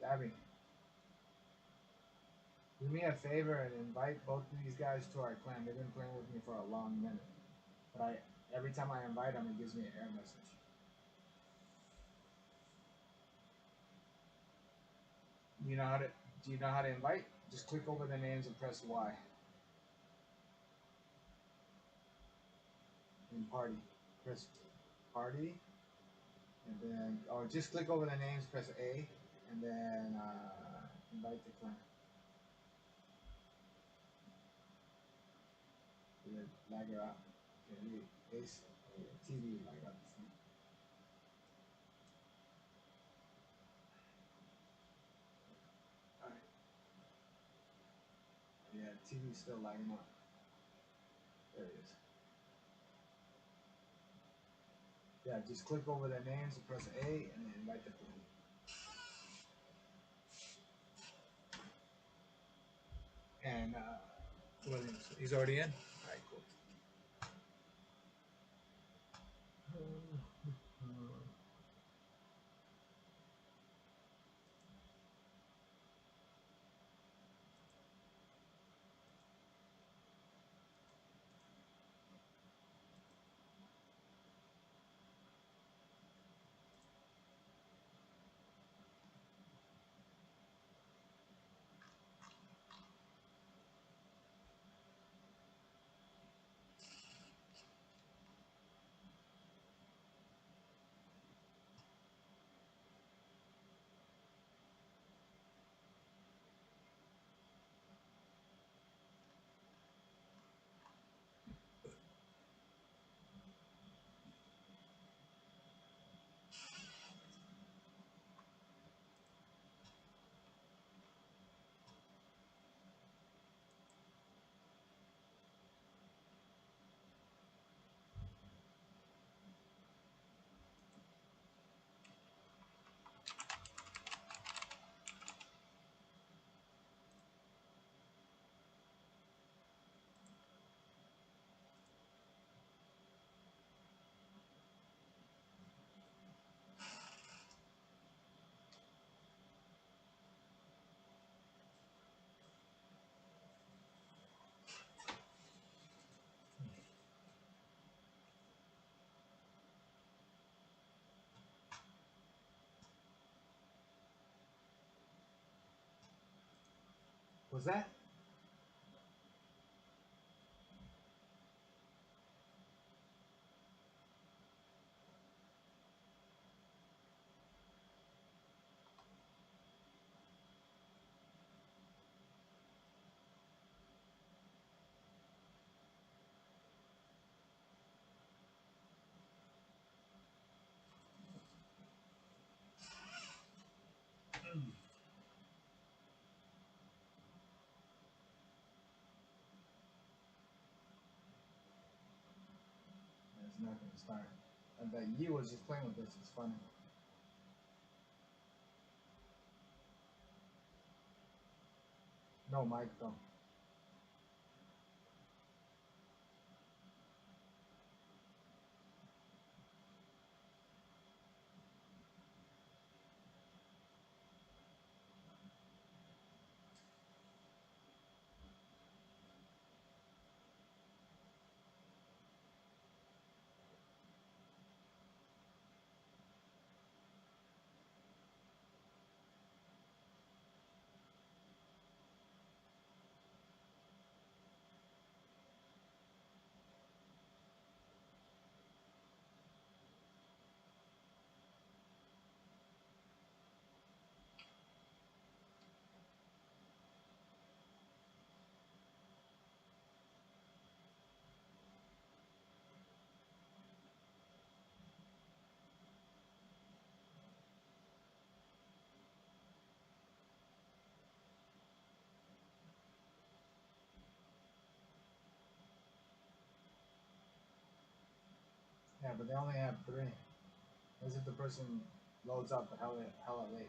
S1: Dabby. Do me a favor and invite both of these guys to our clan. They've been playing with me for a long minute. But every time I invite them, it gives me an error message. You know how to? Do you know how to invite? Just click over the names and press Y. In party, press party, and then just click over the names, press A, and then invite the clan. Lag her out. Okay, Ace, TV lag out. Alright. Yeah, TV's still lagging out. There it is. Yeah, just click over their names and press A and then invite the clan.
S2: and Williams. He's already in. All right, cool.
S1: Was that? It's not gonna start. And that Yi was just playing with this. It's funny. No, Mike, don't. Yeah, but they only have 3. As if the person loads up hella late.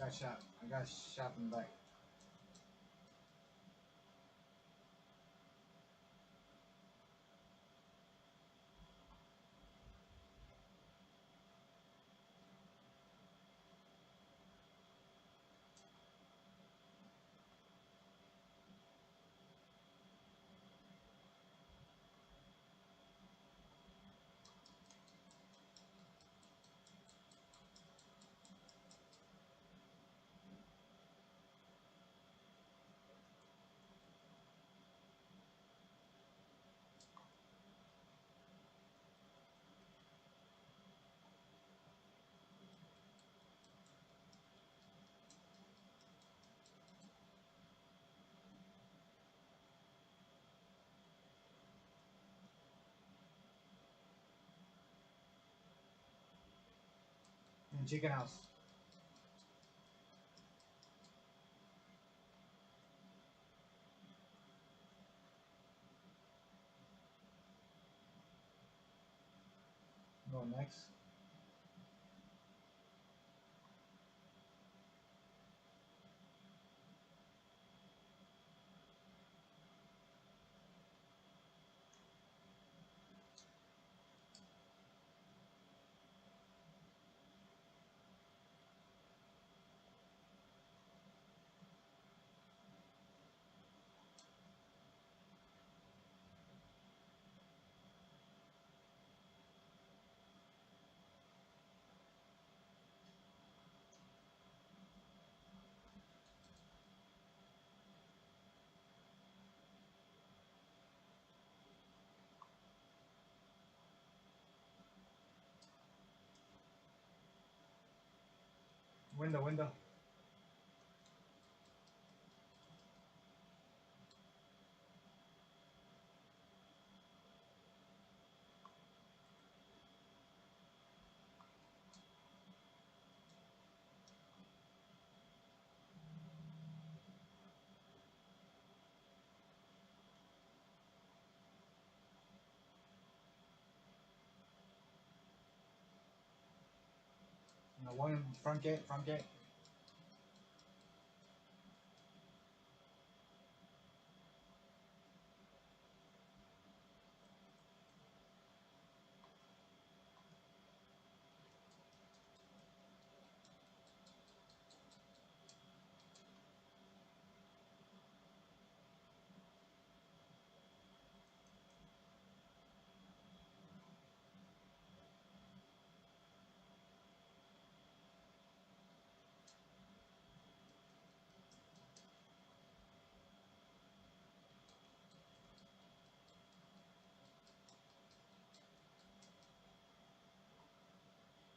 S1: got shot. I got shot from the back. In chicken house. Go next. Window, window. No, one front gate, front gate.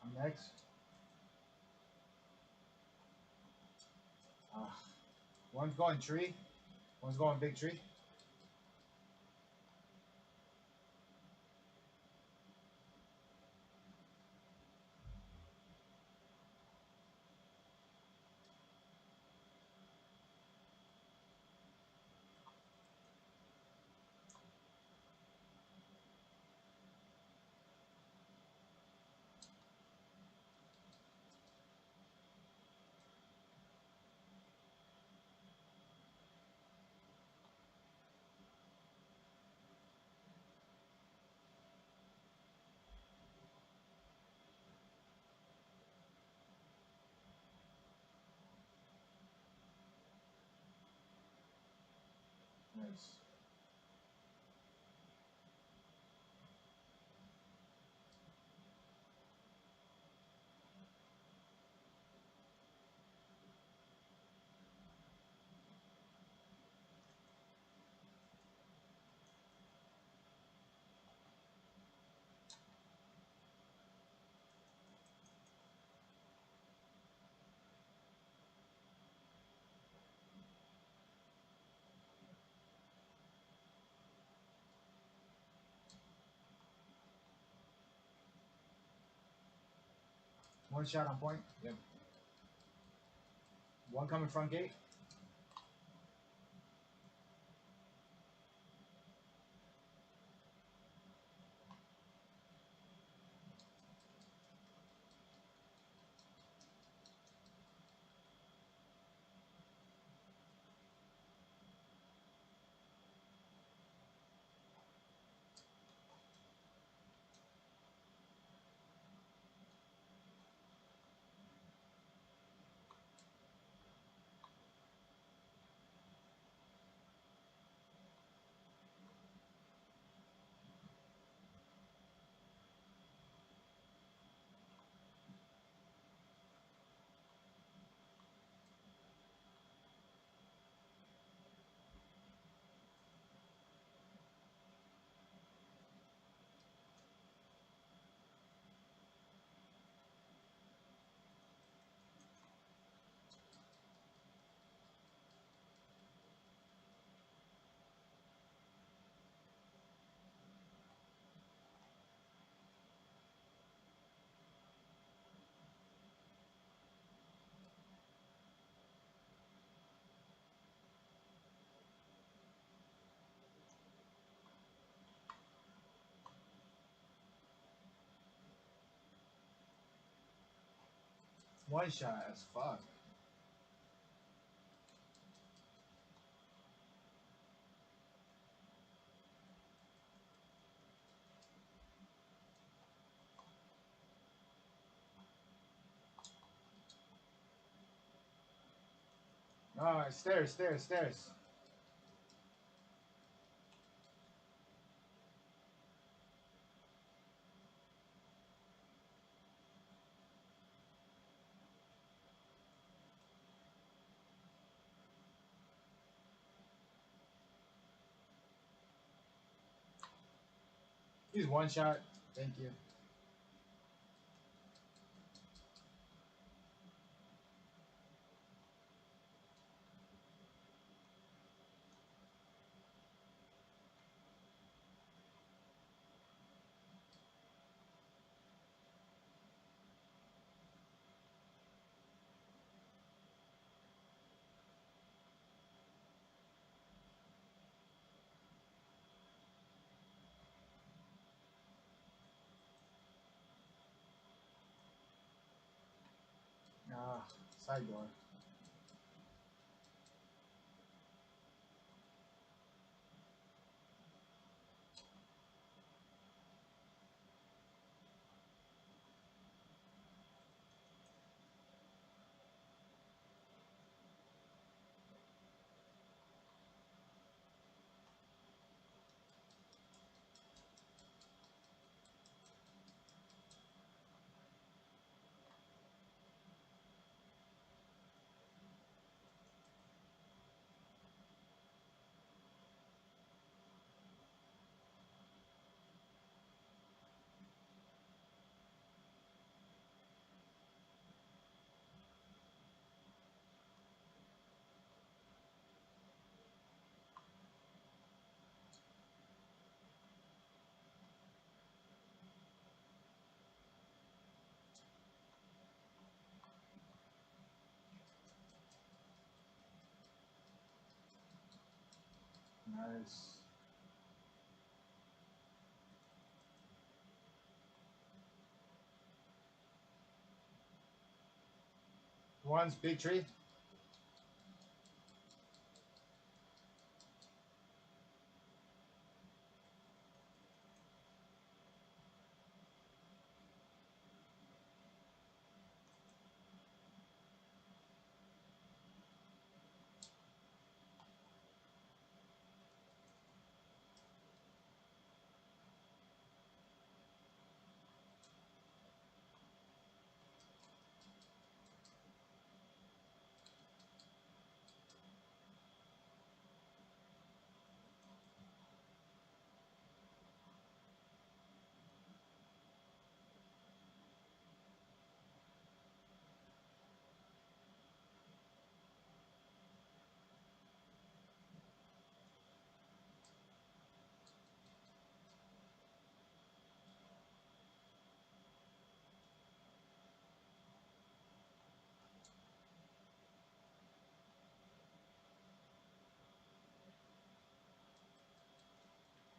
S1: I'm next. One's going tree. One's going big tree. Nice. One shot on point. Yep. One coming front gate. One shot as fuck. Alright, stairs, stairs, stairs. He's one shot. Thank you. Ah, side door. Nice. One's big tree.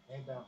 S1: Hey, Bell.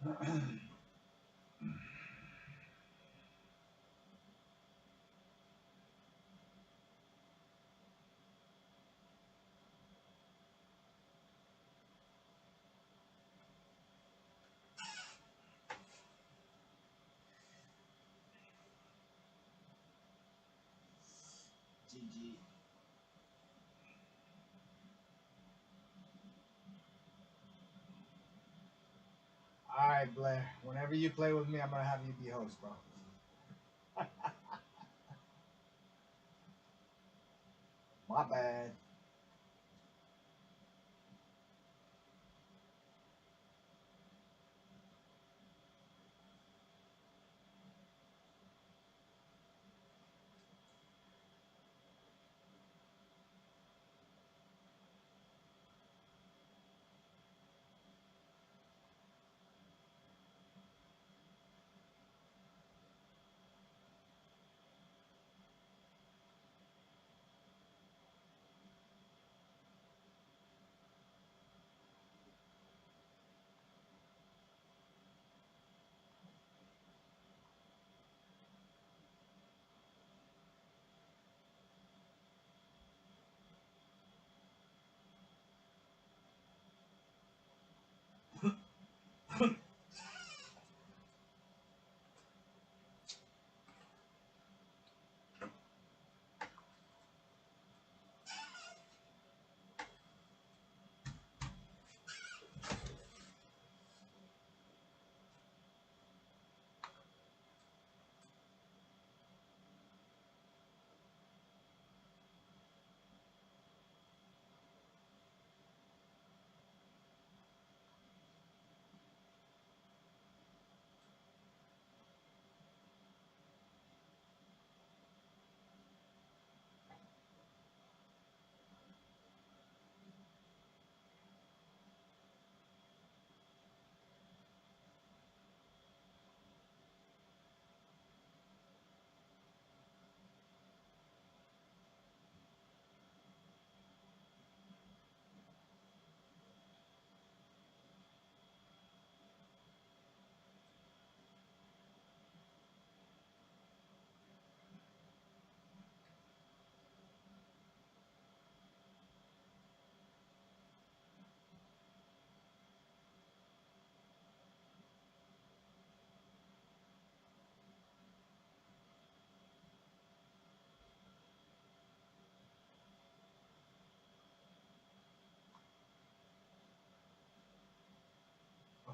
S1: GG. All right, Blair. Whenever you play with me, I'm gonna have you be host, bro. My bad.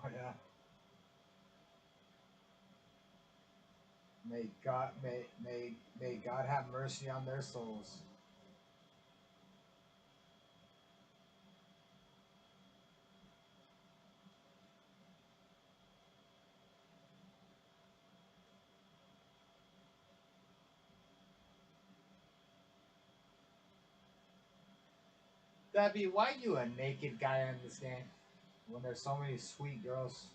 S1: Oh yeah. May God have mercy on their souls. Debbie, why you a naked guy in this game when there's so many sweet girls?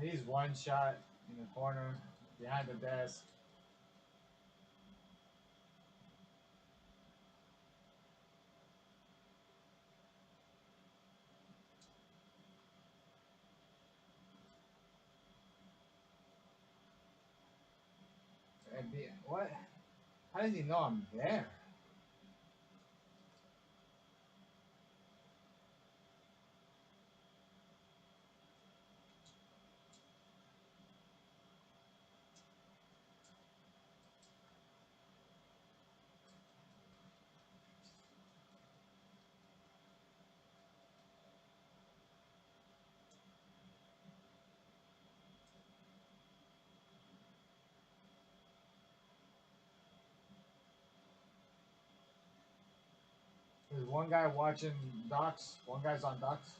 S1: He's one shot in the corner behind the desk. What? How does he know I'm there? There's one guy watching docks. One guy's on docks.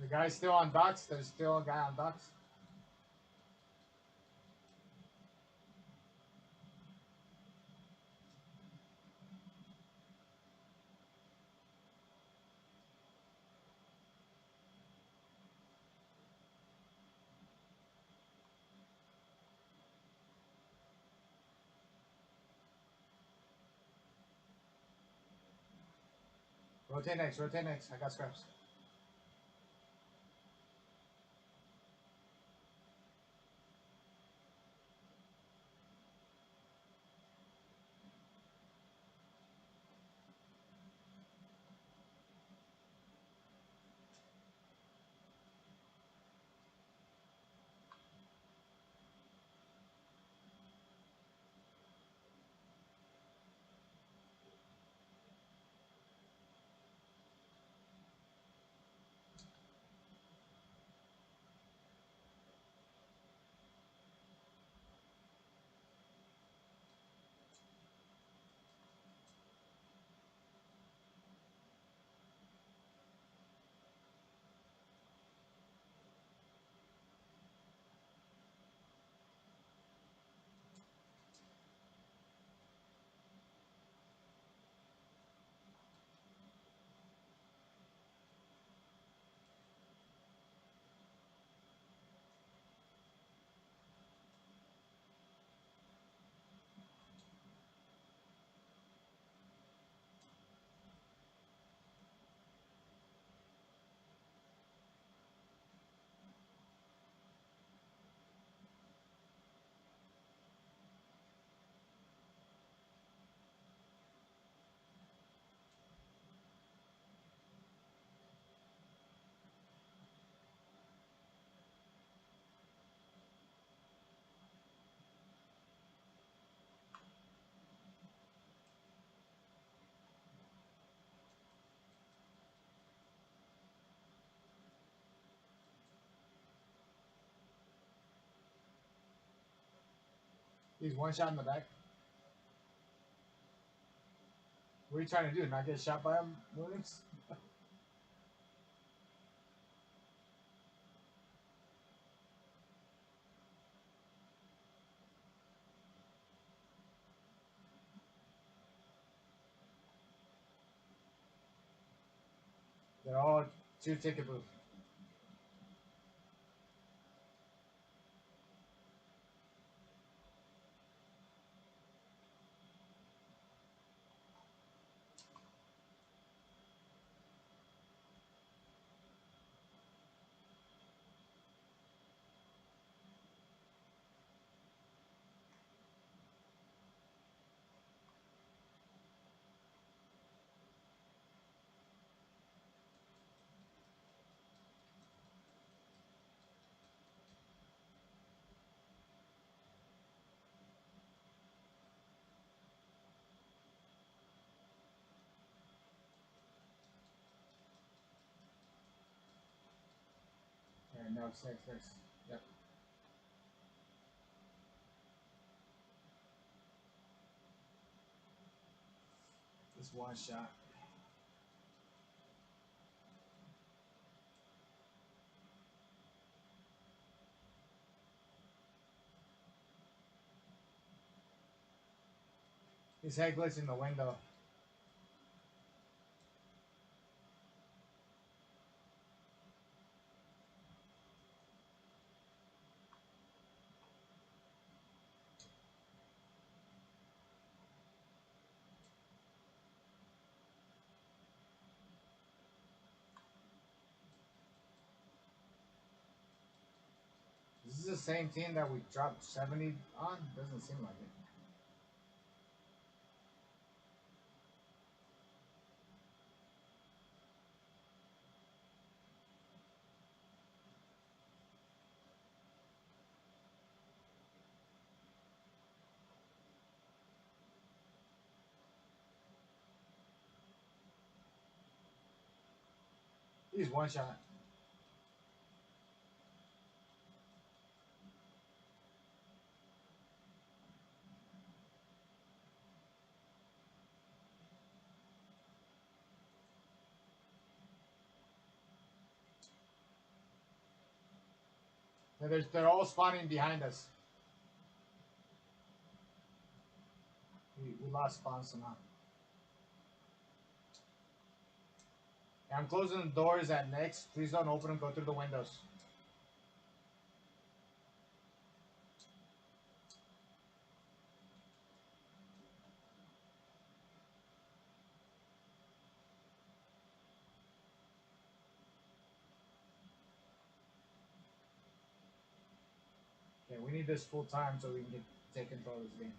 S1: The guy's still on docks. There's still a guy on docks. Rotate next. Rotate next. I got scraps. He's one shot in the back. What are you trying to do? Not get shot by him, Williams? They're all two ticket booth. And no, six. Yep. Just one shot. His head glitched in the window. This is the same team that we dropped 70 on? Doesn't seem like it. He's one shot. They're all spawning behind us. We lost spawn somehow. I'm closing the doors at next. Please don't open them. Go through the windows. We need this full time so we can take control of this game.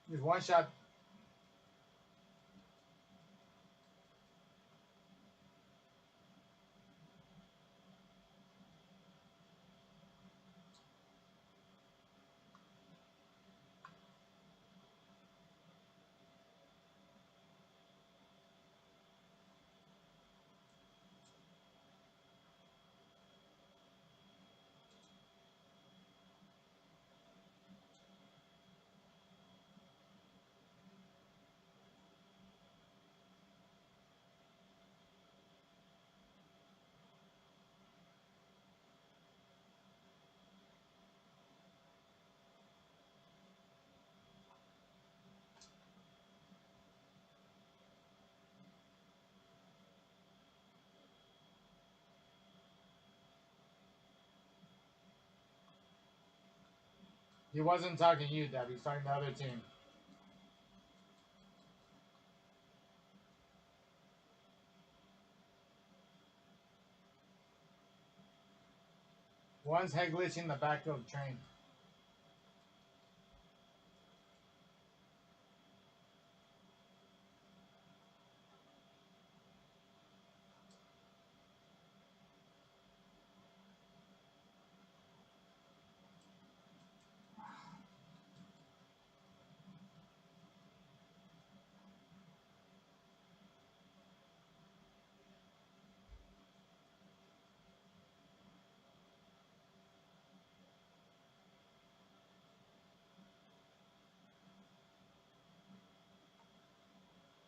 S1: He's one shot. He wasn't talking to you, Deb. He's talking to the other team. One's head glitching the back of the train.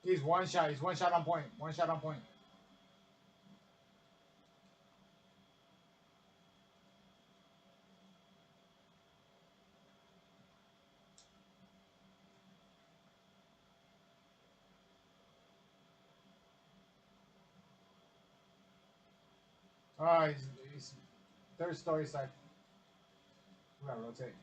S1: He's one shot. He's one shot on point. One shot on point. Oh, he's third story side. We gotta rotate.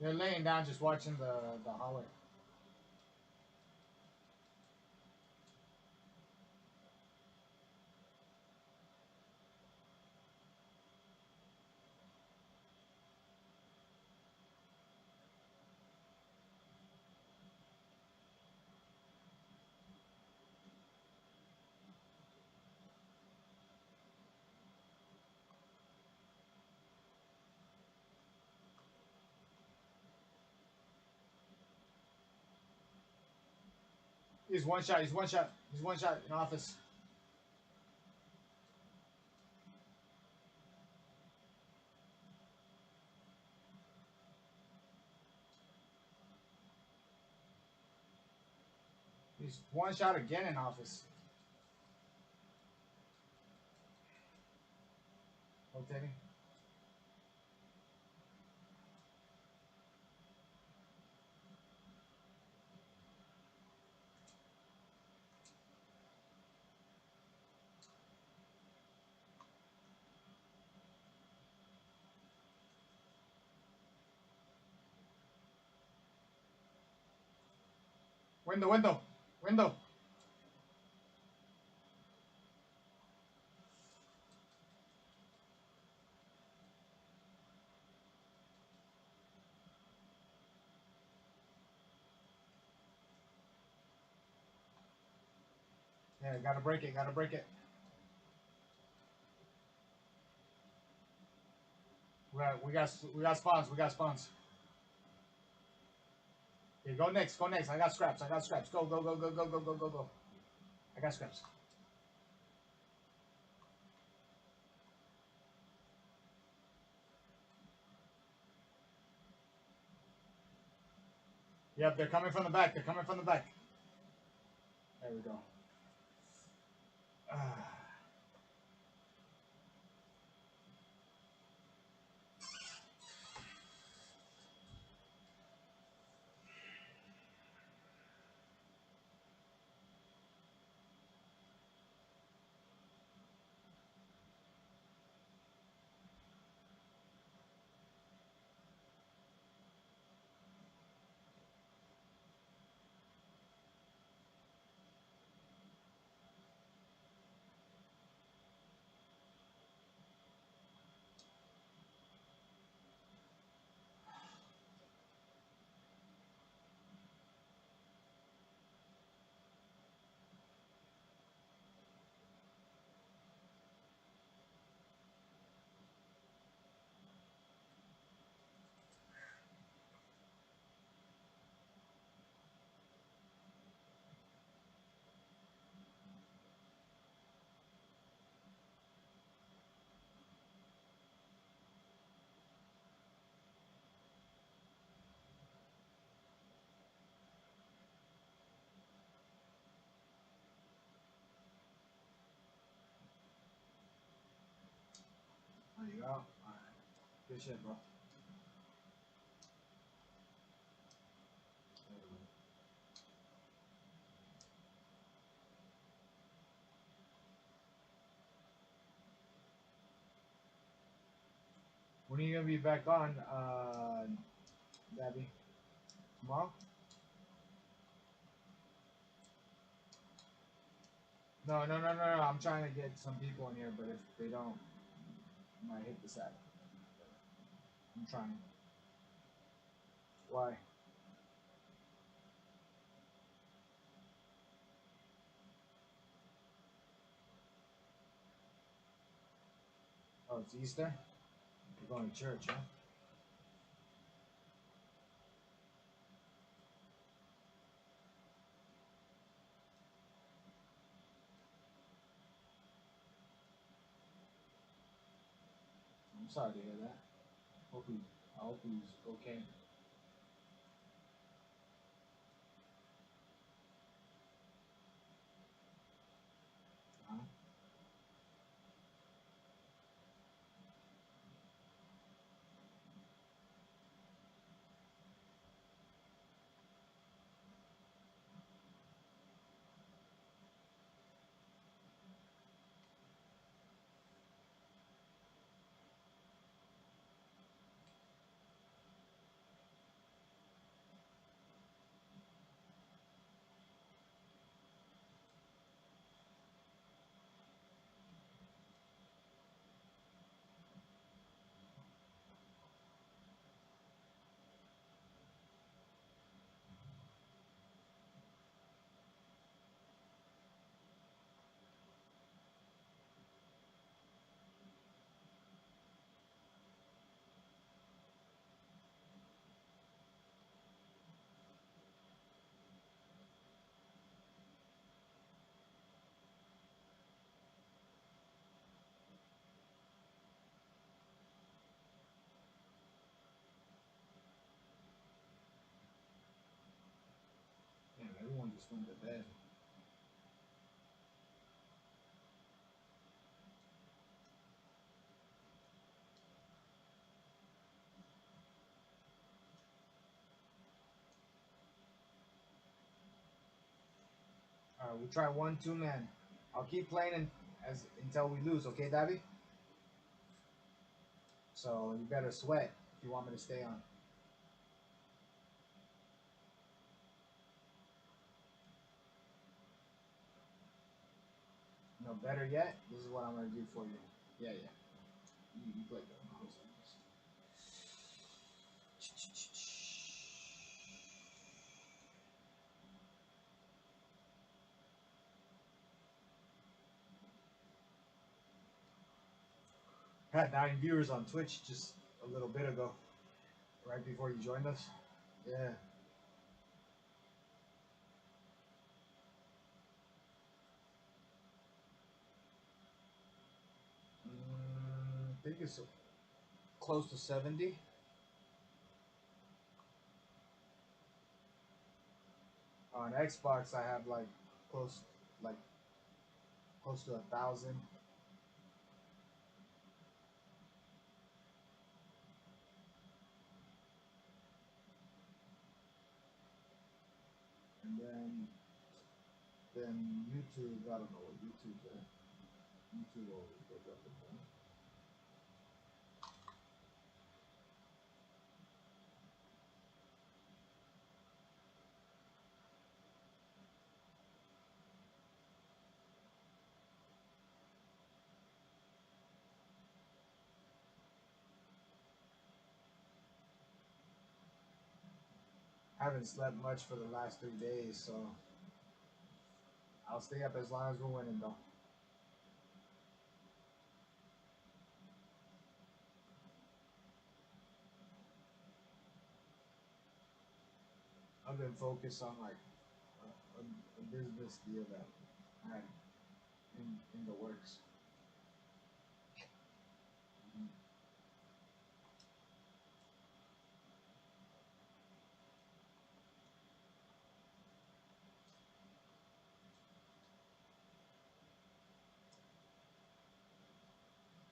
S1: They're laying down, just watching the hallway. He's one shot. He's one shot. He's one shot in office. He's one shot again in office. Rotating. Window. Yeah, gotta break it. Gotta break it. We got spawns. We got spawns. Okay, go next. Go next. I got scraps. I got scraps. Go, go, go, go, go, go, go, go, go. I got scraps. Yep, they're coming from the back. They're coming from the back. There we go. There you go. All right. Good shit, bro. When are you gonna be back on, Dabby? Tomorrow? No, no, no, no, no. I'm trying to get some people in here, but if they don't, I might hit the sack. I'm trying. Why? Oh, it's Easter? You're going to church, huh? I'm sorry to hear that. I hope he's okay. Huh? Damn, everyone just went to bed. Alright, we'll try 1-2 man. I'll keep playing until we lose, okay, Dabby? So you better sweat if you want me to stay on. No, better yet, this is what I'm gonna do for you. Yeah, yeah. You play that. Had 9 viewers on Twitch just a little bit ago, right before you joined us. Yeah.
S2: think it's close to 70. On Xbox, I have like close to 1,000. And then YouTube, I don't know what YouTube's at. YouTube always goes up and down. I haven't slept much for the last 3 days, so I'll stay up as long as we're winning, though. I've been focused on like a business deal that I had in the works.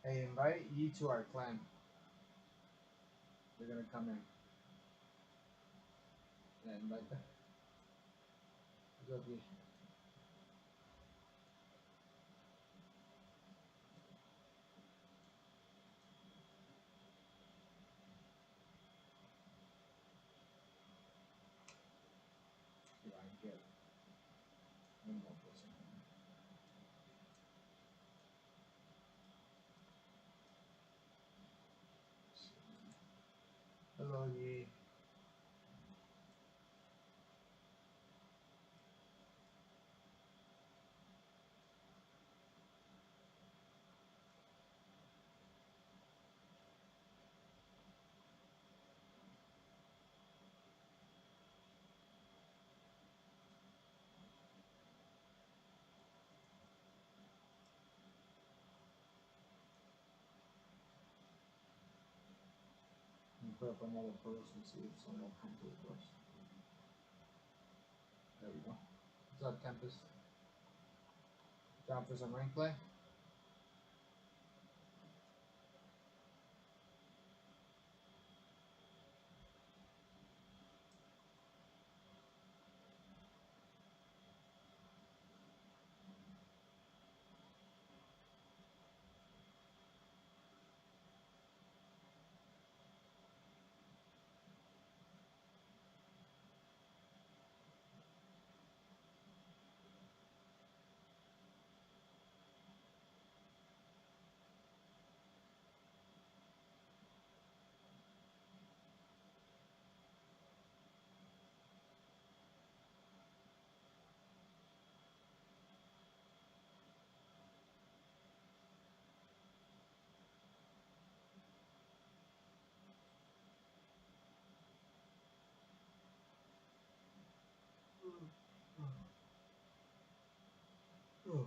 S2: Hey, invite Yi to our clan. They're gonna come in. Yeah, invite them. What's up, Yi? See if I can get one more person. Hello, Yi. Put up another post and see if someone comes to the post. There we go. What's up, Tempest? Down for some ring play? Oh.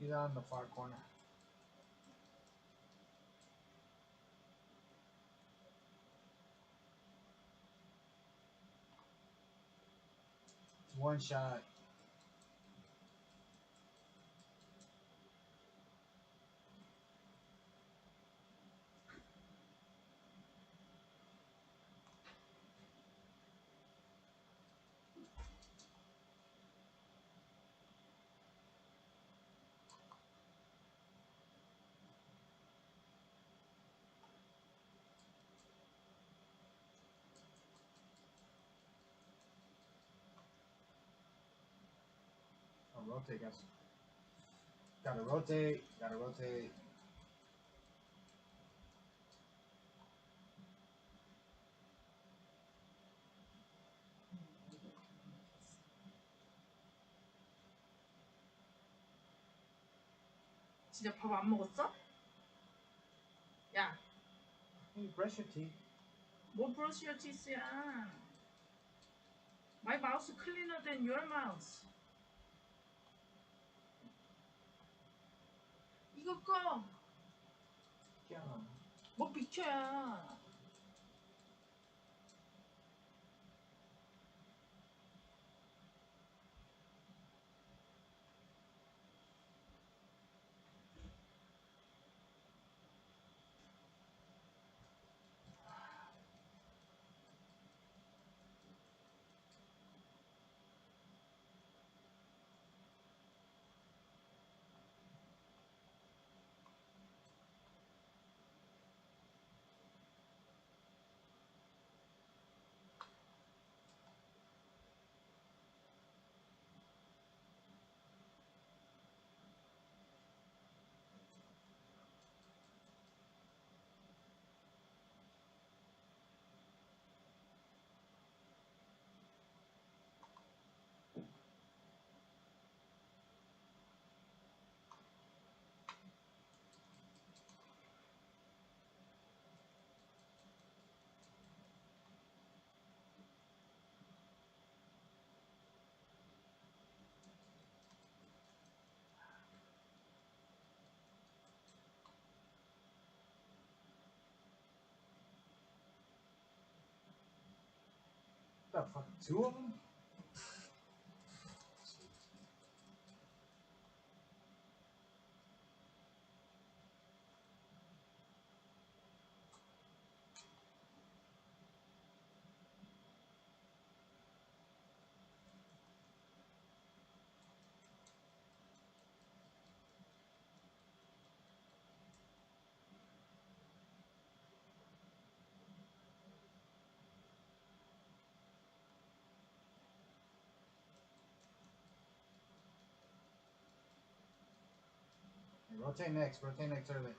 S1: He's on the far corner. It's one shot. Oh, rotate, guys. Gotta rotate. Gotta rotate.
S11: 진짜 밥 안 먹었어? 야,
S1: Hey, brush your teeth.
S11: 뭐 브러쉬 요 티스야? My mouse cleaner than your mouse. 이거 꺼.
S1: Yeah.
S11: 뭐 비켜야.
S1: The fuck? Two of them? Hey, rotate next. Rotate next early.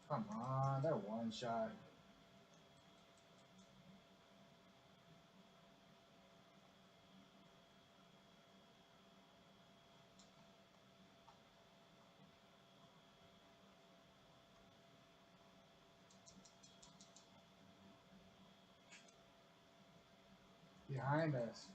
S1: Come on, that one shot. Behind us.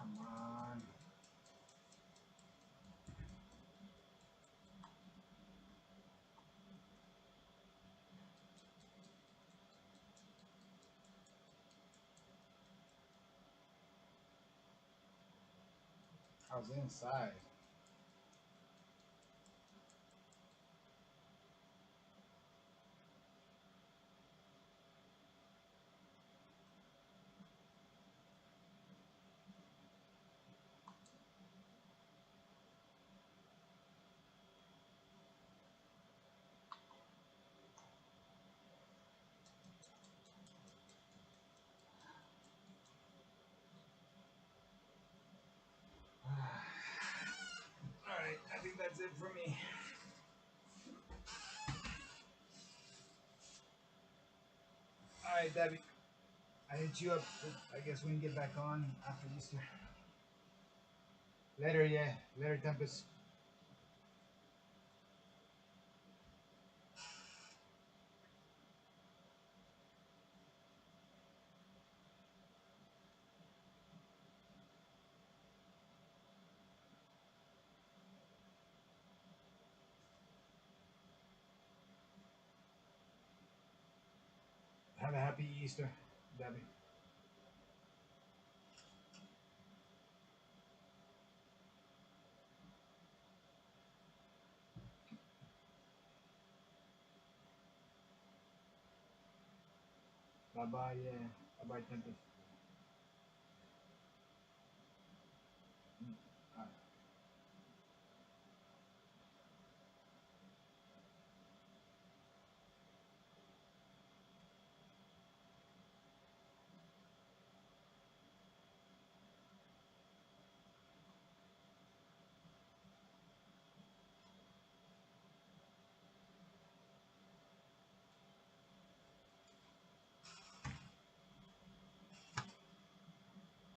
S1: Come on. I was inside. Alright, I think that's it for me. Alright, Debbie. I hit you up. I guess we can get back on after Easter. Later, yeah. Later, Tempest. Have a happy Easter, Debbie. Bye bye, yeah. Bye bye, Tempest.